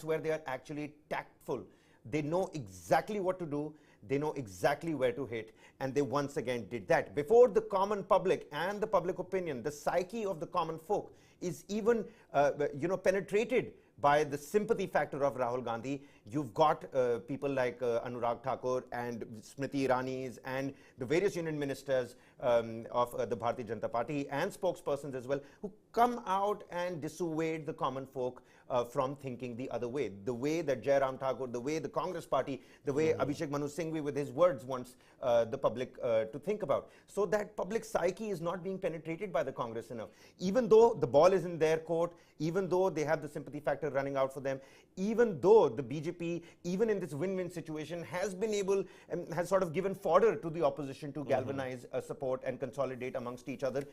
S1: where they are actually tactful. They know exactly what to do, they know exactly where to hit, and they once again did that. Before the common public and the public opinion, the psyche of the common folk is even penetrated by the sympathy factor of Rahul Gandhi. You've got people like Anurag Thakur and Smriti Irani's and the various union ministers of the Bharatiya Janata Party and spokespersons as well, who come out and dissuade the common folk from thinking the other way. The way that Jairam Thakur, the way the Congress party, the way Abhishek Manu Singhvi with his words wants the public to think about. So that public psyche is not being penetrated by the Congress enough. Even though the ball is in their court, even though they have the sympathy factor running out for them, even though the BJP, even in this win-win situation, has been able and has sort of given fodder to the opposition to galvanize support and consolidate amongst each other,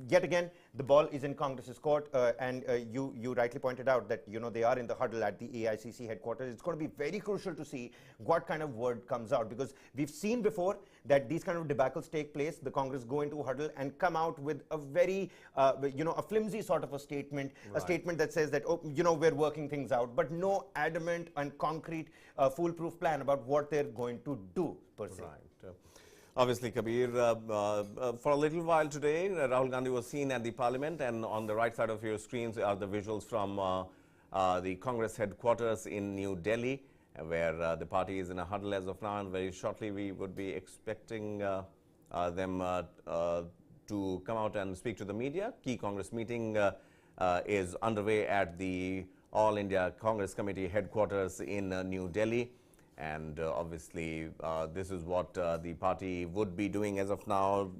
S1: yet again, the ball is in Congress's court, and you rightly pointed out that, you know, they are in the huddle at the AICC headquarters. It's going to be very crucial to see what kind of word comes out, because we've seen before that these kind of debacles take place. The Congress go into a huddle and come out with a very, you know, a flimsy sort of a statement, a statement that says that, oh, you know, we're working things out, but no adamant and concrete, foolproof plan about what they're going to do, per se.
S5: Obviously, Kabir, for a little while today, Rahul Gandhi was seen at the parliament, and on the right side of your screens are the visuals from the Congress headquarters in New Delhi, where the party is in a huddle as of now, and very shortly we would be expecting them to come out and speak to the media. Key Congress meeting is underway at the All India Congress Committee headquarters in New Delhi. And obviously, this is what the party would be doing as of now,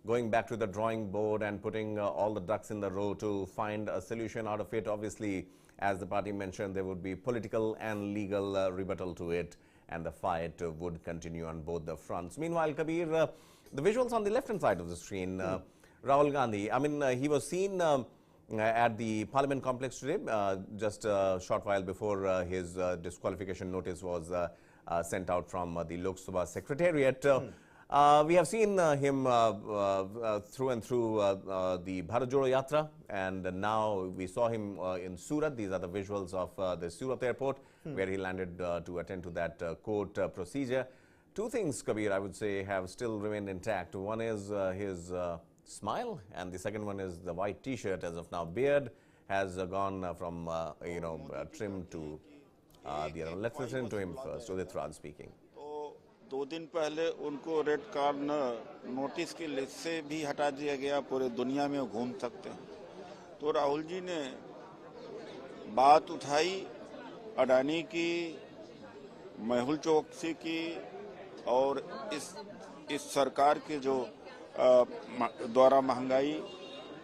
S5: going back to the drawing board and putting all the ducks in the row to find a solution out of it. Obviously, as the party mentioned, there would be political and legal rebuttal to it, and the fight would continue on both the fronts. Meanwhile, Kabir, the visuals on the left-hand side of the screen, Rahul Gandhi, I mean, he was seen at the Parliament complex today, just a short while before his disqualification notice was sent out from the Lok Sabha Secretariat. We have seen him through and through the Bharat Jodo Yatra, and now we saw him in Surat. These are the visuals of the Surat airport, where he landed to attend to that court procedure. Two things, Kabir, I would say, have still remained intact. One is his smile, and the second one is the white T-shirt. As of now, beard has gone from trim to the other. Let's listen to him first. Udit Raj speaking.
S9: 2 दिन पहले उनको red card notice की list से भी हटा दिया गया, पूरे दुनिया में घूम सकते हैं। तो राहुल जी ने बात उठाई अडानी की, मेहुल चोकसी की, और इस सरकार के जो द्वारा महंगाई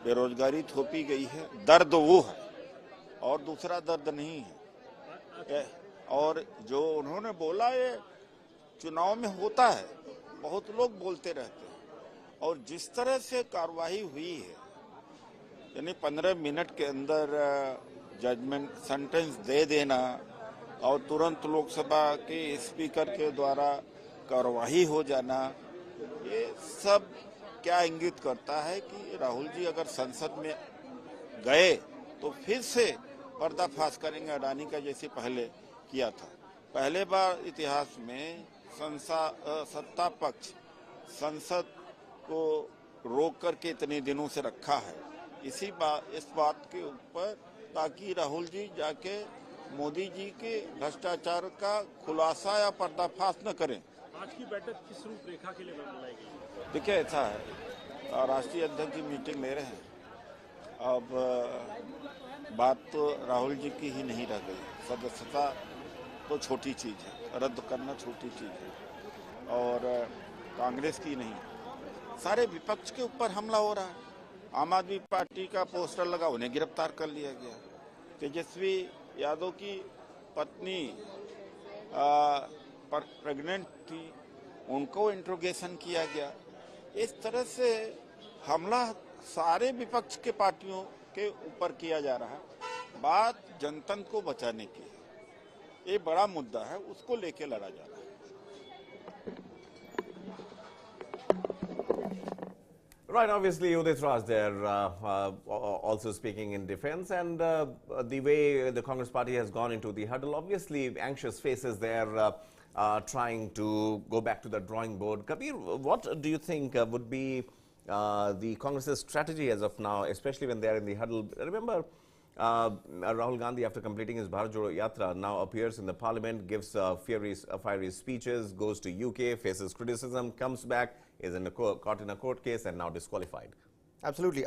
S9: बेरोजगारी थोपी गई है, दर्द वो है और दूसरा दर्द नहीं है। और जो उन्होंने बोला, ये चुनाव में होता है, बहुत लोग बोलते रहते हैं, और जिस तरह से कार्रवाई हुई है, यानी 15 मिनट के अंदर जजमेंट सेंटेंस दे देना और तुरंत लोकसभा के स्पीकर के द्वारा कार्रवाई हो जाना, ये सब क्या इंगित करता है कि राहुल जी अगर संसद में गए तो फिर से पर्दाफाश करेंगे अडानी का, जैसे पहले किया था। पहले बार इतिहास में सत्ता पक्ष संसद को रोक करके इतने दिनों से रखा है, इस बात के ऊपर, ताकि राहुल जी जाके मोदी जी के भ्रष्टाचार का खुलासा या पर्दाफाश न करें।
S6: आज की बैठक किस रूपरेखा के लिए बुलाई गई?
S9: देखिए, ऐसा है, राष्ट्रीय अध्यक्ष जी मीटिंग ले रहे हैं। अब बात तो राहुल जी की ही नहीं रह गई। सदस्यता तो छोटी चीज है, रद्द करना छोटी चीज है, और कांग्रेस की नहीं, सारे विपक्ष के ऊपर हमला हो रहा है। आम आदमी पार्टी का पोस्टर लगा, उन्हें गिरफ्तार कर लिया गया। तेजस्वी यादव की पत्नी प्रेग्नेंट थी, उनको इंट्रोगेशन किया गया। इस तरह से हमला सारे विपक्ष के पार्टियों के ऊपर किया जा रहा है। बात जनतंत्र को बचाने की है, ये बड़ा मुद्दा है, उसको लेके लड़ा जा रहा है।
S5: Right, obviously Udit Raj there also speaking in defense, and the way the Congress party has gone into the huddle, obviously anxious faces there trying to go back to the drawing board. Kabir, what do you think would be the Congress's strategy as of now, especially when they are in the huddle? Remember, Rahul Gandhi, after completing his Bharat Jodo Yatra, now appears in the parliament, gives fiery speeches, goes to UK, faces criticism, comes back, is caught in a court case, and now disqualified.
S1: Absolutely.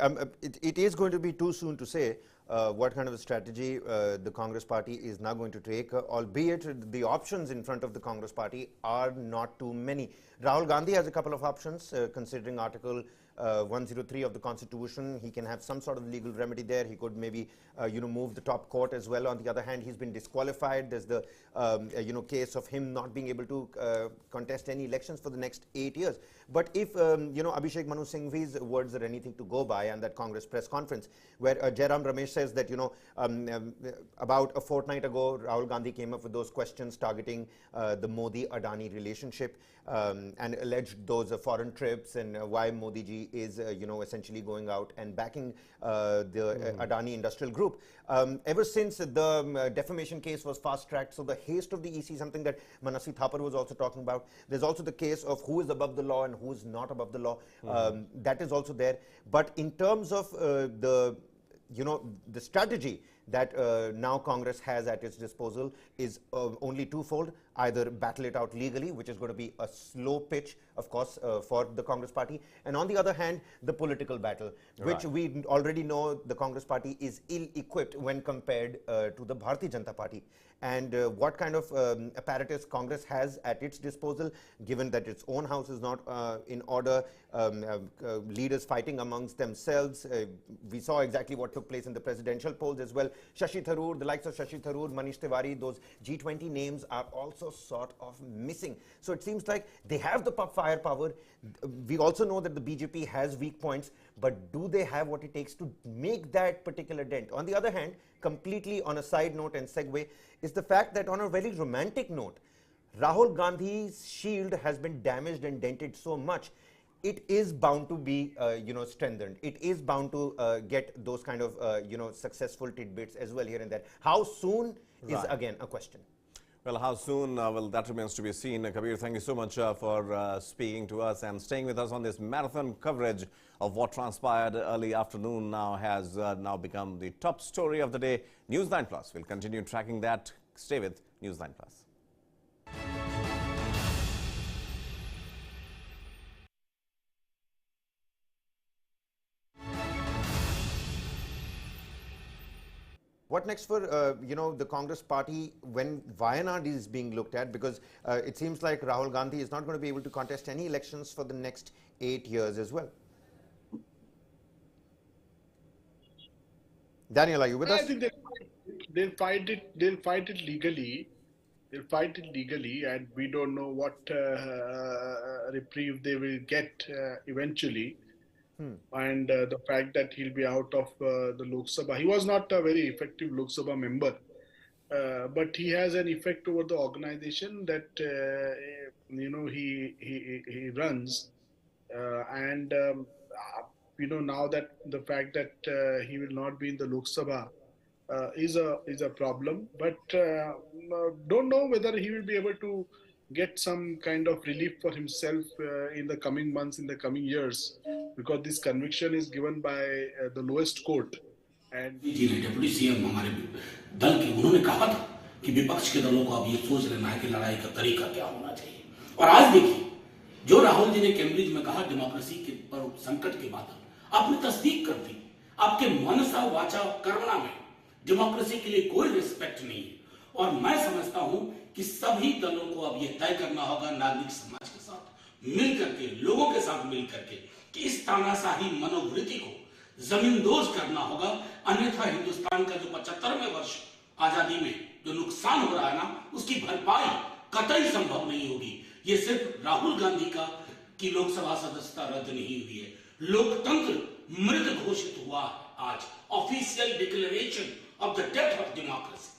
S1: It is going to be too soon to say what kind of a strategy the Congress party is now going to take, albeit the options in front of the Congress party are not too many. Rahul Gandhi has a couple of options, considering Article 103 of the Constitution. He can have some sort of legal remedy there. He could maybe, move the top court as well. On the other hand, he's been disqualified. There's the, case of him not being able to contest any elections for the next 8 years. But if, Abhishek Manu Singhvi's words are anything to go by, and that Congress press conference where Jairam Ramesh says that, about a fortnight ago, Rahul Gandhi came up with those questions targeting the Modi-Adani relationship and alleged those foreign trips and why Modi ji is, essentially going out and backing the Adani industrial group. Ever since the defamation case was fast-tracked, so the haste of the EC, something that Manasvi Thapar was also talking about. There's also the case of who is above the law and who is not above the law. That is also there. But in terms of the strategy that now Congress has at its disposal is only twofold. Either battle it out legally, which is going to be a slow pitch, of course, for the Congress party. And on the other hand, the political battle, which we already know the Congress party is ill-equipped when compared to the Bharatiya Janata Party. And what kind of apparatus Congress has at its disposal, given that its own house is not in order, leaders fighting amongst themselves. We saw exactly what took place in the presidential polls as well. Shashi Tharoor, the likes of Shashi Tharoor, Manish Tiwari, those G20 names are also sort of missing. So it seems like they have the firepower. We also know that the BJP has weak points, but do they have what it takes to make that particular dent? On the other hand, completely on a side note and segue, is the fact that on a very romantic note, Rahul Gandhi's shield has been damaged and dented so much, it is bound to be, strengthened. It is bound to get those kind of, successful tidbits as well here and there. How soon is again a question.
S5: Well, how soon? Well, that remains to be seen. Kabir, thank you so much for speaking to us and staying with us on this marathon coverage of what transpired early afternoon now has now become the top story of the day. News 9 Plus. We'll continue tracking that. Stay with News 9 Plus.
S1: What next for, the Congress party when Wayanad is being looked at? Because it seems like Rahul Gandhi is not going to be able to contest any elections for the next 8 years as well. Daniel, are you with us?
S13: I think they'll fight it. They'll fight it legally. They'll fight it legally, and we don't know what reprieve they will get eventually. And the fact that he'll be out of the Lok Sabha. He was not a very effective Lok Sabha member, but he has an effect over the organization that he runs, and now that the fact that he will not be in the Lok Sabha is a problem. But don't know whether he will be able to get some kind of relief for himself in the coming months, in the coming years, because this conviction is given by the lowest court. And
S10: deputy CM हमारे दल के उन्होंने कहा था कि विपक्ष के दलों को अब ये सोच लेना है कि लड़ाई का तरीका क्या होना चाहिए। और आज देखिए, जो राहुल जी ने कैम्ब्रिज में कहा डेमोक्रेसी के पर संकट के बादल, आपने तस्दीक कर दी। आपके मनसा वाचा कर्मणा में डेमोक्रेसी के लिए कोई रिस्पेक्ट नहीं है। और मैं समझता हूं कि सभी दलों को अब यह तय करना होगा नागरिक समाज के साथ मिल करके, लोगों के साथ मिल करके, कि इस तानाशाही मनोवृत्ति को जमींदोज करना होगा। अन्यथा हिंदुस्तान का जो 75वें वर्ष आजादी में जो नुकसान हो रहा है ना, उसकी भरपाई कतई संभव नहीं होगी। ये सिर्फ राहुल गांधी का की लोकसभा सदस्यता रद्द नहीं हुई है, लोकतंत्र मृत घोषित हुआ आज। Official declaration of the death of democracy.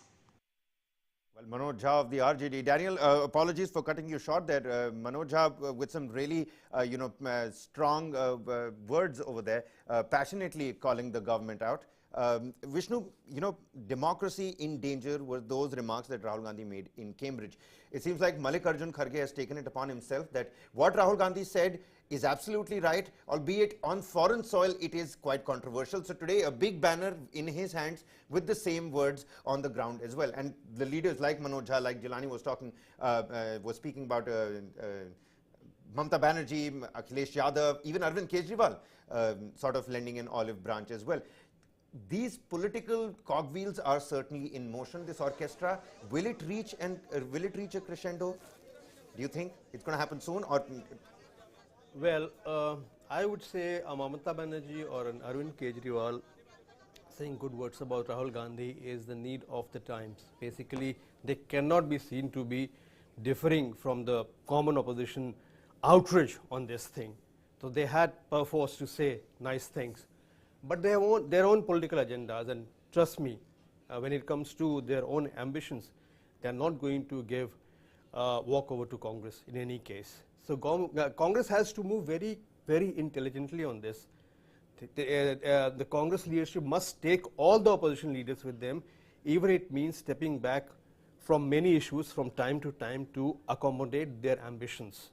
S1: Well, Manoj Jha of the RJD. Daniel, apologies for cutting you short there. Manoj Jha with some really, strong words over there, passionately calling the government out. Vishnu, democracy in danger were those remarks that Rahul Gandhi made in Cambridge. It seems like Mallikarjun Kharge has taken it upon himself that what Rahul Gandhi said is absolutely right, albeit on foreign soil it is quite controversial. So today a big banner in his hands with the same words on the ground as well. And the leaders like Manoj Jha, like Jilani was speaking about Mamata Banerjee, Akhilesh Yadav, even Arvind Kejriwal sort of lending an olive branch as well. These political cogwheels are certainly in motion, this orchestra. Will it reach a crescendo? Do you think it's going to happen soon? Or
S14: well,
S12: I would say a Mamata Banerjee or an Arvind Kejriwal saying good words about Rahul Gandhi is the need of the times. Basically, they cannot be seen to be differing from the common opposition outrage on this thing. So they had perforce to say nice things. But they have their own political agendas, and trust me, when it comes to their own ambitions, they are not going to give walkover to Congress in any case. So Congress has to move very, very intelligently on this. The Congress leadership must take all the opposition leaders with them, even it means stepping back from many issues from time to accommodate their ambitions.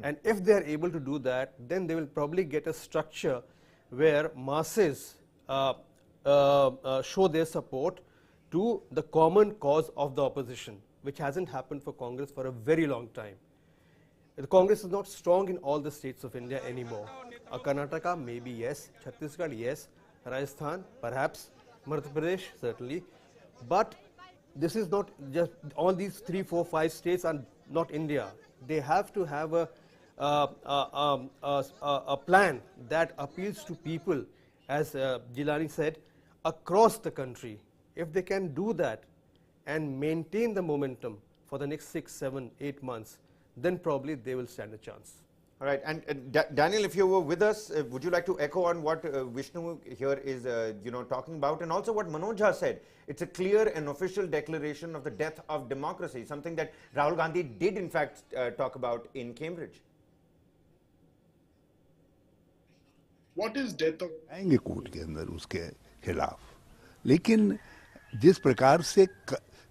S12: And if they are able to do that, then they will probably get a structure where masses show their support to the common cause of the opposition, which hasn't happened for Congress for a very long time. The Congress is not strong in all the states of India anymore. Karnataka, maybe yes. Chhattisgarh, yes. Rajasthan, perhaps. Madhya Pradesh, certainly. But this is not just, all these 3, 4, 5 states are not India. They have to have a plan that appeals to people, as Jilani said, across the country. If they can do that and maintain the momentum for the next 6, 7, 8 months, then probably they will stand a chance.
S1: All right, and Daniel, if you were with us, would you like to echo on what Vishnu here is, talking about, and also what Manoj has said? It's a clear and official declaration of the death of democracy, something that Rahul Gandhi did in fact talk about in Cambridge.
S13: What is death of?
S24: आएंगे court के अंदर उसके खिलाफ, लेकिन जिस प्रकार से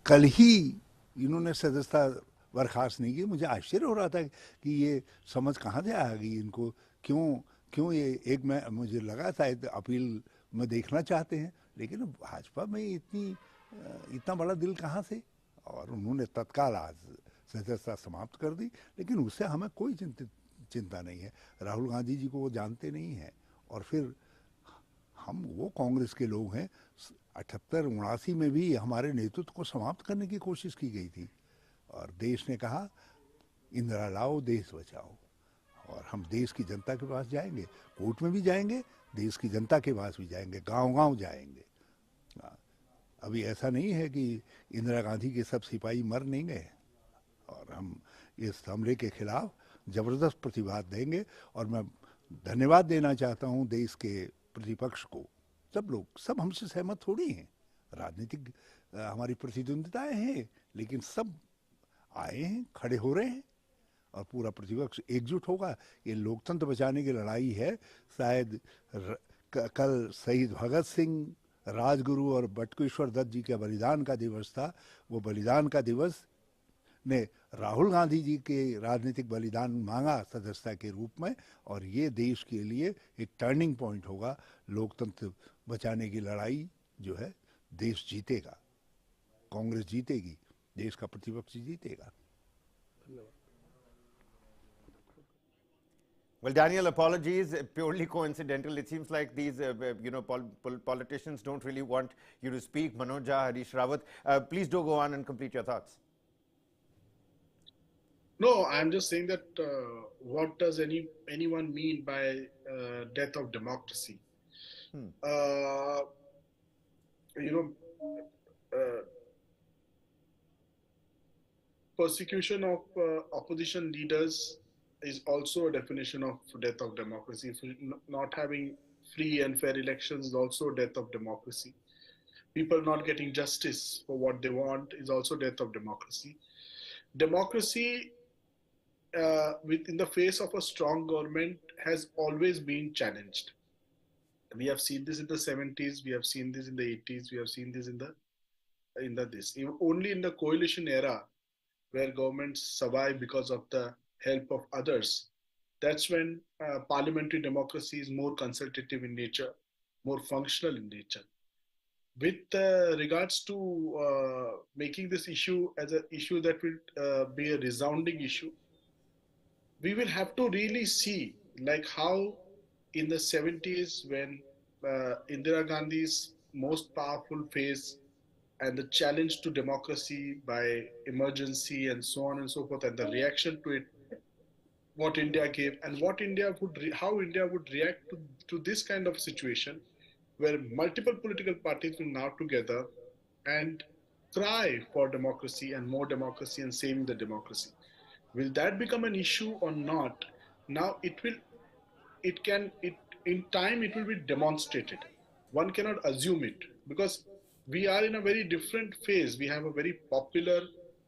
S24: कल ही इन्होंने सदस्यता बर्खास्त नहीं की, मुझे आश्चर्य हो रहा था कि ये समझ कहाँ से आ गई इनको, क्यों ये मुझे लगा था अपील में देखना चाहते हैं, लेकिन भाजपा में इतना बड़ा दिल कहाँ से, और उन्होंने तत्काल आज सदस्यता समाप्त कर दी। लेकिन उससे हमें कोई चिंता नहीं है, राहुल गांधी जी को वो जानते नहीं हैं, और फिर वो कांग्रेस के लोग हैं। 78-79 में भी हमारे नेतृत्व को समाप्त करने की कोशिश की गई थी, और देश ने कहा इंदिरा लाओ देश बचाओ, और हम देश की जनता के पास जाएंगे, कोर्ट में भी जाएंगे, देश की जनता के पास भी जाएंगे, गांव-गांव जाएंगे। अभी ऐसा नहीं है कि इंदिरा गांधी के सब सिपाही मर नहीं गए, और हम इस हमले के खिलाफ जबरदस्त प्रतिवाद देंगे। और मैं धन्यवाद देना चाहता हूं देश के प्रतिपक्ष को। सब हमसे सहमत थोड़ी हैं, राजनीतिक हमारी प्रतिद्वंदिताएं हैं, लेकिन सब आए हैं, खड़े हो रहे हैं, और पूरा प्रतिपक्ष एकजुट होगा। ये लोकतंत्र बचाने की लड़ाई है। शायद कल शहीद भगत सिंह, राजगुरु और बटुकेश्वर दत्त जी का बलिदान का दिवस था। वो बलिदान का दिवस ने राहुल गांधी जी के राजनीतिक बलिदान मांगा सदस्यता के रूप में, और ये देश के लिए एक टर्निंग पॉइंट होगा। लोकतंत्र बचाने की लड़ाई जो है, देश जीतेगा, कांग्रेस जीतेगी, देश का प्रतिपक्ष जीतेगा।
S1: Well, Daniel, apologies, purely coincidental. It seems like these, politicians don't really want you to speak. Manoj, Harish Rawat, please do go on and complete your thoughts.
S13: No, I'm just saying that what does anyone mean by death of democracy? Persecution of opposition leaders is also a definition of death of democracy. Not having free and fair elections is also death of democracy. People not getting justice for what they want is also death of democracy. Democracy, in the face of a strong government, has always been challenged. We have seen this in the 70s, we have seen this in the 80s, we have seen this only in the coalition era, where governments survive because of the help of others. That's when parliamentary democracy is more consultative in nature, more functional in nature. With regards to making this issue as an issue that will be a resounding issue, we will have to really see like how in the 70s, when Indira Gandhi's most powerful phase and the challenge to democracy by emergency and so on and so forth, and the reaction to it what India gave and what India would, how India would react to this kind of situation where multiple political parties will now together and cry for democracy and saving the democracy. Will that become an issue or not? Now in time it will be demonstrated. One cannot assume it because we are in a very different phase. We have a very popular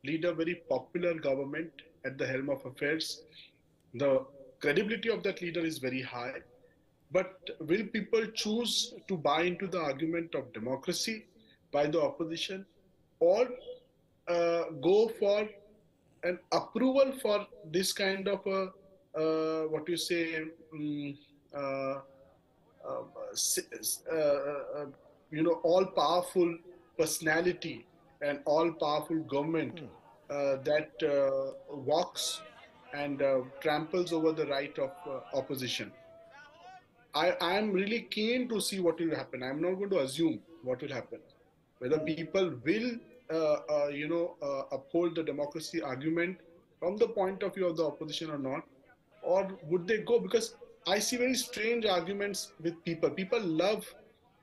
S13: leader, very popular government at the helm of affairs. The credibility of that leader is very high. But will people choose to buy into the argument of democracy by the opposition, or go for an approval for this kind of a what you say uh, all powerful personality and all powerful government that walks and tramples over the right of opposition? I am really keen to see what will happen. I'm not going to assume what will happen. Whether people will, uphold the democracy argument from the point of view of the opposition or not, or would they go? Because I see very strange arguments with people. People love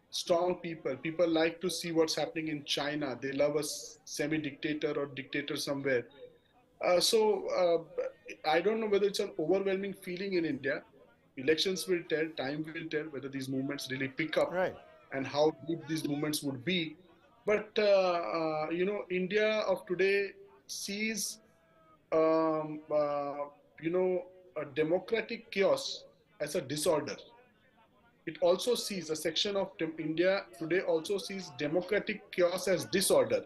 S13: strong people. People like to see what's happening in China. They love a semi-dictator or dictator somewhere. I don't know whether it's an overwhelming feeling in India. Elections will tell, time will tell whether these movements really pick up and how deep these movements would be. But, India of today sees, a democratic chaos as a disorder. It also sees, a section of India today also sees democratic chaos as disorder.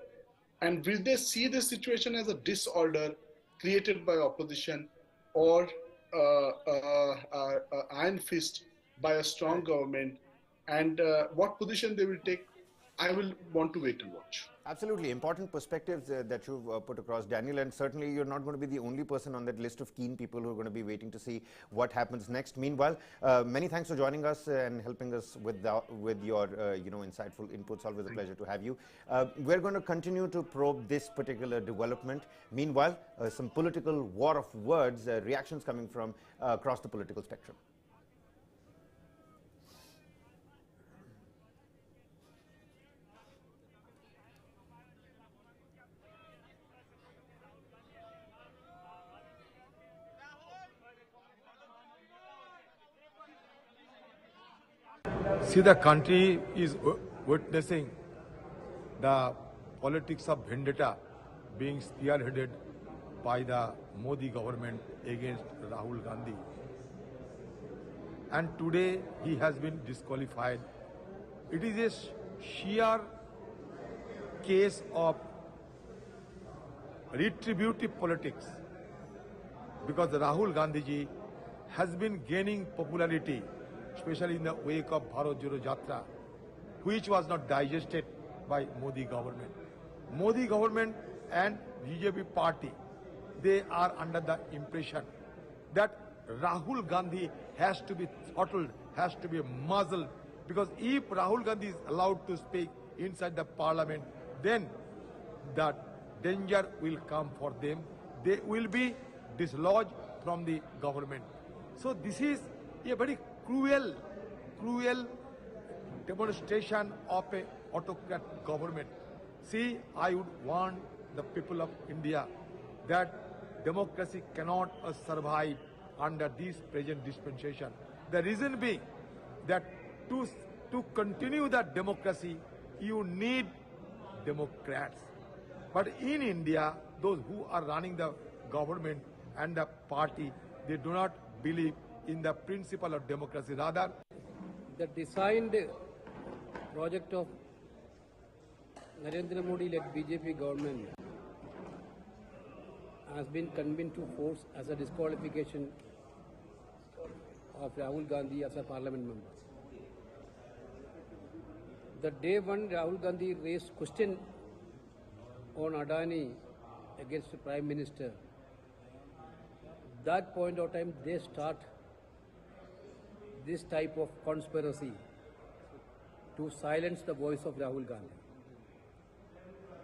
S13: And will they see this situation as a disorder created by opposition, or iron fist by a strong government? And what position they will take, I will want to wait and watch.
S1: Absolutely. Important perspectives that you've put across, Daniel, and certainly you're not going to be the only person on that list of keen people who are going to be waiting to see what happens next. Meanwhile, many thanks for joining us and helping us with your insightful inputs. Always a pleasure to have you. We're going to continue to probe this particular development. Meanwhile, some political war of words, reactions coming from across the political spectrum.
S20: See, the country is witnessing the politics of vendetta being spearheaded by the Modi government against Rahul Gandhi. And today he has been disqualified. It is a sheer case of retributive politics, because Rahul Gandhi ji has been gaining popularity, especially in the wake of Bharat Joro Jatra, which was not digested by Modi government. Modi government and BJP party, they are under the impression that Rahul Gandhi has to be throttled, has to be muzzled, because if Rahul Gandhi is allowed to speak inside the parliament, then the danger will come for them. They will be dislodged from the government. So this is a very cruel demonstration of an autocrat government. See, I would warn the people of India that democracy cannot survive under this present dispensation. The reason being that to continue that democracy, you need Democrats. But in India, those who are running the government and the party, they do not believe in the principle of democracy. Rather,
S3: the designed project of Narendra Modi-led BJP government has been convened to force as a disqualification of Rahul Gandhi as a parliament member. The day when Rahul Gandhi raised question on Adani against the Prime Minister, that point of time they start this type of conspiracy to silence the voice of Rahul Gandhi.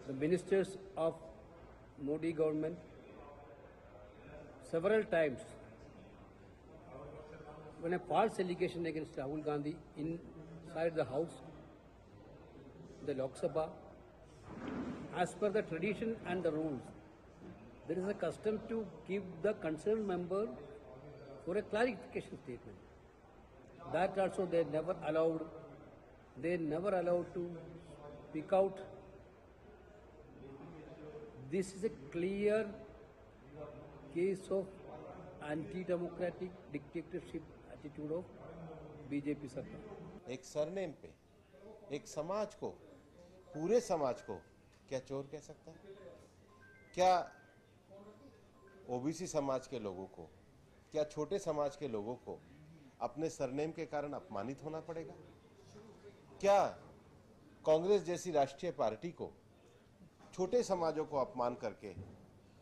S3: The ministers of Modi government several times when a false allegation against Rahul Gandhi inside the House, the Lok Sabha, as per the tradition and the rules, there is a custom to give the concerned member for a clarification statement. That also they never allowed to speak out. This is a clear case of anti-democratic dictatorship attitude of BJP सरकार।
S2: एक surname पे एक समाज को, पूरे समाज को क्या चोर कह सकता है? क्या ओबीसी समाज के लोगों को, क्या छोटे समाज के लोगों को अपने सरनेम के कारण अपमानित होना पड़ेगा? क्या कांग्रेस जैसी राष्ट्रीय पार्टी को छोटे समाजों को अपमान करके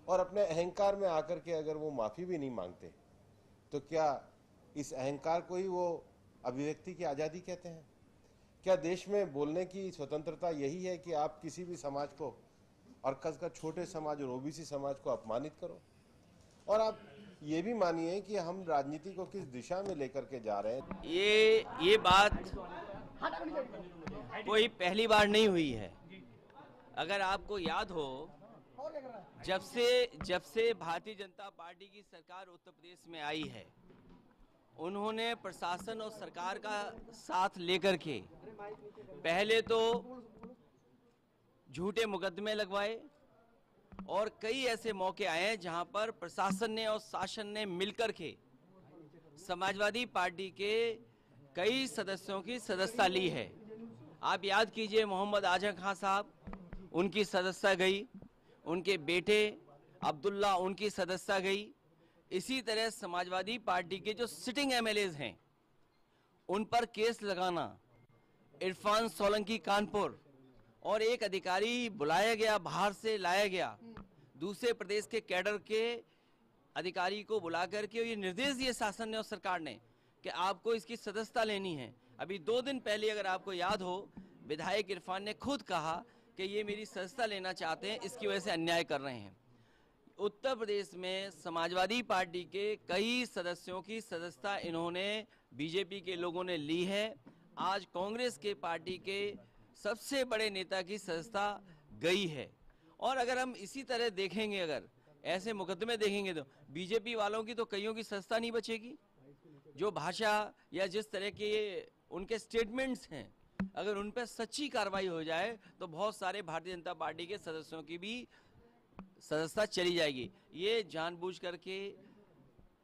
S2: और अपने अहंकार में आकर के अगर वो माफी भी नहीं मांगते, तो क्या इस अहंकार को ही वो अभिव्यक्ति की आजादी कहते हैं? क्या देश में बोलने की स्वतंत्रता यही है कि आप किसी भी समाज को और खासकर छोटे समाज और ओबीसी समाज को अपमानित करो? और आप ये भी मानिए कि हम राजनीति को किस दिशा में लेकर के जा रहे हैं।
S14: ये बात कोई पहली बार नहीं हुई है। अगर आपको याद हो, जब से भारतीय जनता पार्टी की सरकार उत्तर प्रदेश में आई है, उन्होंने प्रशासन और सरकार का साथ लेकर के पहले तो झूठे मुकदमे लगवाए और कई ऐसे मौके आए हैं जहां पर प्रशासन ने और शासन ने मिलकर के समाजवादी पार्टी के कई सदस्यों की सदस्यता ली है। आप याद कीजिए, मोहम्मद आजम खान साहब, उनकी सदस्यता गई, उनके बेटे अब्दुल्ला, उनकी सदस्यता गई। इसी तरह समाजवादी पार्टी के जो सिटिंग एमएलएज हैं, उन पर केस लगाना, इरफान सोलंकी कानपुर, और एक अधिकारी बुलाया गया, बाहर से लाया गया, दूसरे प्रदेश के कैडर के अधिकारी को बुला करके ये निर्देश दिए शासन ने और सरकार ने कि आपको इसकी सदस्यता लेनी है। अभी 2 दिन पहले, अगर आपको याद हो, विधायक इरफान ने खुद कहा कि ये मेरी सदस्यता लेना चाहते हैं, इसकी वजह से अन्याय कर रहे हैं। उत्तर प्रदेश में समाजवादी पार्टी के कई सदस्यों की सदस्यता इन्होंने, बीजेपी के लोगों ने ली है। आज कांग्रेस के पार्टी के सबसे बड़े नेता की सदस्यता गई है। और अगर हम इसी तरह देखेंगे, अगर ऐसे मुकदमे देखेंगे, तो बीजेपी वालों की तो कईयों की सदस्यता नहीं बचेगी। जो भाषा या जिस तरह के उनके स्टेटमेंट्स हैं, अगर उन पर सच्ची कार्रवाई हो जाए तो बहुत सारे भारतीय जनता पार्टी के सदस्यों की भी सदस्यता चली जाएगी। ये जानबूझ करके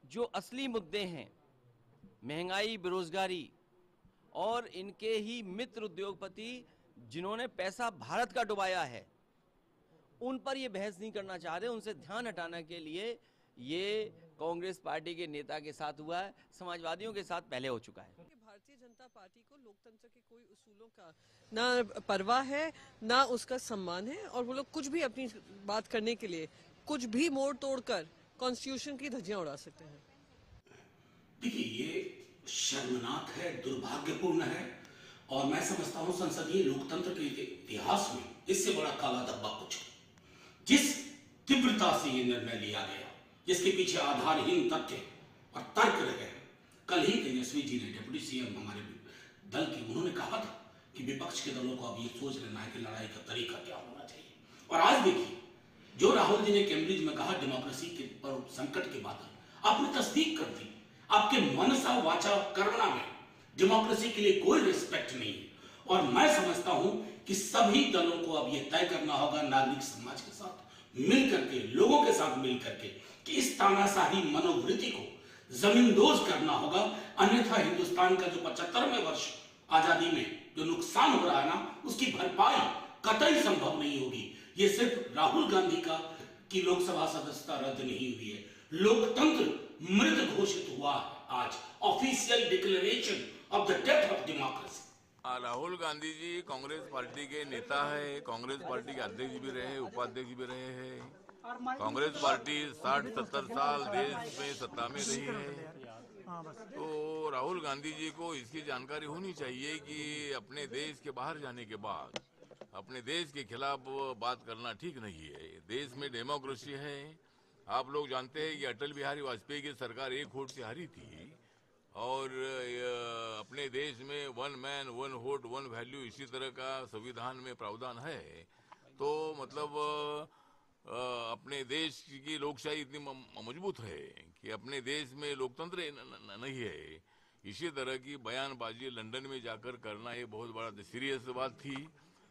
S14: जो असली मुद्दे हैं, महंगाई, बेरोजगारी और इनके ही मित्र उद्योगपति जिन्होंने पैसा भारत का डुबाया है, उन पर ये बहस नहीं करना चाह रहे। उनसे ध्यान हटाने के लिए ये कांग्रेस पार्टी के नेता के साथ हुआ है, समाजवादियों के साथ पहले हो चुका है।
S19: भारतीय जनता पार्टी को लोकतंत्र के कोई उसूलों का ना परवाह है, ना उसका सम्मान है, और वो लोग कुछ भी अपनी बात करने के लिए कुछ भी मोड़ तोड़कर कॉन्स्टिट्यूशन की धज्जियां उड़ा सकते हैं।
S10: देखिए, ये शर्मनाक है, दुर्भाग्यपूर्ण है, और मैं समझता हूं संसदीय लोकतंत्र के इतिहास में इससे बड़ा काला धब्बा कुछ। जिस तीव्रता से ये निर्णय लिया गया, जिसके पीछे आधारहीन तथ्य और तर्क रहे हैं। कल ही तेजस्वी जी ने, डिप्टी सीएम हमारे दल के, उन्होंने कहा था कि विपक्ष के दलों को अब ये सोच लेना है कि लड़ाई का तरीका क्या होना चाहिए। और आज देखिए, जो राहुल जी ने कैम्ब्रिज में कहा डेमोक्रेसी के पर संकट के बादल, आपने तस्दीक कर दी। आपके मनसा वाचा कर्मणा में डेमोक्रेसी के लिए कोई रिस्पेक्ट नहीं है। और मैं समझता हूं कि सभी दलों को अब यह तय करना होगा, नागरिक समाज के साथ मिल करके, लोगों के साथ मिल करके, कि इस तानाशाही मनोवृत्ति को जमींदोज करना होगा। अन्यथा हिंदुस्तान का जो 75वें वर्ष आजादी में जो नुकसान हो रहा है ना, उसकी भरपाई कतई संभव नहीं होगी। ये सिर्फ राहुल गांधी का की लोकसभा सदस्यता रद्द नहीं हुई है, लोकतंत्र मृत घोषित हुआ है। आज official declaration of the death of democracy.
S16: Rahul Gandhi ji Congress party के नेता है, कांग्रेस पार्टी के अध्यक्ष भी रहे, उपाध्यक्ष भी रहे हैं। कांग्रेस पार्टी 60-70 साल देश में सत्ता में रही है। तो राहुल गांधी जी को इसकी जानकारी होनी चाहिए कि अपने देश के बाहर जाने के बाद अपने देश के खिलाफ बात करना ठीक नहीं है। देश में डेमोक्रेसी है। आप लोग जानते हैं कि अटल बिहारी वाजपेयी की सरकार 1 वोट से हारी थी और अपने देश में one man one vote one value इसी तरह का संविधान में प्रावधान है, तो मतलब अपने देश की लोकशाही इतनी मजबूत है कि अपने देश में लोकतंत्र नहीं है। इसी तरह की बयानबाजी लंदन में जाकर करना ये बहुत बड़ा सीरियस बात थी।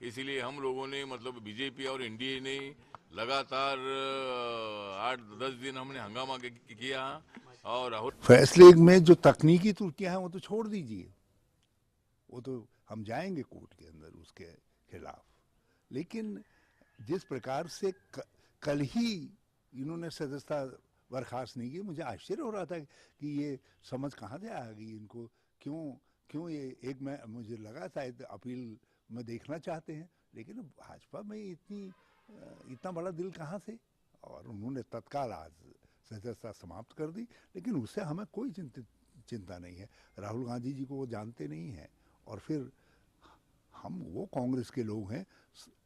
S16: इसीलिए हम लोगों ने मतलब बीजेपी और एनडीए ने लगातार 8-10 दिन हमने हंगामा किया। और राहुल
S24: फैसले में जो तकनीकी त्रुटियां हैं वो तो छोड़ दीजिए, वो तो हम जाएंगे कोर्ट के अंदर उसके खिलाफ। लेकिन जिस प्रकार से कल ही इन्होंने सदस्यता बर्खास्त नहीं की, मुझे आश्चर्य हो रहा था कि ये समझ कहाँ से आ गई इनको, क्यों ये मुझे लगा था अपील में देखना चाहते हैं, लेकिन भाजपा में इतना बड़ा दिल कहाँ से, और उन्होंने तत्काल आज सदस्यता समाप्त कर दी। लेकिन उससे हमें कोई चिंता नहीं है। राहुल गांधी जी को वो जानते नहीं हैं, और फिर वो कांग्रेस के लोग हैं।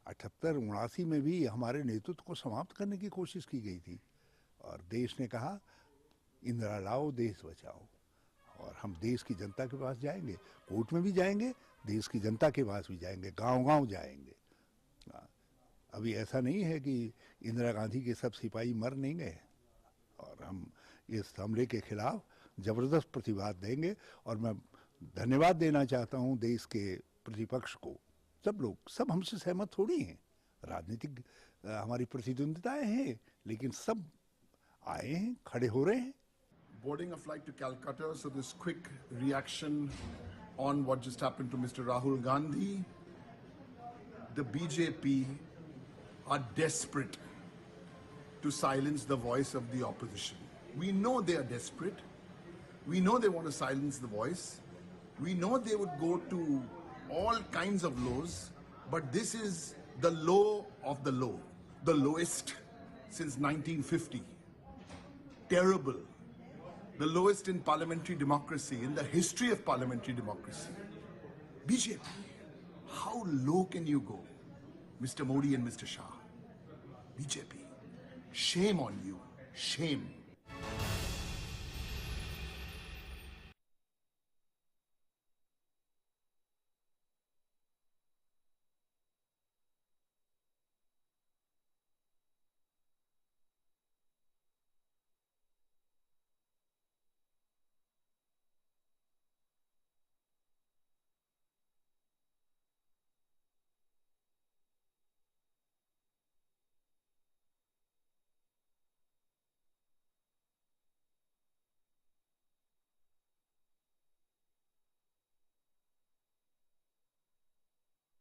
S24: 78-79 में भी हमारे नेतृत्व को समाप्त करने की कोशिश की गई थी, और देश ने कहा इंदिरा लाओ देश बचाओ, और हम देश की जनता के पास जाएंगे, कोर्ट में भी जाएंगे, देश की जनता के पास भी जाएंगे, गांव-गांव जाएंगे। अभी ऐसा नहीं है कि इंदिरा गांधी के सब सिपाही मर नहीं गए, और हम इस हमले के खिलाफ जबरदस्त प्रतिवाद देंगे। और मैं धन्यवाद देना चाहता हूं देश के प्रतिपक्ष को। सब हमसे सहमत थोड़ी हैं, राजनीतिक हमारी प्रतिद्वंदिताएं हैं, लेकिन सब आए हैं, खड़े हो रहे हैं।
S4: Boarding a flight to Calcutta, so this quick reaction on what just happened to Mr. Rahul Gandhi. The BJP are desperate to silence the voice of the opposition. We know they are desperate. We know they want to silence the voice. We know they would go to all kinds of lows, but this is the low of the low, the lowest since 1950. Terrible. The lowest in parliamentary democracy, in the history of parliamentary democracy. BJP, how low can you go, Mr. Modi and Mr. Shah? BJP, shame on you, shame.